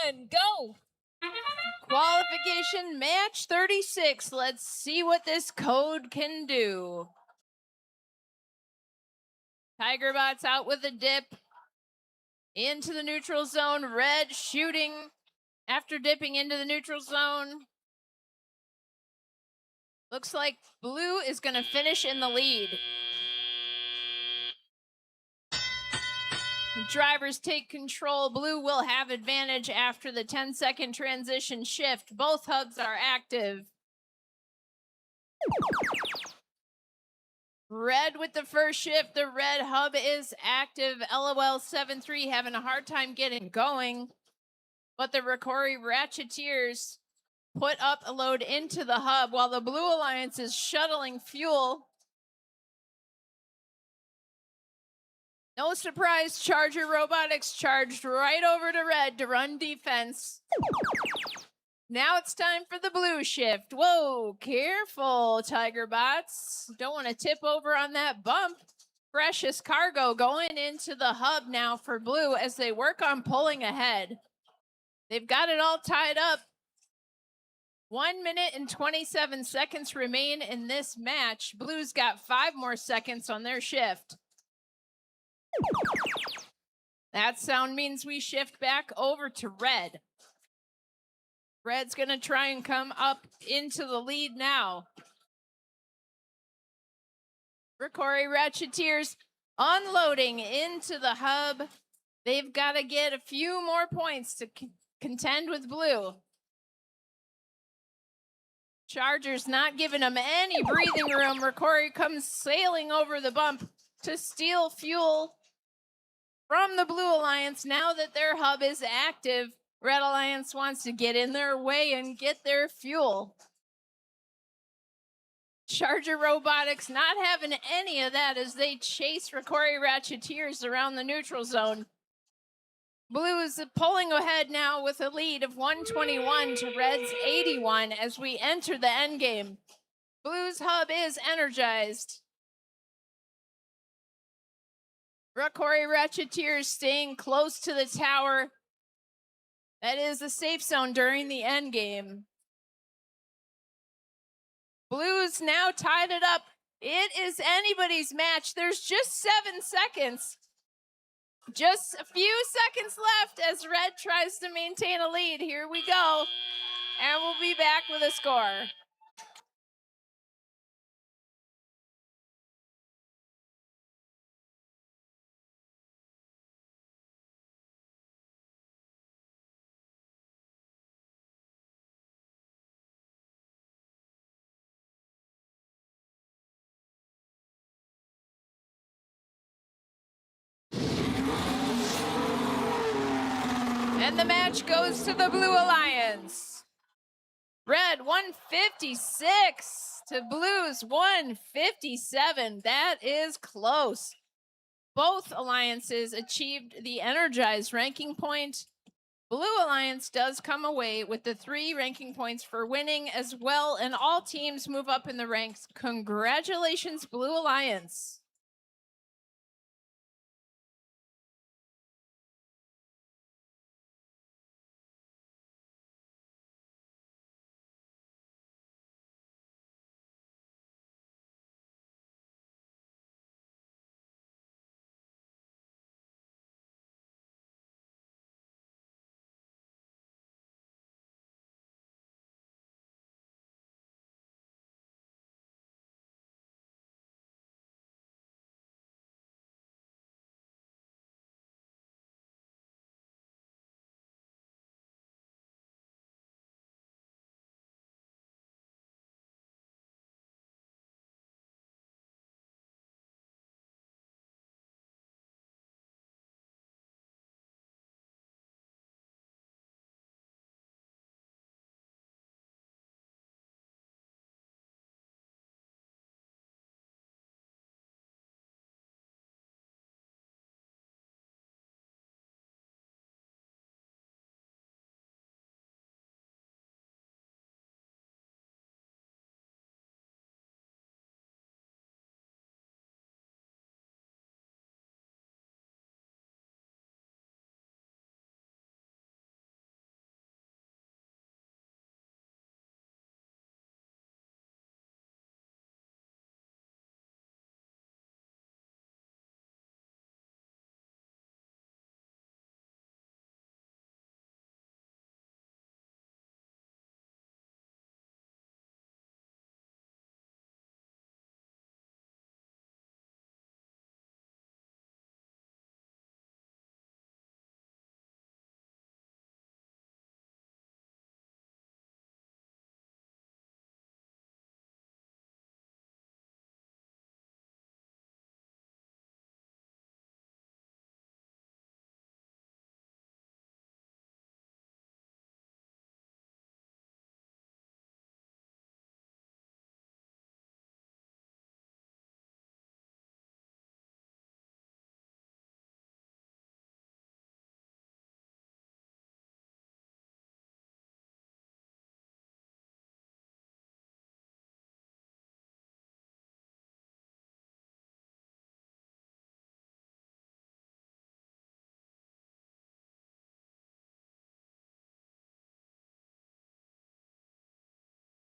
1, go. Qualification match 36. Let's see what this code can do. Tigerbot's out with a dip. Into the neutral zone. Red shooting after dipping into the neutral zone. Looks like blue is going to finish in the lead. Drivers take control. Blue will have advantage after the 10-second transition shift. Both hubs are active. Red with the first shift. The red hub is active. LOL 7-3 having a hard time getting going. But the Ricori Ratcheteers put up a load into the hub while the Blue Alliance is shuttling fuel. No surprise, Charger Robotics charged right over to red to run defense. Now it's time for the blue shift. Whoa, careful, Tigerbots. Don't want to tip over on that bump. Precious cargo going into the hub now for blue as they work on pulling ahead. They've got it all tied up. 1 minute and 27 seconds remain in this match. Blue's got 5 more seconds on their shift. That sound means we shift back over to red. Red's going to try and come up into the lead now. Ricori Ratcheteers unloading into the hub. They've got to get a few more points to contend with blue. Chargers not giving them any breathing room. Ricori comes sailing over the bump to steal fuel from the Blue Alliance. Now that their hub is active, Red Alliance wants to get in their way and get their fuel. Charger Robotics not having any of that as they chase Ricori Ratcheteers around the neutral zone. Blue is pulling ahead now with a lead of 121 to Red's 81 as we enter the endgame. Blue's hub is energized. Ricori Ratcheteers staying close to the tower. That is the safe zone during the endgame. Blues now tied it up. It is anybody's match. There's just 7 seconds. Just a few seconds left as Red tries to maintain a lead. Here we go. And we'll be back with a score. And the match goes to the Blue Alliance. Red 156 to Blues 157. That is close. Both alliances achieved the energized ranking point. Blue Alliance does come away with the 3 ranking points for winning as well, and all teams move up in the ranks. Congratulations, Blue Alliance.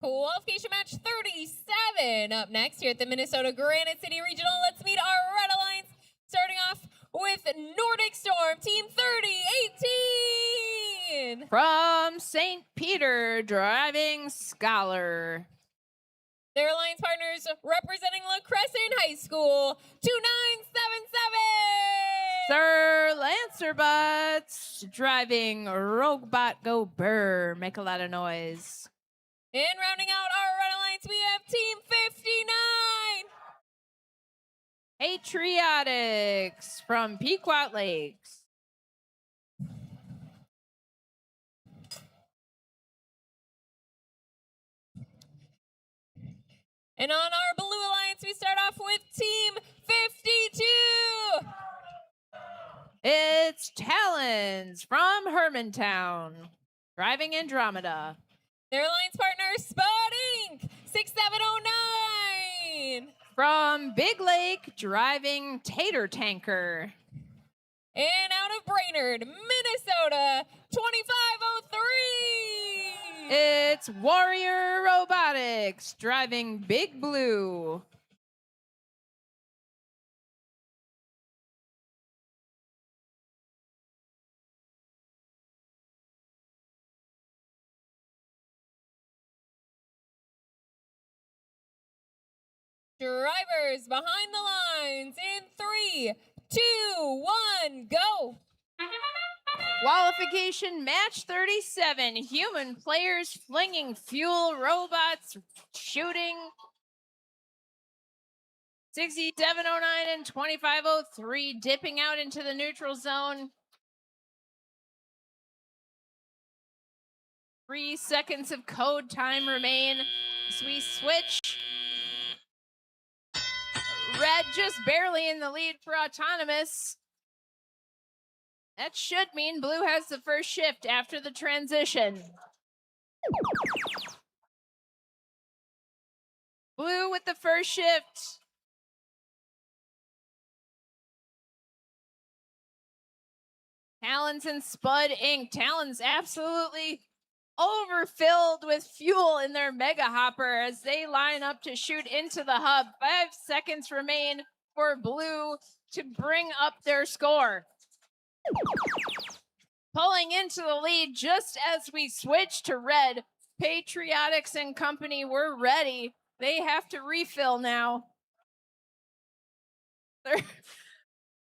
Qualification match 37 up next here at the Minnesota Granite City Regional. Let's meet our Red Alliance, starting off with Nordic Storm, Team 3018. From St. Peter, driving Scholar. Their alliance partners representing La Crescent High School, 2977. Sir Lancerbutts, driving Rogbot Go Burr. Make a lot of noise. And rounding out our Red Alliance, we have Team 59. Patriotics from Pequot Lakes. And on our Blue Alliance, we start off with Team 52. It's Talons from Hermantown, driving Andromeda. Their alliance partner, Spud Inc., 6709. From Big Lake, driving Tater Tanker. And out of Brainerd, Minnesota, 2503. It's Warrior Robotics, driving Big Blue. Drivers behind the lines in 3, 2, 1, go. Qualification match 37. Human players flinging fuel, robots shooting. 6709 and 2503 dipping out into the neutral zone. 3 seconds of code time remain as we switch. Red just barely in the lead for Autonomous. That should mean Blue has the first shift after the transition. Blue with the first shift. Talons and Spud Inc. Talons absolutely overfilled with fuel in their Mega Hopper as they line up to shoot into the hub. 5 seconds remain for Blue to bring up their score. Pulling into the lead just as we switch to Red. Patriotics and company were ready. They have to refill now.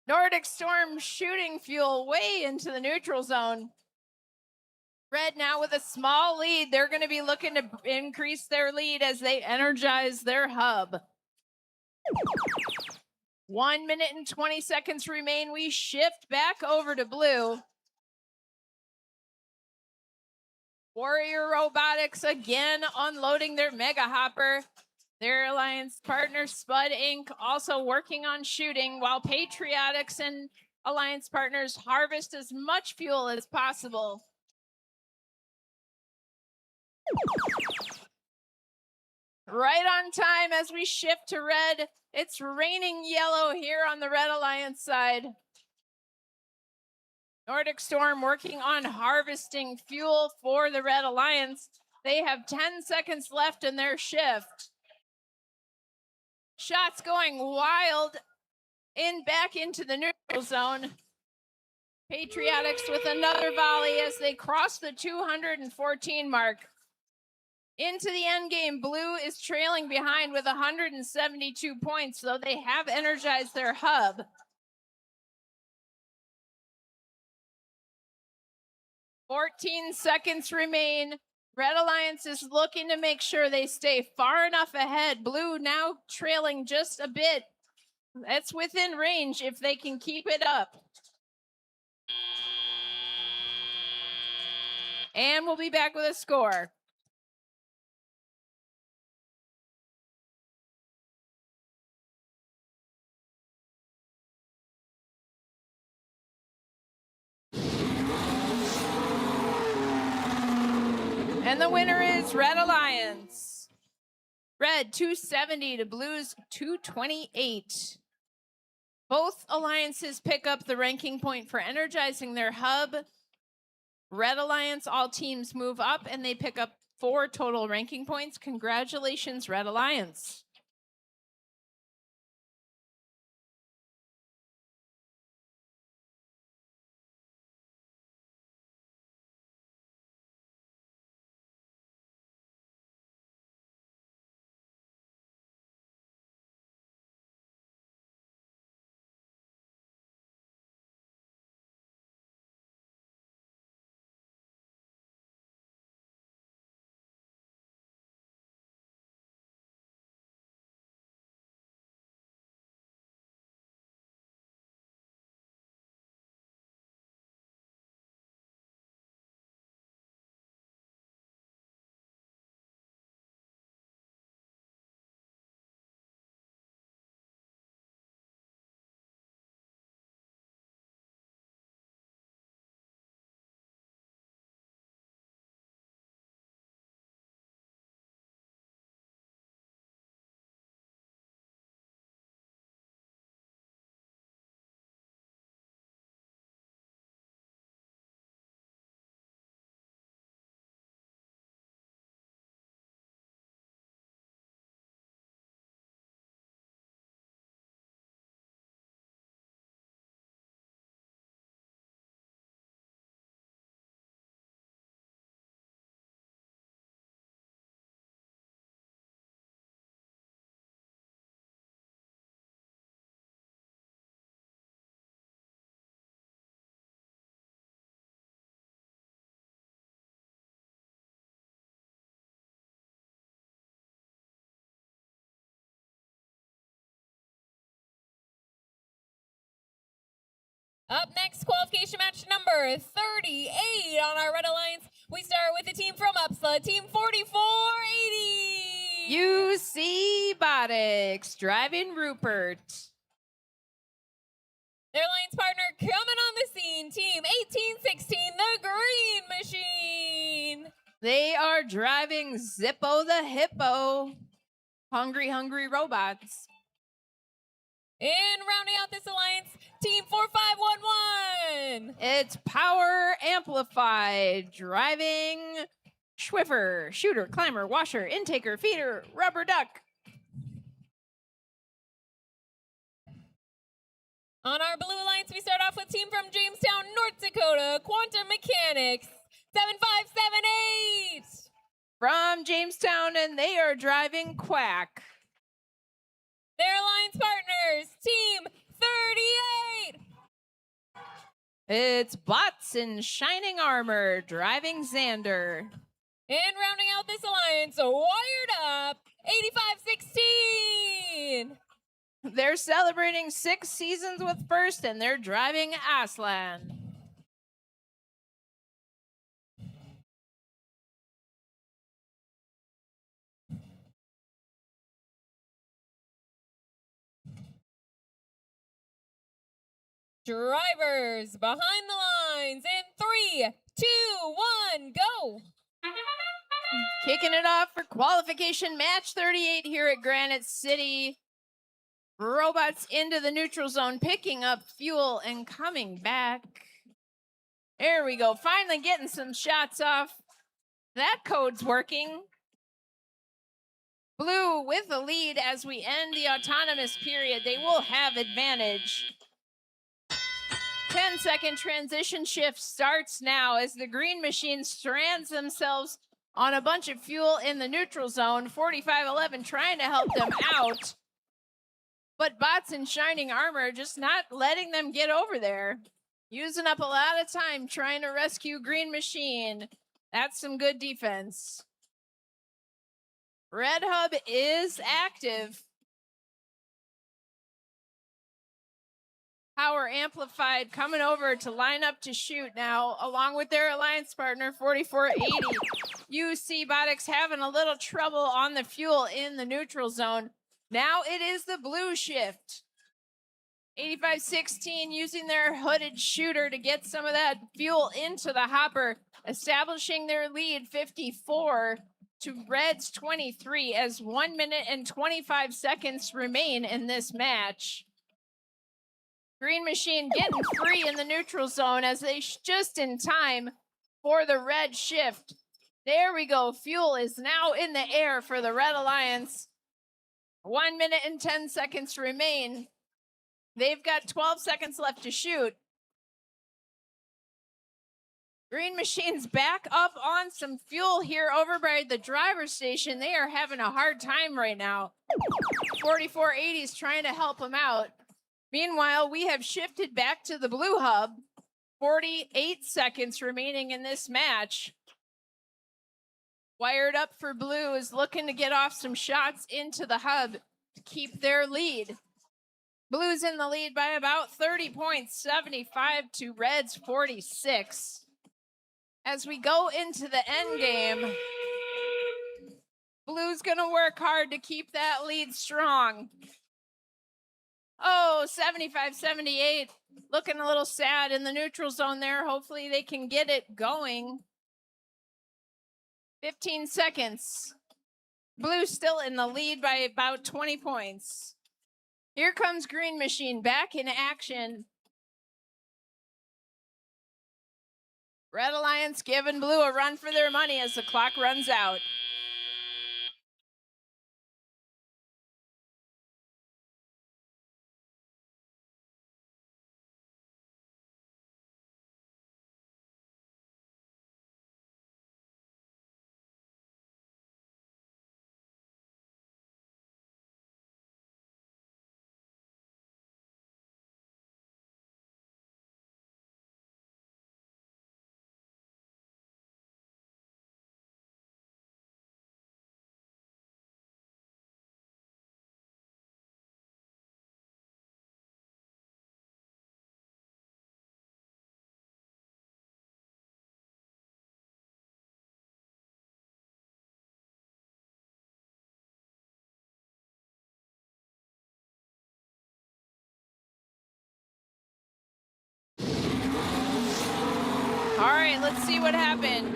Nordic Storm shooting fuel way into the neutral zone. Red now with a small lead. They're going to be looking to increase their lead as they energize their hub. 1 minute and 20 seconds remain. We shift back over to Blue. Warrior Robotics again unloading their Mega Hopper. Their alliance partner Spud Inc. also working on shooting, while Patriotics and alliance partners harvest as much fuel as possible. Right on time as we shift to Red. It's raining yellow here on the Red Alliance side. Nordic Storm working on harvesting fuel for the Red Alliance. They have 10 seconds left in their shift. Shots going wild back into the neutral zone. Patriotics with another volley as they cross the 214 mark. Into the end game, Blue is trailing behind with 172 points, though they have energized their hub. "14 seconds remain. Red Alliance is looking to make sure they stay far enough ahead. Blue now trailing just a bit. That's within range if they can keep it up. And we'll be back with a score. And the winner is Red Alliance. Red 270 to Blues 228. Both alliances pick up the ranking point for energizing their hub. Red Alliance, all teams move up and they pick up 44 total ranking points. Congratulations, Red Alliance. Up next, qualification match number 38 on our Red Alliance. We start with the team from Uppsala, Team 4480. UC Robotics driving Rupert. Their alliance partner coming on the scene, Team 1816, the Green Machine. They are driving Zippo the Hippo. Hungry, hungry robots. And rounding out this alliance, Team 4511. It's Power Amplified driving Schwiffer, Shooter, Climber, Washer, Intaker, Feeder, Rubber Duck. On our blue alliance, we start off with team from Jamestown, North Dakota, Quantum Mechanics, 7578. From Jamestown, and they are driving Quack. Their alliance partners, Team 38. It's Bots in Shining Armor driving Xander. And rounding out this alliance, wired up, 8516. They're celebrating 6 seasons with First, and they're driving Aslan. Drivers behind the lines in 3, 2, 1, go. Kicking it off for qualification match 38 here at Granite City. Robots into the neutral zone, picking up fuel and coming back. There we go, finally getting some shots off. That code's working. Blue with the lead as we end the autonomous period. They will have advantage. 10-second transition shift starts now as the green machine strands themselves on a bunch of fuel in the neutral zone. 4511 trying to help them out. But Bots in Shining Armor just not letting them get over there. Using up a lot of time trying to rescue Green Machine. That's some good defense. Red Hub is active. Power Amplified coming over to line up to shoot now, along with their alliance partner, 4480. UC Robotics having a little trouble on the fuel in the neutral zone. Now it is the blue shift. 8516 using their hooded shooter to get some of that fuel into the hopper, establishing their lead 54 to Red's 23 as 1 minute and 25 seconds remain in this match. Green Machine getting free in the neutral zone as they just in time for the red shift. There we go. Fuel is now in the air for the Red Alliance. 1 minute and 10 seconds remain. They've got 12 seconds left to shoot. Green Machine's back up on some fuel here over by the driver's station. They are having a hard time right now. 4480's trying to help them out. Meanwhile, we have shifted back to the blue hub. 48 seconds remaining in this match. Wired Up for Blue is looking to get off some shots into the hub to keep their lead. Blue's in the lead by about 30 points, 75 to Red's 46. As we go into the end game, Blue's gonna work hard to keep that lead strong. Oh, 75-78, looking a little sad in the neutral zone there. Hopefully they can get it going. 15 seconds. Blue still in the lead by about 20 points. Here comes Green Machine back in action. Red Alliance giving Blue a run for their money as the clock runs out. All right, let's see what happened.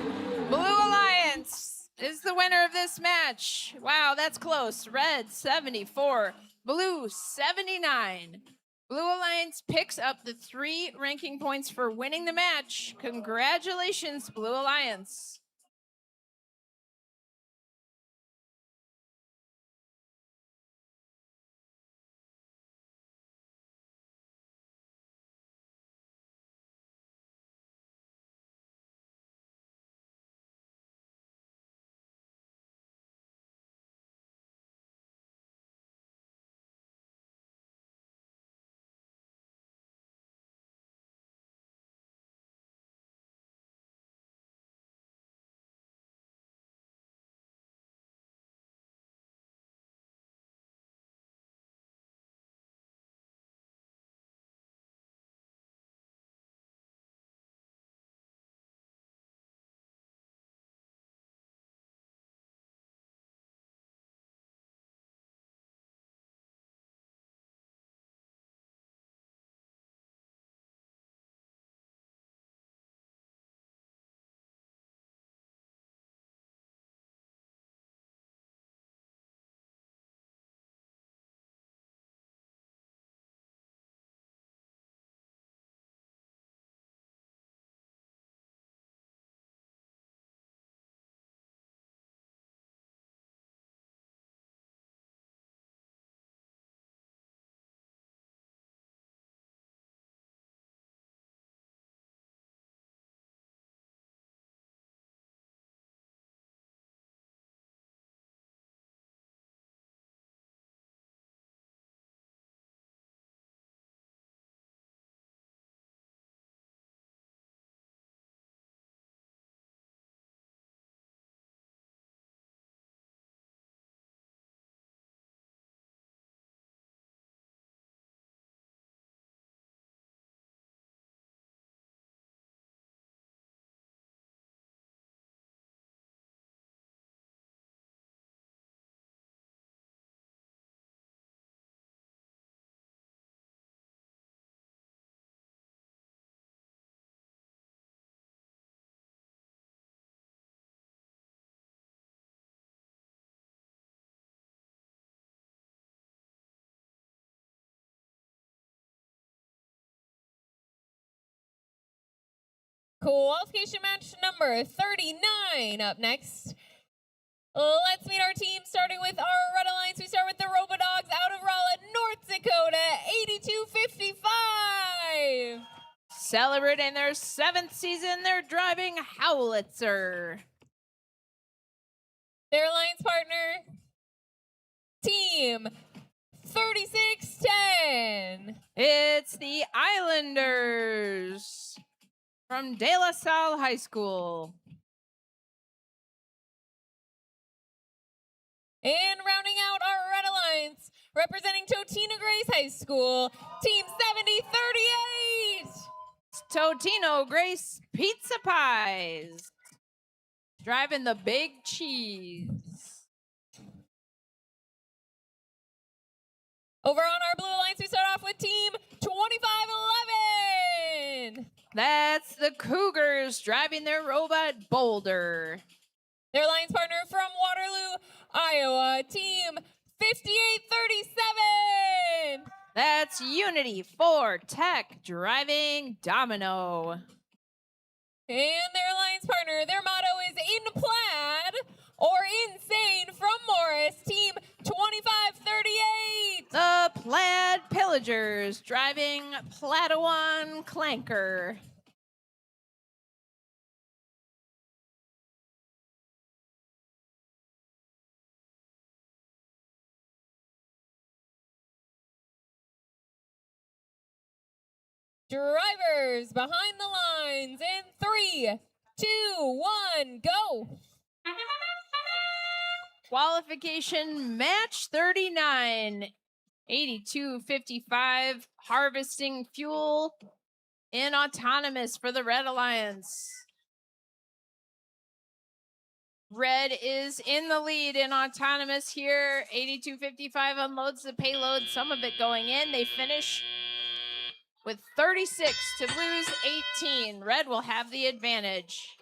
Blue Alliance is the winner of this match. Wow, that's close. Red 74, Blue 79. Blue Alliance picks up the 3 ranking points for winning the match. Congratulations, Blue Alliance. Qualification match number 39 up next. Let's meet our team, starting with our Red Alliance. We start with the Robodogs out of Raleigh, North Dakota, 8255. Celebrating their 7th season, they're driving Howlitzer. Their alliance partner, team 3610. It's the Islanders from De La Salle High School. And rounding out our Red Alliance, representing Totina Grace High School, team 7038. Totino Grace Pizza Pies. Driving the big cheese. Over on our Blue Alliance, we start off with team 2511. That's the Cougars driving their robot Boulder. Their alliance partner from Waterloo, Iowa, team 5837. That's Unity 4 Tech driving Domino. And their alliance partner, their motto is In Plaid or Insane from Morris, team 2538. The Plaid Pillagers driving Padawan Clanker. Drivers behind the lines in 3, 2, 1, go. Qualification match 39, 8255, harvesting fuel in autonomous for the Red Alliance. Red is in the lead in autonomous here. 8255 unloads the payload, some of it going in. They finish with 36 to Blue's 18. Red will have the advantage.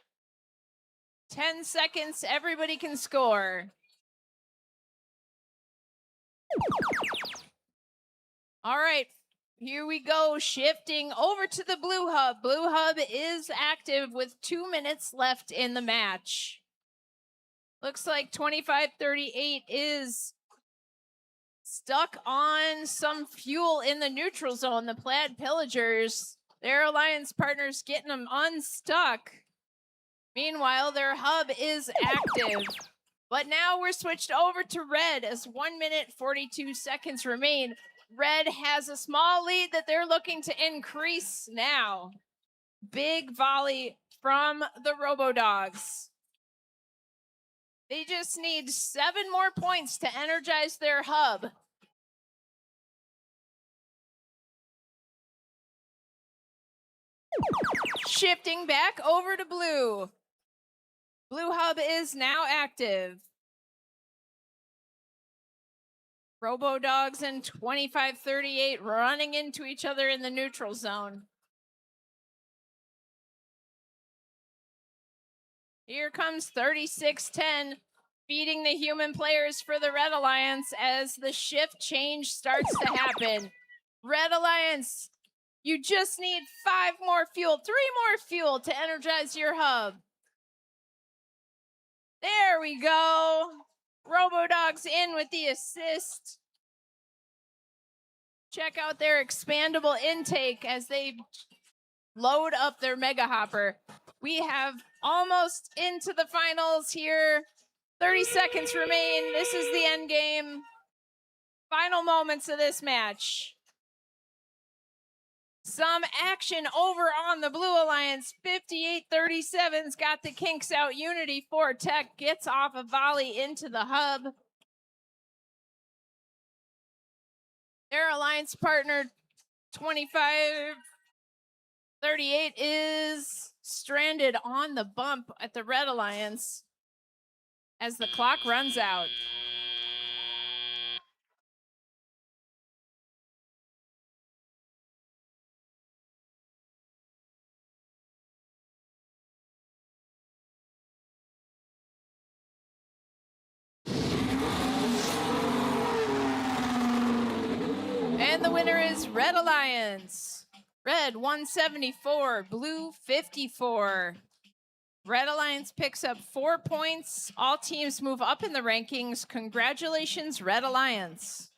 10 seconds, everybody can score. All right, here we go, shifting over to the Blue Hub. Blue Hub is active with 2 minutes left in the match. Looks like 2538 is stuck on some fuel in the neutral zone. The Plaid Pillagers, their alliance partners getting them unstuck. Meanwhile, their hub is active. But now we're switched over to Red as 1 minute 42 seconds remain. Red has a small lead that they're looking to increase now. Big volley from the Robodogs. They just need 7 more points to energize their hub. Shifting back over to Blue. Blue Hub is now active. Robodogs and 2538 running into each other in the neutral zone. Here comes 3610, feeding the human players for the Red Alliance as the shift change starts to happen. Red Alliance, you just need 5 more fuel, 3 more fuel to energize your hub. There we go. Robodogs in with the assist. Check out their expandable intake as they load up their Mega Hopper. We have almost into the finals here. 30 seconds remain. This is the end game. Final moments of this match. Some action over on the Blue Alliance. 5837's got the kinks out. Unity 4 Tech gets off a volley into the hub. Their alliance partner 2538 is stranded on the bump at the Red Alliance as the clock runs out. And the winner is Red Alliance. Red 174, blue 54. Red Alliance picks up 4 points. All teams move up in the rankings. Congratulations, Red Alliance.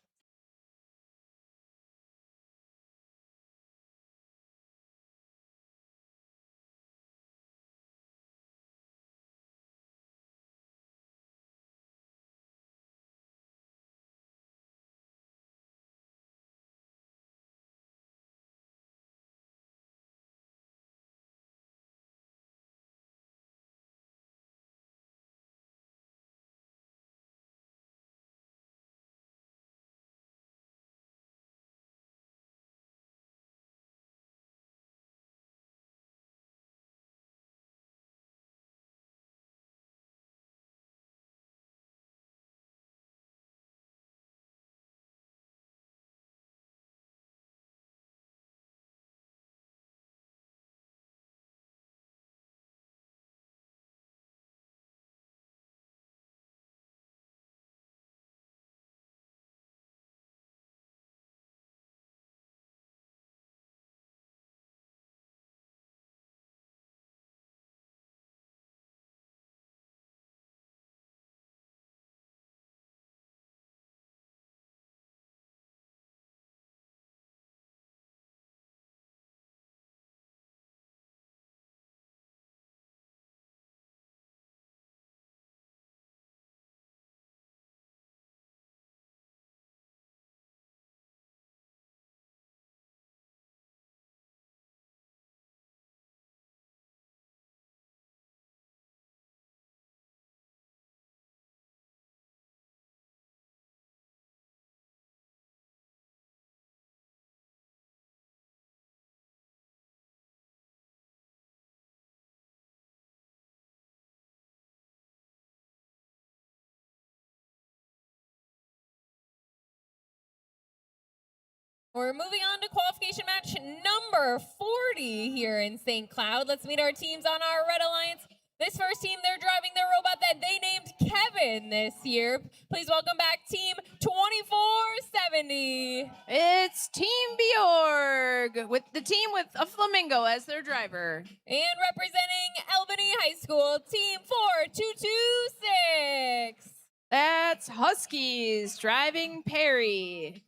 We're moving on to qualification match number 40 here in St. Cloud. Let's meet our teams on our Red Alliance. This first team, they're driving their robot that they named Kevin this year. Please welcome back team 2470. It's Team Bjorg with the team with a flamingo as their driver. And representing Albany High School, team 4226. That's Huskies driving Perry.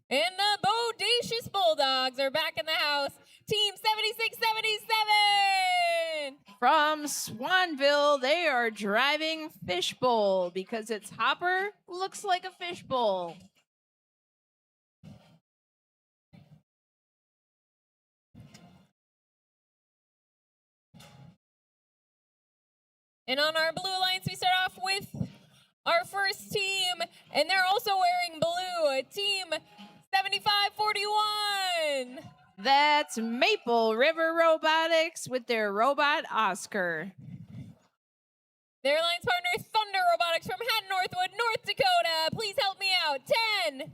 And the Bodacious Bulldogs are back in the house. Team 7677. From Swanville, they are driving Fishbowl because its hopper looks like a fishbowl. And on our Blue Alliance, we start off with our first team, and they're also wearing blue, team 7541. That's Maple River Robotics with their robot Oscar. Their alliance partner, Thunder Robotics from Hatton Northwood, North Dakota. Please help me out. 10,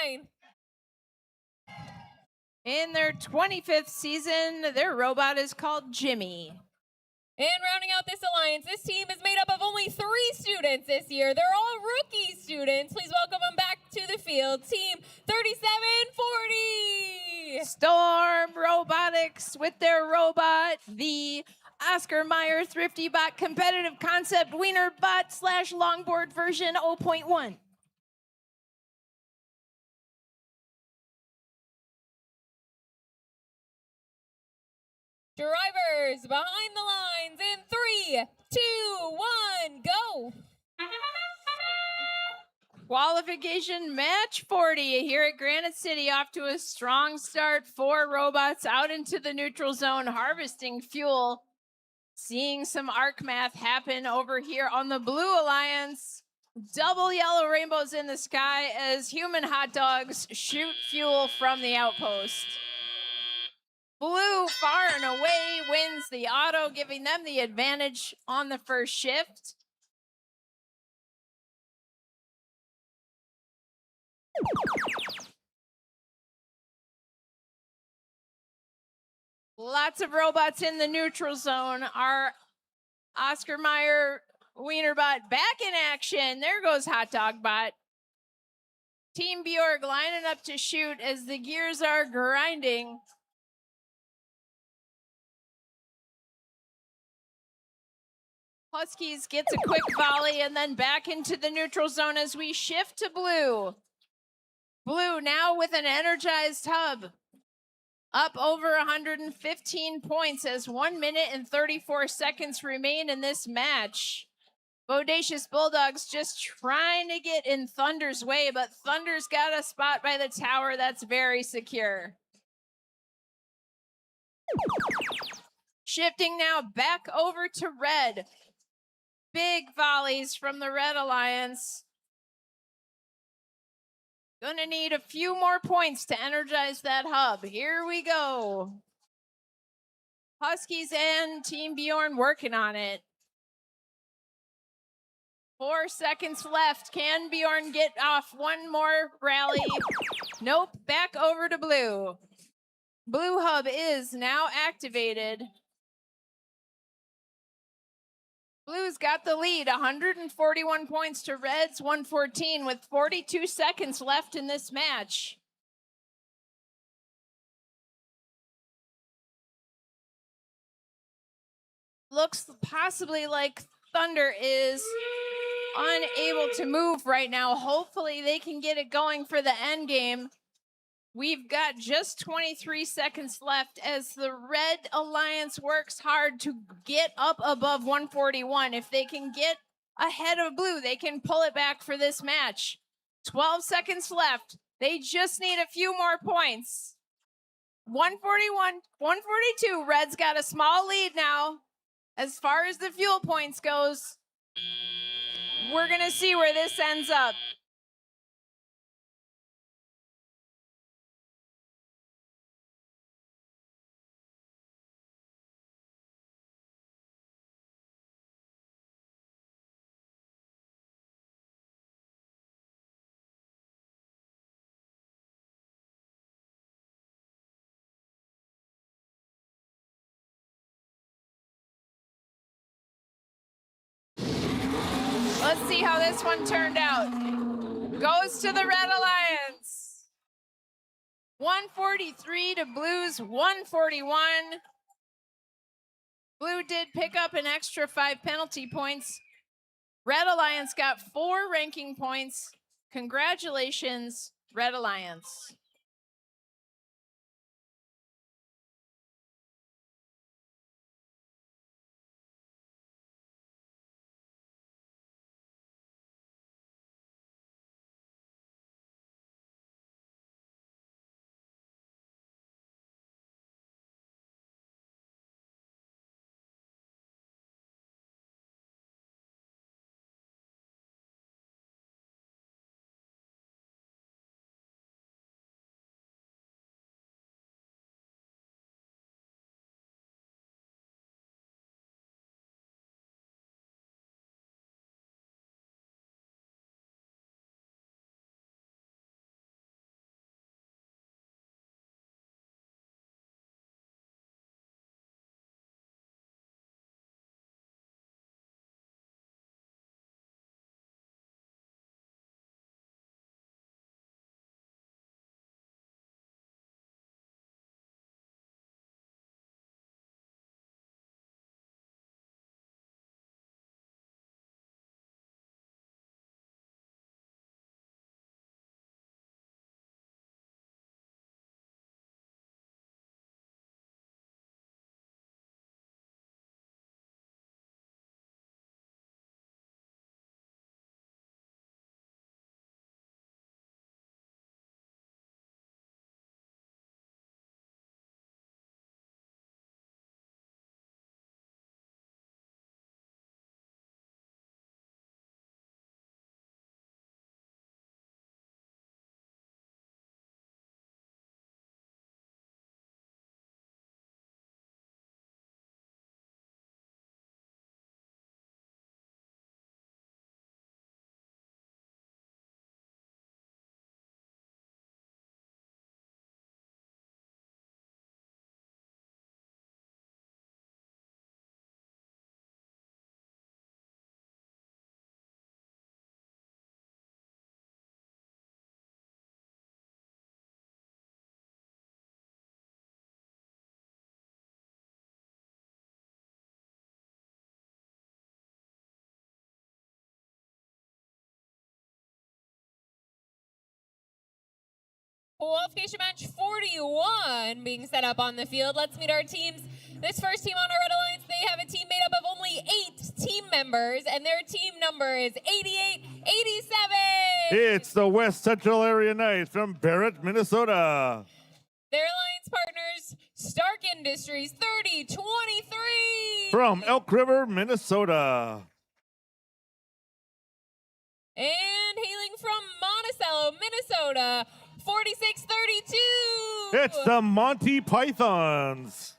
9. In their 25th season, their robot is called Jimmy. And rounding out this alliance, this team is made up of only 3 students this year. They're all rookie students. Please welcome them back to the field. Team 3740. Storm Robotics with their robot, the Oscar Mayer Thrifty Bot Competitive Concept Wiener Bot / Longboard version 0.1. Drivers behind the lines in 3, 2, 1, go. Qualification match 40 here at Granite City, off to a strong start. 4 robots out into the neutral zone, harvesting fuel. Seeing some arc math happen over here on the Blue Alliance. Double yellow rainbows in the sky as human hot dogs shoot fuel from the outpost. Blue far and away wins the auto, giving them the advantage on the first shift. Lots of robots in the neutral zone. Our Oscar Mayer Wienerbot back in action. There goes Hot Dog Bot. Team Bjorg lining up to shoot as the gears are grinding. Huskies gets a quick volley and then back into the neutral zone as we shift to blue. Blue now with an energized hub. Up over 115 points as 1 minute and 34 seconds remain in this match. Bodacious Bulldogs just trying to get in Thunder's way, but Thunder's got a spot by the tower that's very secure. Shifting now back over to red. Big volleys from the Red Alliance. Gonna need a few more points to energize that hub. Here we go. Huskies and Team Bjorn working on it. 4 seconds left. Can Bjorn get off one more rally? Nope, back over to blue. Blue hub is now activated. Blue's got the lead, 141 points to Red's 114 with 42 seconds left in this match. Looks possibly like Thunder is unable to move right now. Hopefully they can get it going for the end game. We've got just 23 seconds left as the Red Alliance works hard to get up above 141. If they can get ahead of Blue, they can pull it back for this match. 12 seconds left. They just need a few more points. 141, 142. Red's got a small lead now. As far as the fuel points goes, we're going to see where this ends up. Let's see how this one turned out. Goes to the Red Alliance. 143 to Blue's 141. Blue did pick up an extra 5 penalty points. Red Alliance got 4 ranking points. Congratulations, Red Alliance. Qualification match 41 being set up on the field. Let's meet our teams. This first team on our Red Alliance, they have a team made up of only 8 team members, and their team number is 8887. It's the West Central Area Knights from Barrett, Minnesota. Their alliance partners, Stark Industries 3023. From Elk River, Minnesota. And hailing from Monticello, Minnesota, 4632. It's the Monty Pythons.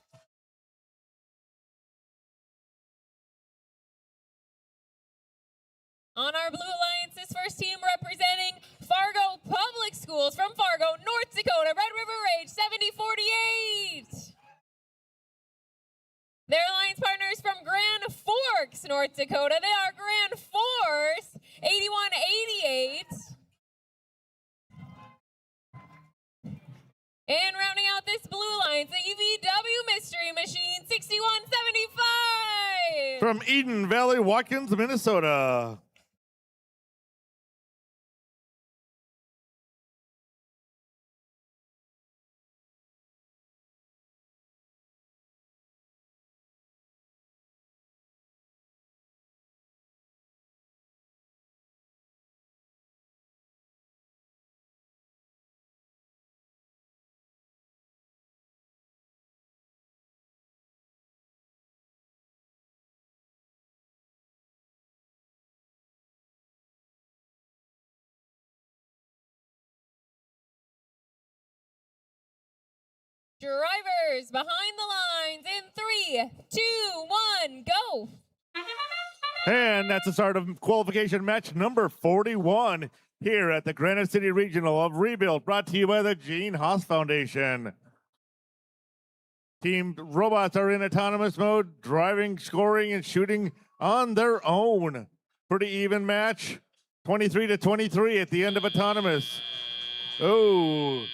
On our Blue Alliance's first team representing Fargo Public Schools from Fargo, North Dakota, Red River Rage 7048. Their alliance partners from Grand Forks, North Dakota. They are Grand Force 8188. And rounding out this Blue Alliance, the EVW Mystery Machine 6175. From Eden Valley, Watkins, Minnesota. Drivers behind the lines in 3, 2, 1, go. And that's the start of qualification match number 41 here at the Granite City Regional of Rebuild, brought to you by the Gene Haas Foundation. Team robots are in autonomous mode, driving, scoring, and shooting on their own. Pretty even match, 23-23 at the end of autonomous. Oh,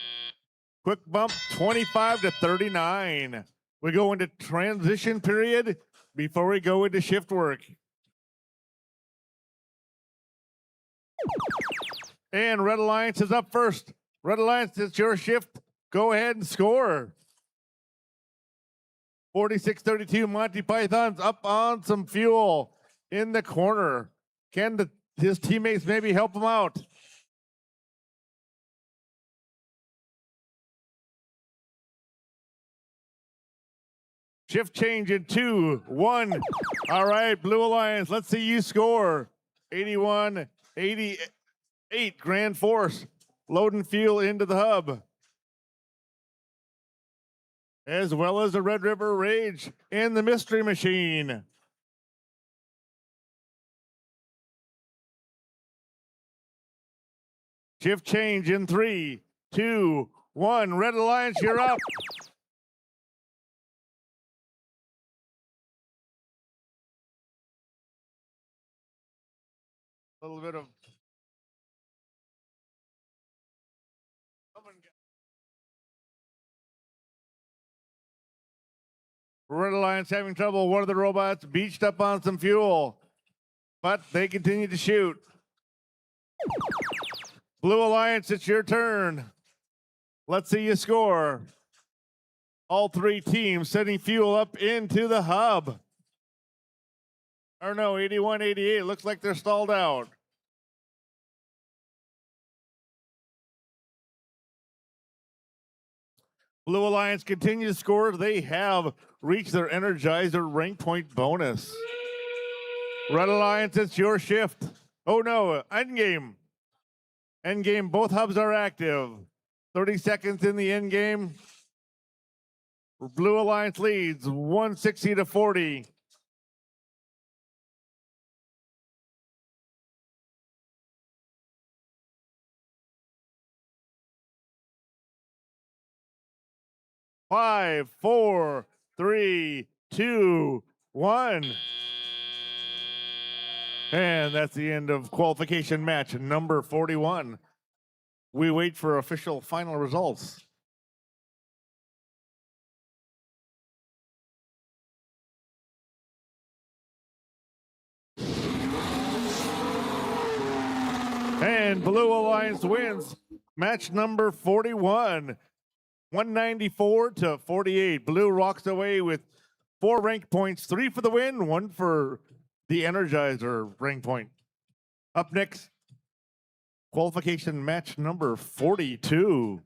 quick bump, 25-39. We go into transition period before we go into shift work. And Red Alliance is up first. Red Alliance, it's your shift. Go ahead and score. 46-32, Monty Python's up on some fuel in the corner. Can his teammates maybe help him out? Shift change in 2, 1. All right, Blue Alliance, let's see you score. 81-88, Grand Force, loading fuel into the hub. As well as the Red River Rage and the Mystery Machine. Shift change in 3, 2, 1. Red Alliance, you're up. A little bit of Red Alliance having trouble. One of the robots beached up on some fuel, but they continue to shoot. Blue Alliance, it's your turn. Let's see you score. All 3 teams sending fuel up into the hub. Or no, 81-88. Looks like they're stalled out. Blue Alliance continues to score. They have reached their Energizer rank point bonus. Red Alliance, it's your shift. Oh no, endgame. Endgame, both hubs are active. 30 seconds in the endgame. Blue Alliance leads 160-40. Five, 4, 3, 2, 1. And that's the end of qualification match number 41. We wait for official final results. And Blue Alliance wins Match number 41, 194 to 48. Blue walks away with 4 rank points, 3 for the win, 1 for the Energizer rank point. Up next, qualification match number 42.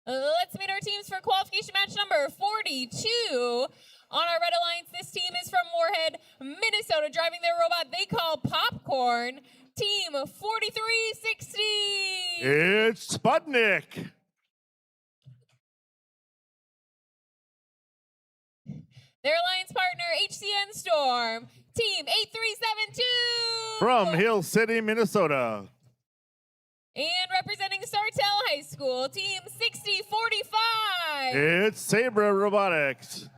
Let's meet our teams for qualification match number 42. On our red alliance, this team is from Moorhead, Minnesota, driving their robot they call Popcorn. Team 4360. It's Sputnik. Their alliance partner, HCN Storm. Team 8372. From Hill City, Minnesota. And representing Sartell High School, Team 6045. It's Sabre Robotics.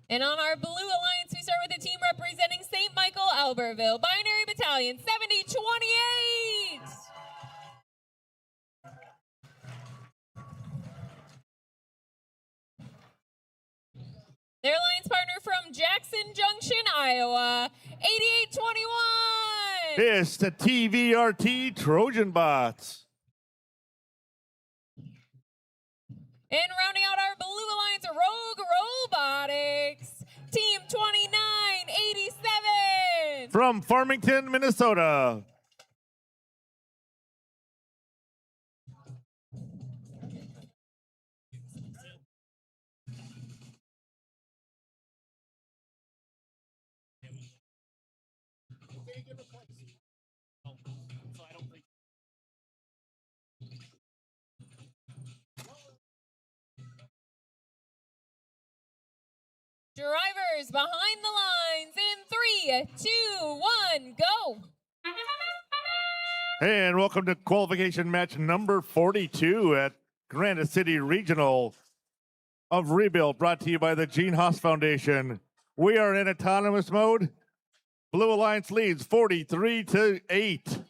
And on our blue alliance, we start with a team representing St. Michael, Albertville, Binary Battalion 7028. Their alliance partner from Jackson Junction, Iowa, 8821. It's the TVRT Trojan Bots. And rounding out our blue alliance, Rogue Robotics, Team 2987. From Farmington, Minnesota. Drivers behind the lines in 3, 2, 1, go. And welcome to qualification match number 42 at Granite City Regional of Rebuild, brought to you by the Gene Haas Foundation. We are in autonomous mode. Blue Alliance leads 43-8.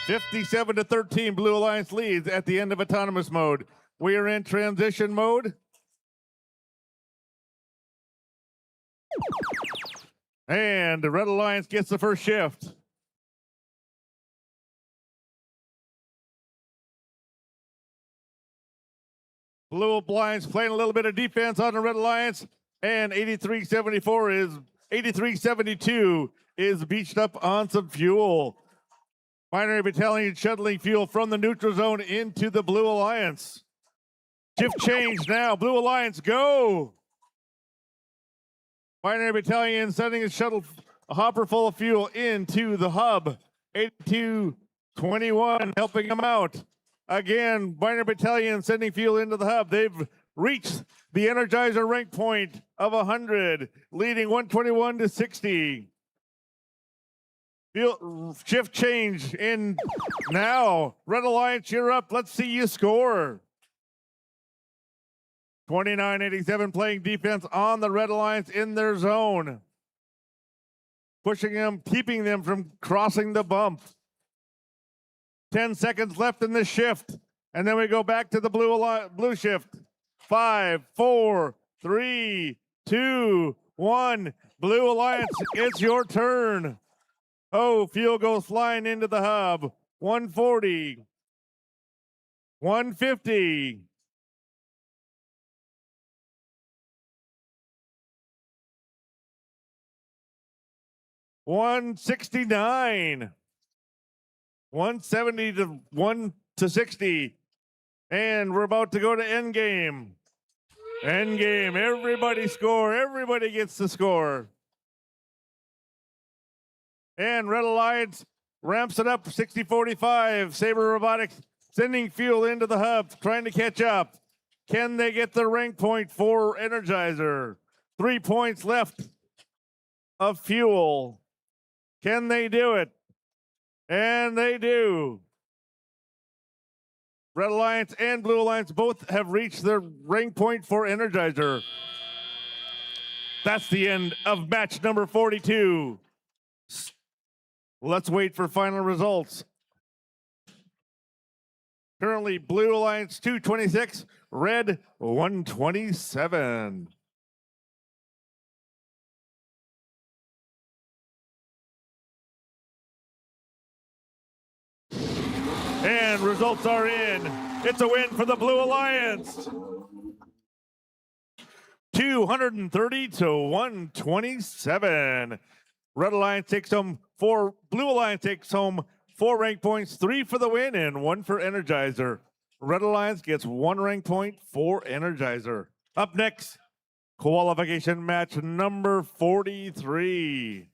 $57-13, Blue Alliance leads at the end of autonomous mode. We are in transition mode. And the Red Alliance gets the first shift. Blue Alliance playing a little bit of defense on the Red Alliance. And 8372 is beached up on some fuel. Binary Battalion shuttling fuel from the neutral zone into the Blue Alliance. Shift change now. Blue Alliance, go. Binary Battalion sending a hopper full of fuel into the hub. 8221 helping them out. Again, Binary Battalion sending fuel into the hub. They've reached the Energizer rank point of 100, leading 121 to 60. Shift change in now. Red Alliance, you're up. Let's see you score. 2987 playing defense on the Red Alliance in their zone. Pushing them, keeping them from crossing the bump. 10 seconds left in this shift. And then we go back to the blue shift. 5, 4, 3, 2, 1. Blue Alliance, it's your turn. Oh, fuel goes flying into the hub. 140. 150. 169. 170 to 1 to 60. And we're about to go to end game. End game. Everybody score. Everybody gets to score. And Red Alliance ramps it up 60-45. Saber Robotics sending fuel into the hub, trying to catch up. Can they get the rank point for Energizer? 3 points left of fuel. Can they do it? And they do. Red Alliance and Blue Alliance both have reached their rank point for Energizer. That's the end of match number 42. Let's wait for final results. Currently, Blue Alliance 226, Red 127. And results are in. It's a win for the Blue Alliance. 230 to 127. Red Alliance takes home 4. Blue Alliance takes home 4 rank points, 3 for the win and 1 for Energizer. Red Alliance gets 1 rank point for Energizer. Up next, qualification match number 43.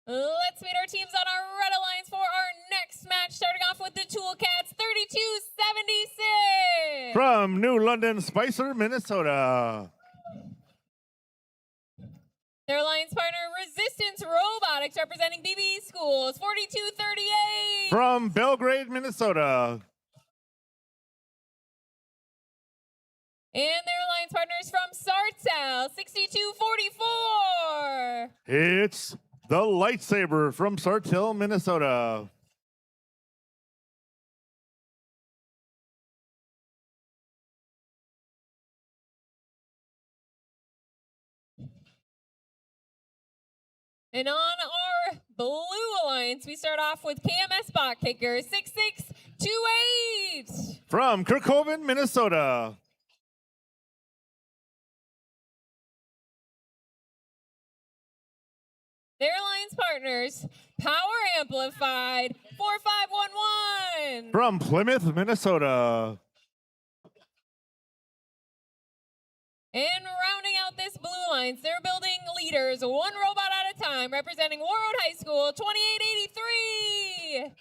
Let's meet our teams on our Red Alliance for our next match, starting off with the Toolcats 3276. From New London, Spicer, Minnesota. Their alliance partner, Resistance Robotics, representing BB Schools, 4238. From Belgrade, Minnesota. And their alliance partners from Sartell, 6244. It's the Lightsaber from Sartell, Minnesota. And on our Blue Alliance, we start off with KMS Bot Kicker, 6628. From Kirkhoven, Minnesota. Their alliance partners, Power Amplified, 4511. From Plymouth, Minnesota. And rounding out this Blue Alliance, they're building leaders, one robot at a time, representing Warroad High School, 2883.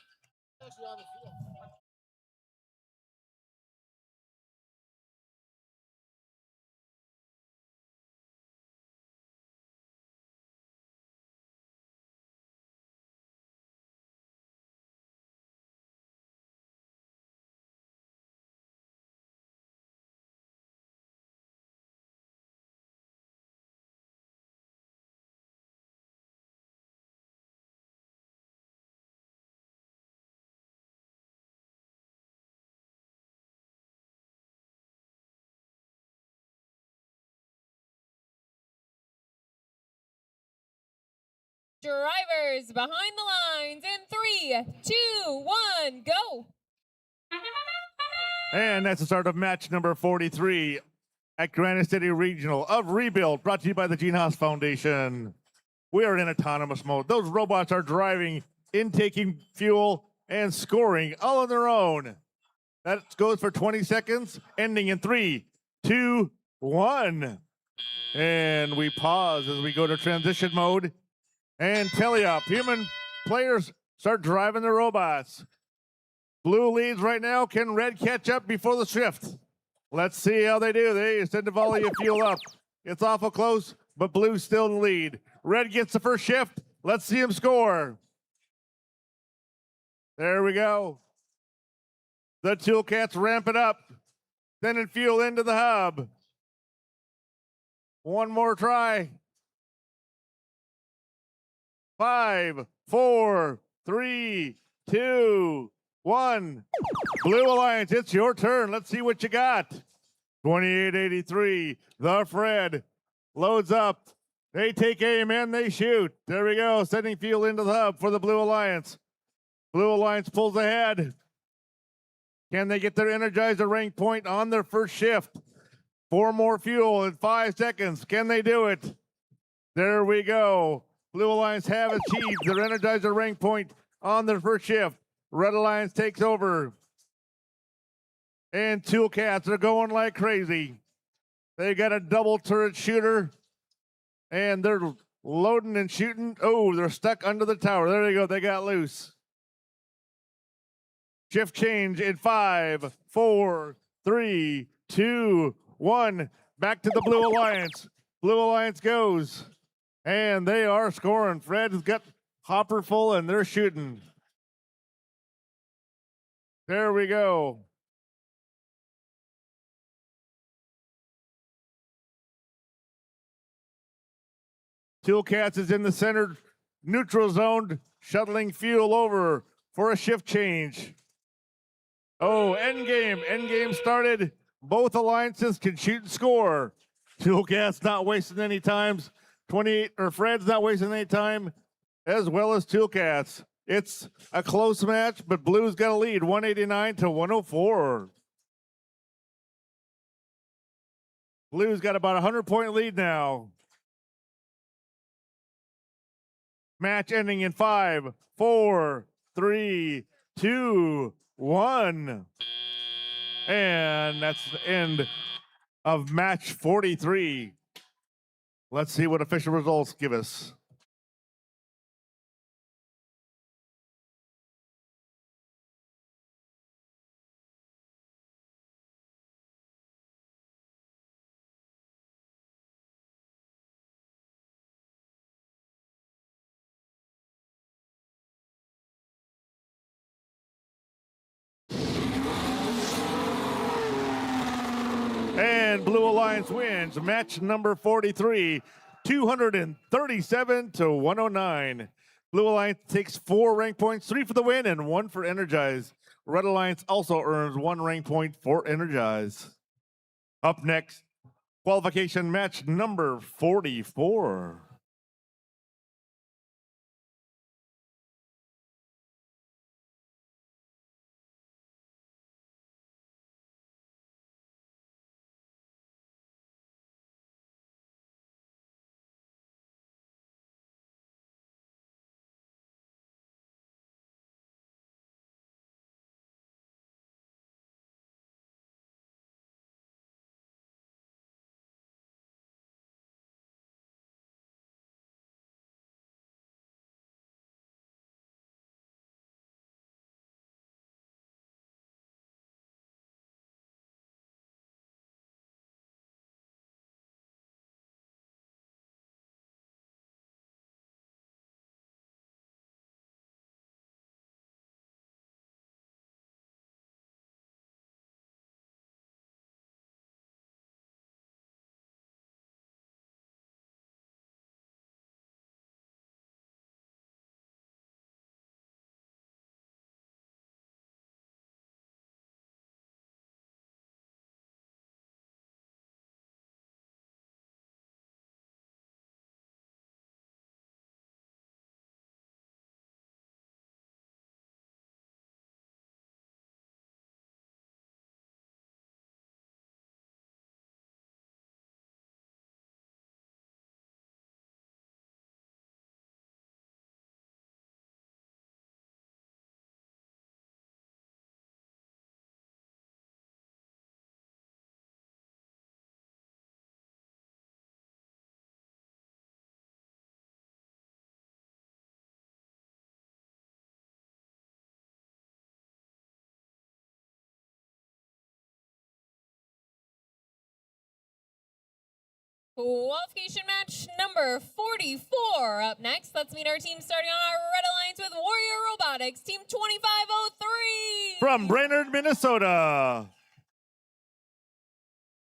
Drivers behind the lines in 3, 2, 1, go. And that's the start of match number 43 at Granite City Regional of Rebuild, brought to you by the Gene Haas Foundation. We are in autonomous mode. Those robots are driving, intaking fuel, and scoring all on their own. That goes for 20 seconds, ending in 3, 2, 1. And we pause as we go to transition mode and teleop. Human players start driving the robots. Blue leads right now. Can red catch up before the shift? Let's see how they do. They send the volley of fuel up. It's awful close, but blue's still in the lead. Red gets the first shift. Let's see him score. There we go. The Toolcats ramp it up. Sending fuel into the hub. One more try. 5, 4, 3, 2, 1. Blue Alliance, it's your turn. Let's see what you got. 2883, the Fred loads up. They take aim and they shoot. There we go, sending fuel into the hub for the Blue Alliance. Blue Alliance pulls ahead. Can they get their Energizer rank point on their first shift? 4 more fuel in 5 seconds. Can they do it? There we go. Blue Alliance have achieved their Energizer rank point on their first shift. Red Alliance takes over. And Toolcats are going like crazy. They got a double turret shooter. And they're loading and shooting. Oh, they're stuck under the tower. There they go. They got loose. Shift change in 5, 4, 3, 2, 1. Back to the Blue Alliance. Blue Alliance goes. And they are scoring. Fred's got hopper full and they're shooting. There we go. Toolcats is in the center neutral zone, shuttling fuel over for a shift change. Oh, endgame. Endgame started. Both alliances can shoot and score. Toolcats not wasting any times. 28 or Fred's not wasting any time, as well as Toolcats. It's a close match, but Blue's got a lead, 189 to 104. Blue's got about a 100-point lead now. Match ending in 5, 4, 3, 2, 1. And that's the end of match 43. Let's see what official results give us. And Blue Alliance wins match number 43, 237 to 109. Blue Alliance takes 4 rank points, 3 for the win and 1 for Energize. Red Alliance also earns 1 rank point for Energize. Up next, qualification match number 44. Qualification match number 44 up next. Let's meet our team starting on our Red Alliance with Warrior Robotics, Team 2503. From Brainerd, Minnesota.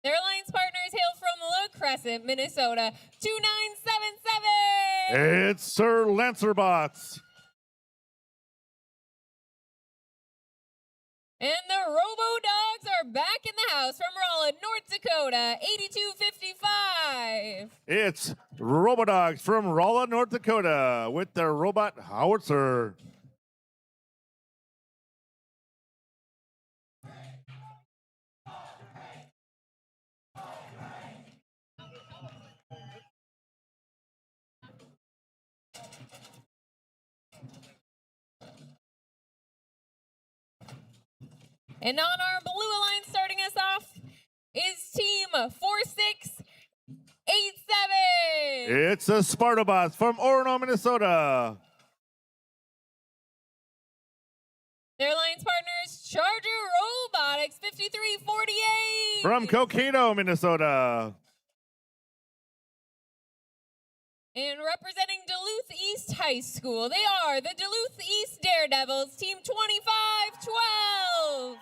Their alliance partners hail from La Crescent, Minnesota, 2977. It's Sir Lancerbots. And the Robo Dogs are back in the house from Rolla, North Dakota, 8255. It's Robodogs from Rolla, North Dakota with their robot howitzer. And on our Blue Alliance starting us off is Team 4687. It's the Spartabots from Orono, Minnesota. Their alliance partners, Charger Robotics, 5348. From Cokato, Minnesota. And representing Duluth East High School, they are the Duluth East Daredevils, Team 2512.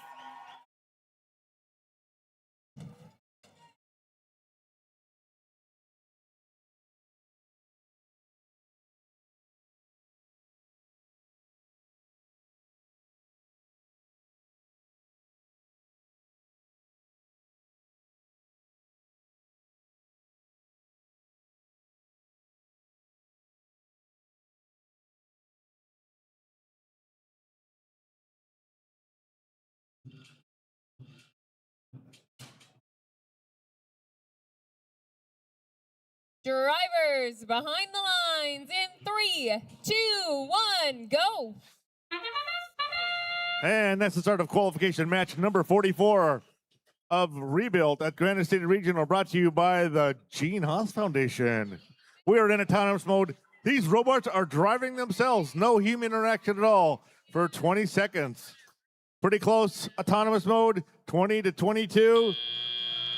Drivers behind the lines in 3, 2, 1, go. And that's the start of qualification match number 44 of Rebuilt at Granite State Regional, brought to you by the Gene Haas Foundation. We are in autonomous mode. These robots are driving themselves, no human interaction at all, for 20 seconds. Pretty close, autonomous mode, 20 to 22.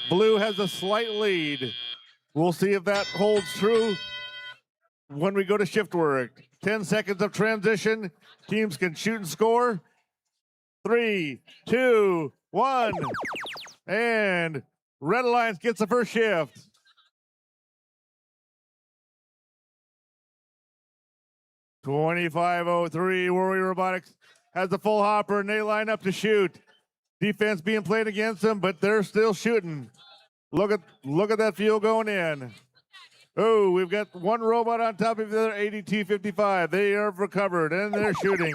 Blue has a slight lead. We'll see if that holds true when we go to shift work. 10 seconds of transition. Teams can shoot and score. 3, 2, 1. And Red Alliance gets the first shift. $25.03. Warrior Robotics has the full hopper and they line up to shoot. Defense being played against them, but they're still shooting. Look at that fuel going in. Oh, we've got one robot on top of the other, ADT-55. They are recovered and they're shooting.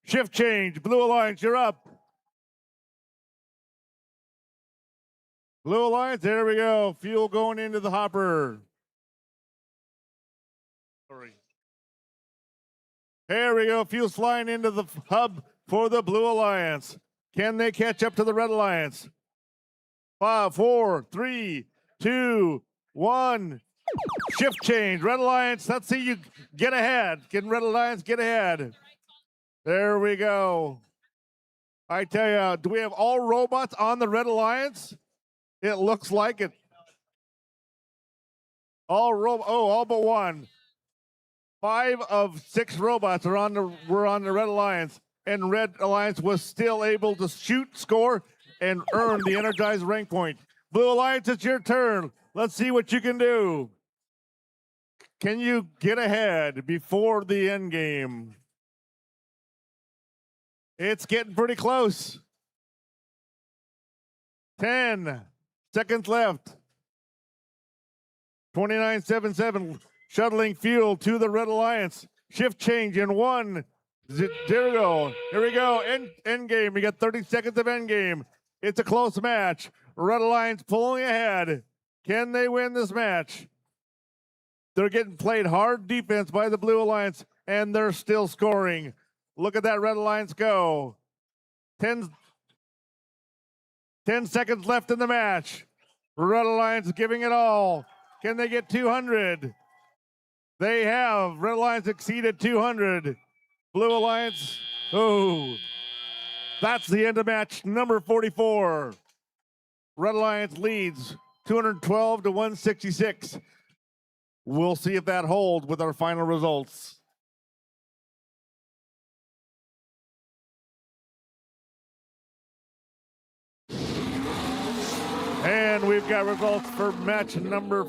Shift change. Blue Alliance, you're up. Blue Alliance, there we go. Fuel going into the hopper. Sorry. There we go. Fuel's flying into the hub for the Blue Alliance. Can they catch up to the Red Alliance? 5, 4, 3, 2, 1. Shift change. Red Alliance, let's see you get ahead. Can Red Alliance get ahead? There we go. I tell you, do we have all robots on the Red Alliance? It looks like it. All but one. 5 of 6 robots were on the Red Alliance, and Red Alliance was still able to shoot, score, and earn the Energized rank point. Blue Alliance, it's your turn. Let's see what you can do. Can you get ahead before the end game? It's getting pretty close. 10 seconds left. 29.77. Shuttling fuel to the Red Alliance. Shift change in 1, 0. Here we go. End game. We got 30 seconds of end game. It's a close match. Red Alliance pulling ahead. Can they win this match? They're getting played hard defense by the Blue Alliance, and they're still scoring. Look at that Red Alliance go. 10 seconds left in the match. Red Alliance giving it all. Can they get 200? They have. Red Alliance exceeded 200. Blue Alliance, oh, that's the end of match number 44. Red Alliance leads 212 to 166. We'll see if that holds with our final results. And we've got results for match number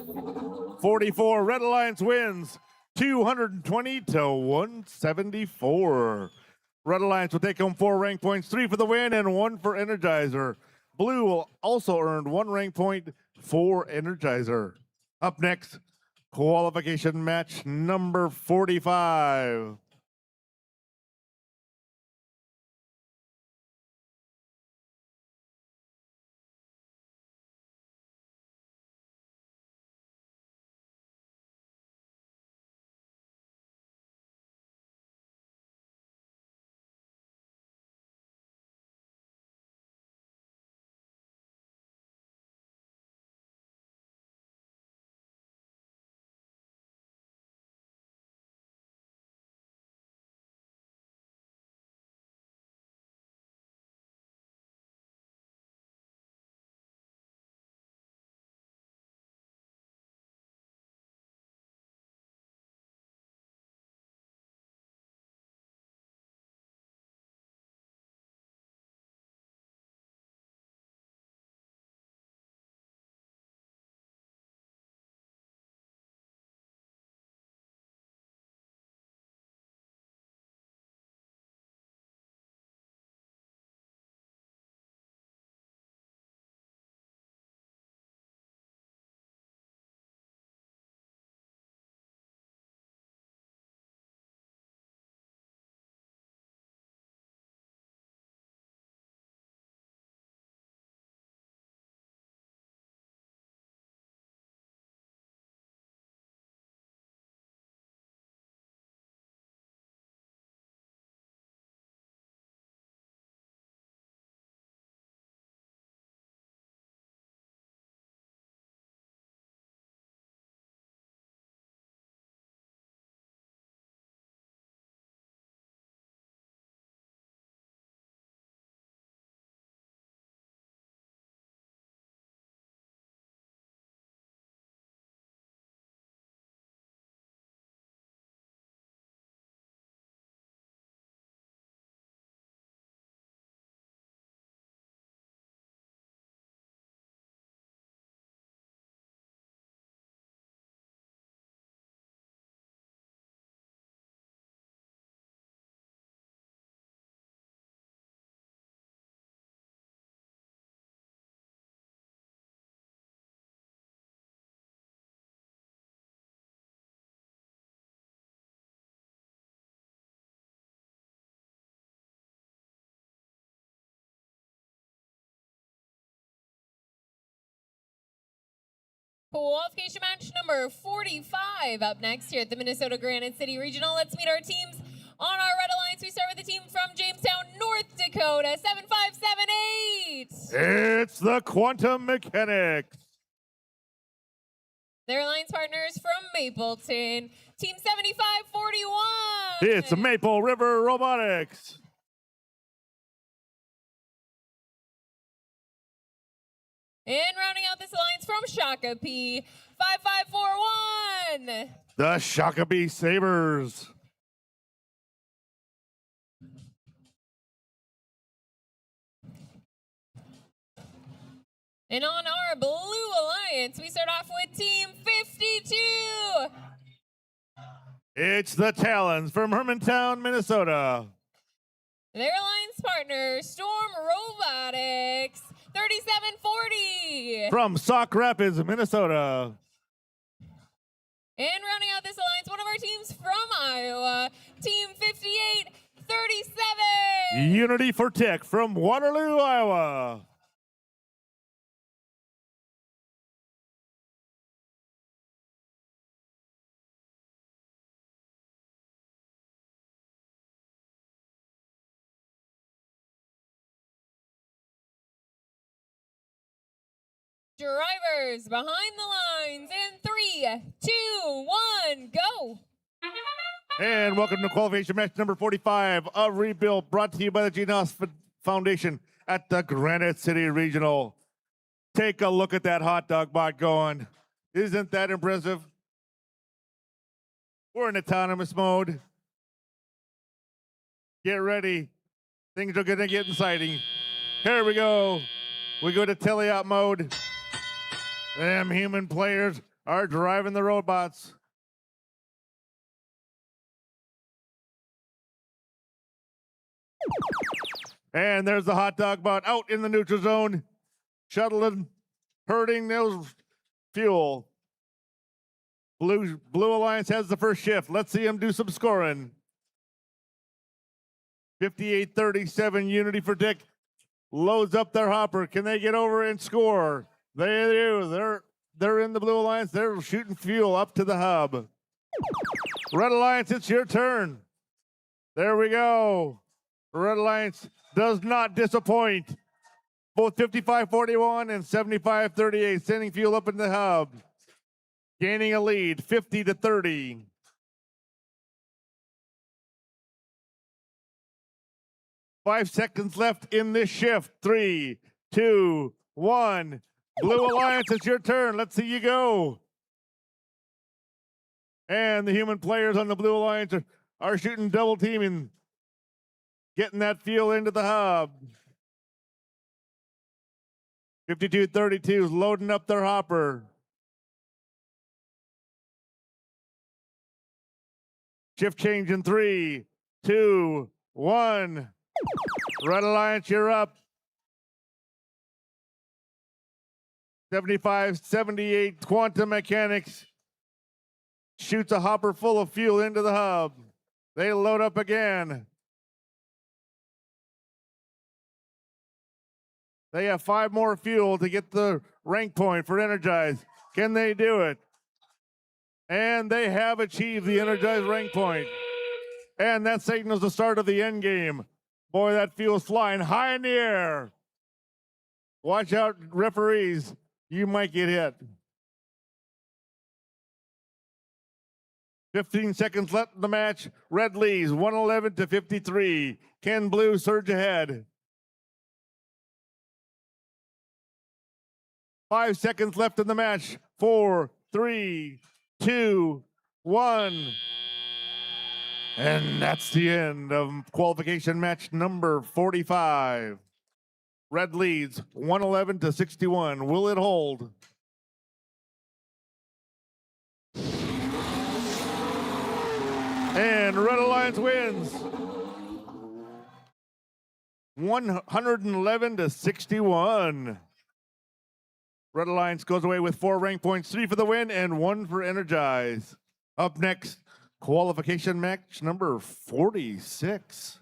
44. Red Alliance wins 220 to 174. Red Alliance will take home 4 rank points, 3 for the win and 1 for Energizer. Blue will also earn 1 rank point for Energizer. Up next, qualification match number 45. Qualification match number 45 up next here at the Minnesota Granite City Regional. Let's meet our teams on our Red Alliance. We start with the team from Jamestown, North Dakota, 7578. It's the Quantum Mechanics. Their alliance partners from Mapleton, team 7541. It's Maple River Robotics. And rounding out this alliance from Shakopee, 5541. The Shakopee Sabres. And on our blue alliance, we start off with team 52. It's the Talons from Hermantown, Minnesota. Their alliance partner, Storm Robotics, 3740. From Sauk Rapids, Minnesota. And rounding out this alliance, one of our teams from Iowa, team 5837. Unity for Tech from Waterloo, Iowa. Drivers behind the lines in 3, 2, 1, go. And welcome to qualification match number 45 of Rebuild, brought to you by the Gene Haas Foundation at the Granite City Regional. Take a look at that hot dog bot going. Isn't that impressive? We're in autonomous mode. Get ready. Things are gonna get exciting. Here we go. We go to teleop mode. Them human players are driving the robots. And there's the hot dog bot out in the neutral zone, shuttling, hurting those fuel. Blue Alliance has the first shift. Let's see them do some scoring. 58-37 Unity for Dick loads up their hopper. Can they get over and score? They do. They're in the Blue Alliance. They're shooting fuel up to the hub. Red Alliance, it's your turn. There we go. Red Alliance does not disappoint. Both 55-41 and 75-38, sending fuel up in the hub. Gaining a lead, 50-30. Five seconds left in this shift. 3, 2, 1. Blue Alliance, it's your turn. Let's see you go. And the human players on the Blue Alliance are shooting double teaming, getting that fuel into the hub. 52-32 is loading up their hopper. Shift change in 3, 2, 1. Red Alliance, you're up. 75-78 Quantum Mechanics shoots a hopper full of fuel into the hub. They load up again. They have 5 more fuel to get the rank point for Energize. Can they do it? And they have achieved the Energize rank point. And that signals the start of the end game. Boy, that fuel's flying high in the air. Watch out, referees. You might get hit. 15 seconds left in the match. Red leads 111-53. Can Blue surge ahead? 5 seconds left in the match. 4, 3, 2, 1. And that's the end of qualification match number 45. Red leads 111-61. Will it hold? And Red Alliance wins 111-61. Red Alliance goes away with 4 rank points, 3 for the win and 1 for Energize. Up next, qualification match number 46.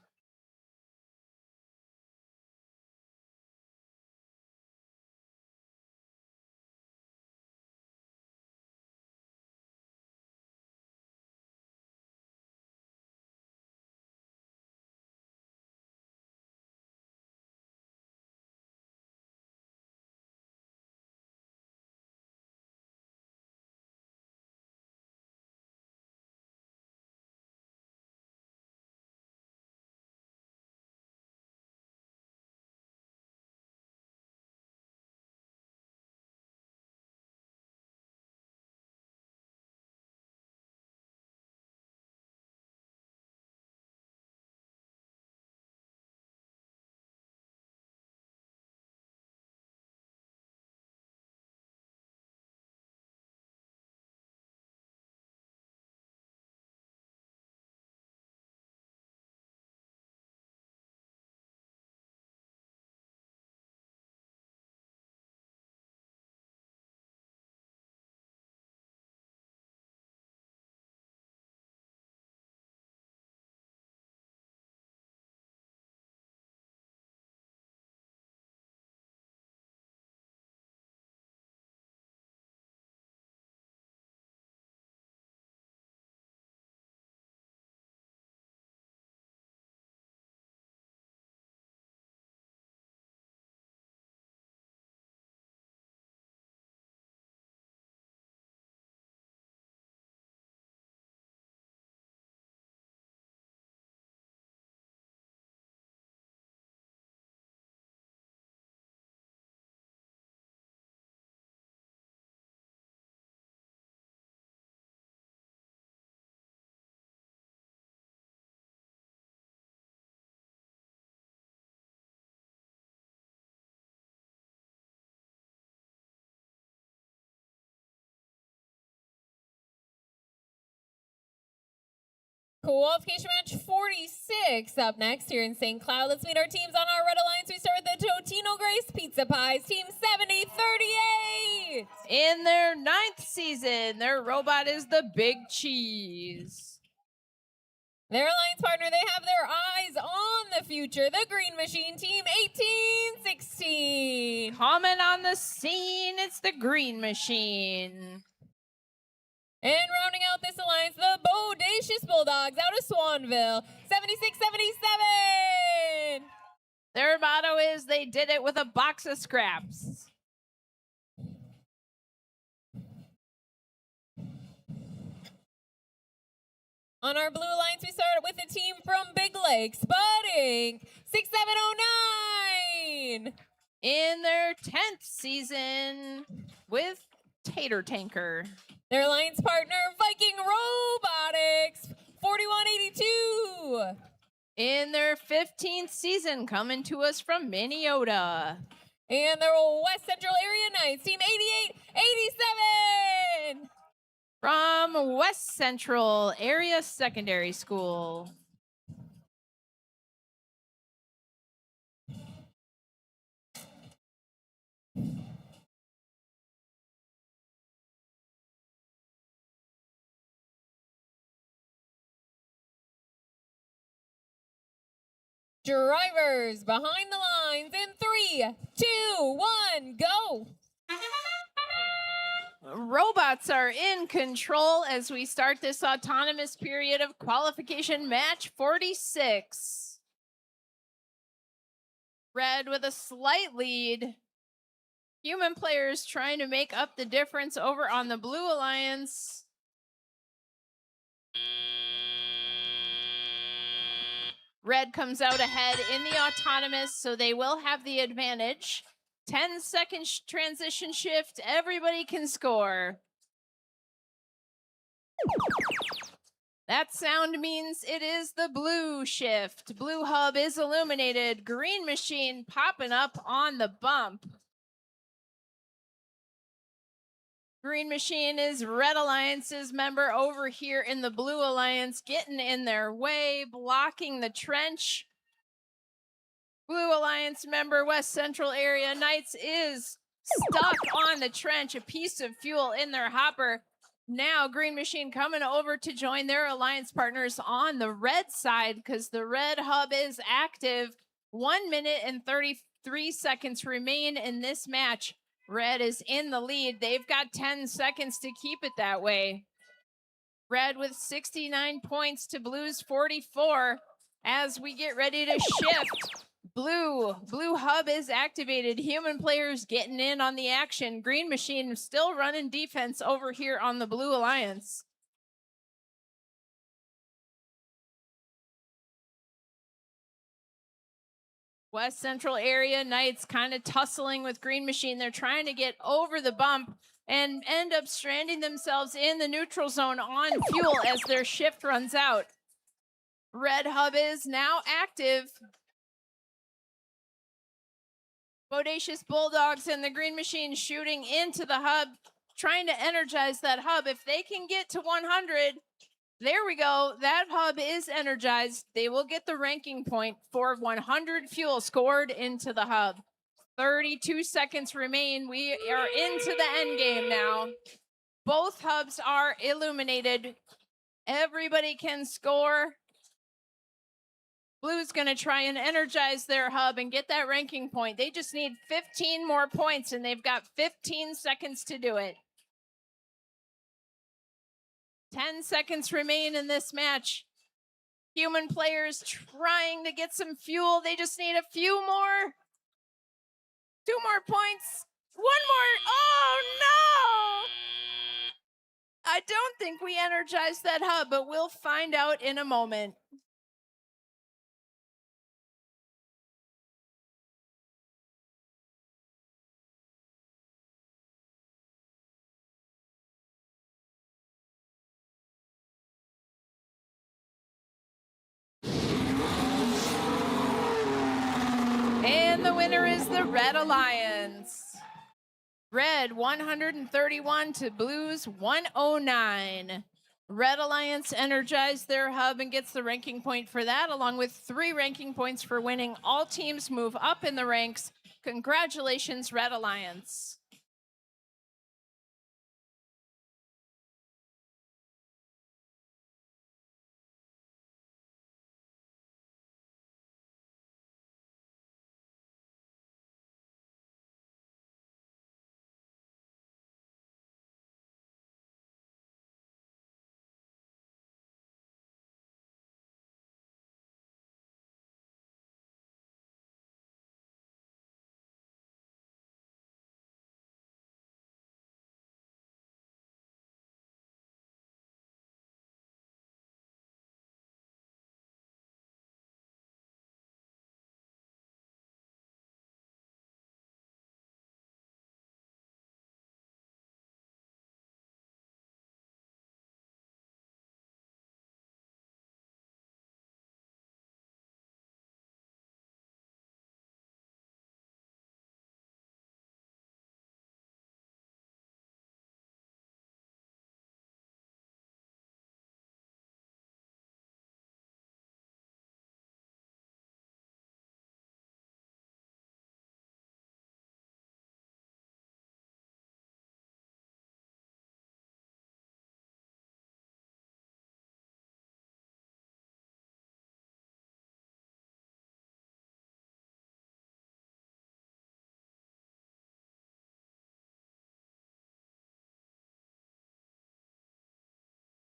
Qualification match 46 up next here in St. Cloud. Let's meet our teams on our Red Alliance. We start with the Totino Grace Pizza Pies, Team 7038. In their 9th season, their robot is the Big Cheese. Their alliance partner, they have their eyes on the future. The Green Machine, Team 1816. Coming on the scene, it's the Green Machine. And rounding out this alliance, the Bodacious Bulldogs out of Swanville, 7677. Their motto is they did it with a box of scraps. On our blue alliance, we start with a team from Big Lake, Sputting, 6709. In their 10th season with Tater Tanker. Their alliance partner, Viking Robotics, 4182. In their 15th season, coming to us from Minneota. And their West Central Area Knights, Team 8887. From West Central Area Secondary School. Drivers behind the lines in 3, 2, 1, go. Robots are in control as we start this autonomous period of qualification match 46. Red with a slight lead. Human players trying to make up the difference over on the Blue Alliance. Red comes out ahead in the autonomous, so they will have the advantage. 10-second transition shift. Everybody can score. That sound means it is the blue shift. Blue hub is illuminated. Green machine popping up on the bump. Green machine is Red Alliance's member over here in the Blue Alliance, getting in their way, blocking the trench. Blue Alliance member West Central Area Knights is stuck on the trench, a piece of fuel in their hopper. Now Green Machine coming over to join their alliance partners on the red side because the red hub is active. 1 minute and 33 seconds remain in this match. Red is in the lead. They've got 10 seconds to keep it that way. Red with 69 points to Blue's 44 as we get ready to shift. Blue hub is activated. Human players getting in on the action. Green machine still running defense over here on the Blue Alliance. West Central Area Knights kind of tussling with Green Machine. They're trying to get over the bump and end up stranding themselves in the neutral zone on fuel as their shift runs out. Red hub is now active. Bodacious Bulldogs and the Green Machine shooting into the hub, trying to energize that hub. If they can get to 100, there we go. That hub is energized. They will get the ranking point for 100 fuel scored into the hub. 32 seconds remain. We are into the end game now. Both hubs are illuminated. Everybody can score. Blue's going to try and energize their hub and get that ranking point. They just need 15 more points, and they've got 15 seconds to do it. 10 seconds remain in this match. Human players trying to get some fuel. They just need a few more. 2 more points. 1 more. Oh, no! I don't think we energized that hub, but we'll find out in a moment. And the winner is the Red Alliance. Red 131 to Blues 109. Red Alliance energized their hub and gets the ranking point for that, along with 3 ranking points for winning. All teams move up in the ranks. Congratulations, Red Alliance.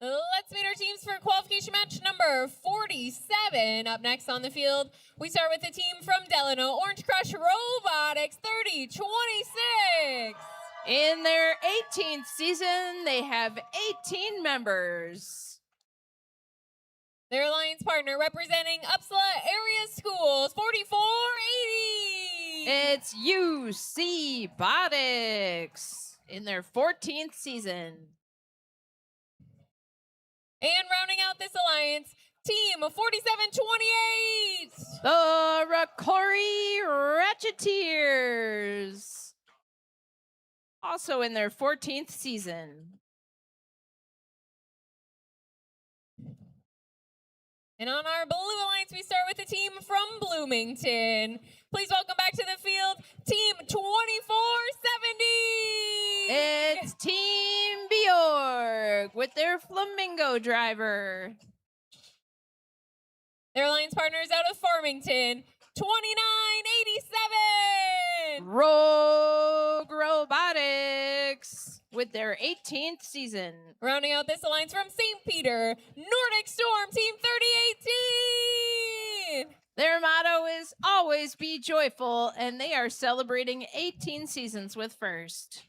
Let's meet our teams for qualification match number 47. Up next on the field, we start with the team from Delano, Orange Crush Robotics 3026. In their 18th season, they have 18 members. Their alliance partner representing Uppsala Area Schools 4480. It's UC Robotics in their 14th season. And rounding out this alliance, team 4728. The Rakori Ratcheteers, also in their 14th season. And on our blue alliance, we start with the team from Bloomington. Please welcome back to the field, team 2470. It's Team Bjorg with their Flamingo driver. Their alliance partners out of Farmington, 2987. Rogue Robotics with their 18th season. Rounding out this alliance from St. Peter, Nordic Storm, team 3018. Their motto is always be joyful, and they are celebrating 18 seasons with First.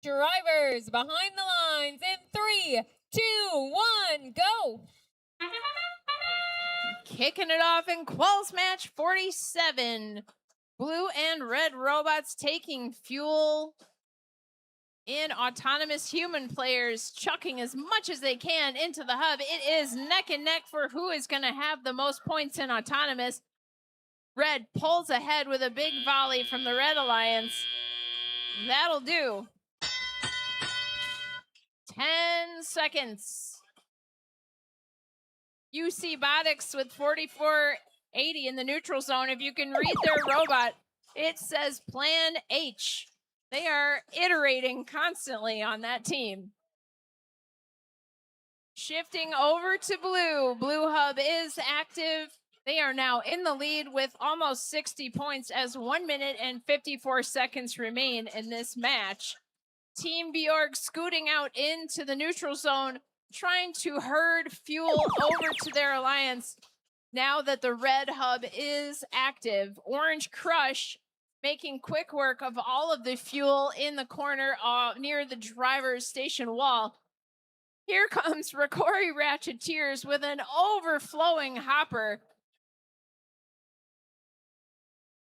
Drivers behind the lines in 3, 2, 1, go. Kicking it off in Quals match 47. Blue and red robots taking fuel in autonomous human players, chucking as much as they can into the hub. It is neck and neck for who is going to have the most points in autonomous. Red pulls ahead with a big volley from the Red Alliance. That'll do. 10 seconds. UC Robotics with 4480 in the neutral zone. If you can read their robot, it says Plan H. They are iterating constantly on that team. Shifting over to blue. Blue Hub is active. They are now in the lead with almost 60 points as 1 minute and 54 seconds remain in this match. Team Bjorg scooting out into the neutral zone, trying to herd fuel over to their alliance now that the red hub is active. Orange Crush making quick work of all of the fuel in the corner near the driver's station wall. Here comes Ricori Ratcheteers with an overflowing hopper.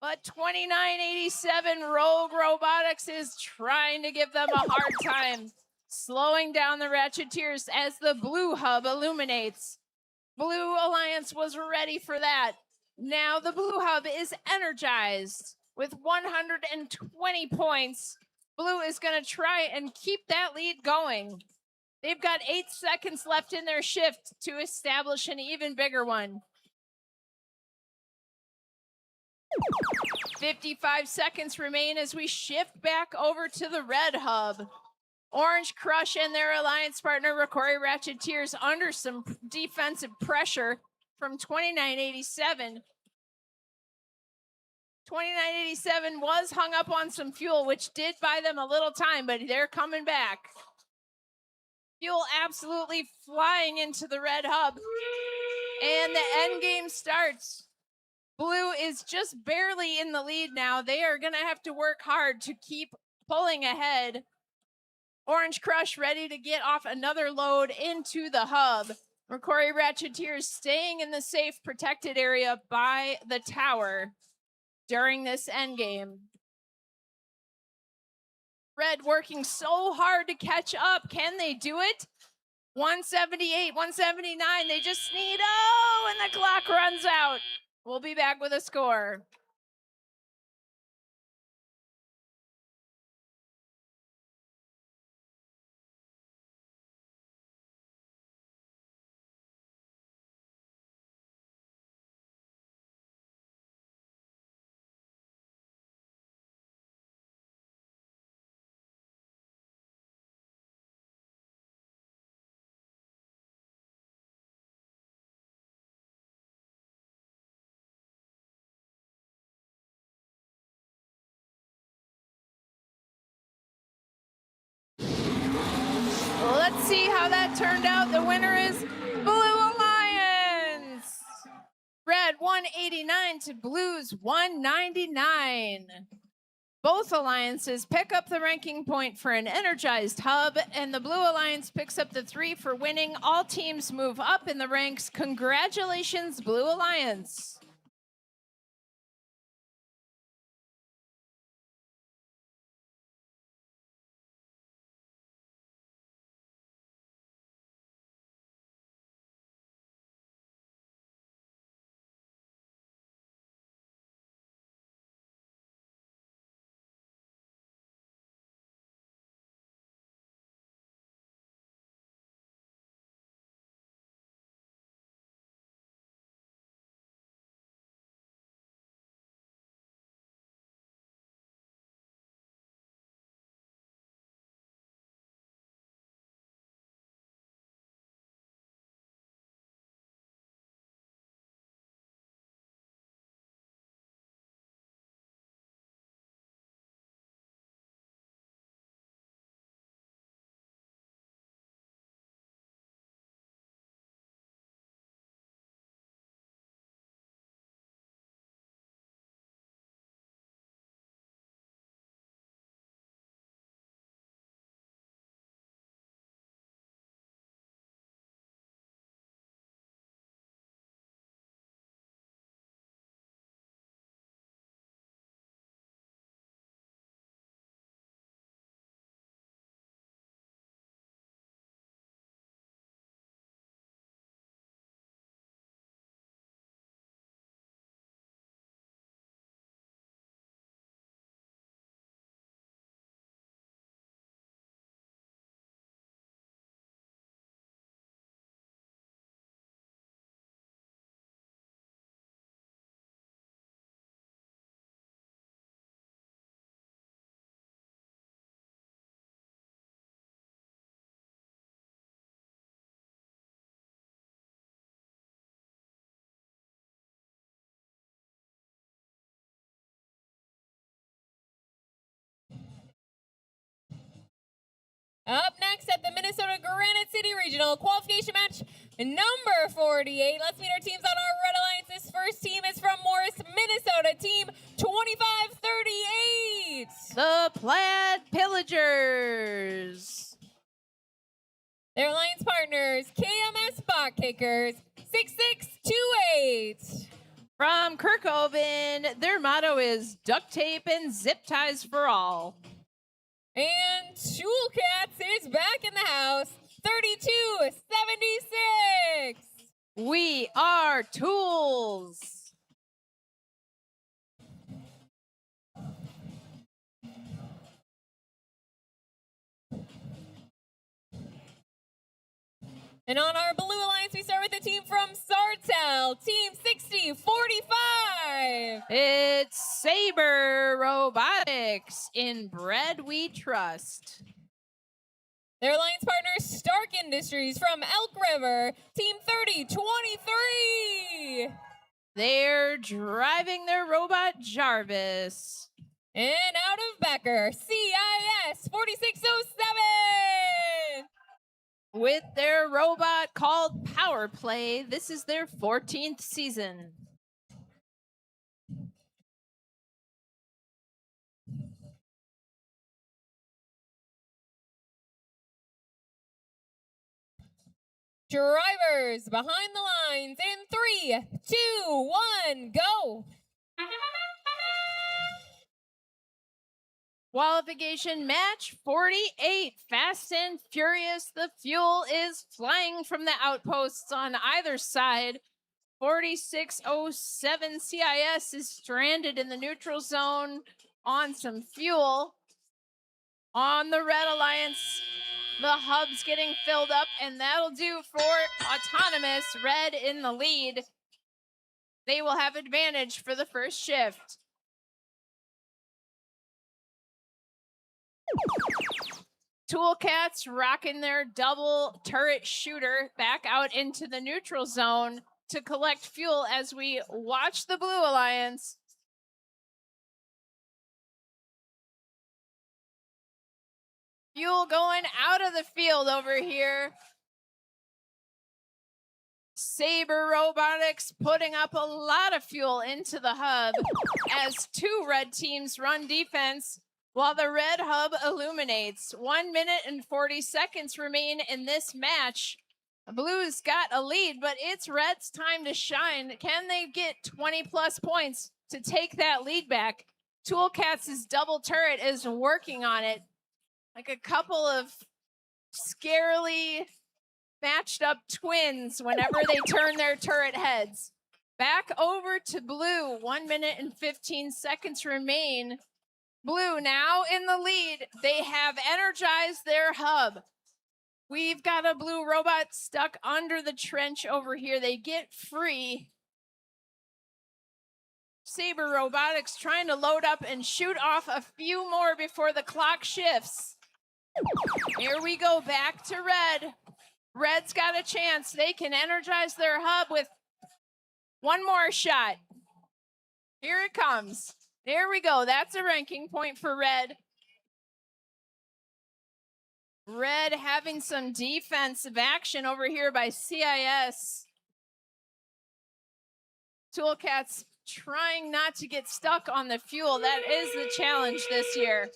But 2987 Rogue Robotics is trying to give them a hard time, slowing down the Ratcheteers as the blue hub illuminates. Blue Alliance was ready for that. Now the blue hub is energized with 120 points. Blue is going to try and keep that lead going. They've got 8 seconds left in their shift to establish an even bigger one. 55 seconds remain as we shift back over to the red hub. Orange Crush and their alliance partner, Ricori Ratcheteers, under some defensive pressure from 2987. 2987 was hung up on some fuel, which did buy them a little time, but they're coming back. Fuel absolutely flying into the red hub. And the end game starts. Blue is just barely in the lead now. They are going to have to work hard to keep pulling ahead. Orange Crush ready to get off another load into the hub. Ricori Ratcheteers staying in the safe, protected area by the tower during this endgame. Red working so hard to catch up. Can they do it? 178, 179. They just need, and the clock runs out. We'll be back with a score. Let's see how that turned out. The winner is Blue Alliance. Red 189 to Blues 199. Both alliances pick up the ranking point for an energized hub, and the Blue Alliance picks up the 3 for winning. All teams move up in the ranks. Congratulations, Blue Alliance. Up next at the Minnesota Granite City Regional Qualification Match number 48. Let's meet our teams on our Red Alliance. This first team is from Morris, Minnesota, team 2538. The Plaid Pillagers. Their alliance partners, KMS Spot Kickers, 6628. From Kirkhoven, their motto is duct tape and zip ties for all. And Toolcats is back in the house, 3276. We are tools. And on our Blue Alliance, we start with the team from Sartell, Team 6045. It's Saber Robotics. In bread we trust. Their alliance partners, Stark Industries from Elk River, Team 3023. They're driving their robot Jarvis. And out of Becker, CIS 4607. With their robot called Power Play, this is their 14th season. Drivers behind the lines in 3, 2, 1, go. Qualification match 48. Fast and furious. The fuel is flying from the outposts on either side. 4607 CIS is stranded in the neutral zone on some fuel. On the Red Alliance, the hub's getting filled up, and that'll do for Autonomous. Red in the lead. They will have advantage for the first shift. Toolcats rocking their double turret shooter back out into the neutral zone to collect fuel as we watch the Blue Alliance. Fuel going out of the field over here. Saber Robotics putting up a lot of fuel into the hub as two red teams run defense while the red hub illuminates. 1 minute and 40 seconds remain in this match. Blue's got a lead, but it's Red's time to shine. Can they get 20 plus points to take that lead back? Toolcats' double turret is working on it. Like a couple of scarily matched up twins whenever they turn their turret heads. Back over to Blue. 1 minute and 15 seconds remain. Blue now in the lead. They have energized their hub. We've got a blue robot stuck under the trench over here. They get free. Saber Robotics trying to load up and shoot off a few more before the clock shifts. Here we go back to Red. Red's got a chance. They can energize their hub with one more shot. Here it comes. There we go. That's a ranking point for Red. Red having some defensive action over here by CIS. Toolcats trying not to get stuck on the fuel. That is the challenge this year.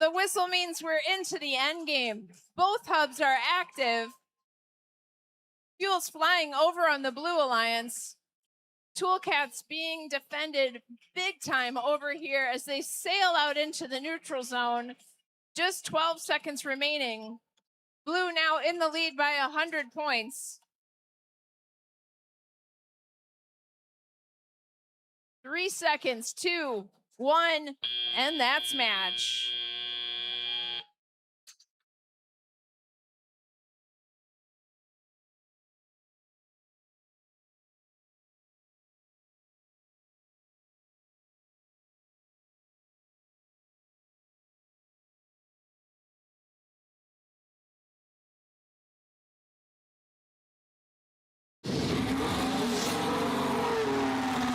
The whistle means we're into the end game. Both hubs are active. Fuel's flying over on the Blue Alliance. Toolcats being defended big time over here as they sail out into the neutral zone. Just 12 seconds remaining. Blue now in the lead by 100 points. 3 seconds, 2, 1, and that's match.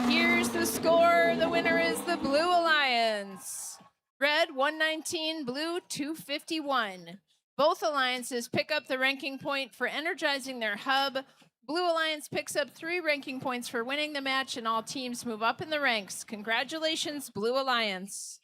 Here's the score. The winner is the Blue Alliance. Red 119, Blue 251. Both alliances pick up the ranking point for energizing their hub. Blue Alliance picks up 3 ranking points for winning the match, and all teams move up in the ranks. Congratulations, Blue Alliance.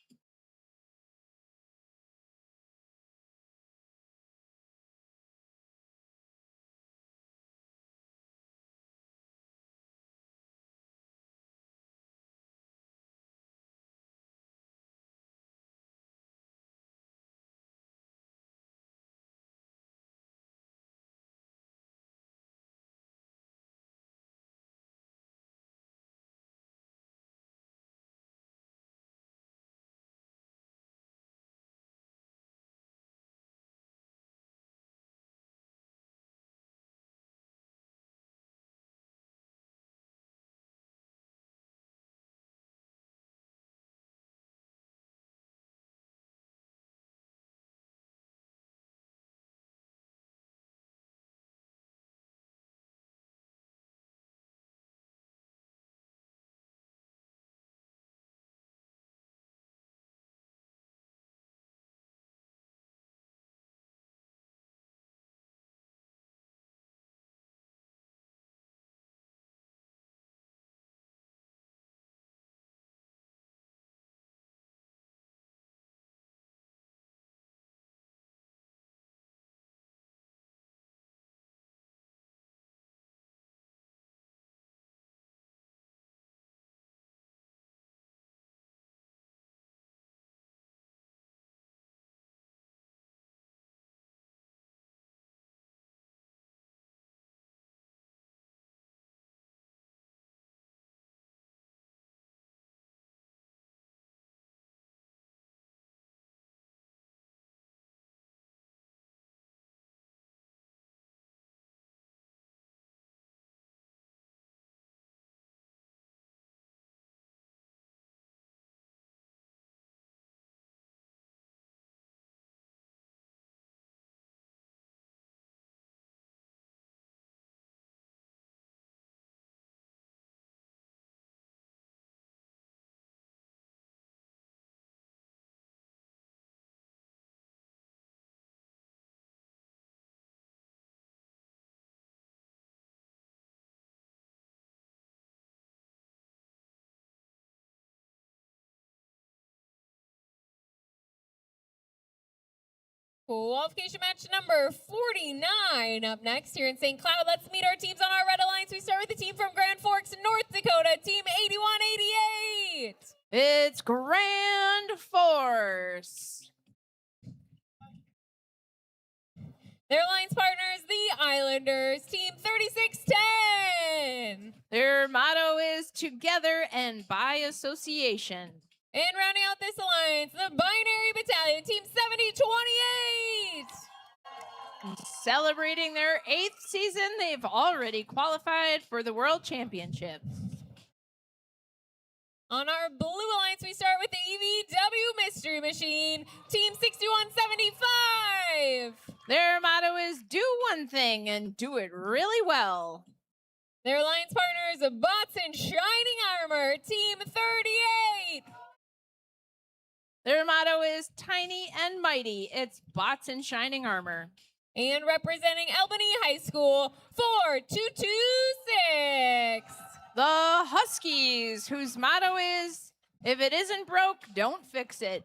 Qualification match number 49 up next here in St. Cloud. Let's meet our teams on our Red Alliance. We start with the team from Grand Forks, North Dakota, Team 8188. It's Grand Force. Their alliance partners, the Islanders, Team 3610. Their motto is together and by association. And rounding out this alliance, the Binary Battalion, Team 7028. Celebrating their 8th season, they've already qualified for the World Championship. On our Blue Alliance, we start with the EVW Mystery Machine, Team 6175. Their motto is do one thing and do it really well. Their alliance partners, Bots in Shining Armor, Team 38. Their motto is tiny and mighty. It's bots in shining armor. And representing Albany High School, 4226. The Huskies, whose motto is, if it isn't broke, don't fix it.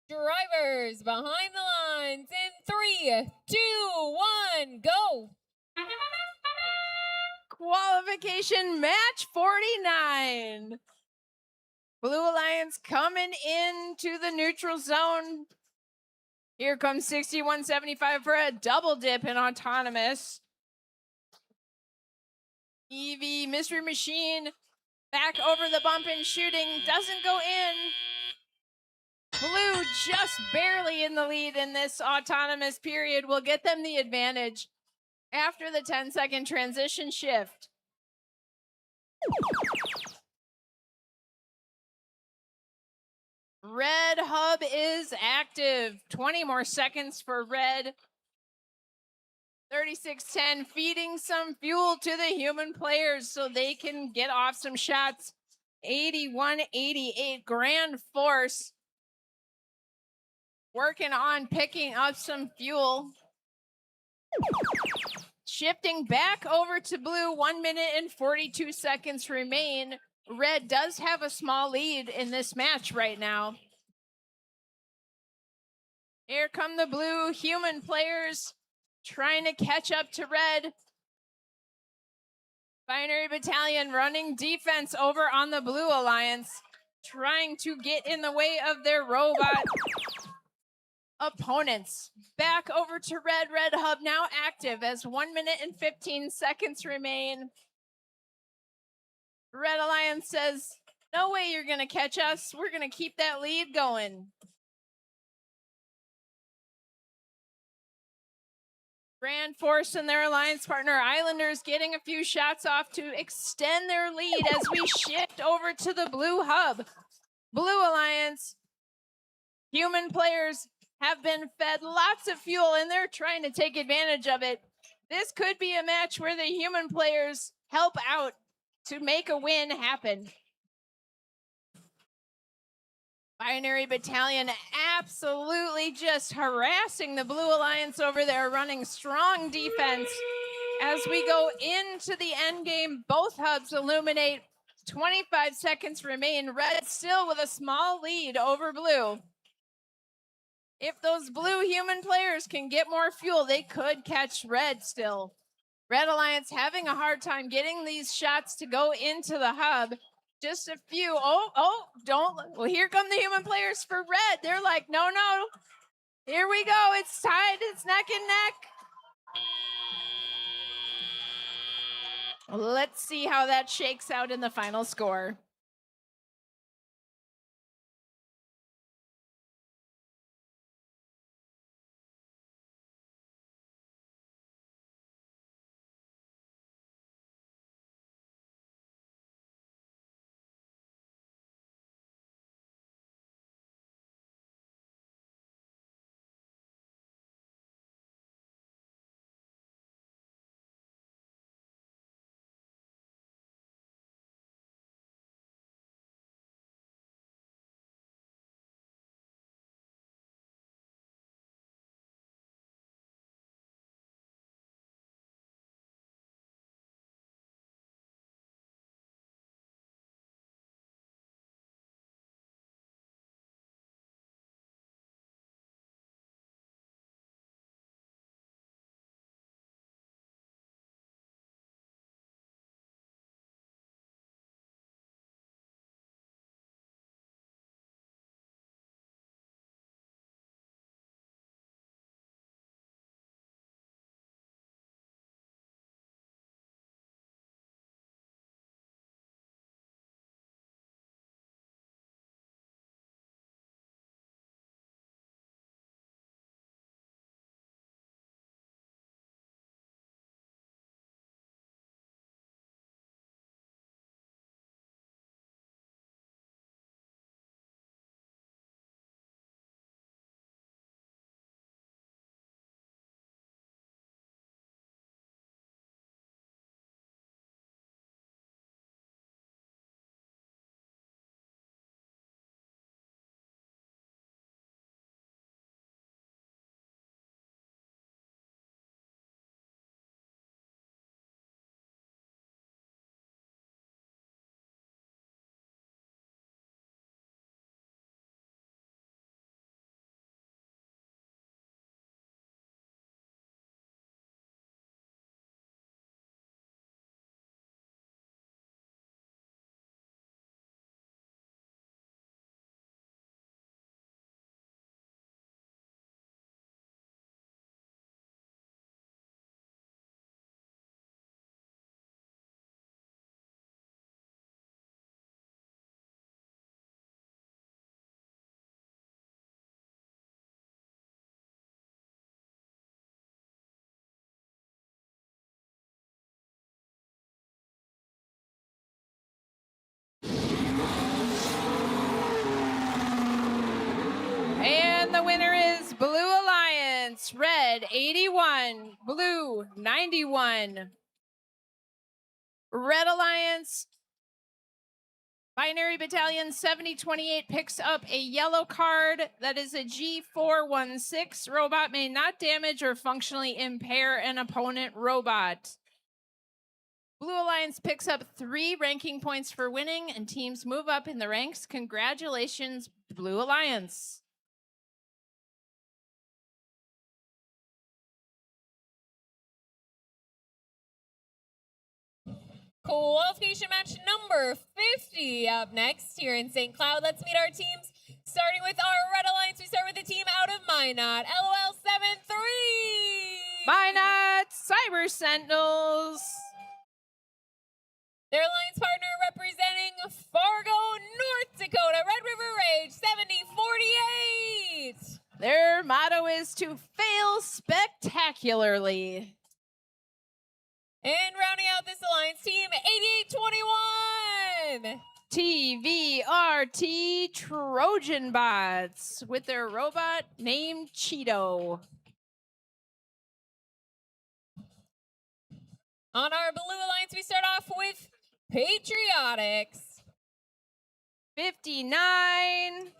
Drivers behind the lines in 3, 2, 1, go. Qualification match 49. Blue Alliance coming into the neutral zone. Here comes 6175 for a double dip in autonomous. EV Mystery Machine back over the bump and shooting. Doesn't go in. Blue just barely in the lead in this autonomous period will get them the advantage after the 10-second transition shift. Red hub is active. 20 more seconds for red. 3610 feeding some fuel to the human players so they can get off some shots. 81-88 Grand Force working on picking up some fuel. Shifting back over to blue, 1 minute and 42 seconds remain. Red does have a small lead in this match right now. Here come the blue human players trying to catch up to red. Binary Battalion running defense over on the Blue Alliance, trying to get in the way of their robot opponents. Back over to red. Red hub now active as 1 minute and 15 seconds remain. Red Alliance says, no way you're going to catch us. We're going to keep that lead going. Grand Force and their alliance partner Islanders getting a few shots off to extend their lead as we shift over to the blue hub. Blue Alliance, human players have been fed lots of fuel and they're trying to take advantage of it. This could be a match where the human players help out to make a win happen. Binary Battalion absolutely just harassing the Blue Alliance over there, running strong defense. As we go into the end game, both hubs illuminate. 25 seconds remain. Red still with a small lead over blue. If those blue human players can get more fuel, they could catch red still. Red Alliance having a hard time getting these shots to go into the hub. Just a few. Don't. Well, here come the human players for red. They're like, no. Here we go. It's tied. It's neck and neck. Let's see how that shakes out in the final score. Alliance, red 81, blue 91. Red Alliance, Binary Battalion 7028 picks up a yellow card that is a G416. Robot may not damage or functionally impair an opponent robot. Blue Alliance picks up 3 ranking points for winning, and teams move up in the ranks. Congratulations, Blue Alliance. Qualification match number 50 up next here in St. Cloud. Let's meet our teams. Starting with our Red Alliance, we start with the team out of Minot, LOL 7-3. Minot Cyber Sentinels. Their alliance partner representing Fargo, North Dakota, Red River Rage 7048. Their motto is to fail spectacularly. And rounding out this alliance team, 8821. TVRT Trojan Bots with their robot named Cheeto. On our Blue Alliance, we start off with Patriotics. 59.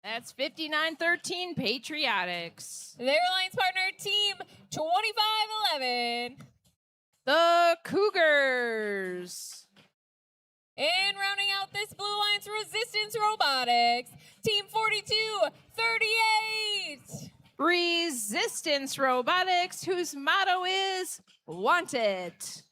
That's 5913 Patriotics. Their alliance partner, team 2511. The Cougars. And rounding out this Blue Alliance, Resistance Robotics, team 4238. Resistance Robotics, whose motto is Want It.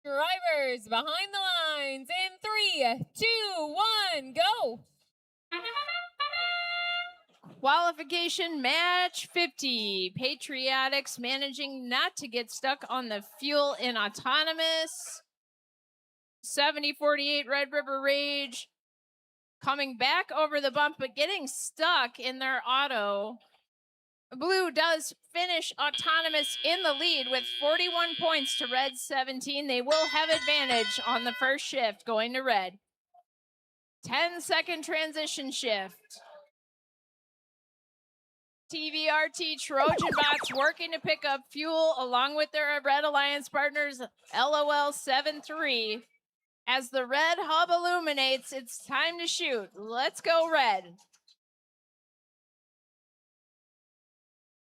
Drivers behind the lines in 3, 2, 1, go. Qualification match 50. Patriotics managing not to get stuck on the fuel in autonomous. 7048 Red River Rage coming back over the bump but getting stuck in their auto. Blue does finish autonomous in the lead with 41 points to red 17. They will have advantage on the first shift going to red. 10-second transition shift. TVRT Trojan Bots working to pick up fuel along with their Red Alliance partners LOL 7-3. As the red hub illuminates, it's time to shoot. Let's go red.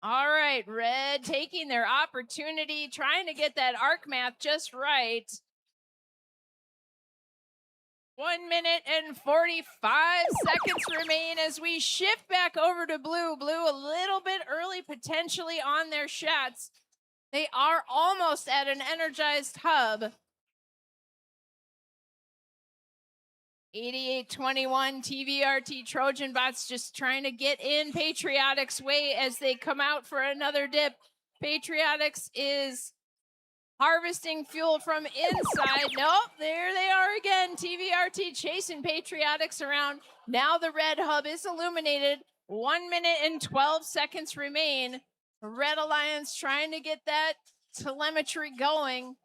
All right, red taking their opportunity, trying to get that arc math just right. 1 minute and 45 seconds remain as we shift back over to blue. Blue a little bit early potentially on their shots. They are almost at an energized hub. 8821 TVRT Trojan Bots just trying to get in Patriotics' way as they come out for another dip. Patriotics is harvesting fuel from inside. Nope, there they are again. TVRT chasing Patriotics around. Now the red hub is illuminated. 1 minute and 12 seconds remain. Red Alliance trying to get that telemetry going.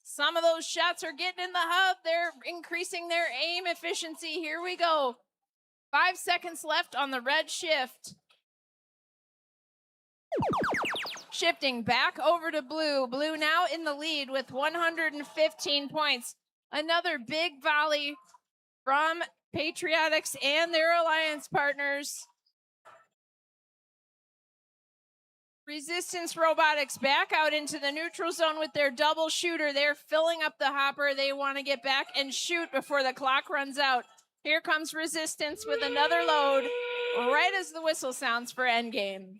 Some of those shots are getting in the hub. They're increasing their aim efficiency. Here we go. 5 seconds left on the red shift. Shifting back over to blue. Blue now in the lead with 115 points. Another big volley from Patriotics and their alliance partners. Resistance Robotics back out into the neutral zone with their double shooter. They're filling up the hopper. They want to get back and shoot before the clock runs out. Here comes Resistance with another load right as the whistle sounds for endgame.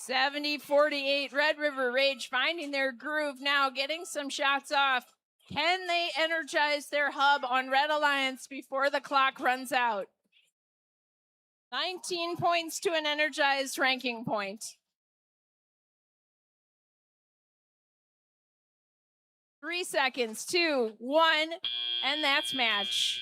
70-48, Red River Rage finding their groove now, getting some shots off. Can they energize their hub on Red Alliance before the clock runs out? 19 points to an energized ranking point. 3 seconds, 2, 1, and that's match.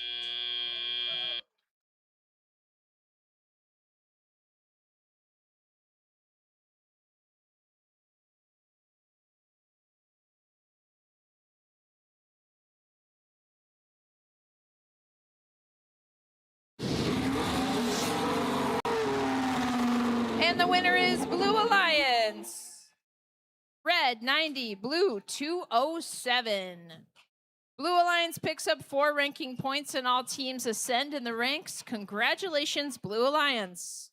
And the winner is Blue Alliance. Red 90, blue 207. Blue Alliance picks up 4 ranking points and all teams ascend in the ranks. Congratulations, Blue Alliance.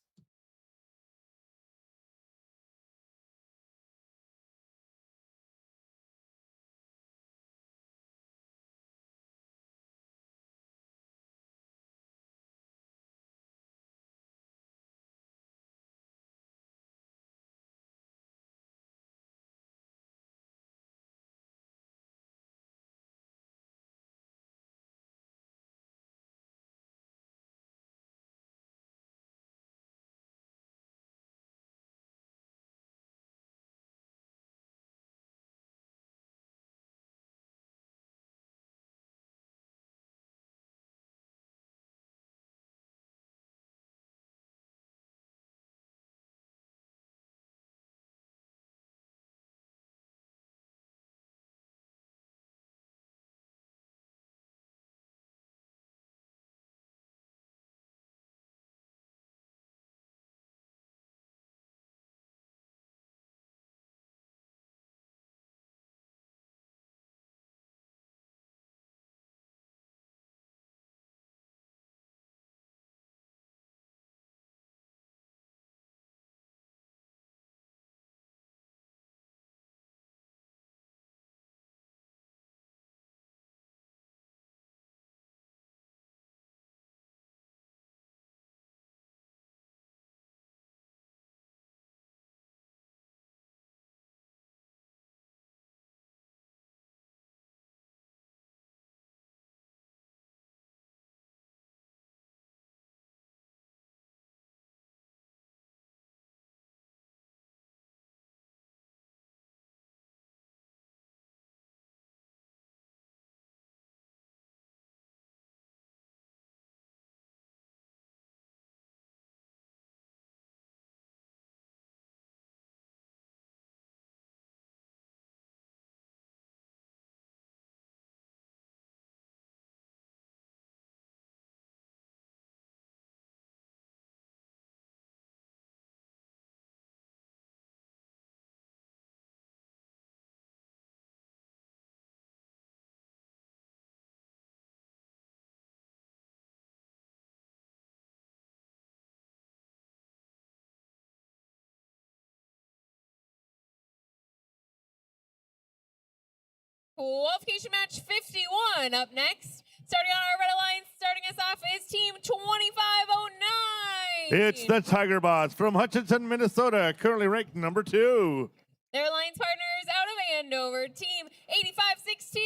Qualification match 51 up next. Starting on our Red Alliance, starting us off is team 2509. It's the Tiger Bots from Hutchinson, Minnesota, currently ranked number 2. Their alliance partners out of Andover, team 8516.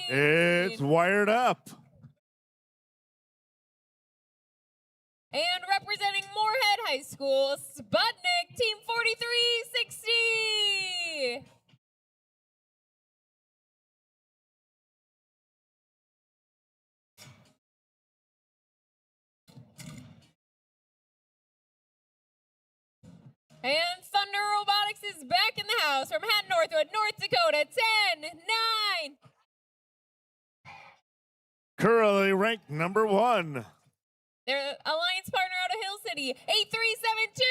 It's Wired Up. And representing Moorhead High School, Sputnik, team 4360. And Thunder Robotics is back in the house from Hatton Northwood, North Dakota, 10-9. Currently ranked number 1. Their alliance partner out of Hill City, 8372.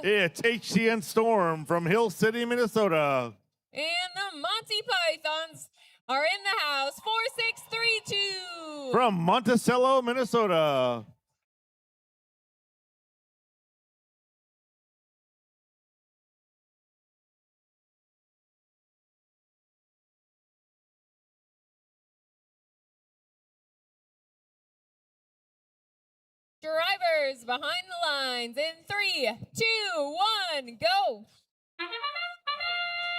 It's HCN Storm from Hill City, Minnesota. And the Monty Pythons are in the house. 4632. From Monticello, Minnesota. Drivers behind the lines in 3, 2, 1, go.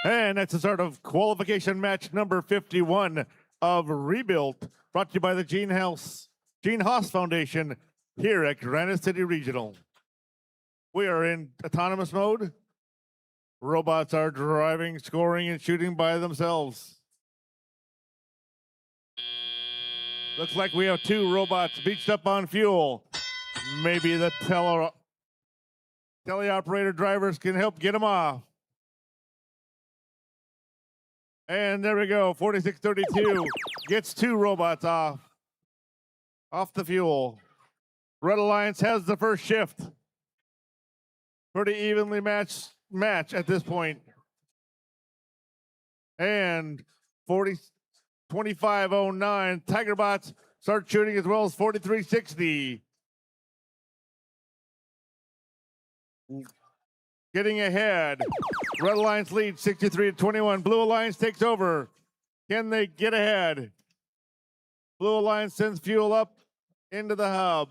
And that's the start of qualification match number 51 of Rebuilt, brought to you by the Gene Haas Foundation here at Granite City Regional. We are in autonomous mode. Robots are driving, scoring, and shooting by themselves. Looks like we have 2 robots beached up on fuel. Maybe the teleoperator drivers can help get them off. And there we go. 4632 gets 2 robots off the fuel. Red Alliance has the first shift. Pretty evenly match at this point. And 2509 Tigerbots start shooting as well as 4360. Getting ahead. Red Alliance leads 63-21. Blue Alliance takes over. Can they get ahead? Blue Alliance sends fuel up into the hub.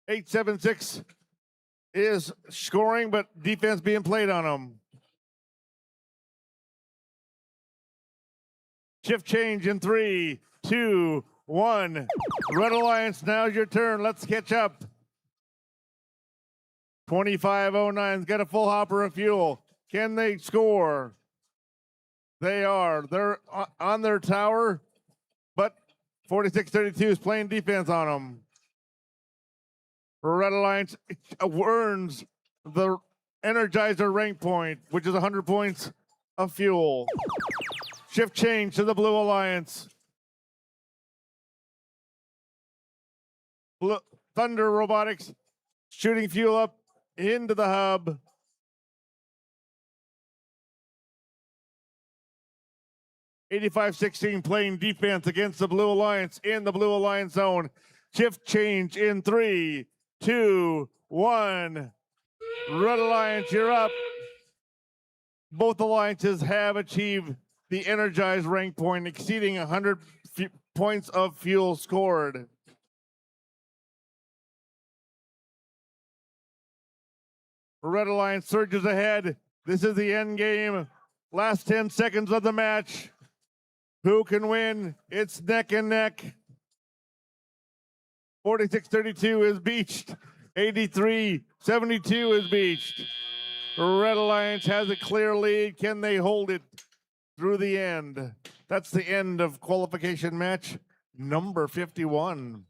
876 is scoring, but defense being played on them. Shift change in 3, 2, 1. Red Alliance, now's your turn. Let's catch up. 2509's got a full hopper of fuel. Can they score? They are. They're on their tower, but 4632 is playing defense on them. Red Alliance earns the Energizer rank point, which is 100 points of fuel. Shift change to the Blue Alliance. Thunder Robotics shooting fuel up into the hub. $85-16 playing defense against the Blue Alliance in the Blue Alliance zone. Shift change in 3, 2, 1. Red Alliance, you're up. Both alliances have achieved the energized rank point, exceeding 100 points of fuel scored. Red Alliance surges ahead. This is the end game. Last 10 seconds of the match. Who can win? It's neck and neck. 4632 is beached. 83-72 is beached. Red Alliance has a clear lead. Can they hold it through the end? That's the end of qualification match number 51.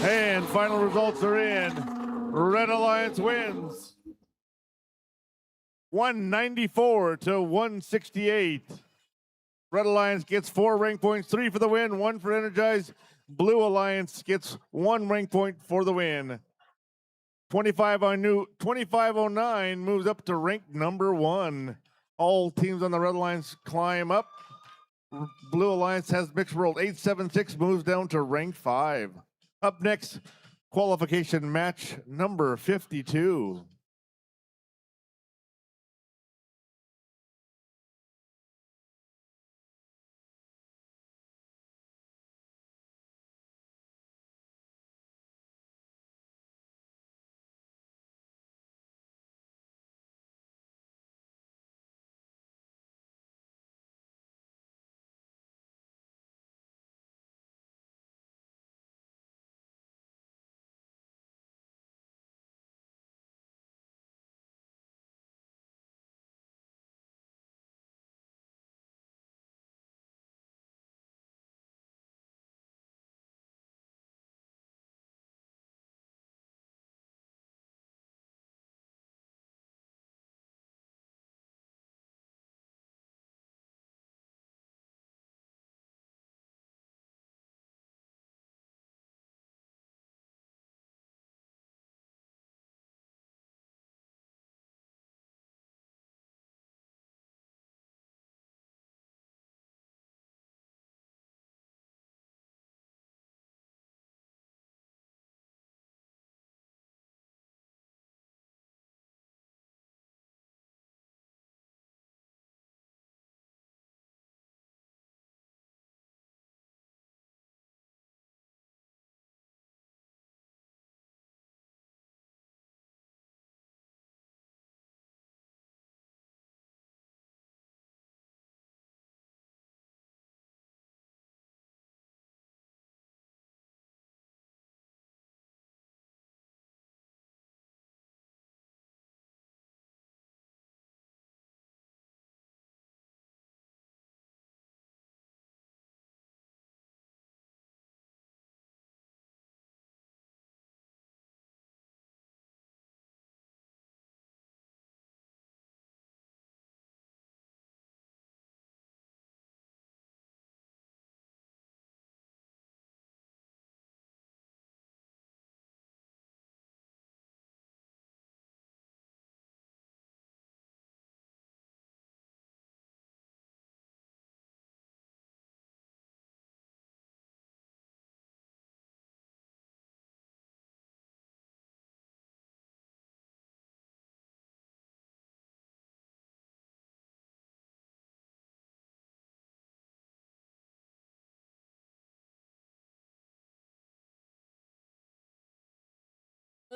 And final results are in. Red Alliance wins 194-168. Red Alliance gets 4 rank points, 3 for the win, 1 for Energize. Blue Alliance gets 1 rank point for the win. 2509 moves up to rank number 1. All teams on the Red Alliance climb up. Blue Alliance has mixed world. 876 moves down to rank 5. Up next, qualification match number 52.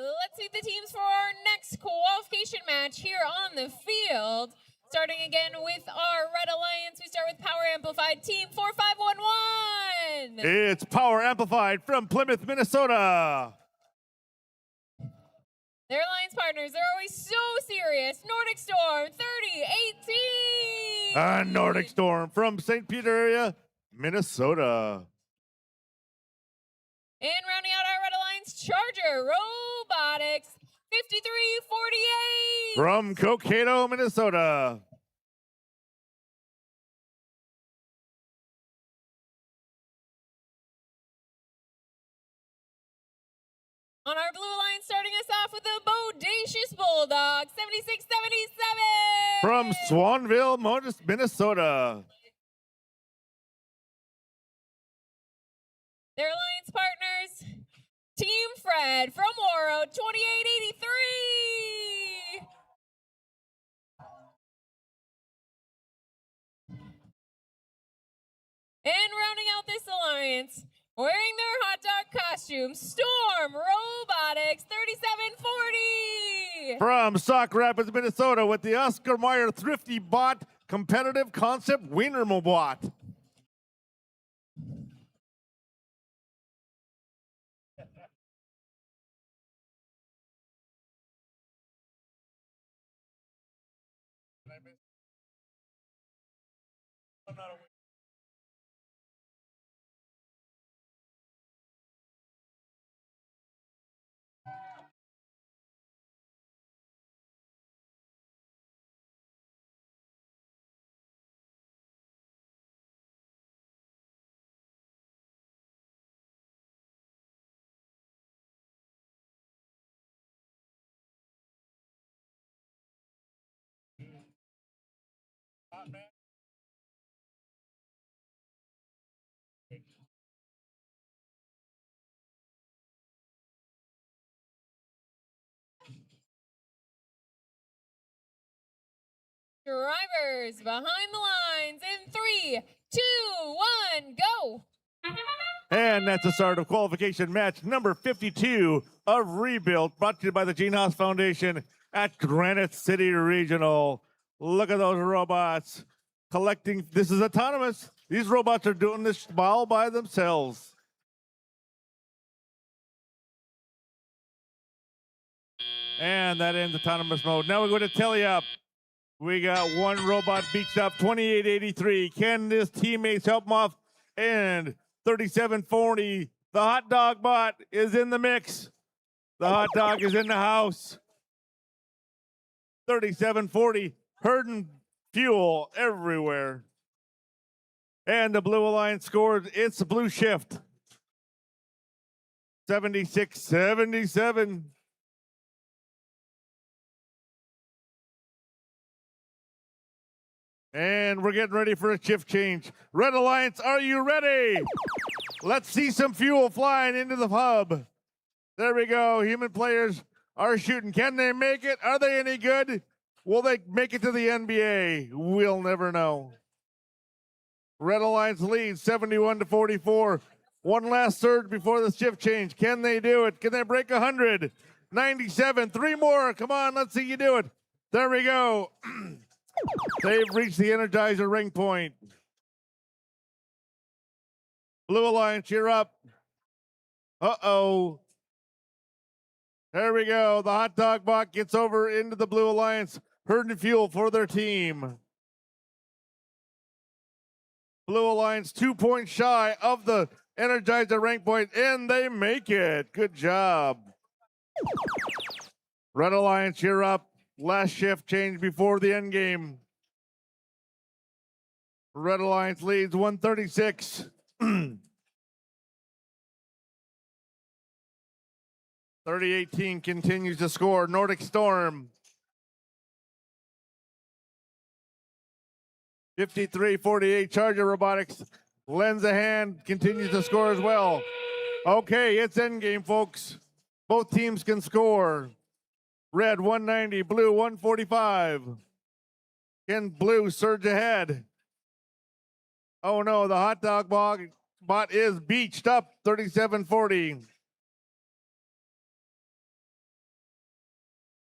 Let's meet the teams for our next qualification match here on the field. Starting again with our Red Alliance, we start with Power Amplified Team 4511. It's Power Amplified from Plymouth, Minnesota. Their alliance partners, they're always so serious. Nordic Storm 3018. Nordic Storm from St. Peter area, Minnesota. And rounding out our Red Alliance, Charger Robotics 5348. From Cokato, Minnesota. On our Blue Alliance, starting us off with the Bodacious Bulldog 7677. From Swanville, Minnesota. Their alliance partners, Team Fred from Oro 2883. And rounding out this alliance, wearing their hot dog costumes, Storm Robotics 3740. From Sauk Rapids, Minnesota, with the Oscar Mayer Thrifty Bot Competitive Concept Wiener Bot. Drivers behind the lines in 3, 2, 1, go. And that's the start of qualification match number 52 of Rebuilt, brought to you by the Gene Haas Foundation at Granite City Regional. Look at those robots collecting. This is autonomous. These robots are doing this all by themselves. And that ends autonomous mode. Now we're going to tally up. We got one robot beached up, 2883. Can his teammates help him off? And 3740. The hot dog bot is in the mix. The hot dog is in the house. 3740. Herding fuel everywhere. And the Blue Alliance scored. It's the blue shift. 76-77. And we're getting ready for a shift change. Red Alliance, are you ready? Let's see some fuel flying into the hub. There we go. Human players are shooting. Can they make it? Are they any good? Will they make it to the NBA? We'll never know. Red Alliance leads 71-44. One last surge before the shift change. Can they do it? Can they break 100? 97. Three more. Come on, let's see you do it. There we go. They've reached the Energizer ring point. Blue Alliance, you're up. Uh-oh. There we go. The hot dog bot gets over into the Blue Alliance. Herding fuel for their team. Blue Alliance 2 points shy of the Energizer rank point, and they make it. Good job. Red Alliance, you're up. Last shift change before the end game. Red Alliance leads 136. 30-18 continues to score. Nordic Storm. 53-48. Charger Robotics lends a hand, continues to score as well. Okay, it's endgame, folks. Both teams can score. Red 190, blue 145. Can blue surge ahead? Oh no, the hot dog bot is beached up 37-40.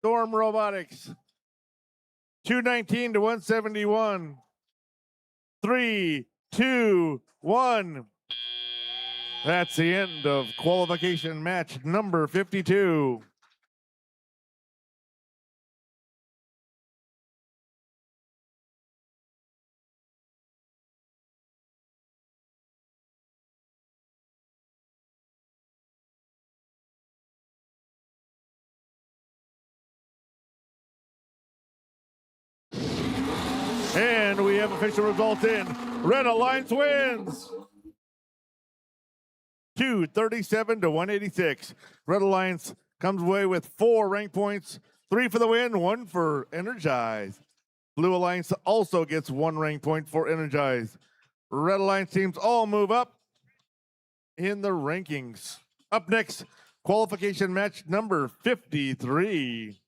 Storm Robotics. 219 to 171. 3, 2, 1. That's the end of qualification match number 52. And we have official results in. Red Alliance wins. 237 to 186. Red Alliance comes away with 4 rank points, 3 for the win, 1 for Energize. Blue Alliance also gets 1 rank point for Energize. Red Alliance teams all move up in the rankings. Up next, qualification match number 53.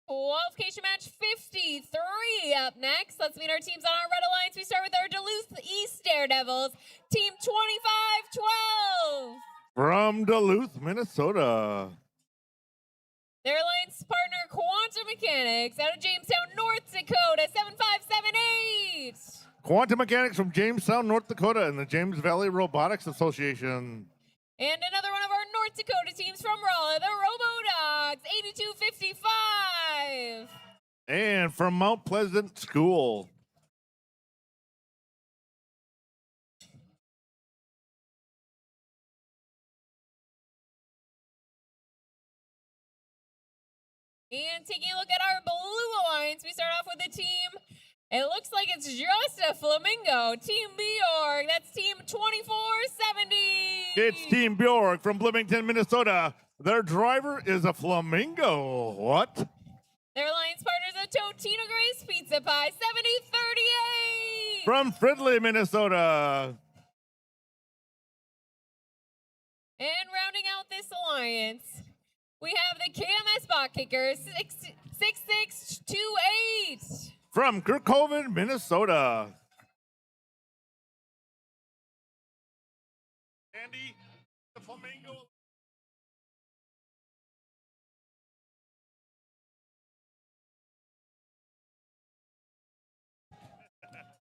Qualification match 53 up next. Let's meet our teams on our Red Alliance. We start with our Duluth East Daredevils, Team 2512. From Duluth, Minnesota. Their alliance partner, Quantum Mechanics, out of Jamestown, North Dakota, 7578. Quantum Mechanics from Jamestown, North Dakota, and the James Valley Robotics Association. And another one of our North Dakota teams from Raleigh, the Robotics, 8255. And from Mount Pleasant School. And taking a look at our Blue Alliance, we start off with the team. It looks like it's just a flamingo. Team Bjork, that's Team 2470. It's Team Bjork from Bloomington, Minnesota. Their driver is a flamingo. What? Their alliance partners are Totino Grace Pizza Pie, 7038. From Fridley, Minnesota. And rounding out this alliance, we have the KMS Bot Kickers, 6628. From Kirkhoven, Minnesota. Andy, the flamingo.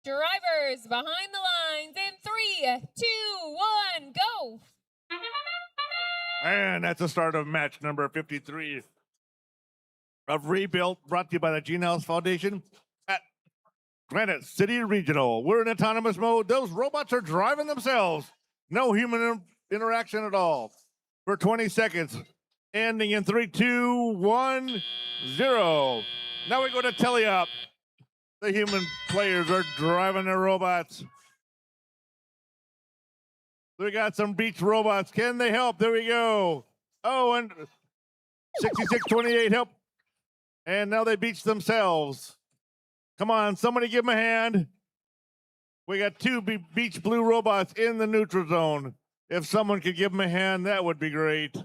Drivers behind the lines in 3, 2, 1, go. And that's the start of match number 53. of Rebuilt, brought to you by the Gene House Foundation at Granite City Regional. We're in autonomous mode. Those robots are driving themselves. No human interaction at all. For 20 seconds. Ending in 3, 2, 1, 0. Now we go to Teleop. The human players are driving their robots. We got some beach robots. Can they help? There we go. Oh, and 6628 help. And now they beach themselves. Come on, somebody give them a hand. We got two beach blue robots in the neutral zone. If someone could give them a hand, that would be great.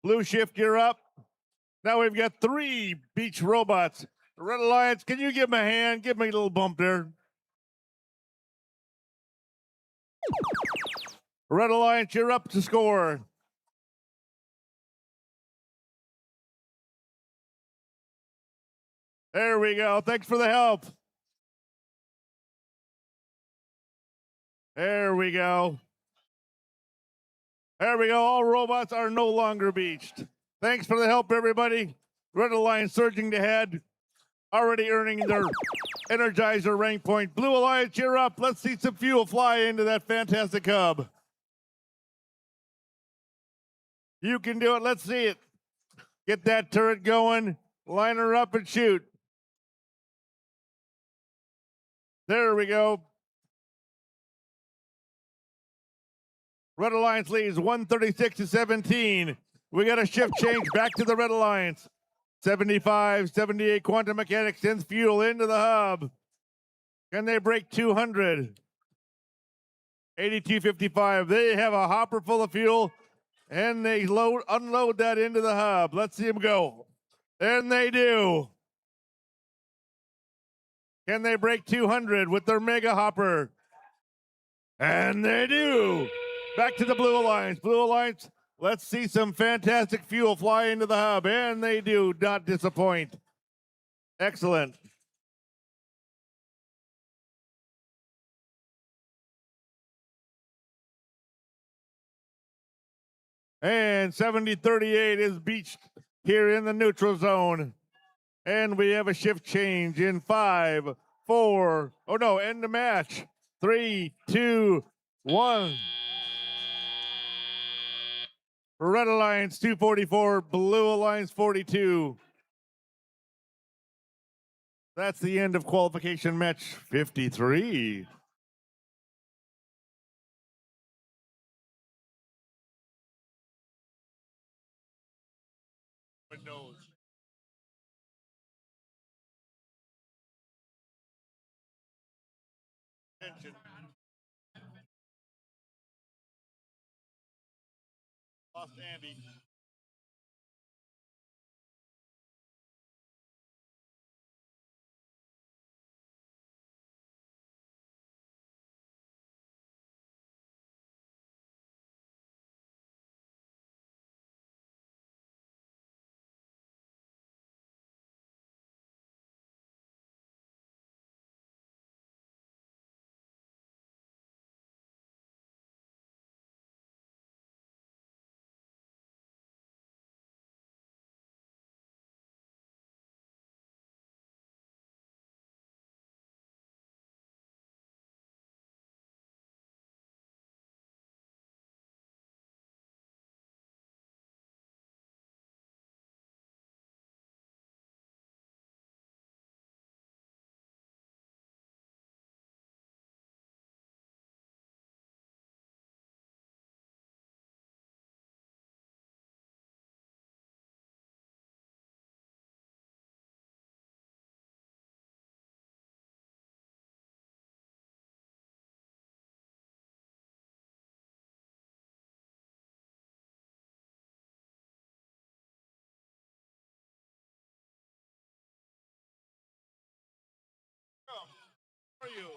Blue shift, you're up. Now we've got 3 beach robots. Red Alliance, can you give them a hand? Give me a little bump there. Red Alliance, you're up to score. There we go. Thanks for the help. There we go. There we go. All robots are no longer beached. Thanks for the help, everybody. Red Alliance surging ahead, already earning their Energizer rank point. Blue Alliance, you're up. Let's see some fuel fly into that fantastic hub. You can do it. Let's see it. Get that turret going. Line her up and shoot. There we go. Red Alliance leads 136-17. We got a shift change back to the Red Alliance. 75-78 Quantum Mechanics sends fuel into the hub. Can they break 200? 82-55. They have a hopper full of fuel, and they unload that into the hub. Let's see them go. And they do. Can they break 200 with their mega hopper? And they do. Back to the Blue Alliance. Blue Alliance, let's see some fantastic fuel fly into the hub. And they do not disappoint. Excellent. And 70-38 is beached here in the neutral zone. And we have a shift change in 5, 4, oh no, end the match. 3, 2, 1. Red Alliance 244, Blue Alliance 42. That's the end of qualification match 53. Windows. Attention. Lost Andy. How are you?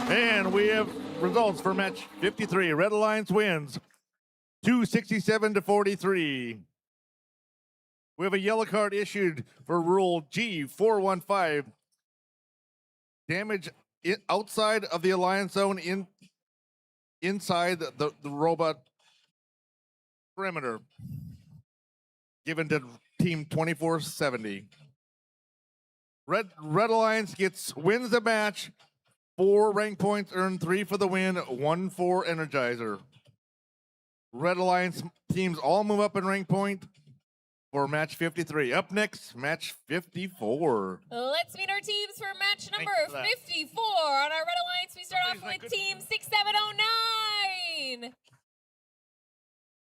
And we have results for match 53. Red Alliance wins 267 to 43. We have a yellow card issued for rule G415. Damage outside of the alliance zone inside the robot perimeter. Given to team 2470. Red Alliance wins the match. 4 rank points earned, 3 for the win, 1 for Energizer. Red Alliance teams all move up in rank point for match 53. Up next, match 54. Let's meet our teams for match number you for that. 54. On our Red Alliance, we start off Somebody's with not team 6709.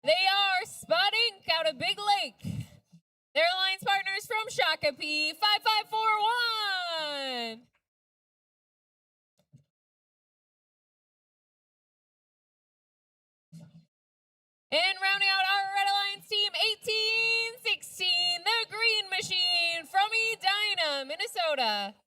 They are Spud Inc. out of Big Lake. Their alliance partners from Shakopee 5541. And rounding out our Red Alliance team 1816, the Green Machine from Edina, Minnesota.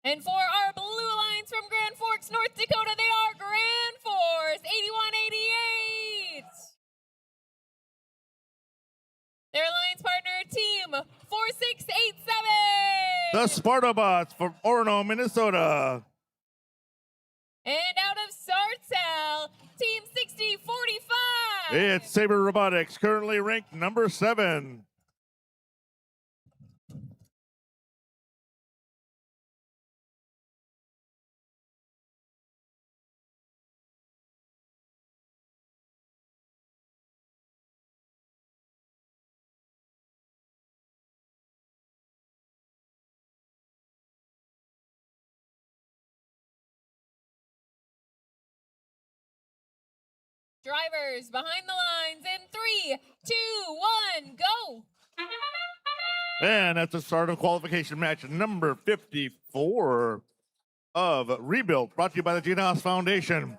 And for our Blue Alliance from Grand Forks, North Dakota, they are Grand Force 8188. Their alliance partner team 4687. The Spartabots from Orono, Minnesota. And out of Sartell, team 6045. It's Saber Robotics, currently ranked number 7. Drivers behind the lines in 3, 2, 1, go. And that's the start of qualification match number 54 of Rebuild, brought to you by the Gene Haas Foundation.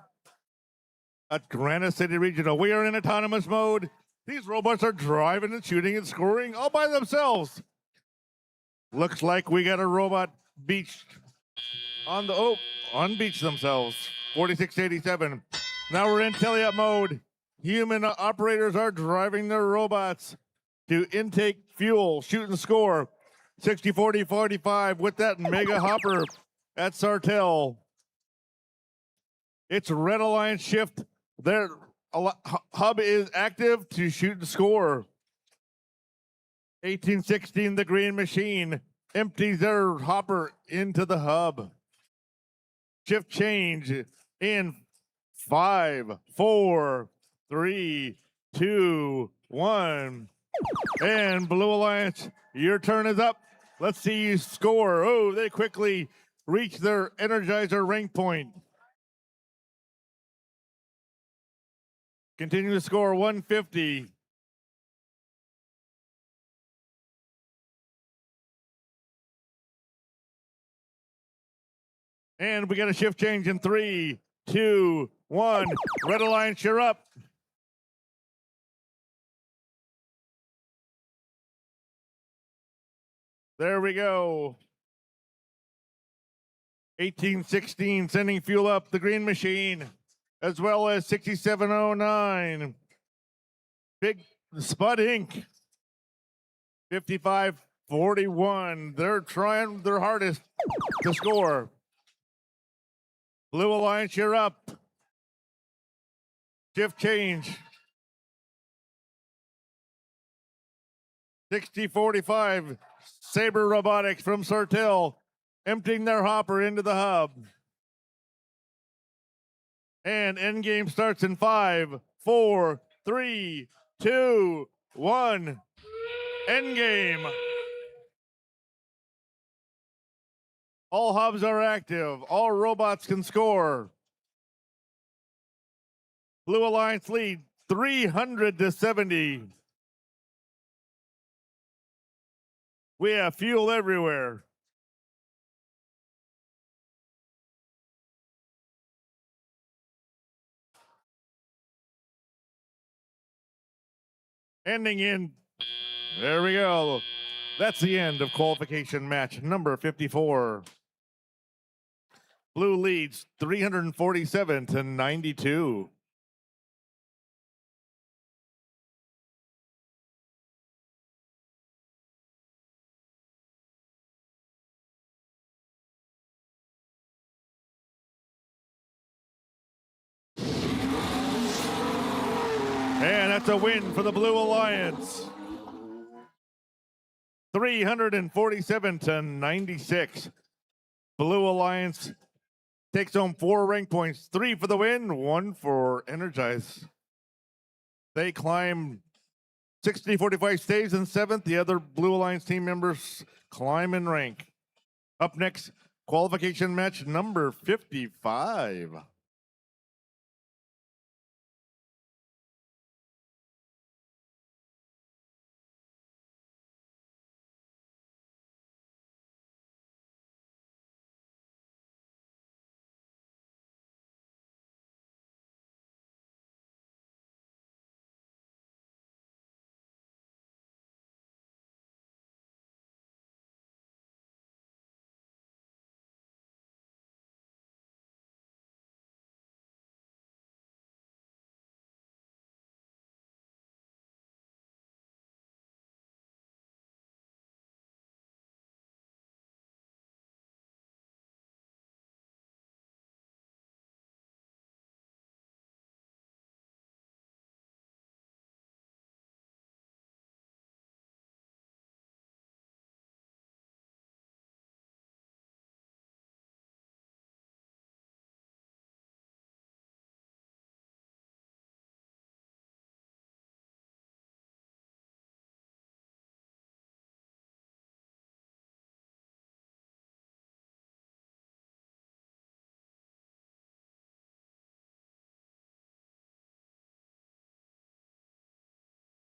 At Granite City Regional, we are in autonomous mode. These robots are driving and shooting and scoring all by themselves. Looks like we got a robot beached unbeached themselves. 4687. Now we're in tele-up mode. Human operators are driving their robots to intake fuel, shoot and score. 60-40-45 with that mega hopper at Sartell. It's Red Alliance shift. Their hub is active to shoot and score. 1816, the Green Machine empties their hopper into the hub. Shift change in 5, 4, 3, 2, 1. And Blue Alliance, your turn is up. Let's see you score. Oh, they quickly reach their Energizer rank point. Continue to score 150. And we got a shift change in 3, 2, 1. Red Alliance, you're up. There we go. 1816 sending fuel up the Green Machine, as well as 6709. Big Spud Inc. 5541. They're trying their hardest to score. Blue Alliance, you're up. Shift change. 60-45. Saber Robotics from Sartell emptying their hopper into the hub. And endgame starts in 5, 4, 3, 2, 1. Endgame. All hubs are active. All robots can score. Blue Alliance lead 300-70. We have fuel everywhere. Ending in, there we go. That's the end of qualification match number 54. Blue leads 347 to 92. And that's a win for the Blue Alliance. 347 to 96. Blue Alliance takes home 4 rank points, 3 for the win, 1 for Energize. They climb 60-45 stays in 7th. The other Blue Alliance team members climb in rank. Up next, qualification match number 55.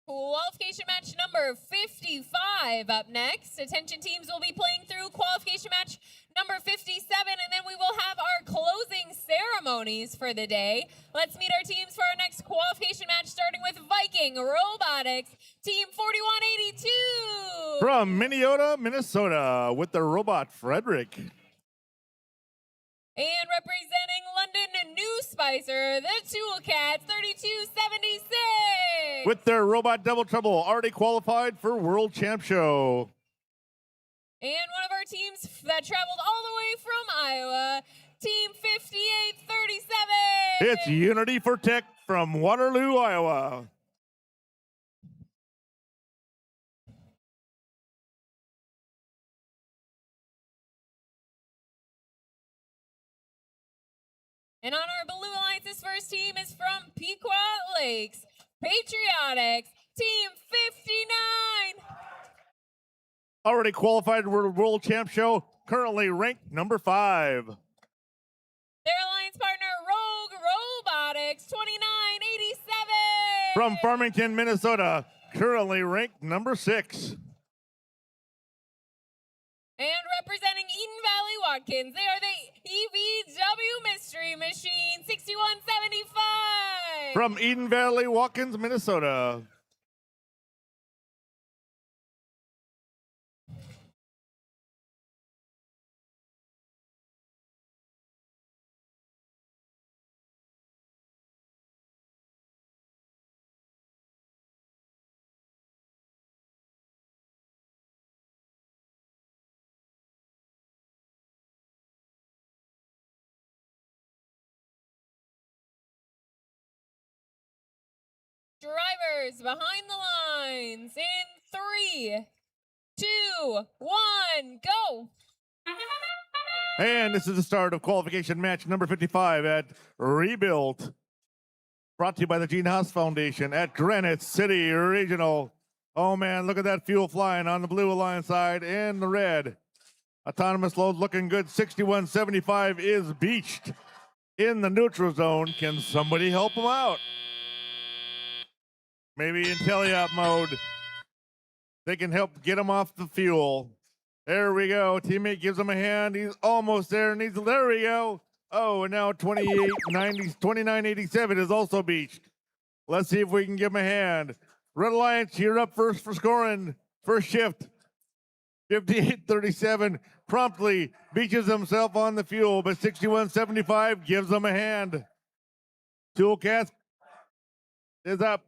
Qualification match number 55 up next. Attention teams will be playing through qualification match number 57, and then we will have our closing ceremonies for the day. Let's meet our teams for our next qualification match, starting with Viking Robotics, Team 4182. From Minnesota, with the robot Frederick. And representing London, New Spicer, the Toolcats, 3276. With their robot Double Trouble, already qualified for World Champ Show. And one of our teams that traveled all the way from Iowa, Team 5837. It's Unity for Tech from Waterloo, Iowa. And on our Blue Alliance's first team is from Pequot Lakes, Patriotics, Team 59. Already qualified for World Champ Show, currently ranked number 5. Their alliance partner, Rogue Robotics, 2987. From Farmington, Minnesota, currently ranked number 6. And representing Eden Valley Watkins, they are the EVW Mystery Machine, 6175. From Eden Valley, Watkins, Minnesota. Drivers behind the lines in 3, 2, 1, go. And this is the start of qualification match number 55 at Rebuilt. Brought to you by the Gene Haas Foundation at Granite City Regional. Oh man, look at that fuel flying on the Blue Alliance side and the red. Autonomous load looking good. 6175 is beached in the neutral zone. Can somebody help him out? Maybe in teleop mode, they can help get him off the fuel. There we go. Teammate gives him a hand. He's almost there. There we go. Oh, and now 2987 is also beached. Let's see if we can give him a hand. Red Alliance, you're up first for scoring. First shift. 58-37 promptly beaches himself on the fuel, but 61-75 gives him a hand. Tool Cats is up.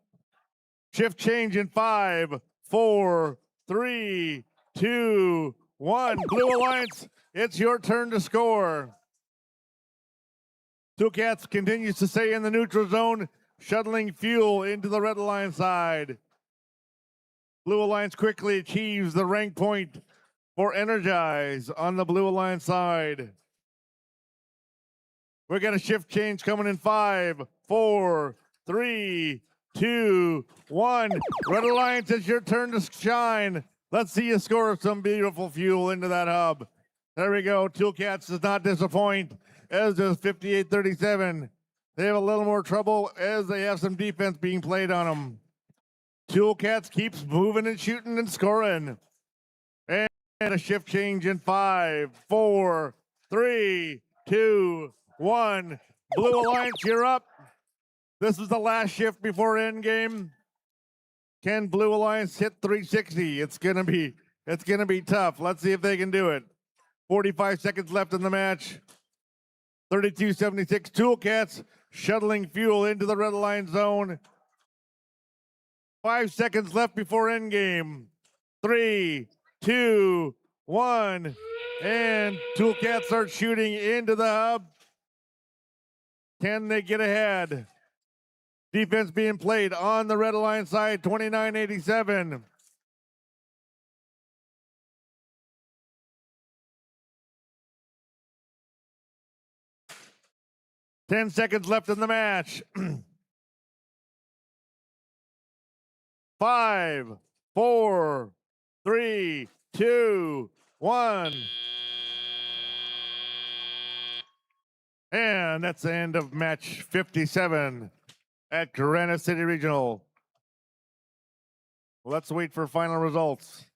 Shift change in 5, 4, 3, 2, 1. Blue Alliance, it's your turn to score. Tool Cats continues to stay in the neutral zone, shuttling fuel into the Red Alliance side. Blue Alliance quickly achieves the rank point for Energize on the Blue Alliance side. We got a shift change coming in 5, 4, 3, 2, 1. Red Alliance, it's your turn to shine. Let's see you score some beautiful fuel into that hub. There we go. Tool Cats does not disappoint, as does 58-37. They have a little more trouble as they have some defense being played on them. Tool Cats keeps moving and shooting and scoring. And a shift change in 5, 4, 3, 2, 1. Blue Alliance, you're up. This is the last shift before end game. Can Blue Alliance hit 360? It's gonna be tough. Let's see if they can do it. 45 seconds left in the match. 32-76. Tool Cats shuttling fuel into the Red Alliance zone. 5 seconds left before end game. 3, 2, 1. And Tool Cats start shooting into the hub. Can they get ahead? Defense being played on the Red Alliance side, 29-87. Ten seconds left in the match. 5, 4, 3, 2, 1. And that's the end of match 57 at Granite City Regional. Let's wait for final results.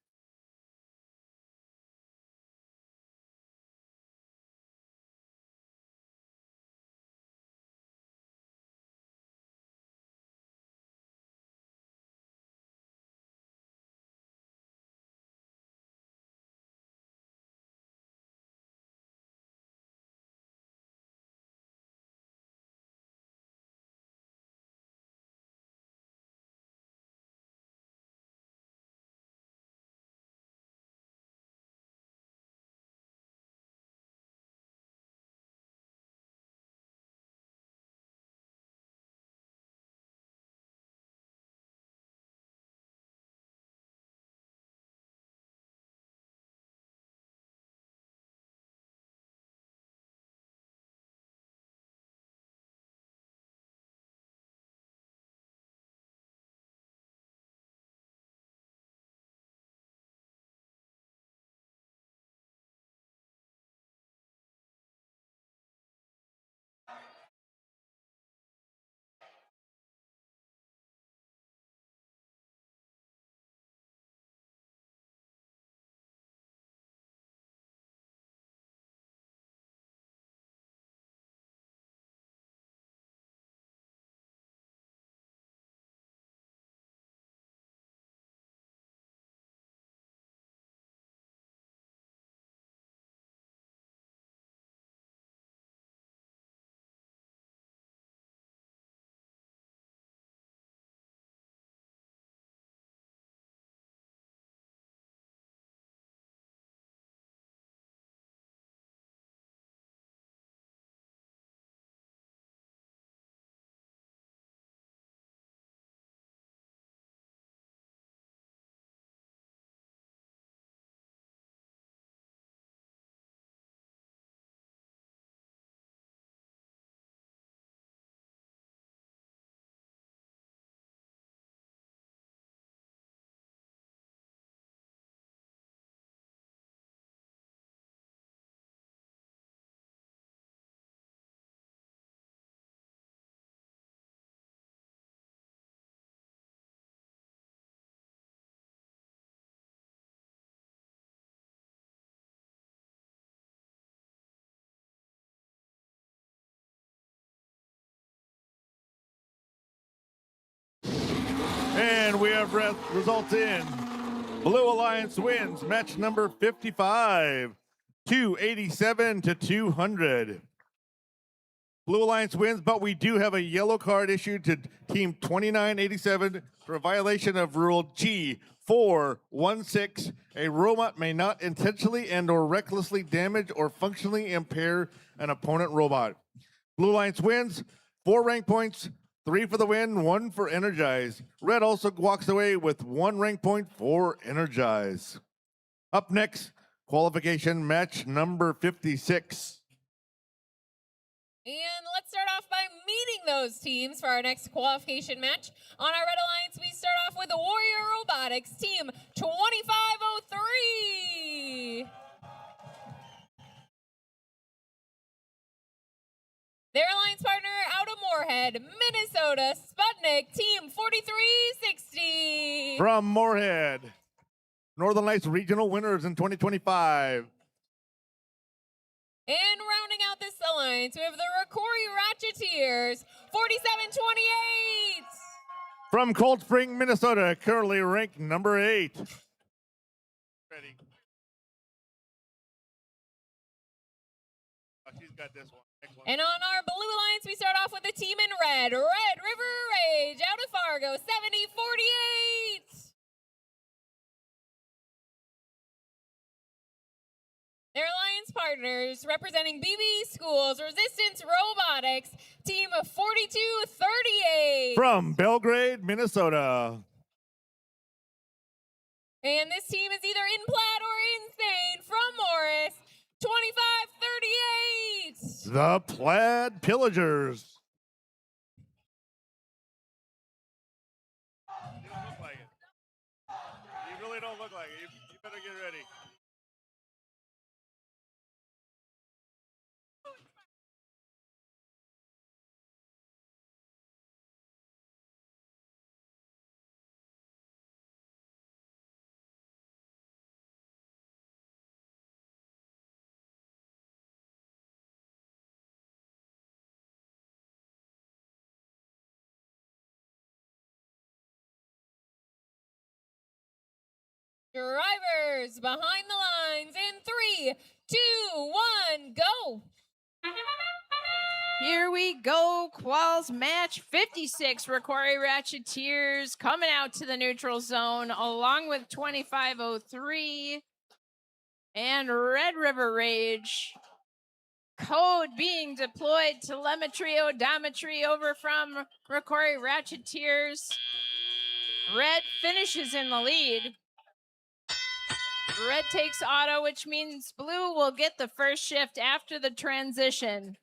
And we have results in. Blue Alliance wins match number 55, 287 to 200. Blue Alliance wins, but we do have a yellow card issued to Team 2987 for a violation of Rule G416. A robot may not intentionally and or recklessly damage or functionally impair an opponent robot. Blue Alliance wins, 4 rank points, 3 for the win, 1 for Energize. Red also walks away with 1 rank point for Energize. Up next, qualification match number 56. And let's start off by meeting those teams for our next qualification match. On our Red Alliance, we start off with the Warrior Robotics, Team 2503. Their alliance partner out of Moorhead, Minnesota, Sputnik, Team 4360. From Moorhead, Northern Lights regional winners in 2025. And rounding out this alliance, we have the Rokori Ratcheteers, 4728. From Cold Spring, Minnesota, currently ranked number 8. Ready. Oh, she's got this one. Next one. And on our Blue Alliance, we start off with the team in red, Red River Rage, out of Fargo, 7048. Their alliance partners representing BB Schools, Resistance Robotics, Team 4238. From Belgrade, Minnesota. And this team is either in Plaid or insane from Morris, 2538. The Plaid Pillagers. You don't look like it. You really don't look like it. You better get ready. Drivers behind the lines in 3, 2, 1, go. Here we go, Quals match 56. Rokori Ratcheteers coming out to the neutral zone along with 2503 and Red River Rage. Code being deployed, telemetry, odometry over from Rokori Ratcheteers. Red finishes in the lead. Red takes auto, which means blue will get the first shift after the transition.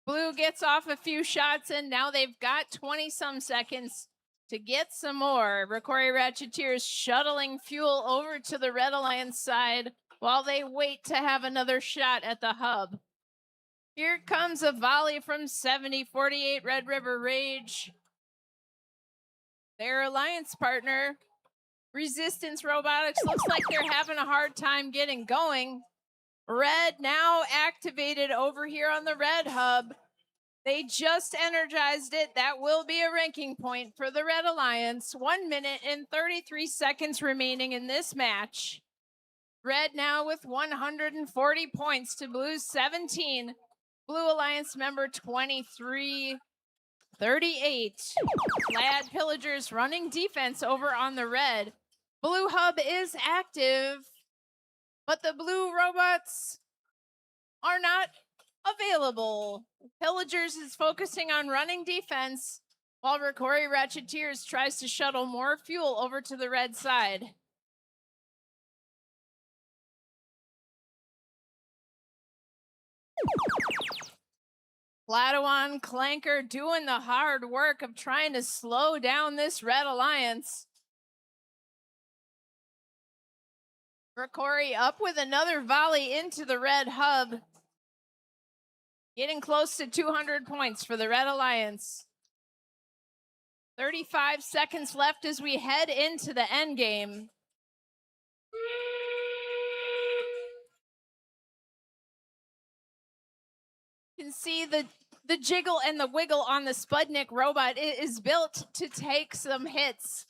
Blue gets off a few shots, and now they've got 20-some seconds to get some more. Rokori Ratcheteers shuttling fuel over to the Red Alliance side while they wait to have another shot at the hub. Here comes a volley from 7048 Red River Rage. Their alliance partner, Resistance Robotics, looks like they're having a hard time getting going. Red now activated over here on the Red Hub. They just energized it. That will be a ranking point for the Red Alliance. 1 minute and 33 seconds remaining in this match. Red now with 140 points to Blue's 17. Blue Alliance member 23. 38. Plaid Pillagers running defense over on the red. Blue hub is active, but the blue robots are not available. Pillagers is focusing on running defense, while Rokori Ratcheteers tries to shuttle more fuel over to the red side. Padawan Clanker doing the hard work of trying to slow down this Red Alliance. Rokori up with another volley into the Red Hub. Getting close to 200 points for the Red Alliance. 35 seconds left as we head into the end game. You can see the jiggle and the wiggle on the Sputnik robot. It is built to take some hits.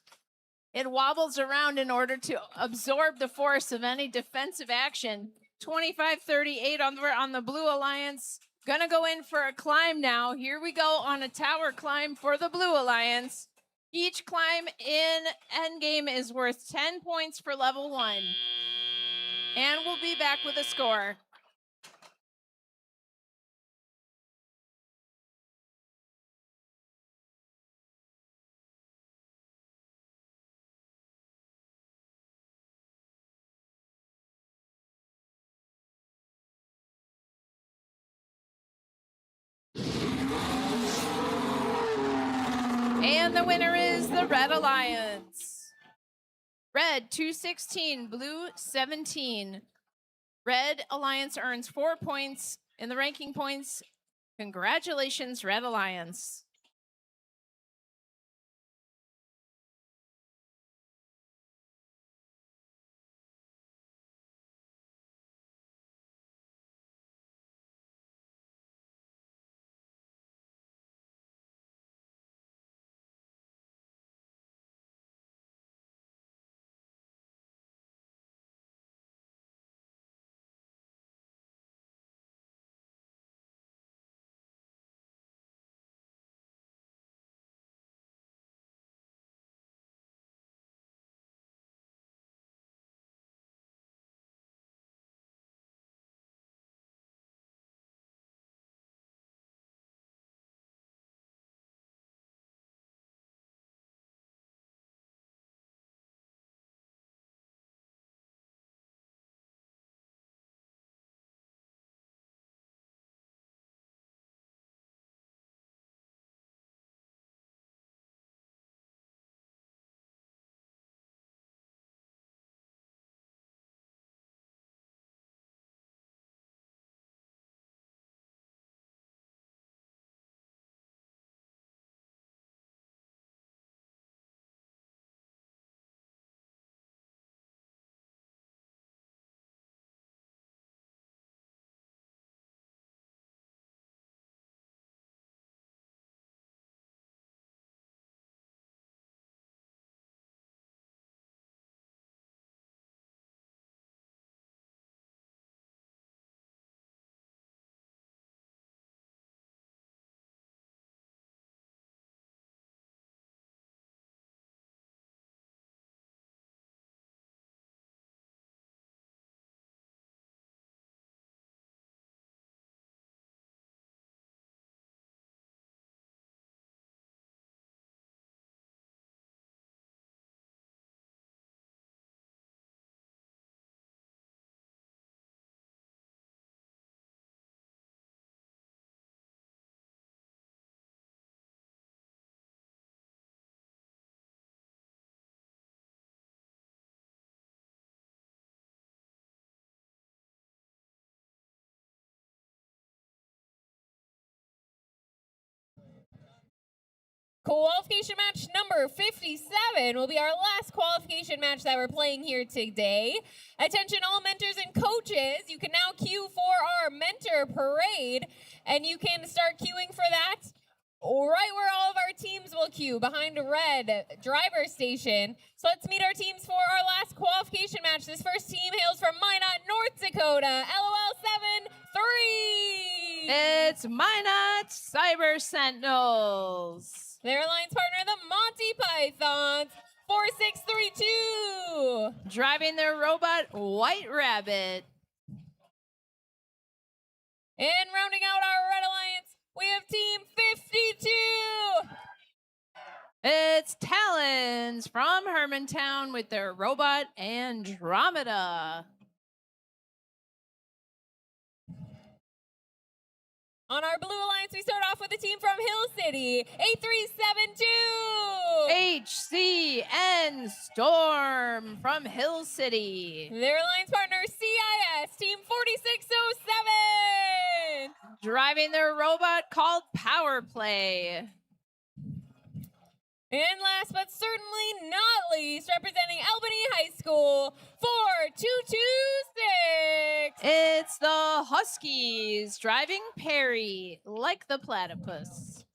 It wobbles around in order to absorb the force of any defensive action. 25-38 on the Blue Alliance. Gonna go in for a climb now. Here we go on a tower climb for the Blue Alliance. Each climb in endgame is worth 10 points for level 1. And we'll be back with a score. And the winner is the Red Alliance. Red 216, Blue 17. Red Alliance earns 4 points in the ranking points. Congratulations, Red Alliance. Qualification match number 57 will be our last qualification match that we're playing here today. Attention all mentors and coaches, you can now queue for our mentor parade, and you can start queuing for that right where all of our teams will queue, behind a red driver station. So let's meet our teams for our last qualification match. This first team hails from Minot, North Dakota, LOL 7-3. It's Minot Cyber Sentinels. Their alliance partner, the Monty Pythons, 4632. Driving their robot, White Rabbit. And rounding out our Red Alliance, we have Team 52. It's Talons from Hermantown with their robot, Andromeda. On our Blue Alliance, we start off with a team from Hill City, 8372. HCN Storm from Hill City. Their alliance partner, CIS, Team 4607. Driving their robot called Power Play. And last but certainly not least, representing Albany High School, 4226. It's the Huskies driving Perry like the platypus.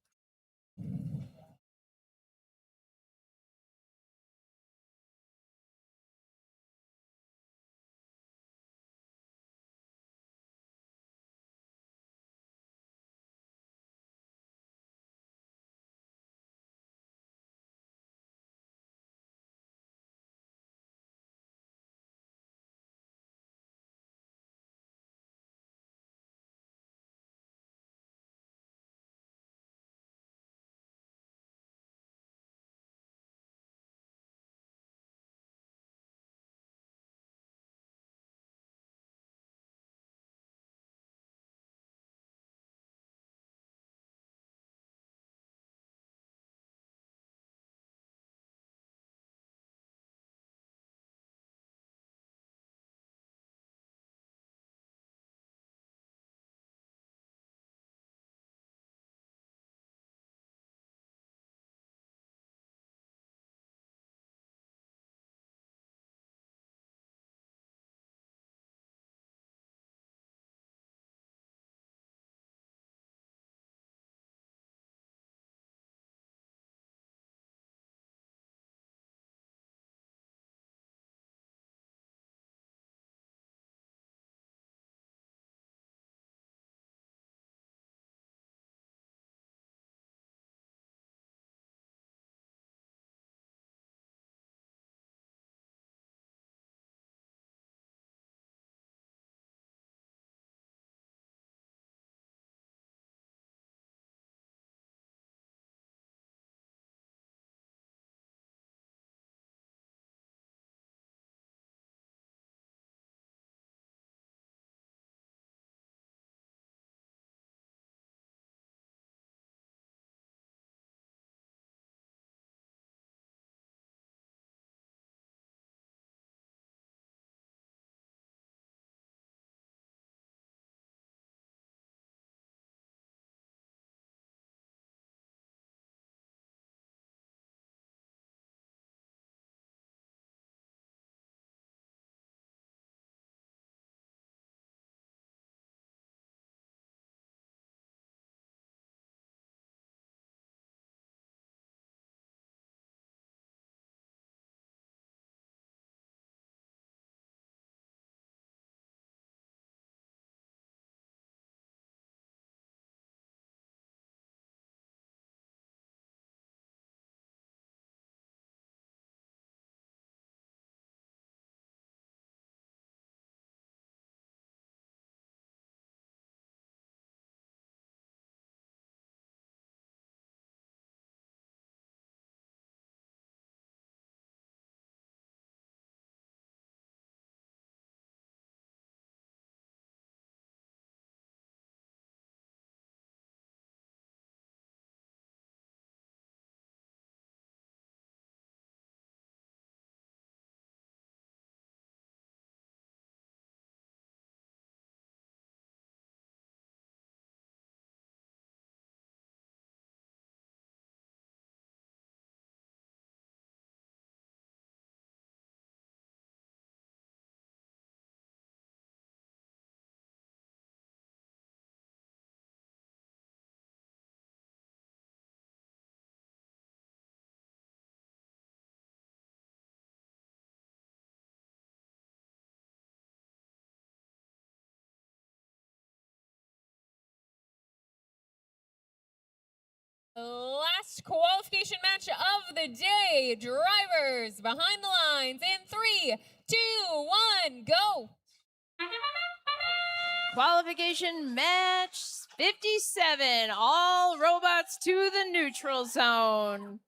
Last qualification match of the day. Drivers behind the lines in 3, 2, 1, go. Qualification match 57. All robots to the neutral zone.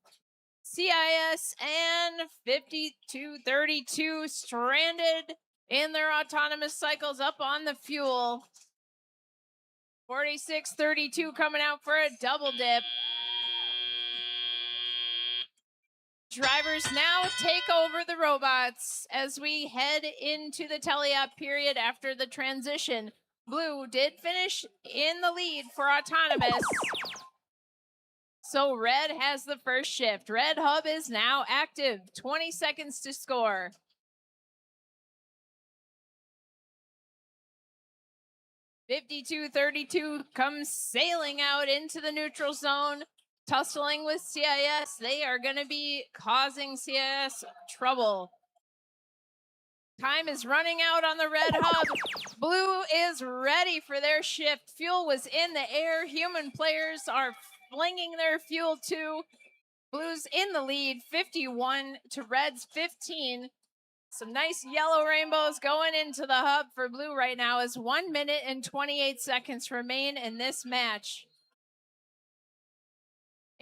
CIS and 5232 stranded in their autonomous cycles up on the fuel. 4632 coming out for a double dip. Drivers now take over the robots as we head into the teleop period after the transition. Blue did finish in the lead for autonomous. So red has the first shift. Red hub is now active. 20 seconds to score. (52-32) comes sailing out into the neutral zone, tussling with CIS. They are going to be causing CIS trouble. Time is running out on the red hub. Blue is ready for their shift. Fuel was in the air. Human players are flinging their fuel too. Blue's in the lead, 51 to Red's 15. Some nice yellow rainbows going into the hub for Blue right now as 1 minute and 28 seconds remain in this match.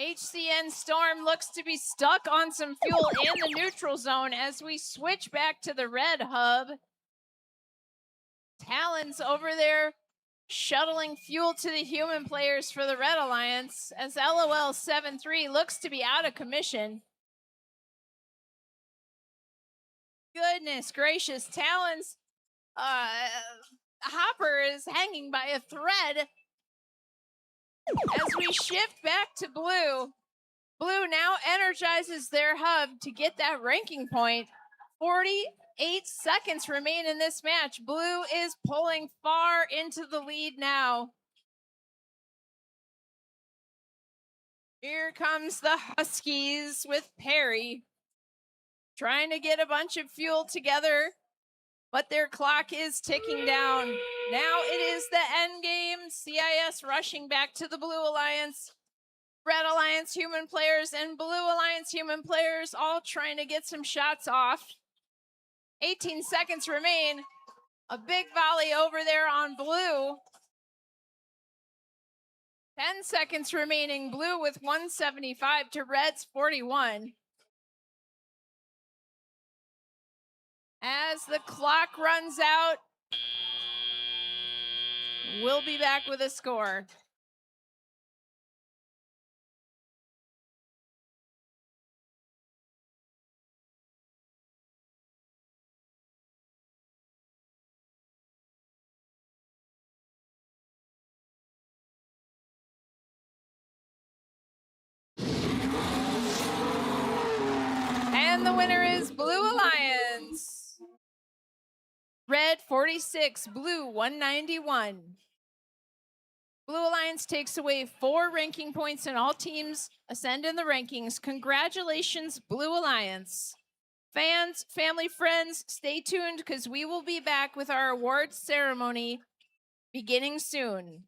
HCN Storm looks to be stuck on some fuel in the neutral zone as we switch back to the red hub. Talon's over there shuttling fuel to the human players for the Red Alliance as LOL 7-3 looks to be out of commission. Goodness gracious, Talon's hopper is hanging by a thread. As we shift back to Blue, Blue now energizes their hub to get that ranking point. 48 seconds remain in this match. Blue is pulling far into the lead now. Here comes the Huskies with Perry, trying to get a bunch of fuel together, but their clock is ticking down. Now it is the end game. CIS rushing back to the Blue Alliance. Red Alliance human players and Blue Alliance human players all trying to get some shots off. 18 seconds remain. A big volley over there on Blue. 10 seconds remaining. Blue with 175 to Red's 41. As the clock runs out, we'll be back with a score. And the winner is Blue Alliance. Red 46, Blue 191. Blue Alliance takes away 4 ranking points and all teams ascend in the rankings. Congratulations, Blue Alliance. Fans, family, friends, stay tuned because we will be back with our awards ceremony beginning soon.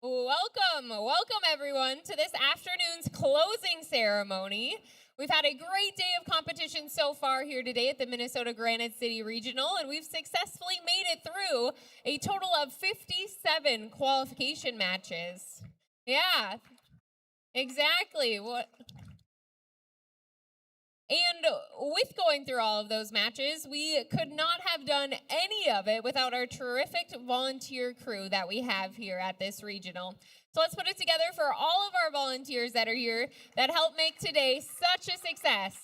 Welcome everyone to this afternoon's closing ceremony. We've had a great day of competition so far here today at the Minnesota Granite City Regional, and we've successfully made it through a total of 57 qualification matches. Yeah, exactly. And with going through all of those matches, we could not have done any of it without our terrific volunteer crew that we have here at this regional. So let's put it together for all of our volunteers that are here that helped make today such a success.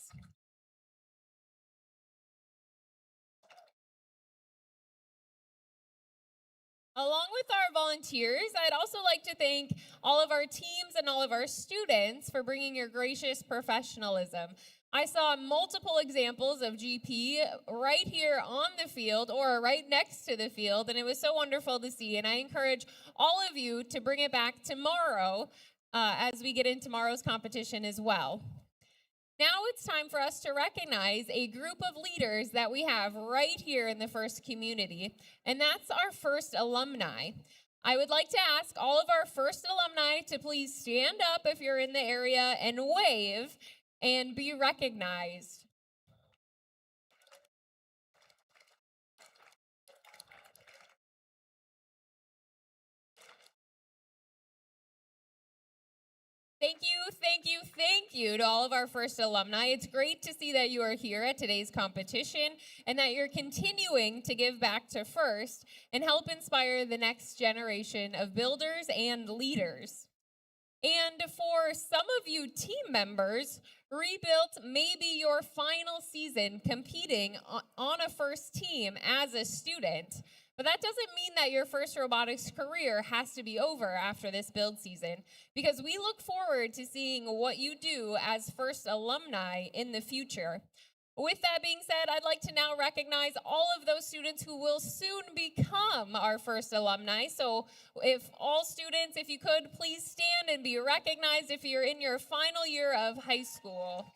Along with our volunteers, I'd also like to thank all of our teams and all of our students for bringing your gracious professionalism. I saw multiple examples of GP right here on the field or right next to the field, and it was so wonderful to see. And I encourage all of you to bring it back tomorrow as we get into tomorrow's competition as well. Now it's time for us to recognize a group of leaders that we have right here in the First community, and that's our First alumni. I would like to ask all of our First alumni to please stand up if you're in the area and wave and be recognized. Thank you to all of our First alumni. It's great to see that you are here at today's competition and that you're continuing to give back to First and help inspire the next generation of builders and leaders. And for some of you team members, Rebuilt may be your final season competing on a First team as a student. But that doesn't mean that your First robotics career has to be over after this build season, because we look forward to seeing what you do as First alumni in the future. With that being said, I'd like to now recognize all of those students who will soon become our First alumni. So if all students, if you could, please stand and be recognized if you're in your final year of high school.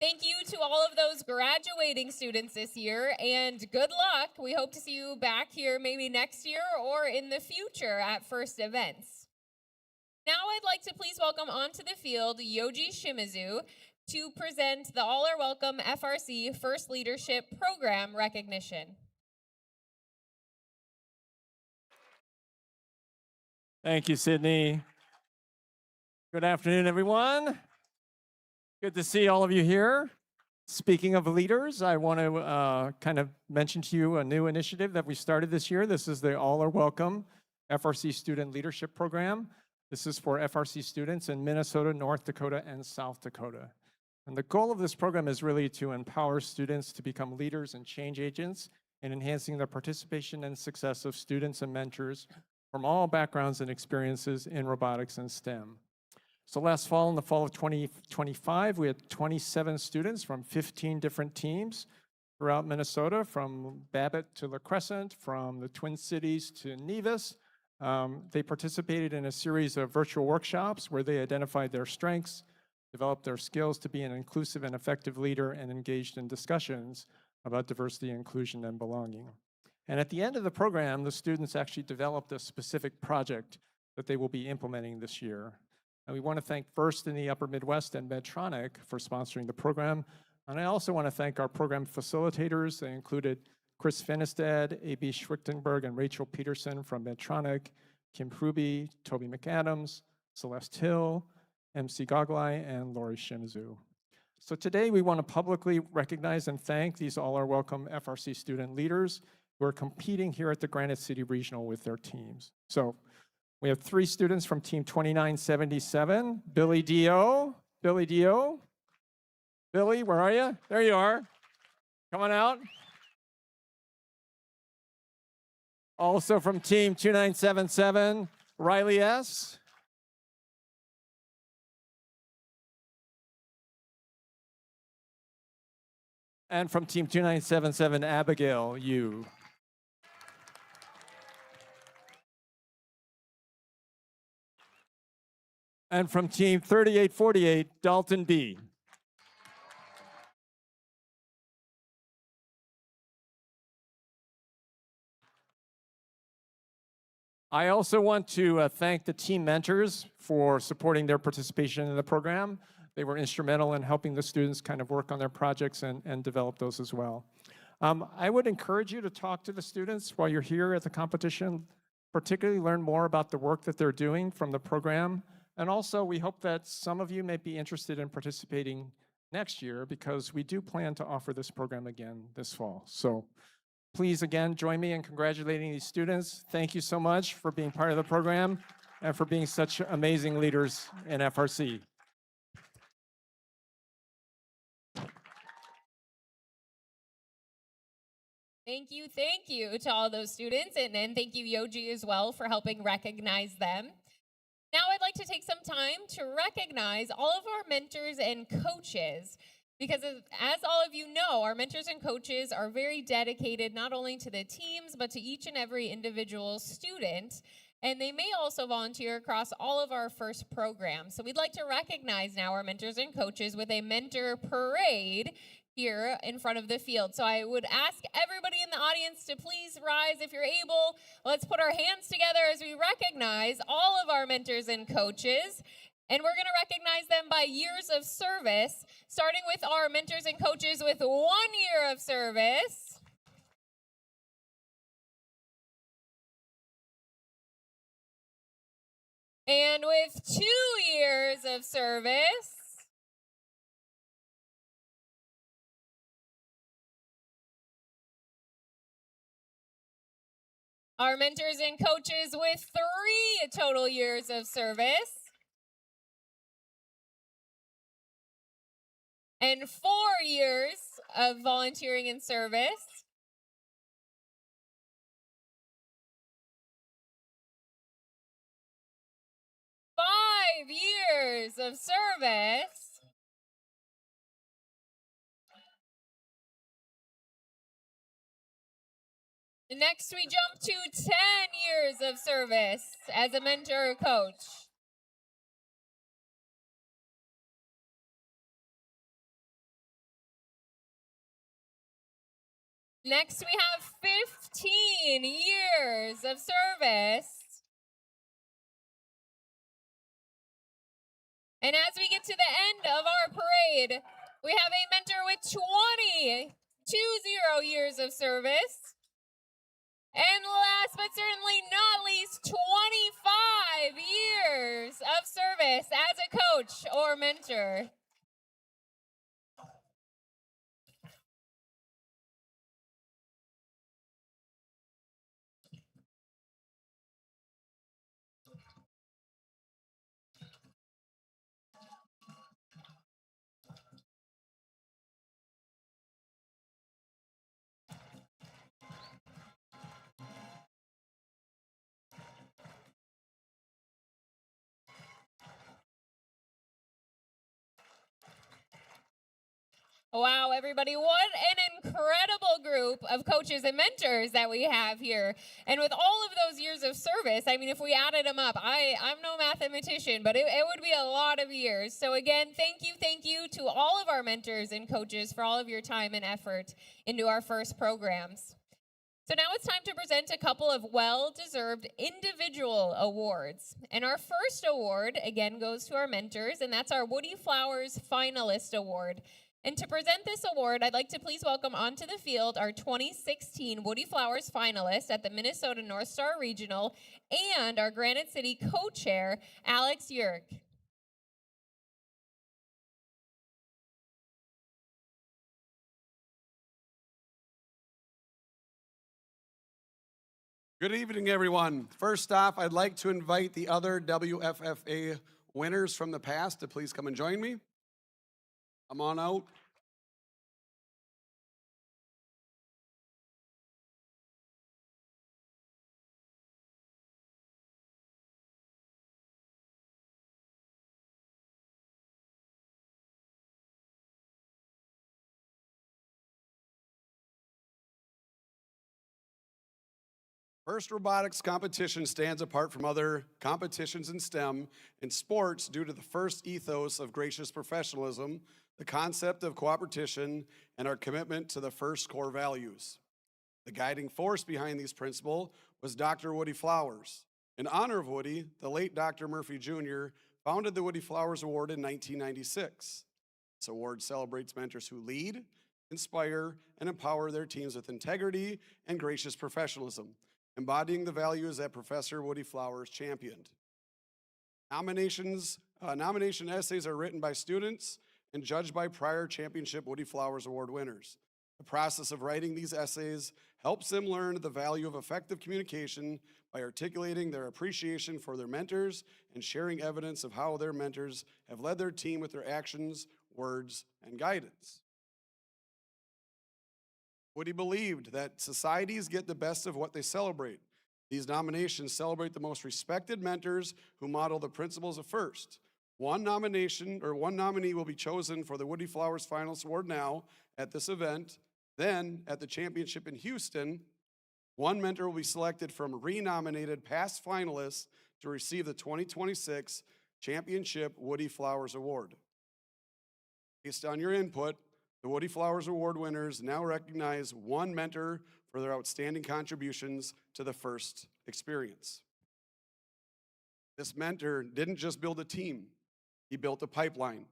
Thank you to all of those graduating students this year, and good luck. We hope to see you back here maybe next year or in the future at First events. Now I'd like to please welcome onto the field Yoji Shimizu to present the All Are Welcome FRC First Leadership Program recognition. Thank you, Sydney. Good afternoon, everyone. Good to see all of you here. Speaking of leaders, I want to kind of mention to you a new initiative that we started this year. This is the All Are Welcome FRC Student Leadership Program. This is for FRC students in Minnesota, North Dakota, and South Dakota. And the goal of this program is really to empower students to become leaders and change agents in enhancing the participation and success of students and mentors from all backgrounds and experiences in robotics and STEM. So last fall, in the fall of 2025, we had 27 students from 15 different teams throughout Minnesota, from Babbitt to La Crescent, from the Twin Cities to Nevis. They participated in a series of virtual workshops where they identified their strengths, developed their skills to be an inclusive and effective leader, and engaged in discussions about diversity, inclusion, and belonging. And at the end of the program, the students actually developed a specific project that they will be implementing this year. And we want to thank First in the Upper Midwest and Medtronic for sponsoring the program. And I also want to thank our program facilitators. They included Chris Fenestad, A.B. Schwichtenberg, and Rachel Peterson from Medtronic, Kim Hruby, Toby McAdams, Celeste Hill, MC Goglai, and Lori Shimizu. So today we want to publicly recognize and thank these All Are Welcome FRC student leaders who are competing here at the Granite City Regional with their teams. So we have 3 students from team 2977, Billy Dio. Billy Dio. Billy, where are you? There you are. Come on out. Also from team 2977, Riley S. And from team 2977, Abigail Yu. And from team 3848, Dalton B. I also want to thank the team mentors for supporting their participation in the program. They were instrumental in helping the students kind of work on their projects and develop those as well. I would encourage you to talk to the students while you're here at the competition, particularly learn more about the work that they're doing from the program. And also, we hope that some of you may be interested in participating next year because we do plan to offer this program again this fall. So please, again, join me in congratulating these students. Thank you so much for being part of the program and for being such amazing leaders in FRC. Thank you to all those students, and thank you, Yoji, as well, for helping recognize them. Now I'd like to take some time to recognize all of our mentors and coaches, because as all of you know, our mentors and coaches are very dedicated not only to the teams, but to each and every individual student, and they may also volunteer across all of our FIRST programs. So we'd like to recognize now our mentors and coaches with a mentor parade here in front of the field. So I would ask everybody in the audience to please rise if you're able. Let's put our hands together as we recognize all of our mentors and coaches. And we're going to recognize them by years of service, starting with our mentors and coaches with 1 year of service. And with 2 years of service. Our mentors and coaches with 3 total years of service. And 4 years of volunteering and service. Five years of service. Next, we jump to 10 years of service as a mentor or coach. Next, we have 15 years of service. And as we get to the end of our parade, we have a mentor with 20 years of service. And last but certainly not least, 25 years of service as a coach or mentor. Wow, everybody, what an incredible group of coaches and mentors that we have here. And with all of those years of service, I mean, if we added them up, I'm no mathematician, but it would be a lot of years. So again, thank you to all of our mentors and coaches for all of your time and effort into our FIRST programs. So now it's time to present a couple of well-deserved individual awards. And our first award, again, goes to our mentors, and that's our Woody Flowers Finalist Award. And to present this award, I'd like to please welcome onto the field our 2016 Woody Flowers finalist at the Minnesota North Star Regional and our Granite City co-chair, Alex Yerk. Good evening, everyone. First off, I'd like to invite the other WFFA winners from the past to please come and join me. Come on out. FIRST Robotics competition stands apart from other competitions in STEM and sports due to the FIRST ethos of gracious professionalism, the concept of cooperation, and our commitment to the FIRST core values. The guiding force behind these principles was Dr. Woody Flowers. In honor of Woody, the late Dr. Murphy Jr. founded the Woody Flowers Award in 1996. This award celebrates mentors who lead, inspire, and empower their teams with integrity and gracious professionalism, embodying the values that Professor Woody Flowers championed. Nomination essays are written by students and judged by prior championship Woody Flowers Award winners. The process of writing these essays helps them learn the value of effective communication by articulating their appreciation for their mentors and sharing evidence of how their mentors have led their team with their actions, words, and guidance. Woody believed that societies get the best of what they celebrate. These nominations celebrate the most respected mentors who model the principles of first. One nominee will be chosen for the Woody Flowers Finalist Award now at this event. Then, at the championship in Houston, one mentor will be selected from renominated past finalists to receive the 2026 Championship Woody Flowers Award. Based on your input, the Woody Flowers Award winners now recognize one mentor for their outstanding contributions to the first experience. This mentor didn't just build a team, he built a pipeline,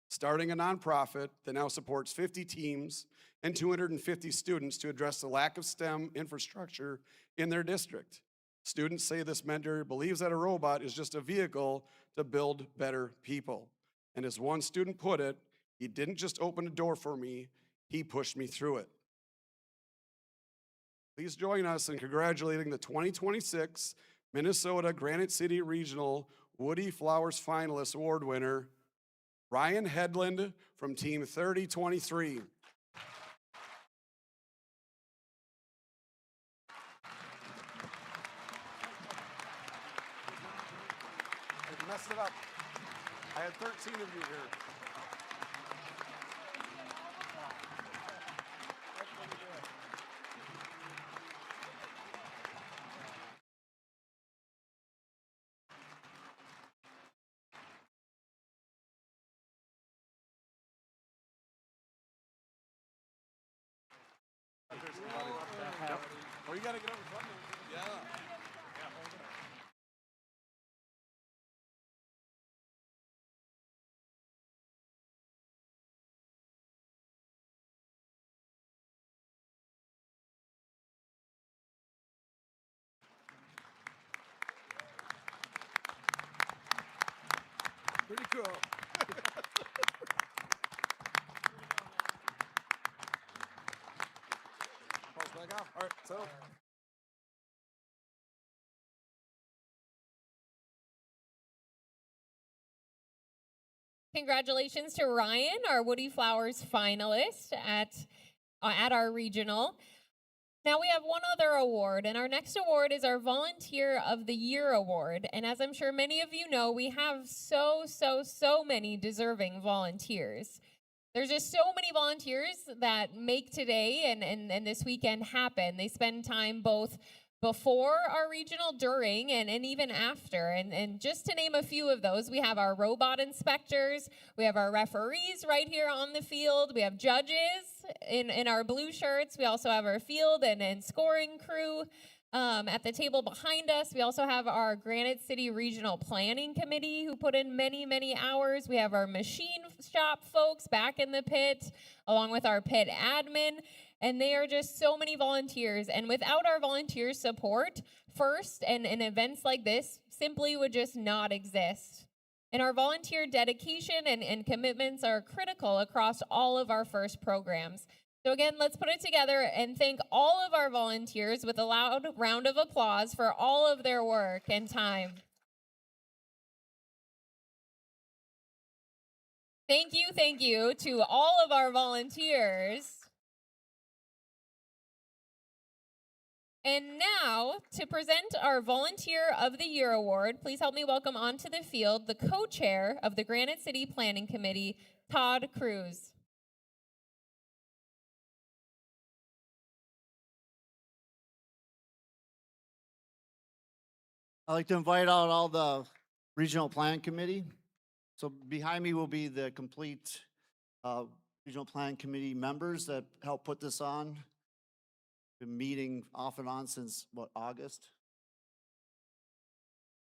starting a nonprofit that now supports 50 teams and 250 students to address the lack of STEM infrastructure in their district. Students say this mentor believes that a robot is just a vehicle to build better people. And as one student put it, he didn't just open a door for me, he pushed me through it. Please join us in congratulating the 2026 Minnesota Granite City Regional Woody Flowers Finalist Award winner, Ryan Hedlund from Team 3023. I messed it up. I had 13 of you here. Oh, you gotta get over front. Yeah. Pretty cool. Pulse back off. All right, so. Congratulations to Ryan, our Woody Flowers finalist at our regional. Now we have one other award, and our next award is our Volunteer of the Year award. And as I'm sure many of you know, we have so many deserving volunteers. There's just so many volunteers that make today and this weekend happen. They spend time both before our regional, during, and even after. And just to name a few of those, we have our robot inspectors, we have our referees right here on the field, we have judges in our blue shirts, we also have our field and scoring crew at the table behind us. We also have our Granite City Regional Planning Committee who put in many hours. We have our machine shop folks back in the pit, along with our pit admin. And they are just so many volunteers. And without our volunteer support, FIRST and events like this simply would just not exist. And our volunteer dedication and commitments are critical across all of our FIRST programs. So again, let's put it together and thank all of our volunteers with a loud round of applause for all of their work and time. Thank you to all of our volunteers. And now, to present our Volunteer of the Year Award, please help me welcome onto the field the co-chair of the Granite City Planning Committee, Todd Cruz. I'd like to invite out all the Regional Plan Committee. So behind me will be the complete Regional Plan Committee members that helped put this on. Been meeting off and on since, what, August?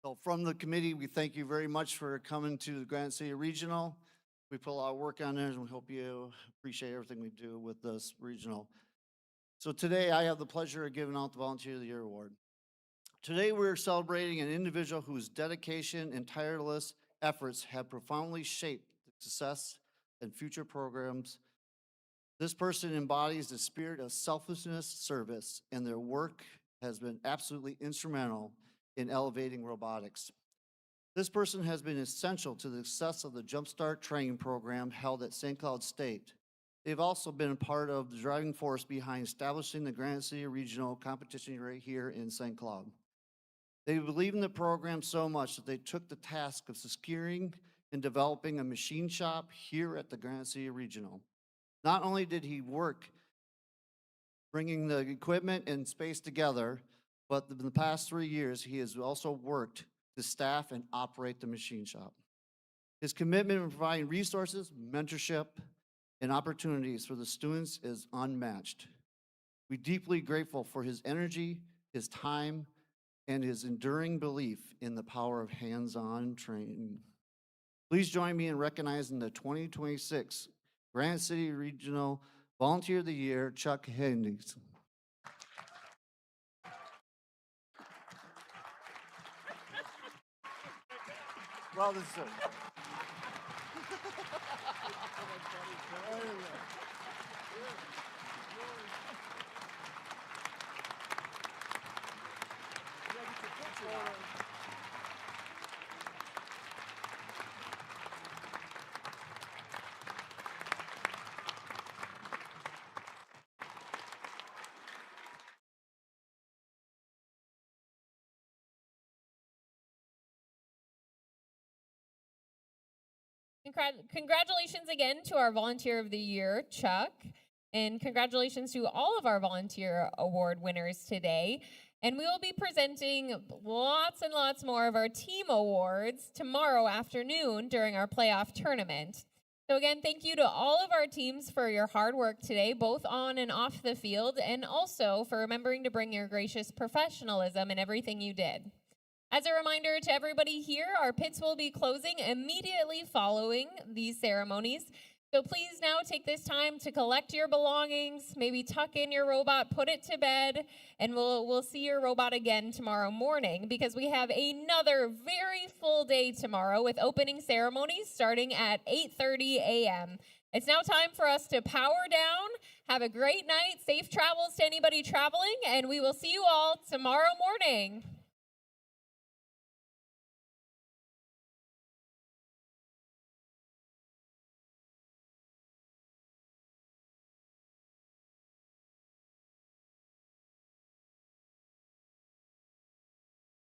So from the committee, we thank you very much for coming to the Granite City Regional. We put a lot of work on there, and we hope you appreciate everything we do with this regional. So today, I have the pleasure of giving out the Volunteer of the Year Award. Today, we're celebrating an individual whose dedication and tireless efforts have profoundly shaped the success and future programs. This person embodies the spirit of selflessness, service, and their work has been absolutely instrumental in elevating robotics. This person has been essential to the success of the Jumpstart training program held at St. Cloud State. They've also been a part of the driving force behind establishing the Granite City Regional competition right here in St. Cloud. They believe in the program so much that they took the task of securing and developing a machine shop here at the Granite City Regional. Not only did he work bringing the equipment and space together, but in the past 3 years, he has also worked to staff and operate the machine shop. His commitment in providing resources, mentorship, and opportunities for the students is unmatched. We're deeply grateful for his energy, his time, and his enduring belief in the power of hands-on training. Please join me in recognizing the 2026 Granite City Regional Volunteer of the Year, Chuck Hendricks. Well, this is it. Congratulations again to our Volunteer of the Year, Chuck. And congratulations to all of our Volunteer Award winners today. And we will be presenting lots and lots more of our team awards tomorrow afternoon during our playoff tournament. So again, thank you to all of our teams for your hard work today, both on and off the field, and also for remembering to bring your gracious professionalism in everything you did. As a reminder to everybody here, our pits will be closing immediately following these ceremonies. So please now take this time to collect your belongings, maybe tuck in your robot, put it to bed, and we'll see your robot again tomorrow morning because we have another very full day tomorrow with opening ceremonies starting at 8:30 a.m. It's now time for us to power down. Have a great night, safe travels to anybody traveling, and we will see you all tomorrow morning.